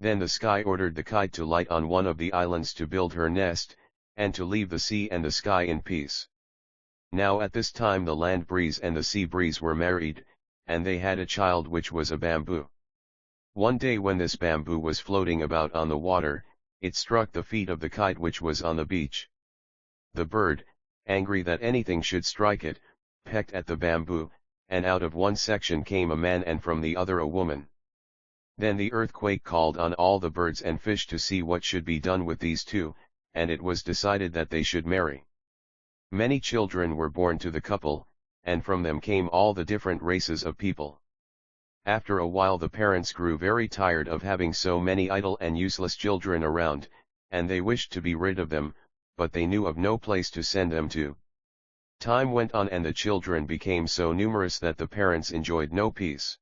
Then the sky ordered the kite to light on one of the islands to build her nest, and to leave the sea and the sky in peace. Now at this time the land breeze and the sea breeze were married, and they had a child which was a bamboo. One day when this bamboo was floating about on the water, it struck the feet of the kite which was on the beach. The bird, angry that anything should strike it, pecked at the bamboo, and out of one section came a man and from the other a woman. Then the earthquake called on all the birds and fish to see what should be done with these two, and it was decided that they should marry. Many children were born to the couple, and from them came all the different races of people. After a while the parents grew very tired of having so many idle and useless children around, and they wished to be rid of them, but they knew of no place to send them to. Time went on and the children became so numerous that the parents enjoyed no peace.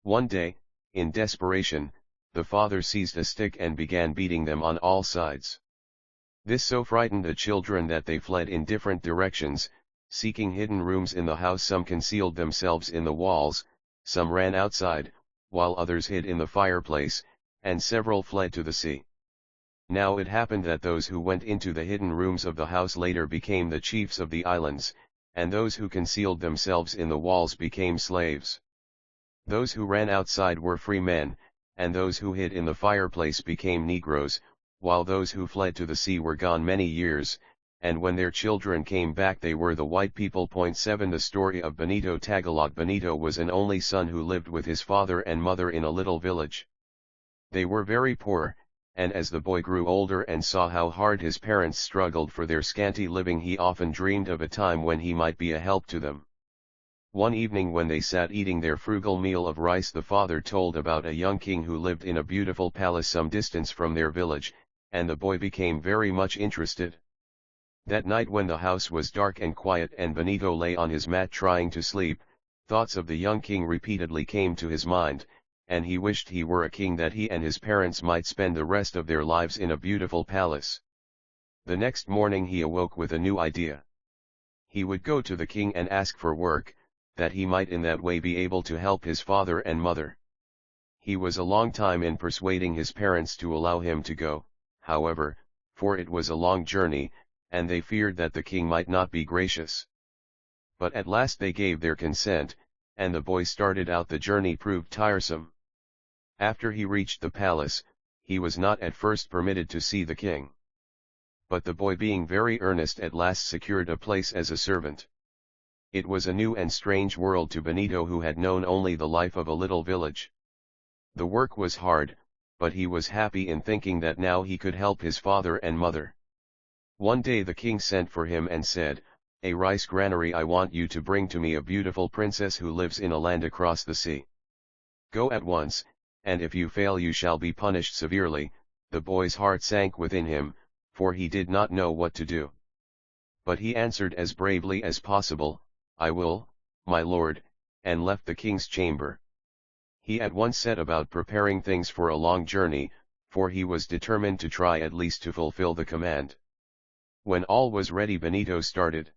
One day, in desperation, the father seized a stick and began beating them on all sides. This so frightened the children that they fled in different directions, seeking hidden rooms in the house. Some concealed themselves in the walls, some ran outside, while others hid in the fireplace, and several fled to the sea. Now it happened that those who went into the hidden rooms of the house later became the chiefs of the islands, and those who concealed themselves in the walls became slaves. Those who ran outside were free men, and those who hid in the fireplace became Negroes, while those who fled to the sea were gone many years, and when their children came back they were the white people. 7 The story of Benito Tagalog. Benito was an only son who lived with his father and mother in a little village. They were very poor, and as the boy grew older and saw how hard his parents struggled for their scanty living, he often dreamed of a time when he might be a help to them. One evening when they sat eating their frugal meal of rice, the father told about a young king who lived in a beautiful palace some distance from their village, and the boy became very much interested. That night when the house was dark and quiet and Benito lay on his mat trying to sleep, thoughts of the young king repeatedly came to his mind, and he wished he were a king that he and his parents might spend the rest of their lives in a beautiful palace. The next morning he awoke with a new idea. He would go to the king and ask for work, that he might in that way be able to help his father and mother. He was a long time in persuading his parents to allow him to go, however, for it was a long journey, and they feared that the king might not be gracious. But at last they gave their consent, and the boy started out. The journey proved tiresome. After he reached the palace, he was not at first permitted to see the king. But the boy, being very earnest, at last secured a place as a servant. It was a new and strange world to Benito, who had known only the life of a little village. The work was hard, but he was happy in thinking that now he could help his father and mother. One day the king sent for him and said, "A rice granary, I want you to bring to me a beautiful princess who lives in a land across the sea. Go at once, and if you fail you shall be punished severely." The boy's heart sank within him, for he did not know what to do. But he answered as bravely as possible, "I will, my lord," and left the king's chamber. He at once set about preparing things for a long journey, for he was determined to try at least to fulfill the command. When all was ready, Benito started.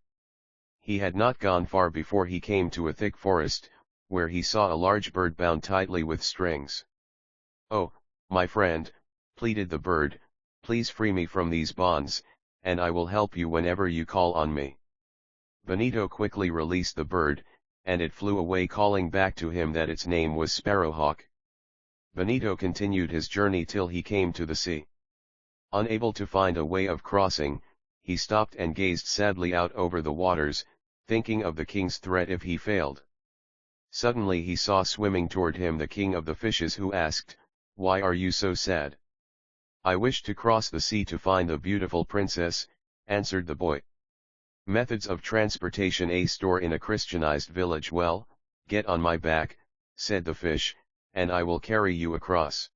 He had not gone far before he came to a thick forest, where he saw a large bird bound tightly with strings. "Oh, my friend," pleaded the bird, "please free me from these bonds, and I will help you whenever you call on me." Benito quickly released the bird, and it flew away, calling back to him that its name was Sparrowhawk. Benito continued his journey till he came to the sea. Unable to find a way of crossing, he stopped and gazed sadly out over the waters, thinking of the king's threat if he failed. Suddenly he saw swimming toward him the king of the fishes, who asked, "Why are you so sad?" "I wish to cross the sea to find the beautiful princess," answered the boy. Methods of transportation: a store in a Christianized village. "Well, get on my back," said the fish, "and I will carry you across."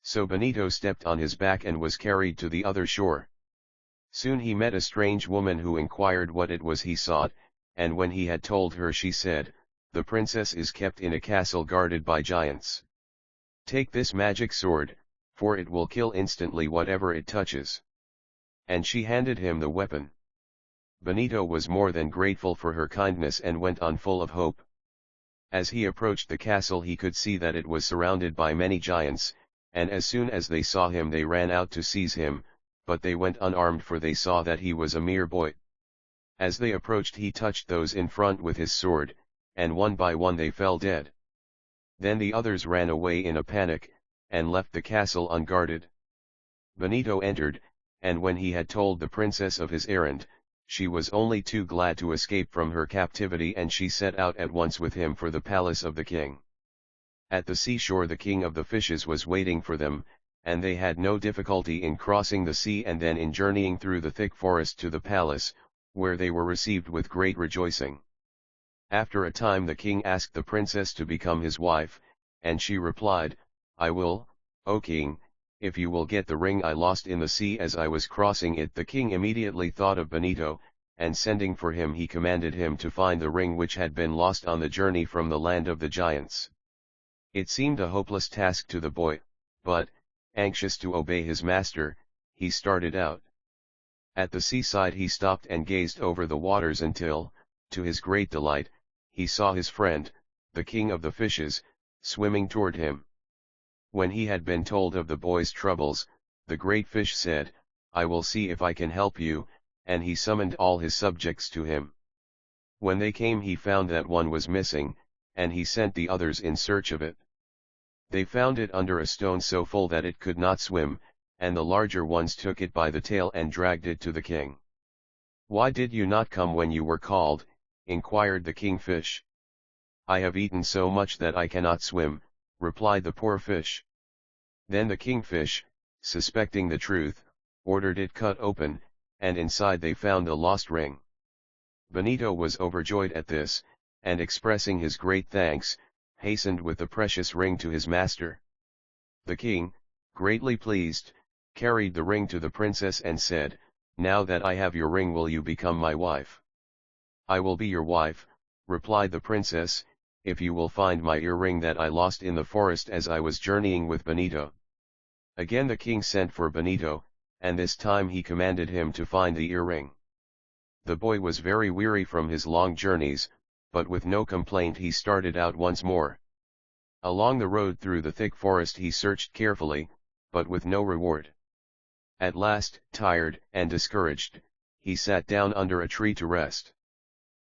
So Benito stepped on his back and was carried to the other shore. Soon he met a strange woman who inquired what it was he sought, and when he had told her, she said, "The princess is kept in a castle guarded by giants. Take this magic sword, for it will kill instantly whatever it touches." And she handed him the weapon. Benito was more than grateful for her kindness and went on full of hope. As he approached the castle he could see that it was surrounded by many giants, and as soon as they saw him they ran out to seize him, but they went unarmed, for they saw that he was a mere boy. As they approached he touched those in front with his sword, and one by one they fell dead. Then the others ran away in a panic, and left the castle unguarded. Benito entered, and when he had told the princess of his errand, she was only too glad to escape from her captivity, and she set out at once with him for the palace of the king. At the seashore the king of the fishes was waiting for them, and they had no difficulty in crossing the sea and then in journeying through the thick forest to the palace, where they were received with great rejoicing. After a time the king asked the princess to become his wife, and she replied, "I will, O king, if you will get the ring I lost in the sea as I was crossing it." The king immediately thought of Benito, and sending for him he commanded him to find the ring which had been lost on the journey from the land of the giants. It seemed a hopeless task to the boy, but, anxious to obey his master, he started out. At the seaside he stopped and gazed over the waters until, to his great delight, he saw his friend, the king of the fishes, swimming toward him. When he had been told of the boy's troubles, the great fish said, "I will see if I can help you," and he summoned all his subjects to him. When they came he found that one was missing, and he sent the others in search of it. They found it under a stone so full that it could not swim, and the larger ones took it by the tail and dragged it to the king. "Why did you not come when you were called?" inquired the kingfish. "I have eaten so much that I cannot swim," replied the poor fish. Then the kingfish, suspecting the truth, ordered it cut open, and inside they found the lost ring. Benito was overjoyed at this, and expressing his great thanks, hastened with the precious ring to his master. The king, greatly pleased, carried the ring to the princess and said, "Now that I have your ring, will you become my wife?" "I will be your wife," replied the princess, "if you will find my earring that I lost in the forest as I was journeying with Benito." Again the king sent for Benito, and this time he commanded him to find the earring. The boy was very weary from his long journeys, but with no complaint he started out once more. Along the road through the thick forest he searched carefully, but with no reward. At last, tired and discouraged, he sat down under a tree to rest.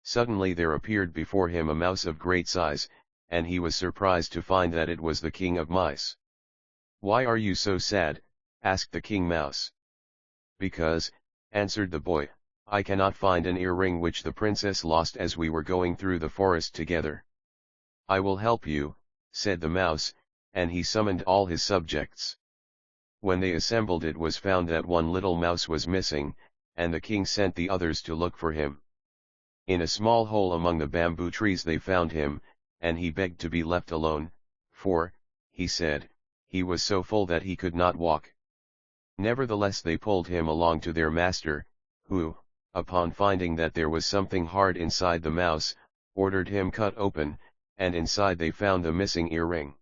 Suddenly there appeared before him a mouse of great size, and he was surprised to find that it was the king of mice. "Why are you so sad?" asked the king mouse. "Because," answered the boy, "I cannot find an earring which the princess lost as we were going through the forest together." "I will help you," said the mouse, and he summoned all his subjects. When they assembled, it was found that one little mouse was missing, and the king sent the others to look for him. In a small hole among the bamboo trees they found him, and he begged to be left alone, for, he said, he was so full that he could not walk. Nevertheless they pulled him along to their master, who, upon finding that there was something hard inside the mouse, ordered him cut open, and inside they found the missing earring.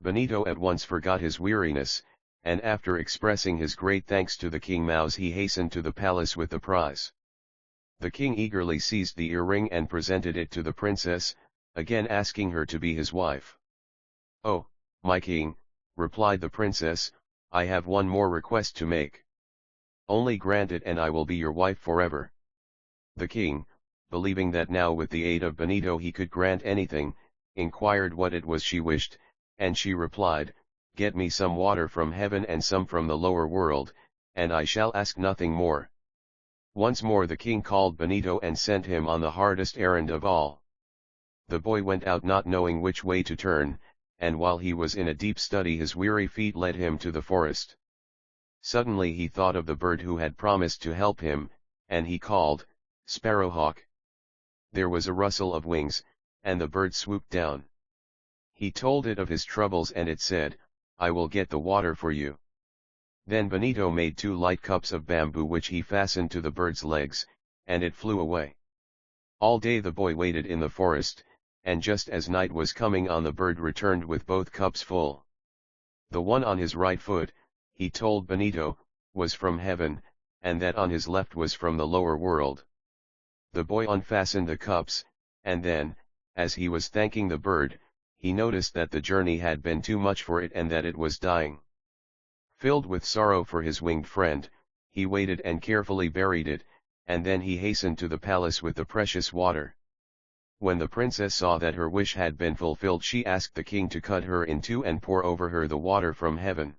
Benito at once forgot his weariness, and after expressing his great thanks to the king mouse he hastened to the palace with the prize. The king eagerly seized the earring and presented it to the princess, again asking her to be his wife. "Oh, my king," replied the princess, "I have one more request to make. Only grant it and I will be your wife forever." The king, believing that now with the aid of Benito he could grant anything, inquired what it was she wished, and she replied, "Get me some water from heaven and some from the lower world, and I shall ask nothing more." Once more the king called Benito and sent him on the hardest errand of all. The boy went out not knowing which way to turn, and while he was in a deep study his weary feet led him to the forest. Suddenly he thought of the bird who had promised to help him, and he called, "Sparrowhawk." There was a rustle of wings, and the bird swooped down. He told it of his troubles and it said, "I will get the water for you." Then Benito made 2 light cups of bamboo which he fastened to the bird's legs, and it flew away. All day the boy waited in the forest, and just as night was coming on the bird returned with both cups full. The one on his right foot, he told Benito, was from heaven, and that on his left was from the lower world. The boy unfastened the cups, and then, as he was thanking the bird, he noticed that the journey had been too much for it and that it was dying. Filled with sorrow for his winged friend, he waited and carefully buried it, and then he hastened to the palace with the precious water. When the princess saw that her wish had been fulfilled, she asked the king to cut her in 2 and pour over her the water from heaven.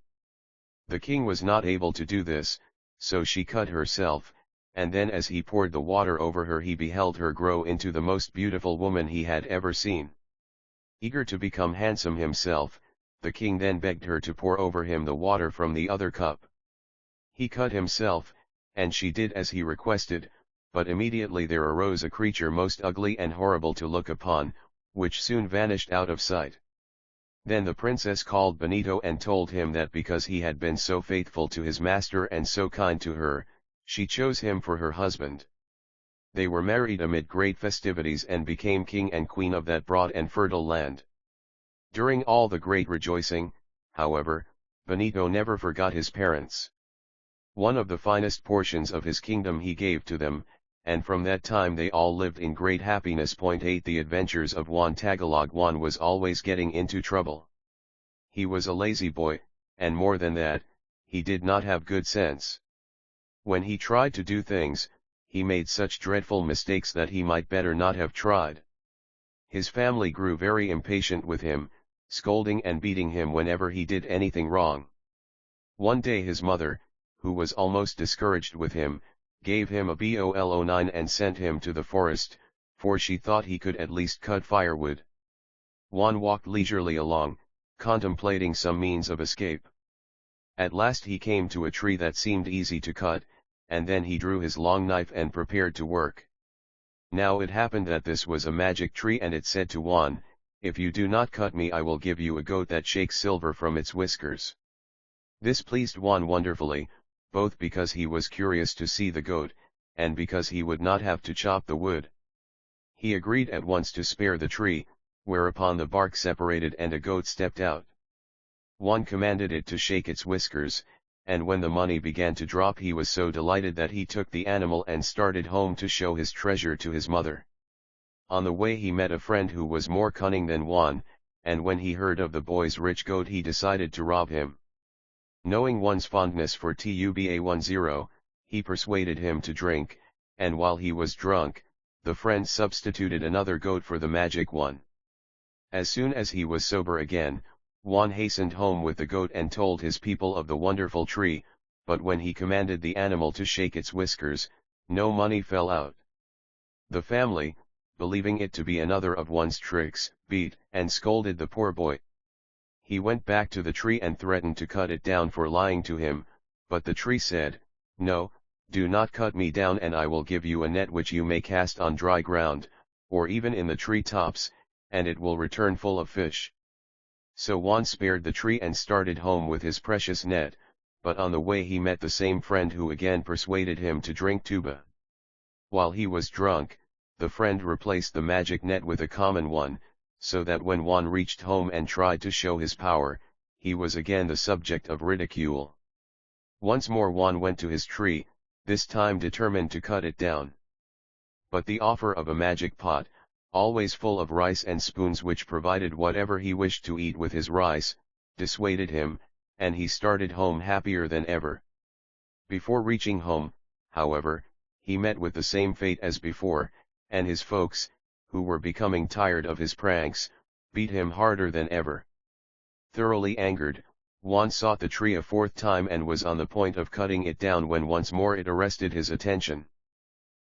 The king was not able to do this, so she cut herself, and then as he poured the water over her he beheld her grow into the most beautiful woman he had ever seen. Eager to become handsome himself, the king then begged her to pour over him the water from the other cup. He cut himself, and she did as he requested, but immediately there arose a creature most ugly and horrible to look upon, which soon vanished out of sight. Then the princess called Benito and told him that because he had been so faithful to his master and so kind to her, she chose him for her husband. They were married amid great festivities and became king and queen of that broad and fertile land. During all the great rejoicing, however, Benito never forgot his parents. One of the finest portions of his kingdom he gave to them, and from that time they all lived in great happiness. 8 The adventures of Juan Tagalog. Juan was always getting into trouble. He was a lazy boy, and more than that, he did not have good sense. When he tried to do things, he made such dreadful mistakes that he might better not have tried. His family grew very impatient with him, scolding and beating him whenever he did anything wrong. One day his mother, who was almost discouraged with him, gave him a bol9 and sent him to the forest, for she thought he could at least cut firewood. Juan walked leisurely along, contemplating some means of escape. At last he came to a tree that seemed easy to cut, and then he drew his long knife and prepared to work. Now it happened that this was a magic tree, and it said to Juan, "If you do not cut me, I will give you a goat that shakes silver from its whiskers." This pleased Juan wonderfully, both because he was curious to see the goat, and because he would not have to chop the wood. He agreed at once to spare the tree, whereupon the bark separated and a goat stepped out. Juan commanded it to shake its whiskers, and when the money began to drop he was so delighted that he took the animal and started home to show his treasure to his mother. On the way he met a friend who was more cunning than Juan, and when he heard of the boy's rich goat he decided to rob him. Knowing Juan's fondness for tuba10, he persuaded him to drink, and while he was drunk, the friend substituted another goat for the magic one. As soon as he was sober again, Juan hastened home with the goat and told his people of the wonderful tree, but when he commanded the animal to shake its whiskers, no money fell out. The family, believing it to be another of Juan's tricks, beat and scolded the poor boy. He went back to the tree and threatened to cut it down for lying to him, but the tree said, "No, do not cut me down, and I will give you a net which you may cast on dry ground, or even in the tree tops, and it will return full of fish." So Juan spared the tree and started home with his precious net, but on the way he met the same friend who again persuaded him to drink tuba. While he was drunk, the friend replaced the magic net with a common one, so that when Juan reached home and tried to show his power, he was again the subject of ridicule. Once more Juan went to his tree, this time determined to cut it down. But the offer of a magic pot, always full of rice and spoons which provided whatever he wished to eat with his rice, dissuaded him, and he started home happier than ever. Before reaching home, however, he met with the same fate as before, and his folks, who were becoming tired of his pranks, beat him harder than ever. Thoroughly angered, Juan sought the tree a fourth time and was on the point of cutting it down when once more it arrested his attention.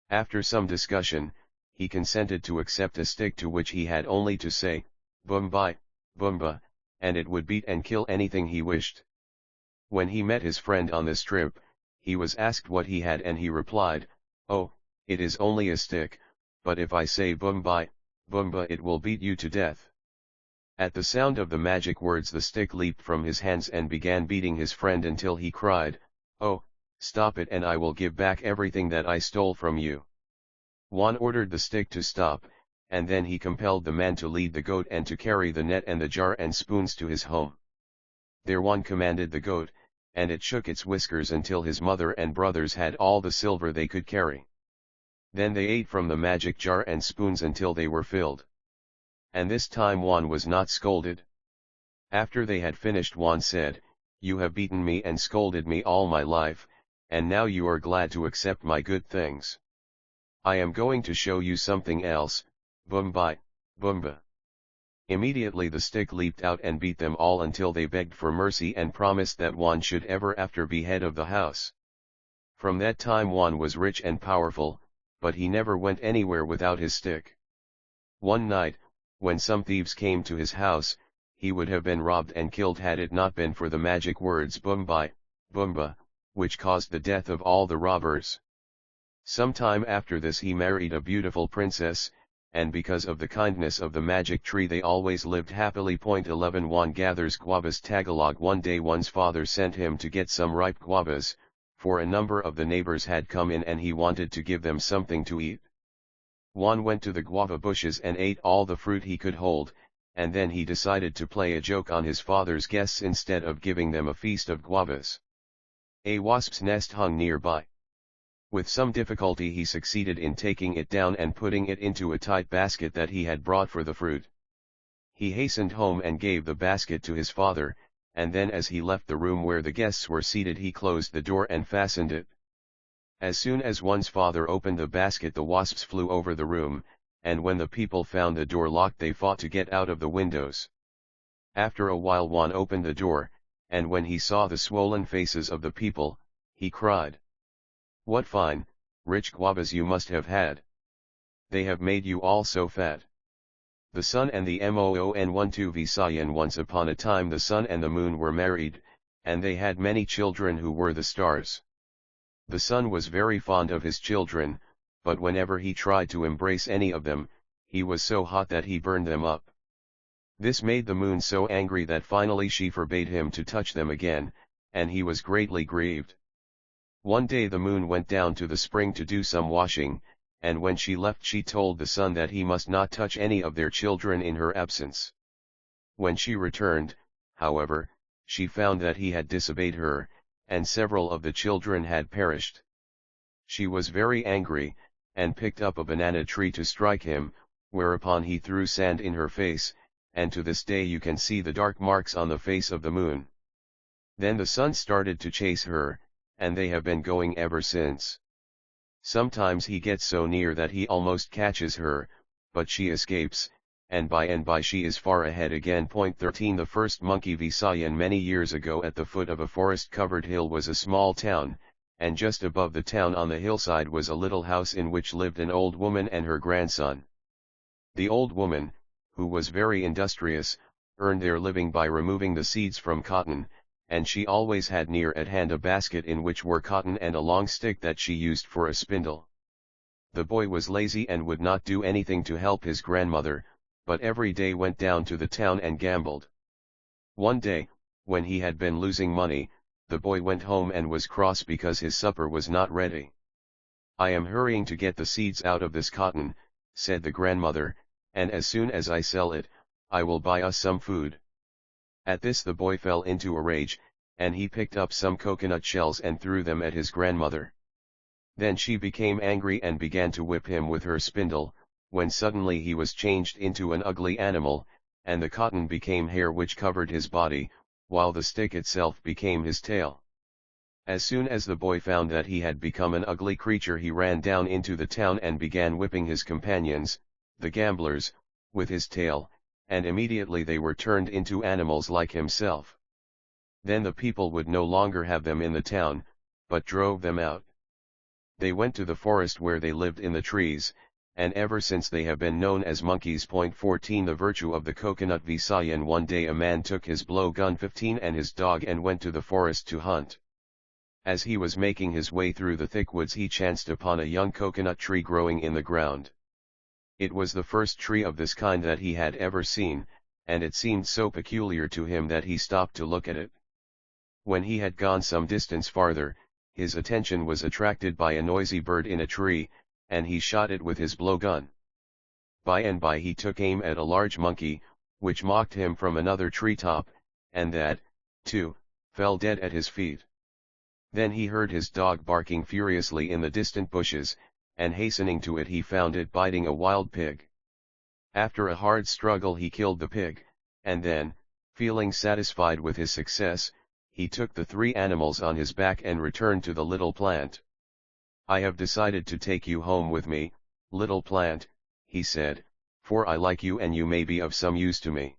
After some discussion, he consented to accept a stick to which he had only to say, "Bumbai, Bumba," and it would beat and kill anything he wished. When he met his friend on the strip, he was asked what he had and he replied, "Oh, it is only a stick, but if I say Bumbai, Bumba it will beat you to death." At the sound of the magic words the stick leaped from his hands and began beating his friend until he cried, "Oh, stop it and I will give back everything that I stole from you." Juan ordered the stick to stop, and then he compelled the man to lead the goat and to carry the net and the jar and spoons to his home. There Juan commanded the goat, and it shook its whiskers until his mother and brothers had all the silver they could carry. Then they ate from the magic jar and spoons until they were filled. And this time Juan was not scolded. After they had finished Juan said, "You have beaten me and scolded me all my life, and now you are glad to accept my good things. I am going to show you something else, Bumbai, Bumba." Immediately the stick leaped out and beat them all until they begged for mercy and promised that Juan should ever after be head of the house. From that time Juan was rich and powerful, but he never went anywhere without his stick. One night, when some thieves came to his house, he would have been robbed and killed had it not been for the magic words Bumbai, Bumba, which caused the death of all the robbers. Some time after this he married a beautiful princess, and because of the kindness of the magic tree they always lived happily. 11 Juan gathers guavas. Tagalog. One day Juan's father sent him to get some ripe guavas, for a number of the neighbors had come in and he wanted to give them something to eat. Juan went to the guava bushes and ate all the fruit he could hold, and then he decided to play a joke on his father's guests instead of giving them a feast of guavas. A wasp's nest hung nearby. With some difficulty he succeeded in taking it down and putting it into a tight basket that he had brought for the fruit. He hastened home and gave the basket to his father, and then as he left the room where the guests were seated he closed the door and fastened it. As soon as Juan's father opened the basket the wasps flew over the room, and when the people found the door locked they fought to get out of the windows. After a while Juan opened the door, and when he saw the swollen faces of the people, he cried, "What fine, rich guavas you must have had! They have made you all so fat." The sun and the moon. 12 Visayan. Once upon a time the sun and the moon were married, and they had many children who were the stars. The sun was very fond of his children, but whenever he tried to embrace any of them, he was so hot that he burned them up. This made the moon so angry that finally she forbade him to touch them again, and he was greatly grieved. One day the moon went down to the spring to do some washing, and when she left she told the sun that he must not touch any of their children in her absence. When she returned, however, she found that he had disobeyed her, and several of the children had perished. She was very angry, and picked up a banana tree to strike him, whereupon he threw sand in her face, and to this day you can see the dark marks on the face of the moon. Then the sun started to chase her, and they have been going ever since. Sometimes he gets so near that he almost catches her, but she escapes, and by she is far ahead again. 13 The first monkey Visayan. Many years ago at the foot of a forest-covered hill was a small town, and just above the town on the hillside was a little house in which lived an old woman and her grandson. The old woman, who was very industrious, earned their living by removing the seeds from cotton, and she always had near at hand a basket in which were cotton and a long stick that she used for a spindle. The boy was lazy and would not do anything to help his grandmother, but every day went down to the town and gambled. One day, when he had been losing money, the boy went home and was cross because his supper was not ready. "I am hurrying to get the seeds out of this cotton," said the grandmother, "and as soon as I sell it, I will buy us some food." At this the boy fell into a rage, and he picked up some coconut shells and threw them at his grandmother. Then she became angry and began to whip him with her spindle, when suddenly he was changed into an ugly animal, and the cotton became hair which covered his body, while the stick itself became his tail. As soon as the boy found that he had become an ugly creature, he ran down into the town and began whipping his companions, the gamblers, with his tail, and immediately they were turned into animals like himself. Then the people would no longer have them in the town, but drove them out. They went to the forest where they lived in the trees, and ever since they have been known as monkeys. 14 The virtue of the coconut Visayan. One day a man took his blowgun 15 and his dog and went to the forest to hunt. As he was making his way through the thick woods, he chanced upon a young coconut tree growing in the ground. It was the first tree of this kind that he had ever seen, and it seemed so peculiar to him that he stopped to look at it. When he had gone some distance farther, his attention was attracted by a noisy bird in a tree, and he shot it with his blowgun. By and by he took aim at a large monkey, which mocked him from another treetop, and that, too, fell dead at his feet. Then he heard his dog barking furiously in the distant bushes, and hastening to it he found it biting a wild pig. After a hard struggle he killed the pig, and then, feeling satisfied with his success, he took the 3 animals on his back and returned to the little plant. "I have decided to take you home with me, little plant," he said, "for I like you and you may be of some use to me."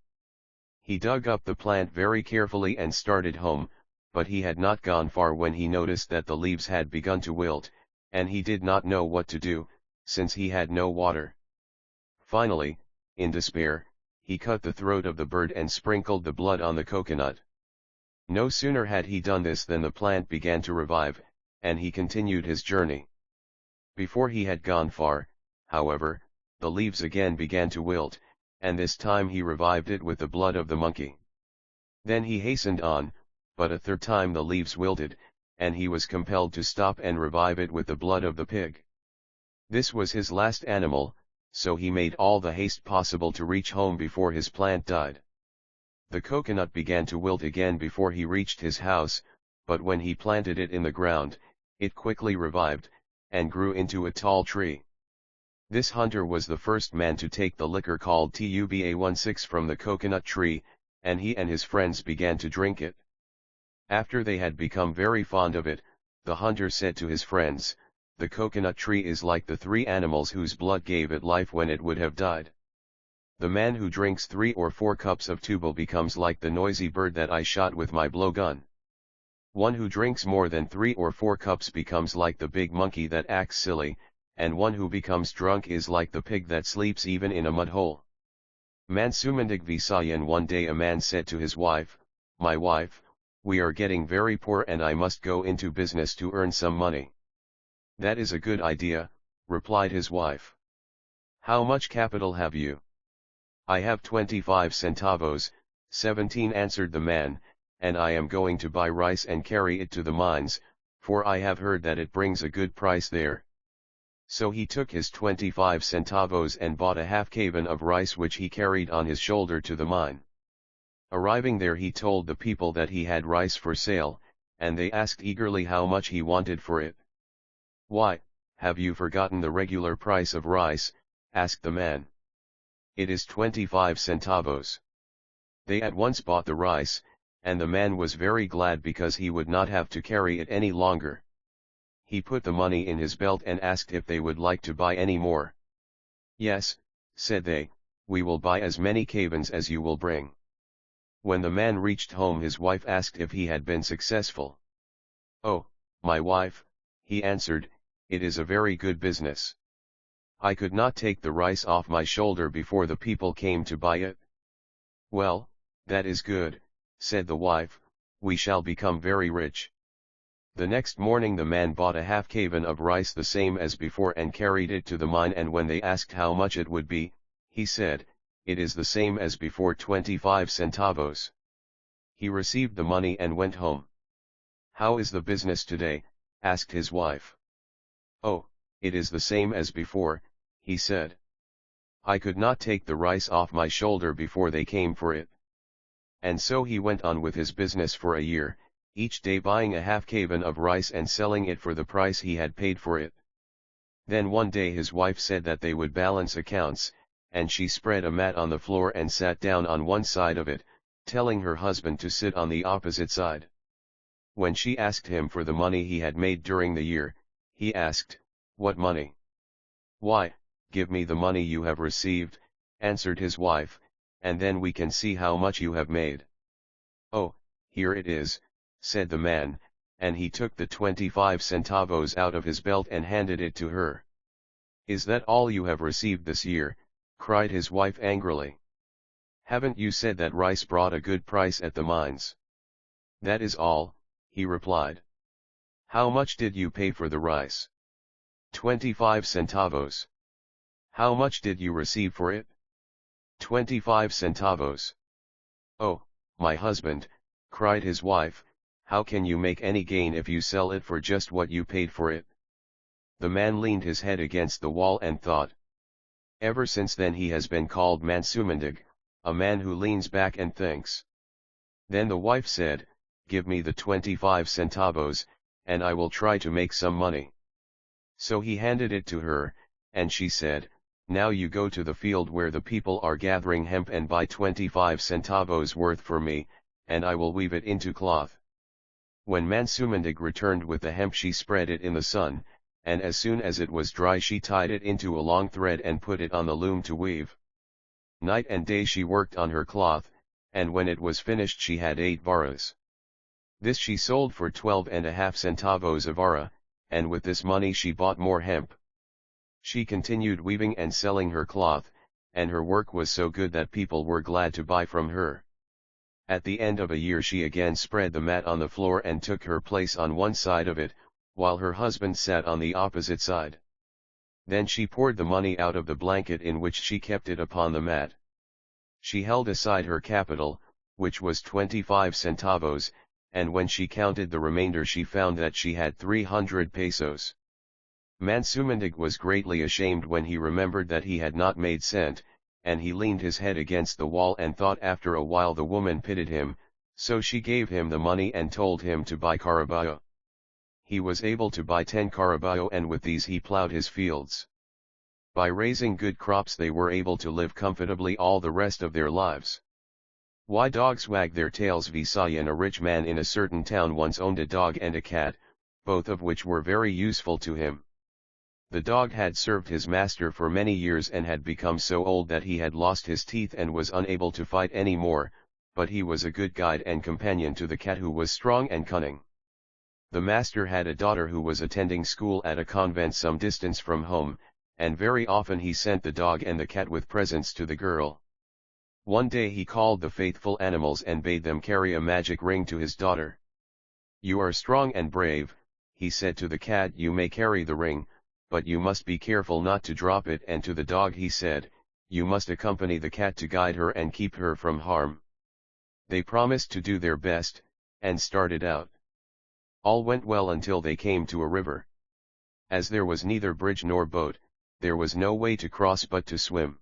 He dug up the plant very carefully and started home, but he had not gone far when he noticed that the leaves had begun to wilt, and he did not know what to do, since he had no water. Finally, in despair, he cut the throat of the bird and sprinkled the blood on the coconut. No sooner had he done this than the plant began to revive, and he continued his journey. Before he had gone far, however, the leaves again began to wilt, and this time he revived it with the blood of the monkey. Then he hastened on, but a third time the leaves wilted, and he was compelled to stop and revive it with the blood of the pig. This was his last animal, so he made all the haste possible to reach home before his plant died. The coconut began to wilt again before he reached his house, but when he planted it in the ground, it quickly revived, and grew into a tall tree. This hunter was the first man to take the liquor called Tuba16 from the coconut tree, and he and his friends began to drink it. After they had become very fond of it, the hunter said to his friends, "The coconut tree is like the 3 animals whose blood gave it life when it would have died. The man who drinks 3 or 4 cups of tubal becomes like the noisy bird that I shot with my blowgun. One who drinks more than 3 or 4 cups becomes like the big monkey that acts silly, and one who becomes drunk is like the pig that sleeps even in a mud hole." Mansumandig Visayan. One day a man said to his wife, "My wife, we are getting very poor and I must go into business to earn some money. That is a good idea, replied his wife. How much capital have you? I have 25 centavos, 17 answered the man, and I am going to buy rice and carry it to the mines, for I have heard that it brings a good price there. So he took his 25 centavos and bought a half cavan of rice which he carried on his shoulder to the mine. Arriving there he told the people that he had rice for sale, and they asked eagerly how much he wanted for it. Why, have you forgotten the regular price of rice? Asked the man. It is 25 centavos. They at once bought the rice, and the man was very glad because he would not have to carry it any longer. He put the money in his belt and asked if they would like to buy any more. Yes, said they, we will buy as many cavans as you will bring. When the man reached home his wife asked if he had been successful. Oh, my wife, he answered, it is a very good business. I could not take the rice off my shoulder before the people came to buy it. Well, that is good, said the wife, we shall become very rich. The next morning the man bought a half cavan of rice the same as before and carried it to the mine, and when they asked how much it would be, he said, it is the same as before, 25 centavos. He received the money and went home. How is the business today? Asked his wife. Oh, it is the same as before, he said. I could not take the rice off my shoulder before they came for it. And so he went on with his business for a year, each day buying a half cavan of rice and selling it for the price he had paid for it. Then one day his wife said that they would balance accounts, and she spread a mat on the floor and sat down on one side of it, telling her husband to sit on the opposite side. When she asked him for the money he had made during the year, he asked, What money? Why, give me the money you have received, answered his wife, and then we can see how much you have made. Oh, here it is, said the man, and he took the 25 centavos out of his belt and handed it to her. Is that all you have received this year? Cried his wife angrily. Haven't you said that rice brought a good price at the mines? That is all, he replied. How much did you pay for the rice? 25 centavos. How much did you receive for it? 25 centavos. Oh, my husband, cried his wife, how can you make any gain if you sell it for just what you paid for it? The man leaned his head against the wall and thought. Ever since then he has been called mansumandig, a man who leans back and thinks. Then the wife said, Give me the 25 centavos, and I will try to make some money. So he handed it to her, and she said, Now you go to the field where the people are gathering hemp and buy 25 centavos worth for me, and I will weave it into cloth. When Mansumandig returned with the hemp she spread it in the sun, and as soon as it was dry she tied it into a long thread and put it on the loom to weave. Night and day she worked on her cloth, and when it was finished she had 8 varas. This she sold for 12.5 centavos a vara, and with this money she bought more hemp. She continued weaving and selling her cloth, and her work was so good that people were glad to buy from her. At the end of a year she again spread the mat on the floor and took her place on one side of it, while her husband sat on the opposite side. Then she poured the money out of the blanket in which she kept it upon the mat. She held aside her capital, which was 25 centavos, and when she counted the remainder she found that she had 300 pesos. Mansumandig was greatly ashamed when he remembered that he had not made cent, and he leaned his head against the wall and thought. After a while the woman pitied him, so she gave him the money and told him to buy caraballo. He was able to buy 10 caraballo, and with these he plowed his fields. By raising good crops they were able to live comfortably all the rest of their lives. Why dogs wag their tails? Visayan, a rich man in a certain town, once owned a dog and a cat, both of which were very useful to him. The dog had served his master for many years and had become so old that he had lost his teeth and was unable to fight any more, but he was a good guide and companion to the cat, who was strong and cunning. The master had a daughter who was attending school at a convent some distance from home, and very often he sent the dog and the cat with presents to the girl. One day he called the faithful animals and bade them carry a magic ring to his daughter. "You are strong and brave," he said to the cat. "You may carry the ring, but you must be careful not to drop it." And to the dog he said, "You must accompany the cat to guide her and keep her from harm." They promised to do their best, and started out. All went well until they came to a river. As there was neither bridge nor boat, there was no way to cross but to swim.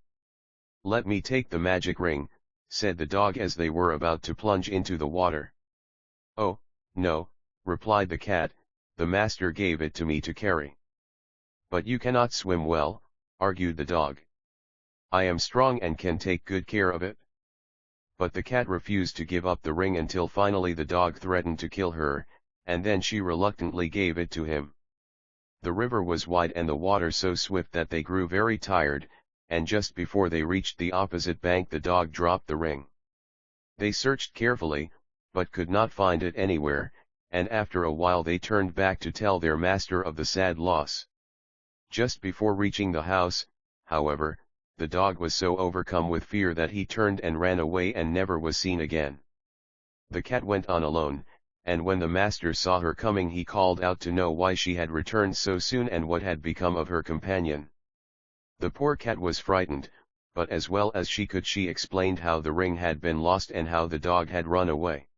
"Let me take the magic ring," said the dog as they were about to plunge into the water. "Oh, no," replied the cat, "the master gave it to me to carry." "But you cannot swim well," argued the dog. "I am strong and can take good care of it." But the cat refused to give up the ring until finally the dog threatened to kill her, and then she reluctantly gave it to him. The river was wide and the water so swift that they grew very tired, and just before they reached the opposite bank the dog dropped the ring. They searched carefully, but could not find it anywhere, and after a while they turned back to tell their master of the sad loss. Just before reaching the house, however, the dog was so overcome with fear that he turned and ran away and never was seen again. The cat went on alone, and when the master saw her coming he called out to know why she had returned so soon and what had become of her companion. The poor cat was frightened, but as well as she could she explained how the ring had been lost and how the dog had run away.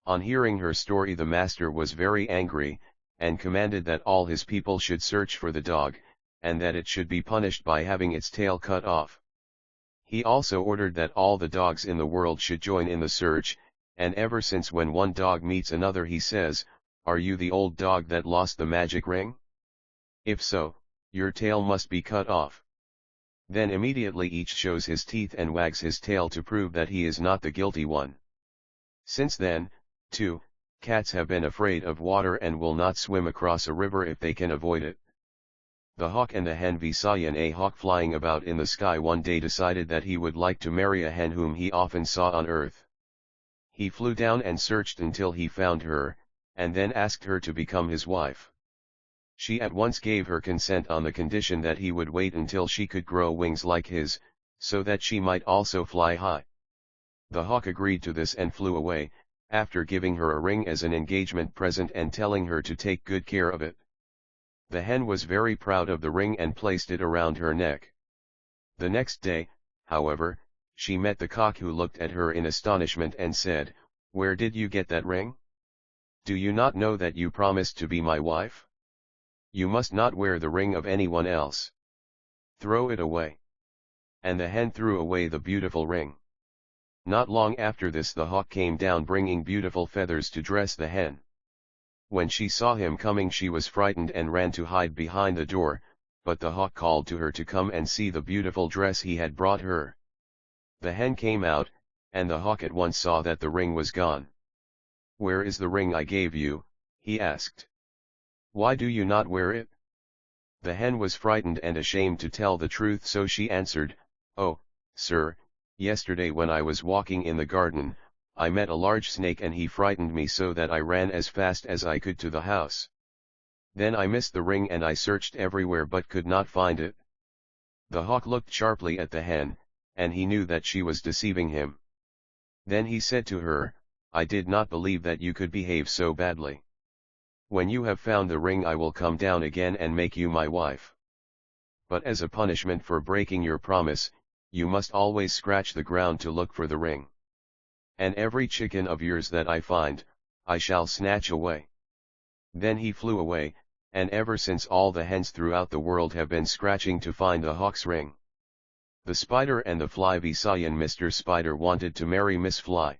On hearing her story the master was very angry, and commanded that all his people should search for the dog, and that it should be punished by having its tail cut off. He also ordered that all the dogs in the world should join in the search, and ever since when one dog meets another he says, "Are you the old dog that lost the magic ring? If so, your tail must be cut off." Then immediately each shows his teeth and wags his tail to prove that he is not the guilty one. Since then, too, cats have been afraid of water and will not swim across a river if they can avoid it. The hawk and the hen. Visayan. A hawk flying about in the sky one day decided that he would like to marry a hen whom he often saw on earth. He flew down and searched until he found her, and then asked her to become his wife. She at once gave her consent on the condition that he would wait until she could grow wings like his, so that she might also fly high. The hawk agreed to this and flew away, after giving her a ring as an engagement present and telling her to take good care of it. The hen was very proud of the ring and placed it around her neck. The next day, however, she met the cock, who looked at her in astonishment and said, "Where did you get that ring? Do you not know that you promised to be my wife? You must not wear the ring of anyone else. Throw it away." And the hen threw away the beautiful ring. Not long after this the hawk came down bringing beautiful feathers to dress the hen. When she saw him coming she was frightened and ran to hide behind the door, but the hawk called to her to come and see the beautiful dress he had brought her. The hen came out, and the hawk at once saw that the ring was gone. "Where is the ring I gave you?" he asked. "Why do you not wear it?" The hen was frightened and ashamed to tell the truth, so she answered, "Oh, sir, yesterday when I was walking in the garden, I met a large snake and he frightened me so that I ran as fast as I could to the house. Then I missed the ring and I searched everywhere but could not find it." The hawk looked sharply at the hen, and he knew that she was deceiving him. Then he said to her, "I did not believe that you could behave so badly. When you have found the ring I will come down again and make you my wife. But as a punishment for breaking your promise, you must always scratch the ground to look for the ring. And every chicken of yours that I find, I shall snatch away." Then he flew away, and ever since all the hens throughout the world have been scratching to find the hawk's ring. The spider and the fly. Visayan. Mr. Spider wanted to marry Miss Fly.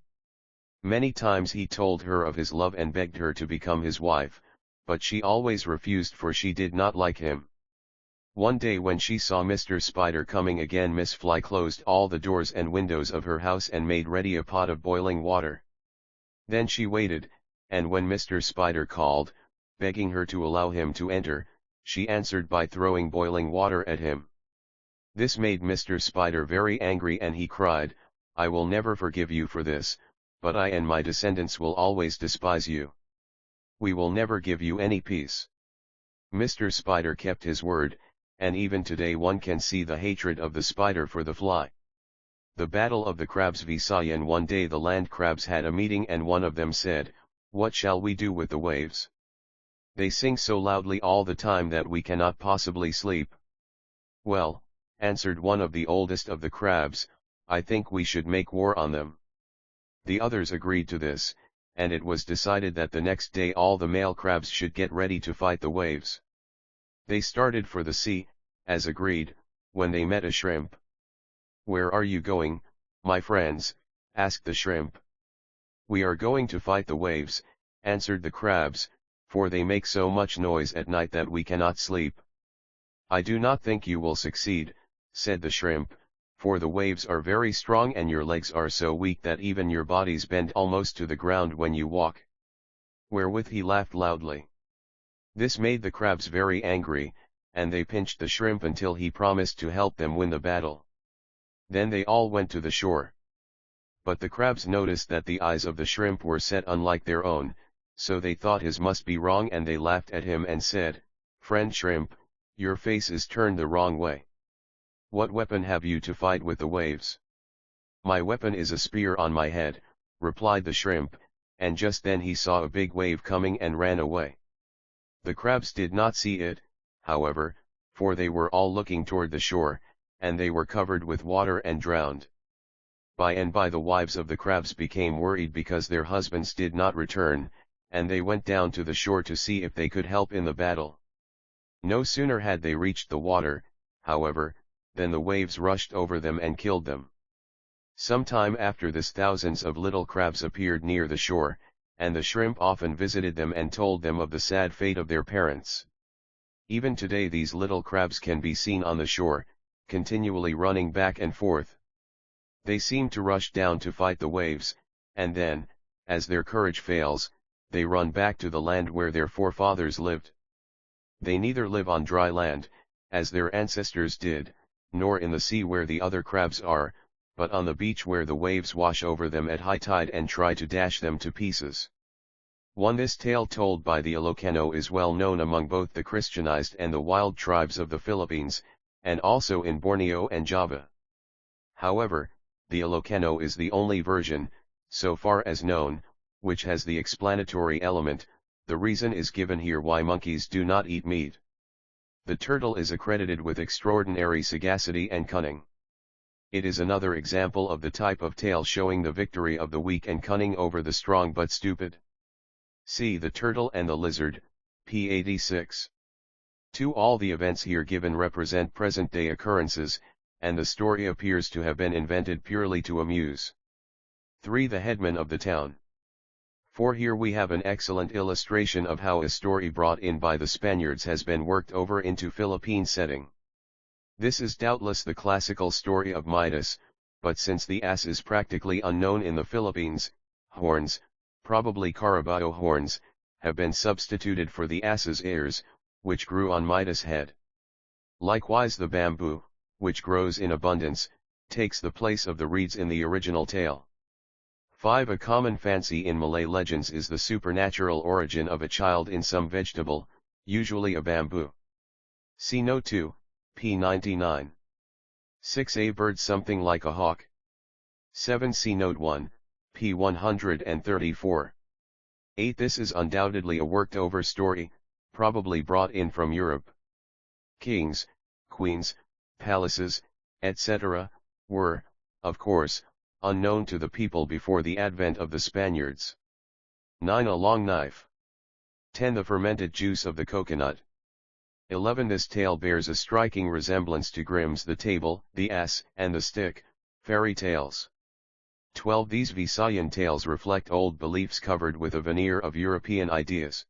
Many times he told her of his love and begged her to become his wife, but she always refused for she did not like him. One day when she saw Mr. Spider coming again, Miss Fly closed all the doors and windows of her house and made ready a pot of boiling water. Then she waited, and when Mr. Spider called, begging her to allow him to enter, she answered by throwing boiling water at him. This made Mr. Spider very angry and he cried, "I will never forgive you for this, but I and my descendants will always despise you. We will never give you any peace." Mr. Spider kept his word, and even today one can see the hatred of the spider for the fly. The Battle of the Crabs. Visayan. One day the land crabs had a meeting and one of them said, "What shall we do with the waves? They sing so loudly all the time that we cannot possibly sleep." "Well," answered one of the oldest of the crabs, "I think we should make war on them." The others agreed to this, and it was decided that the next day all the male crabs should get ready to fight the waves. They started for the sea, as agreed, when they met a shrimp. "Where are you going, my friends?" asked the shrimp. "We are going to fight the waves," answered the crabs, "for they make so much noise at night that we cannot sleep." "I do not think you will succeed," said the shrimp, "for the waves are very strong and your legs are so weak that even your bodies bend almost to the ground when you walk." Wherewith he laughed loudly. This made the crabs very angry, and they pinched the shrimp until he promised to help them win the battle. Then they all went to the shore. But the crabs noticed that the eyes of the shrimp were set unlike their own, so they thought his must be wrong and they laughed at him and said, "Friend shrimp, your face is turned the wrong way. What weapon have you to fight with the waves?" "My weapon is a spear on my head," replied the shrimp, and just then he saw a big wave coming and ran away. The crabs did not see it, however, for they were all looking toward the shore, and they were covered with water and drowned. By and by the wives of the crabs became worried because their husbands did not return, and they went down to the shore to see if they could help in the battle. No sooner had they reached the water, however, than the waves rushed over them and killed them. Some time after this thousands of little crabs appeared near the shore, and the shrimp often visited them and told them of the sad fate of their parents. Even today these little crabs can be seen on the shore, continually running back and forth. They seem to rush down to fight the waves, and then, as their courage fails, they run back to the land where their forefathers lived. They neither live on dry land, as their ancestors did, nor in the sea where the other crabs are, but on the beach where the waves wash over them at high tide and try to dash them to pieces. This tale told by the Ilocano is well known among both the Christianized and the wild tribes of the Philippines, and also in Borneo and Java. However, the Ilocano is the only version, so far as known, which has the explanatory element. The reason is given here why monkeys do not eat meat. The turtle is accredited with extraordinary sagacity and cunning. It is another example of the type of tale showing the victory of the weak and cunning over the strong but stupid. See the turtle and the lizard, p. 86. 2. All the events here given represent present-day occurrences, and the story appears to have been invented purely to amuse. 3. The headman of the town. 4. Here we have an excellent illustration of how a story brought in by the Spaniards has been worked over into Philippine setting. This is doubtless the classical story of Midas, but since the ass is practically unknown in the Philippines, horns, probably carabao horns, have been substituted for the ass's ears, which grew on Midas' head. Likewise the bamboo, which grows in abundance, takes the place of the reeds in the original tale. 5. A common fancy in Malay legends is the supernatural origin of a child in some vegetable, usually a bamboo. See Note 2, p. 99. 6. A bird something like a hawk. 7. See Note 1, p. 134. 8. This is undoubtedly a worked-over story, probably brought in from Europe. Kings, queens, palaces, etc., were, of course, unknown to the people before the advent of the Spaniards. 9. A long knife. 10. The fermented juice of the coconut. 11. This tale bears a striking resemblance to Grimm's The Table, the Ass, and the Stick, fairy tales. 12. These Visayan tales reflect old beliefs covered with a veneer of European ideas.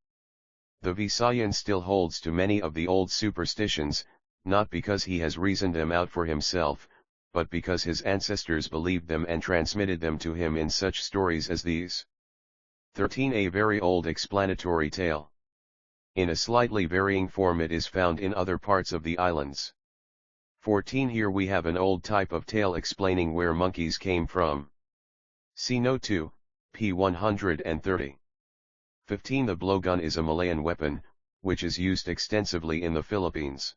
The Visayan still holds to many of the old superstitions, not because he has reasoned them out for himself, but because his ancestors believed them and transmitted them to him in such stories as these. 13. A very old explanatory tale. In a slightly varying form it is found in other parts of the islands. 14. Here we have an old type of tale explaining where monkeys came from. See Note 2, p. 130. 15. The blowgun is a Malayan weapon, which is used extensively in the Philippines.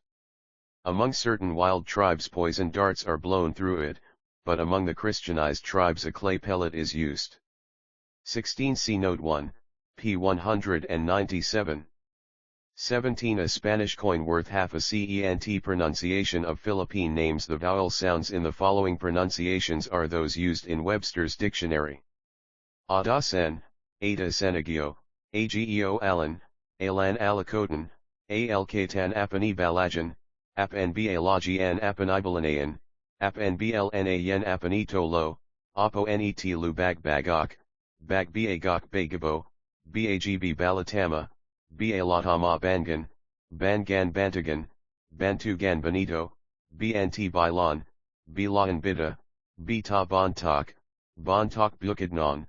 Among certain wild tribes poison darts are blown through it, but among the Christianized tribes a clay pellet is used. 16 See Note 1, p. 197. 17 A Spanish coin worth half a cent. Pronunciation of Philippine names. The vowel sounds in the following pronunciations are those used in Webster's dictionary. Adasen, Ada Senagio, Ageo Alan, Alan Alakotan, Alkatan Apani Balajan, Apan Balagian Apanibalanayan, Apan Blnayan Apanitolo, Apo Net Lubag Bagok, Bag Bagok Bagabo, Bagb Balatama, Balatama Bangan, Bangan Bantagan, Bantugan Benito, Bnt Bilan, Bilan Bida, Bita Bontok, Bontok Bukidnon,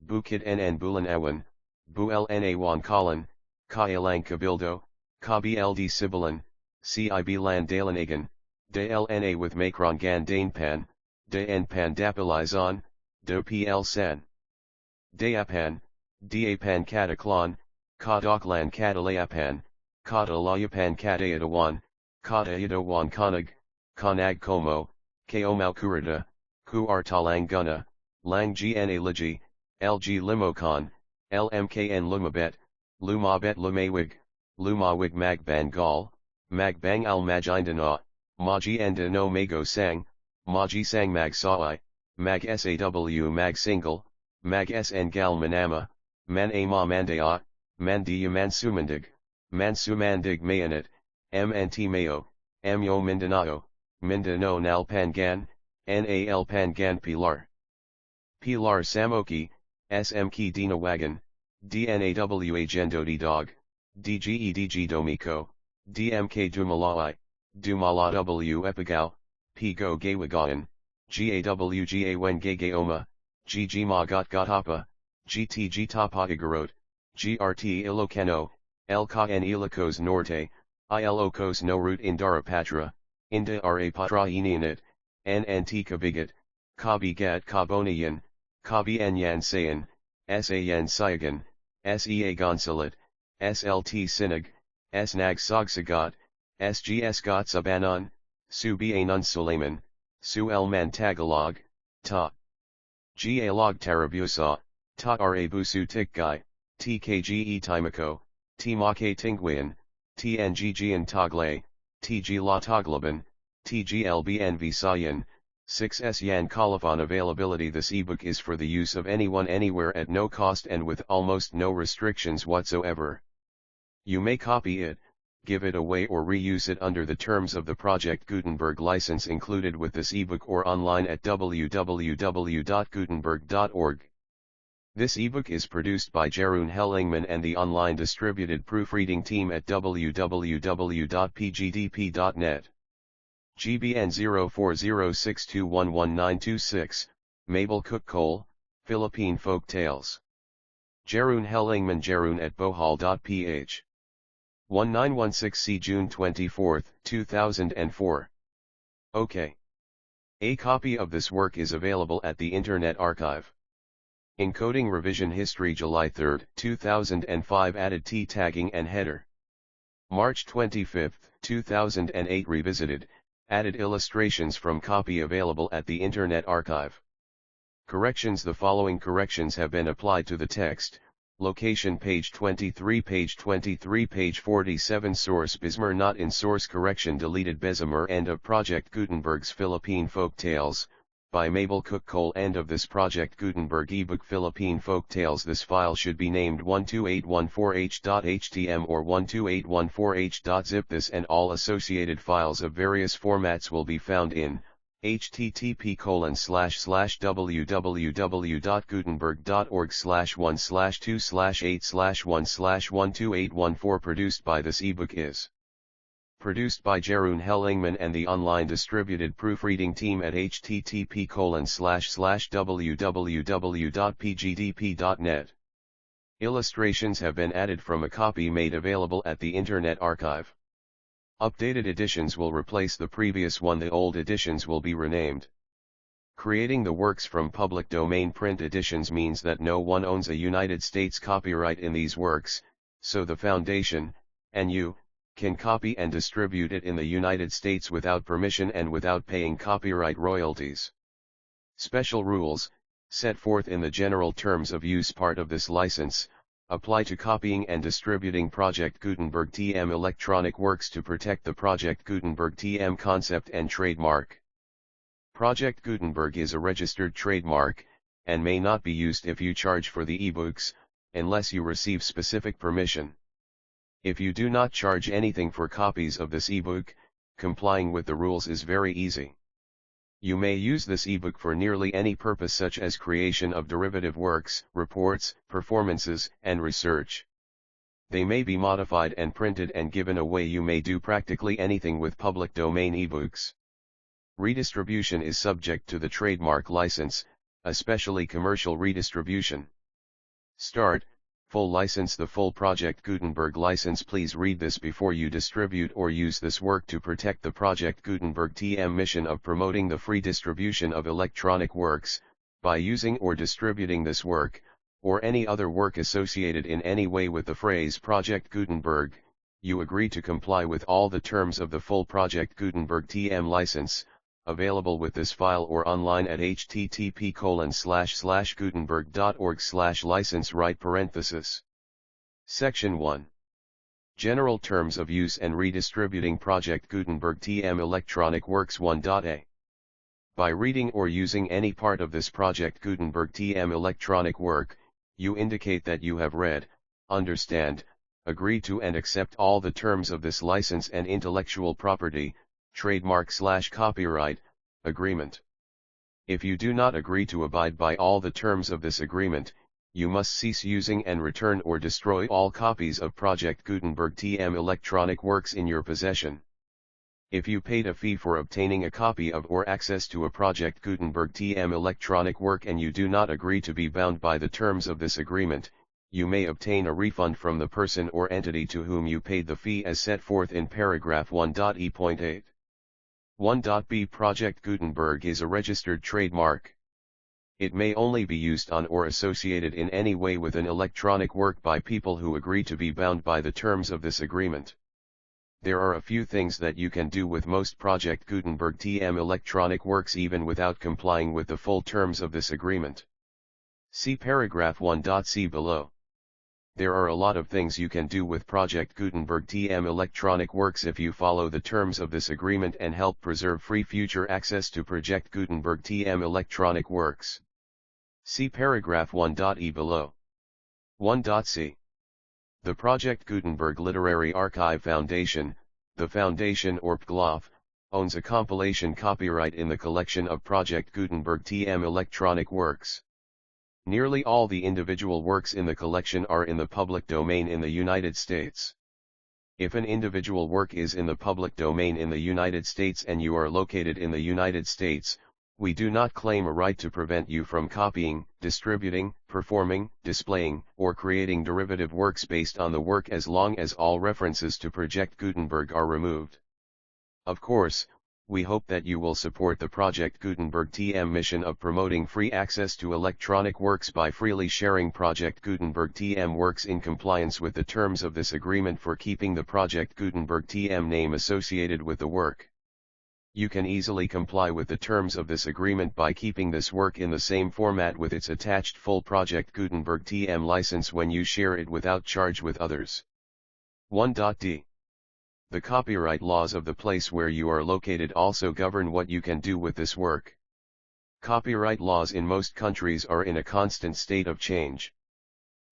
Bukid Nn Bulan Awan, Buel Nawan Kalan, Kailang Kabildo, Kabi Sibilan, Cib Lan Dalanagan, Dlna with Macron Gan Danepan, Dnpan Dapilizon, Do Pl San. Dayapan, Dapan Kataklon, Kadoklan Katalayapan, Katalayapan Katayadawan, Katayadawan Kanag, Kanag Como, Kaomau Kurada, Ku Artalanguna, Lang Gna Liji, Lg Limokon, Lmkn Lumabet, Lumabet Lumawig, Lumawig Magbangal, Magbang al Majindana, Maji Endano Mago Sang, Maji Sang Mag Sawai, Mag Saw Mag Single, Mag Sn Gal Manama, Man Ama Mandaya, Mandiya Mansumandig, Mansumandig Mayanit, Mnt Mayo, Amyo Mindanao, Mindanao Nal Pangan, Nal Pangan Pilar. Pilar Samoki, Smk Dinawagan, Dnawa Gendodi Dog, Dgedg Domiko, Dmk Dumalai, Dumala W Epigao, Pigo Gawagan, Gawga Wengagaoma, Gg Magat Gatapa, Gtg Tapa Igorot, Grt Ilocano, Elka en Ilocos Norte, Ilocos no root Indara Patra, Inda Ra Patra Inianit, Nnt Kabigat, Kabigat Kabonian, Kabi Enyan Sayan, San Sayagan, Sea Gonsalit, Slt Sinag, Snag Sagsagat, Sgs Got Sabanon, Su Banun Suleiman, Su Elman Tagalog, Ta. Galog Tarabusa, Ta Arabusu Tikgai, Tkge Timako, Tmake Tinguian, Tnggian Tagle, Tg La Taglaban, Tglbn Visayan, 6s Yan Kalafon availability. This ebook is for the use of anyone anywhere at no cost and with almost no restrictions whatsoever. You may copy it, give it away or reuse it under the terms of the Project Gutenberg license included with this ebook or online at www.gutenberg.org. This ebook is produced by Jeroen Hellingman and the online distributed proofreading team at www.pgdp.net. GBN 0406211926, Mabel Cook Cole, Philippine Folk Tales. Jeroen Hellingman Jeroen at bohal.ph. 1916 June 24, 2004. OK. A copy of this work is available at the Internet Archive. Encoding Revision History July 3, 2005 Added T tagging and header. March 25, 2008 Revisited, added illustrations from copy available at the Internet Archive. Corrections. The following corrections have been applied to the text. Location page 23 page 47 Source Bismarck not in source correction deleted Bessemer End of Project Gutenberg's Philippine Folk Tales, by Mabel Cook Cole. End of this Project Gutenberg ebook Philippine Folk Tales. This file should be named 12814h.htm or 12814h.zip. This and all associated files of various formats will be found in http://www.gutenberg.org/1/2/8/1/12814. Produced by this ebook is produced by Jeroen Hellingman and the online distributed proofreading team at http://www.pgdp.net. Illustrations have been added from a copy made available at the Internet Archive. Updated editions will replace the previous one. The old editions will be renamed. Creating the works from public domain print editions means that no one owns a United States copyright in these works, so the Foundation, and you, can copy and distribute it in the United States without permission and without paying copyright royalties. Special rules, set forth in the general terms of use part of this license, apply to copying and distributing Project Gutenberg TM electronic works to protect the Project Gutenberg TM concept and trademark. Project Gutenberg is a registered trademark, and may not be used if you charge for the ebooks, unless you receive specific permission. If you do not charge anything for copies of this ebook, complying with the rules is very easy. You may use this ebook for nearly any purpose such as creation of derivative works, reports, performances, and research. They may be modified and printed and given away. You may do practically anything with public domain ebooks. Redistribution is subject to the trademark license, especially commercial redistribution. Start, full license. The full Project Gutenberg license. Please read this before you distribute or use this work to protect the Project Gutenberg TM mission of promoting the free distribution of electronic works. By using or distributing this work, or any other work associated in any way with the phrase Project Gutenberg, you agree to comply with all the terms of the full Project Gutenberg TM license, available with this file or online at http://gutenberg.org/license right parenthesis. Section 1. General Terms of Use and Redistributing Project Gutenberg TM Electronic Works 1.a. By reading or using any part of this Project Gutenberg TM electronic work, you indicate that you have read, understand, agree to and accept all the terms of this license and intellectual property, trademark/copyright, agreement. If you do not agree to abide by all the terms of this agreement, you must cease using and return or destroy all copies of Project Gutenberg TM electronic works in your possession. If you paid a fee for obtaining a copy of or access to a Project Gutenberg TM electronic work and you do not agree to be bound by the terms of this agreement, you may obtain a refund from the person or entity to whom you paid the fee as set forth in paragraph 1.e.8. 1.b. Project Gutenberg is a registered trademark. It may only be used on or associated in any way with an electronic work by people who agree to be bound by the terms of this agreement. There are a few things that you can do with most Project Gutenberg TM electronic works even without complying with the full terms of this agreement. See paragraph 1.c below. There are a lot of things you can do with Project Gutenberg TM electronic works if you follow the terms of this agreement and help preserve free future access to Project Gutenberg TM electronic works. See paragraph 1.e below. 1.c. The Project Gutenberg Literary Archive Foundation, the Foundation or PGLOF, owns a compilation copyright in the collection of Project Gutenberg TM electronic works. Nearly all the individual works in the collection are in the public domain in the United States. If an individual work is in the public domain in the United States and you are located in the United States, we do not claim a right to prevent you from copying, distributing, performing, displaying, or creating derivative works based on the work as long as all references to Project Gutenberg are removed. Of course, we hope that you will support the Project Gutenberg TM mission of promoting free access to electronic works by freely sharing Project Gutenberg TM works in compliance with the terms of this agreement for keeping the Project Gutenberg TM name associated with the work. You can easily comply with the terms of this agreement by keeping this work in the same format with its attached full Project Gutenberg TM license when you share it without charge with others. 1.d. The copyright laws of the place where you are located also govern what you can do with this work. Copyright laws in most countries are in a constant state of change.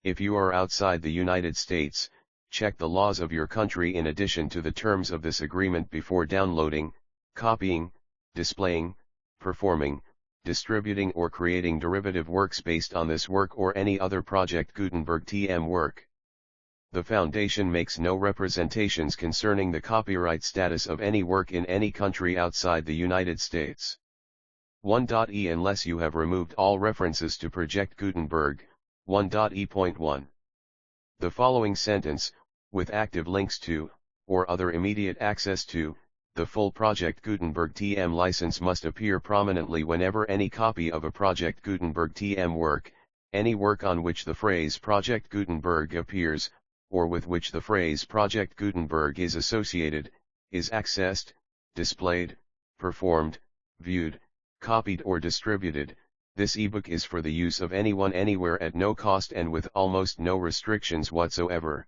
If you are outside the United States, check the laws of your country in addition to the terms of this agreement before downloading, copying, displaying, performing, distributing or creating derivative works based on this work or any other Project Gutenberg TM work. The Foundation makes no representations concerning the copyright status of any work in any country outside the United States. 1.e. Unless you have removed all references to Project Gutenberg, 1.e.1. The following sentence, with active links to, or other immediate access to, the full Project Gutenberg TM license must appear prominently whenever any copy of a Project Gutenberg TM work, any work on which the phrase Project Gutenberg appears, or with which the phrase Project Gutenberg is associated, is accessed, displayed, performed, viewed, Copied or distributed, this ebook is for the use of anyone anywhere at no cost and with almost no restrictions whatsoever.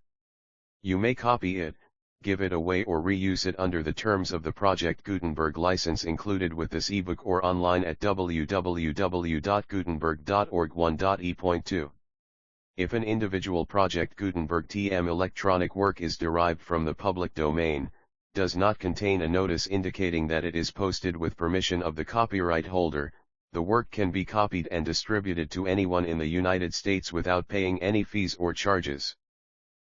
You may copy it, give it away or reuse it under the terms of the Project Gutenberg license included with this ebook or online at www.gutenberg.org 1.e.2. If an individual Project Gutenberg TM electronic work is derived from the public domain, does not contain a notice indicating that it is posted with permission of the copyright holder, the work can be copied and distributed to anyone in the United States without paying any fees or charges.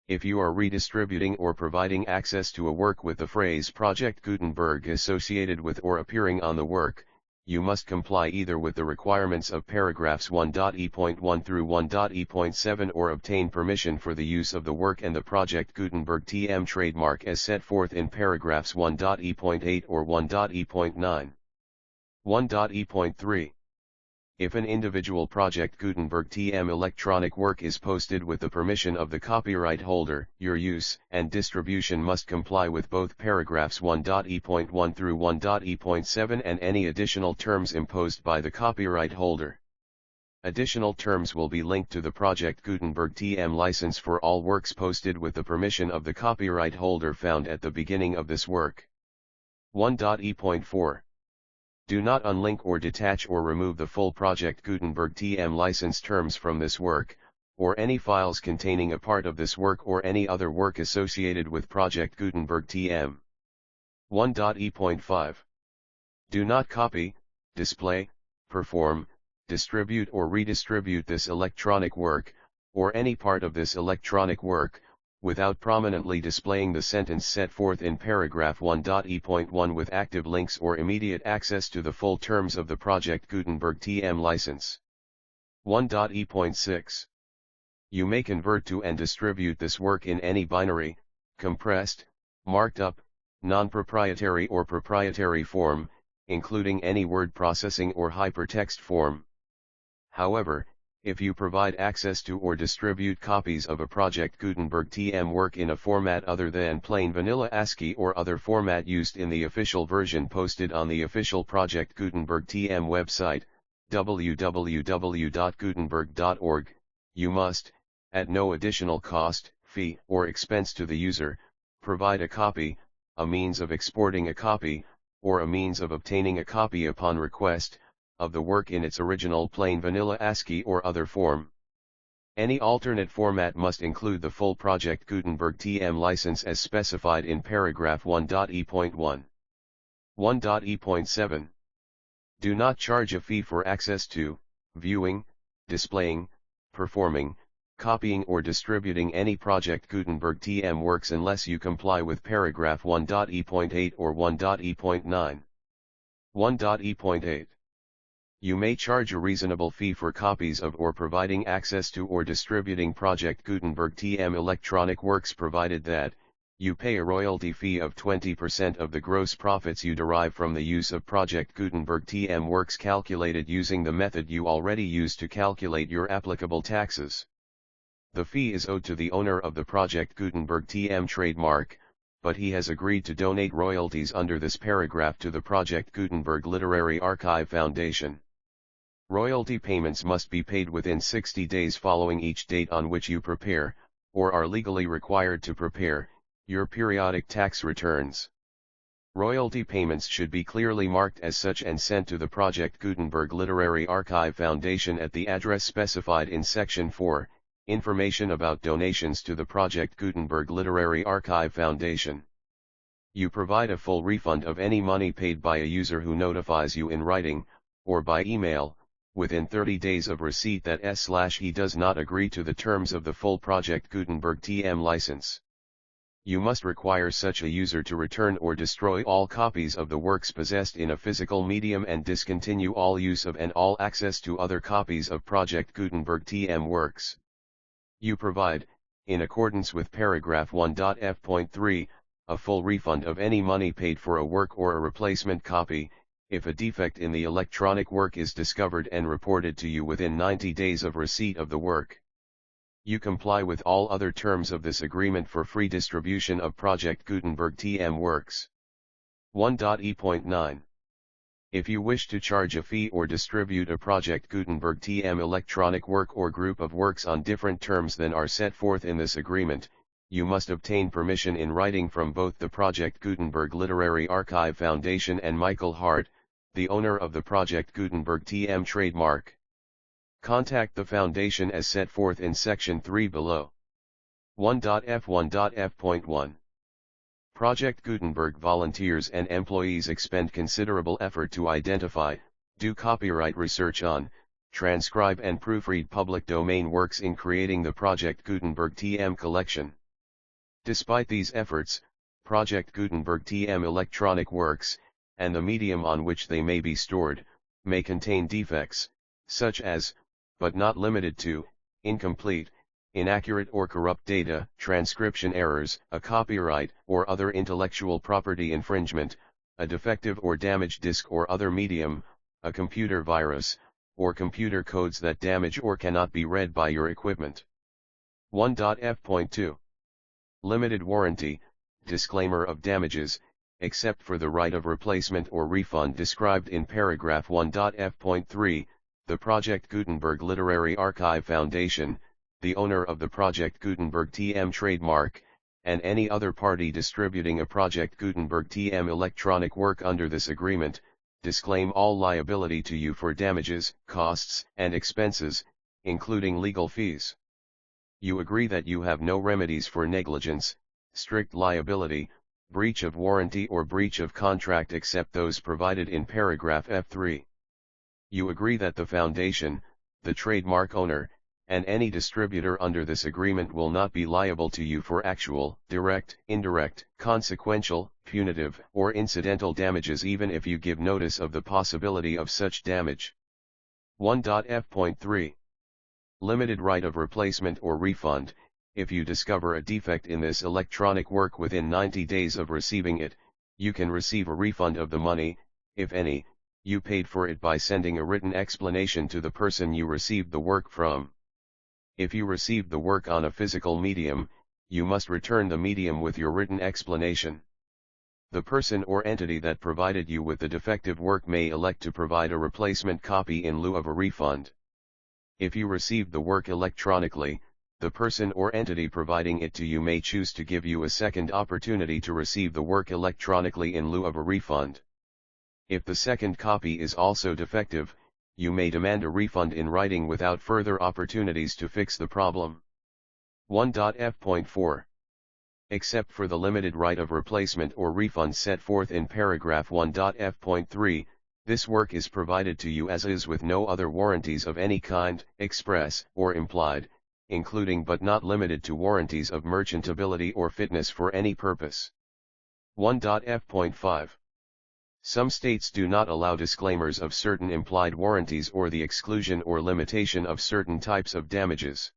If you are redistributing or providing access to a work with the phrase Project Gutenberg associated with or appearing on the work, you must comply either with the requirements of paragraphs 1.e.1 through 1.e.7 or obtain permission for the use of the work and the Project Gutenberg TM trademark as set forth in paragraphs 1.e.8 or 1.e.9. 1.e.3. If an individual Project Gutenberg TM electronic work is posted with the permission of the copyright holder, your use and distribution must comply with both paragraphs 1.e.1 through 1.e.7 and any additional terms imposed by the copyright holder. Additional terms will be linked to the Project Gutenberg TM license for all works posted with the permission of the copyright holder found at the beginning of this work. 1.e.4. Do not unlink or detach or remove the full Project Gutenberg TM license terms from this work, or any files containing a part of this work or any other work associated with Project Gutenberg TM. 1.e.5. Do not copy, display, perform, distribute or redistribute this electronic work, or any part of this electronic work, without prominently displaying the sentence set forth in paragraph 1.e.1 with active links or immediate access to the full terms of the Project Gutenberg TM license. 1.e.6. You may convert to and distribute this work in any binary, compressed, marked up, non-proprietary or proprietary form, including any word processing or hypertext form. However, if you provide access to or distribute copies of a Project Gutenberg TM work in a format other than plain vanilla ASCII or other format used in the official version posted on the official Project Gutenberg TM website, www.gutenberg.org, you must, at no additional cost, fee, or expense to the user, provide a copy, a means of exporting a copy, or a means of obtaining a copy upon request, of the work in its original plain vanilla ASCII or other form. Any alternate format must include the full Project Gutenberg TM license as specified in paragraph 1.e.1. 1.e.7. Do not charge a fee for access to, viewing, displaying, performing, copying or distributing any Project Gutenberg TM works unless you comply with paragraph 1.e.8 or 1.e.9. 1.e.8. You may charge a reasonable fee for copies of or providing access to or distributing Project Gutenberg TM electronic works provided that, you pay a royalty fee of 20% of the gross profits you derive from the use of Project Gutenberg TM works calculated using the method you already use to calculate your applicable taxes. The fee is owed to the owner of the Project Gutenberg TM trademark, but he has agreed to donate royalties under this paragraph to the Project Gutenberg Literary Archive Foundation. Royalty payments must be paid within 60 days following each date on which you prepare, or are legally required to prepare, your periodic tax returns. Royalty payments should be clearly marked as such and sent to the Project Gutenberg Literary Archive Foundation at the address specified in Section 4, Information about donations to the Project Gutenberg Literary Archive Foundation. You provide a full refund of any money paid by a user who notifies you in writing, or by email, within 30 days of receipt that he does not agree to the terms of the full Project Gutenberg TM license. You must require such a user to return or destroy all copies of the works possessed in a physical medium and discontinue all use of and all access to other copies of Project Gutenberg TM works. You provide, in accordance with paragraph 1.f.3, a full refund of any money paid for a work or a replacement copy, if a defect in the electronic work is discovered and reported to you within 90 days of receipt of the work. You comply with all other terms of this agreement for free distribution of Project Gutenberg TM works. 1.e.9. If you wish to charge a fee or distribute a Project Gutenberg TM electronic work or group of works on different terms than are set forth in this agreement, you must obtain permission in writing from both the Project Gutenberg Literary Archive Foundation and Michael Hart, the owner of the Project Gutenberg TM trademark. Contact the foundation as set forth in section 3 below. 1.f1.f.1 Project Gutenberg volunteers and employees expend considerable effort to identify, do copyright research on, transcribe and proofread public domain works in creating the Project Gutenberg TM collection. Despite these efforts, Project Gutenberg TM electronic works, and the medium on which they may be stored, may contain defects, such as, but not limited to, incomplete, inaccurate or corrupt data, transcription errors, a copyright or other intellectual property infringement, a defective or damaged disk or other medium, a computer virus, or computer codes that damage or cannot be read by your equipment. 1.f.2 Limited warranty, disclaimer of damages, except for the right of replacement or refund described in paragraph 1.f.3, the Project Gutenberg Literary Archive Foundation, the owner of the Project Gutenberg TM trademark, and any other party distributing a Project Gutenberg TM electronic work under this agreement, disclaim all liability to you for damages, costs, and expenses, including legal fees. You agree that you have no remedies for negligence, strict liability, breach of warranty or breach of contract except those provided in paragraph F3. You agree that the foundation, the trademark owner, and any distributor under this agreement will not be liable to you for actual, direct, indirect, consequential, punitive, or incidental damages even if you give notice of the possibility of such damage. 1.f.3 Limited right of replacement or refund. If you discover a defect in this electronic work within 90 days of receiving it, you can receive a refund of the money, if any, you paid for it by sending a written explanation to the person you received the work from. If you received the work on a physical medium, you must return the medium with your written explanation. The person or entity that provided you with the defective work may elect to provide a replacement copy in lieu of a refund. If you received the work electronically, the person or entity providing it to you may choose to give you a second opportunity to receive the work electronically in lieu of a refund. If the second copy is also defective, you may demand a refund in writing without further opportunities to fix the problem. 1.f.4 Except for the limited right of replacement or refund set forth in paragraph 1.f.3, this work is provided to you as is with no other warranties of any kind, express or implied, including but not limited to warranties of merchantability or fitness for any purpose. 1.f.5 Some states do not allow disclaimers of certain implied warranties or the exclusion or limitation of certain types of damages.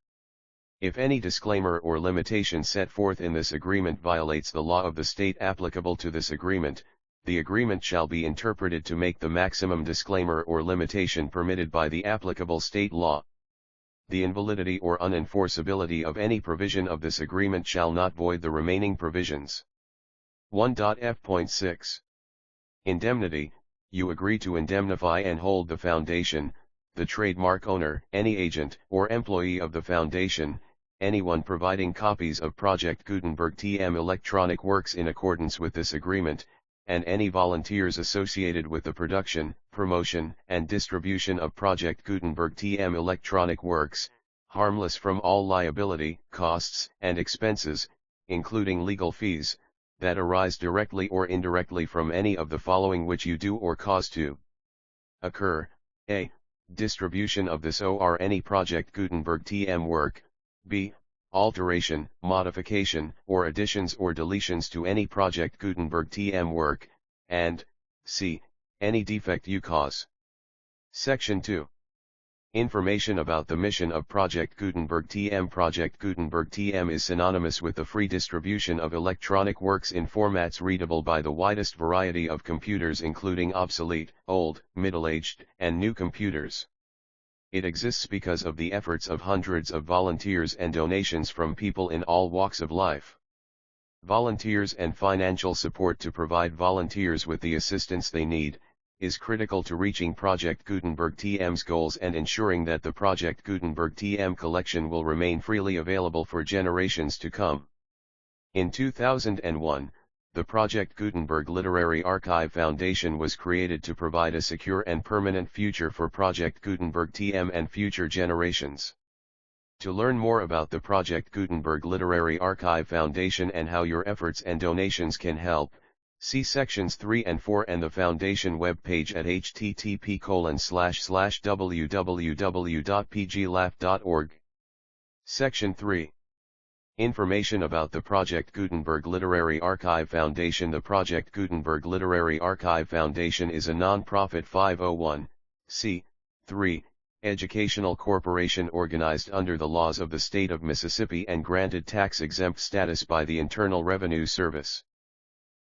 If any disclaimer or limitation set forth in this agreement violates the law of the state applicable to this agreement, the agreement shall be interpreted to make the maximum disclaimer or limitation permitted by the applicable state law. The invalidity or unenforceability of any provision of this agreement shall not void the remaining provisions. 1.f.6 Indemnity. You agree to indemnify and hold the foundation, the trademark owner, any agent or employee of the foundation, anyone providing copies of Project Gutenberg TM electronic works in accordance with this agreement, and any volunteers associated with the production, promotion, and distribution of Project Gutenberg TM electronic works, harmless from all liability, costs, and expenses, including legal fees, that arise directly or indirectly from any of the following which you do or cause to occur: a. Distribution of this or any Project Gutenberg TM work, b. Alteration, modification, or additions or deletions to any Project Gutenberg TM work, and c. Any defect you cause. Section 2. Information about the mission of Project Gutenberg TM. Project Gutenberg TM is synonymous with the free distribution of electronic works in formats readable by the widest variety of computers including obsolete, old, middle-aged, and new computers. It exists because of the efforts of hundreds of volunteers and donations from people in all walks of life. Volunteers and financial support to provide volunteers with the assistance they need, is critical to reaching Project Gutenberg TM's goals and ensuring that the Project Gutenberg TM collection will remain freely available for generations to come. In 2001, the Project Gutenberg Literary Archive Foundation was created to provide a secure and permanent future for Project Gutenberg TM and future generations. To learn more about the Project Gutenberg Literary Archive Foundation and how your efforts and donations can help, see sections 3 and 4 and the Foundation webpage at http://www.pglaf.org. Section 3. Information about the Project Gutenberg Literary Archive Foundation. The Project Gutenberg Literary Archive Foundation is a non-profit 501(c)(3) educational corporation organized under the laws of the state of Mississippi and granted tax-exempt status by the Internal Revenue Service.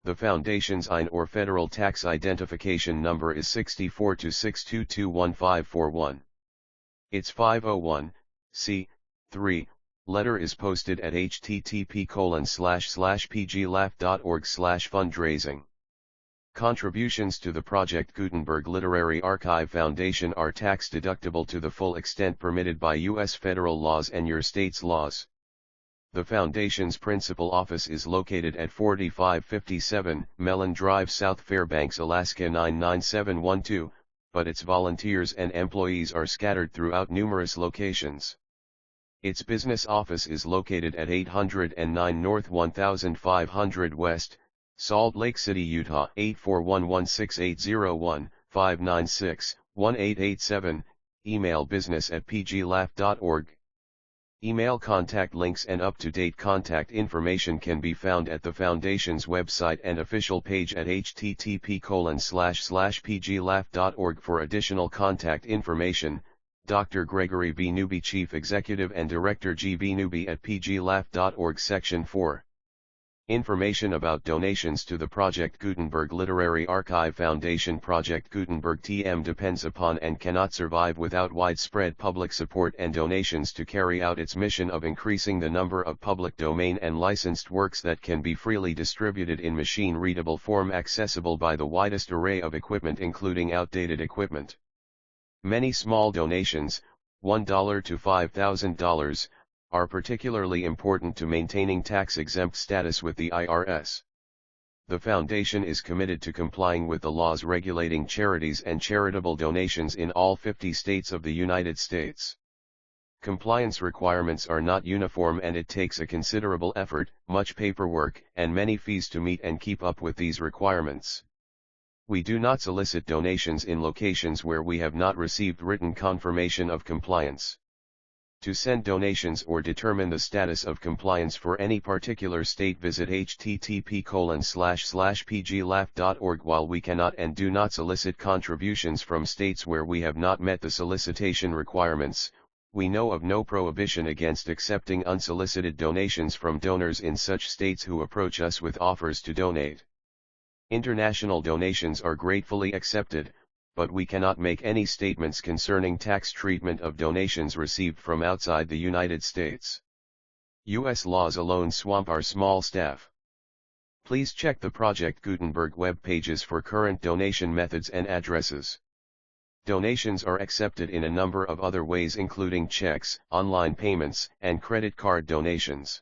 The Foundation's IN or Federal Tax Identification Number is 6426221541. Its 501(c)(3) letter is posted at http://pglaf.org/fundraising. Contributions to the Project Gutenberg Literary Archive Foundation are tax-deductible to the full extent permitted by U.S. federal laws and your state's laws. The Foundation's principal office is located at 4557 Mellon Drive, South Fairbanks, Alaska 99712, but its volunteers and employees are scattered throughout numerous locations. Its business office is located at 809 North 1500 West, Salt Lake City, Utah 84116801596-1887, email business@pglaf.org. Email contact links and up-to-date contact information can be found at the Foundation's website and official page at http://pglaf.org. For additional contact information, Dr. Gregory B. Newby, Chief Executive and Director, GB Newby at pglaf.org. Section 4. Information about donations to the Project Gutenberg Literary Archive Foundation. Project Gutenberg TM depends upon and cannot survive without widespread public support and donations to carry out its mission of increasing the number of public domain and licensed works that can be freely distributed in machine-readable form, accessible by the widest array of equipment including outdated equipment. Many small donations, $1 to $5,000, are particularly important to maintaining tax-exempt status with the IRS. The Foundation is committed to complying with the laws regulating charities and charitable donations in all 50 states of the United States. Compliance requirements are not uniform and it takes a considerable effort, much paperwork, and many fees to meet and keep up with these requirements. We do not solicit donations in locations where we have not received written confirmation of compliance. To send donations or determine the status of compliance for any particular state, visit http://pglaf.org. While we cannot and do not solicit contributions from states where we have not met the solicitation requirements, we know of no prohibition against accepting unsolicited donations from donors in such states who approach us with offers to donate. International donations are gratefully accepted, but we cannot make any statements concerning tax treatment of donations received from outside the United States. U.S. laws alone swamp our small staff. Please check the Project Gutenberg web pages for current donation methods and addresses. Donations are accepted in a number of other ways, including checks, online payments, and credit card donations.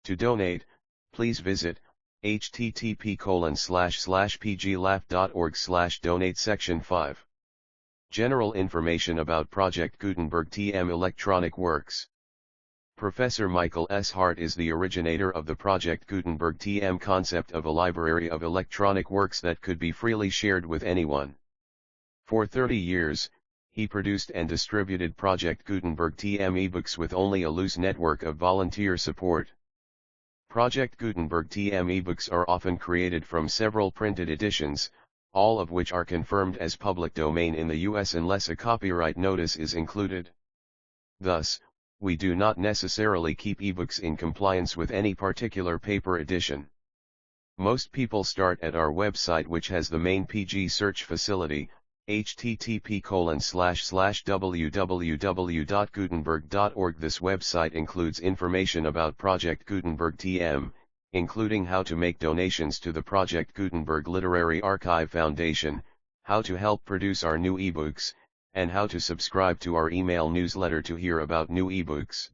To donate, please visit http://pglaf.org/donate. Section 5. General information about Project Gutenberg TM electronic works. Professor Michael S. Hart is the originator of the Project Gutenberg TM concept of a library of electronic works that could be freely shared with anyone. For 30 years, he produced and distributed Project Gutenberg TM ebooks with only a loose network of volunteer support. Project Gutenberg TM ebooks are often created from several printed editions, all of which are confirmed as public domain in the U.S. unless a copyright notice is included. Thus, we do not necessarily keep ebooks in compliance with any particular paper edition. Most people start at our website, which has the main PG search facility, http://www.gutenberg.org. This website includes information about Project Gutenberg TM, including how to make donations to the Project Gutenberg Literary Archive Foundation, how to help produce our new ebooks, and how to subscribe to our email newsletter to hear about new ebooks.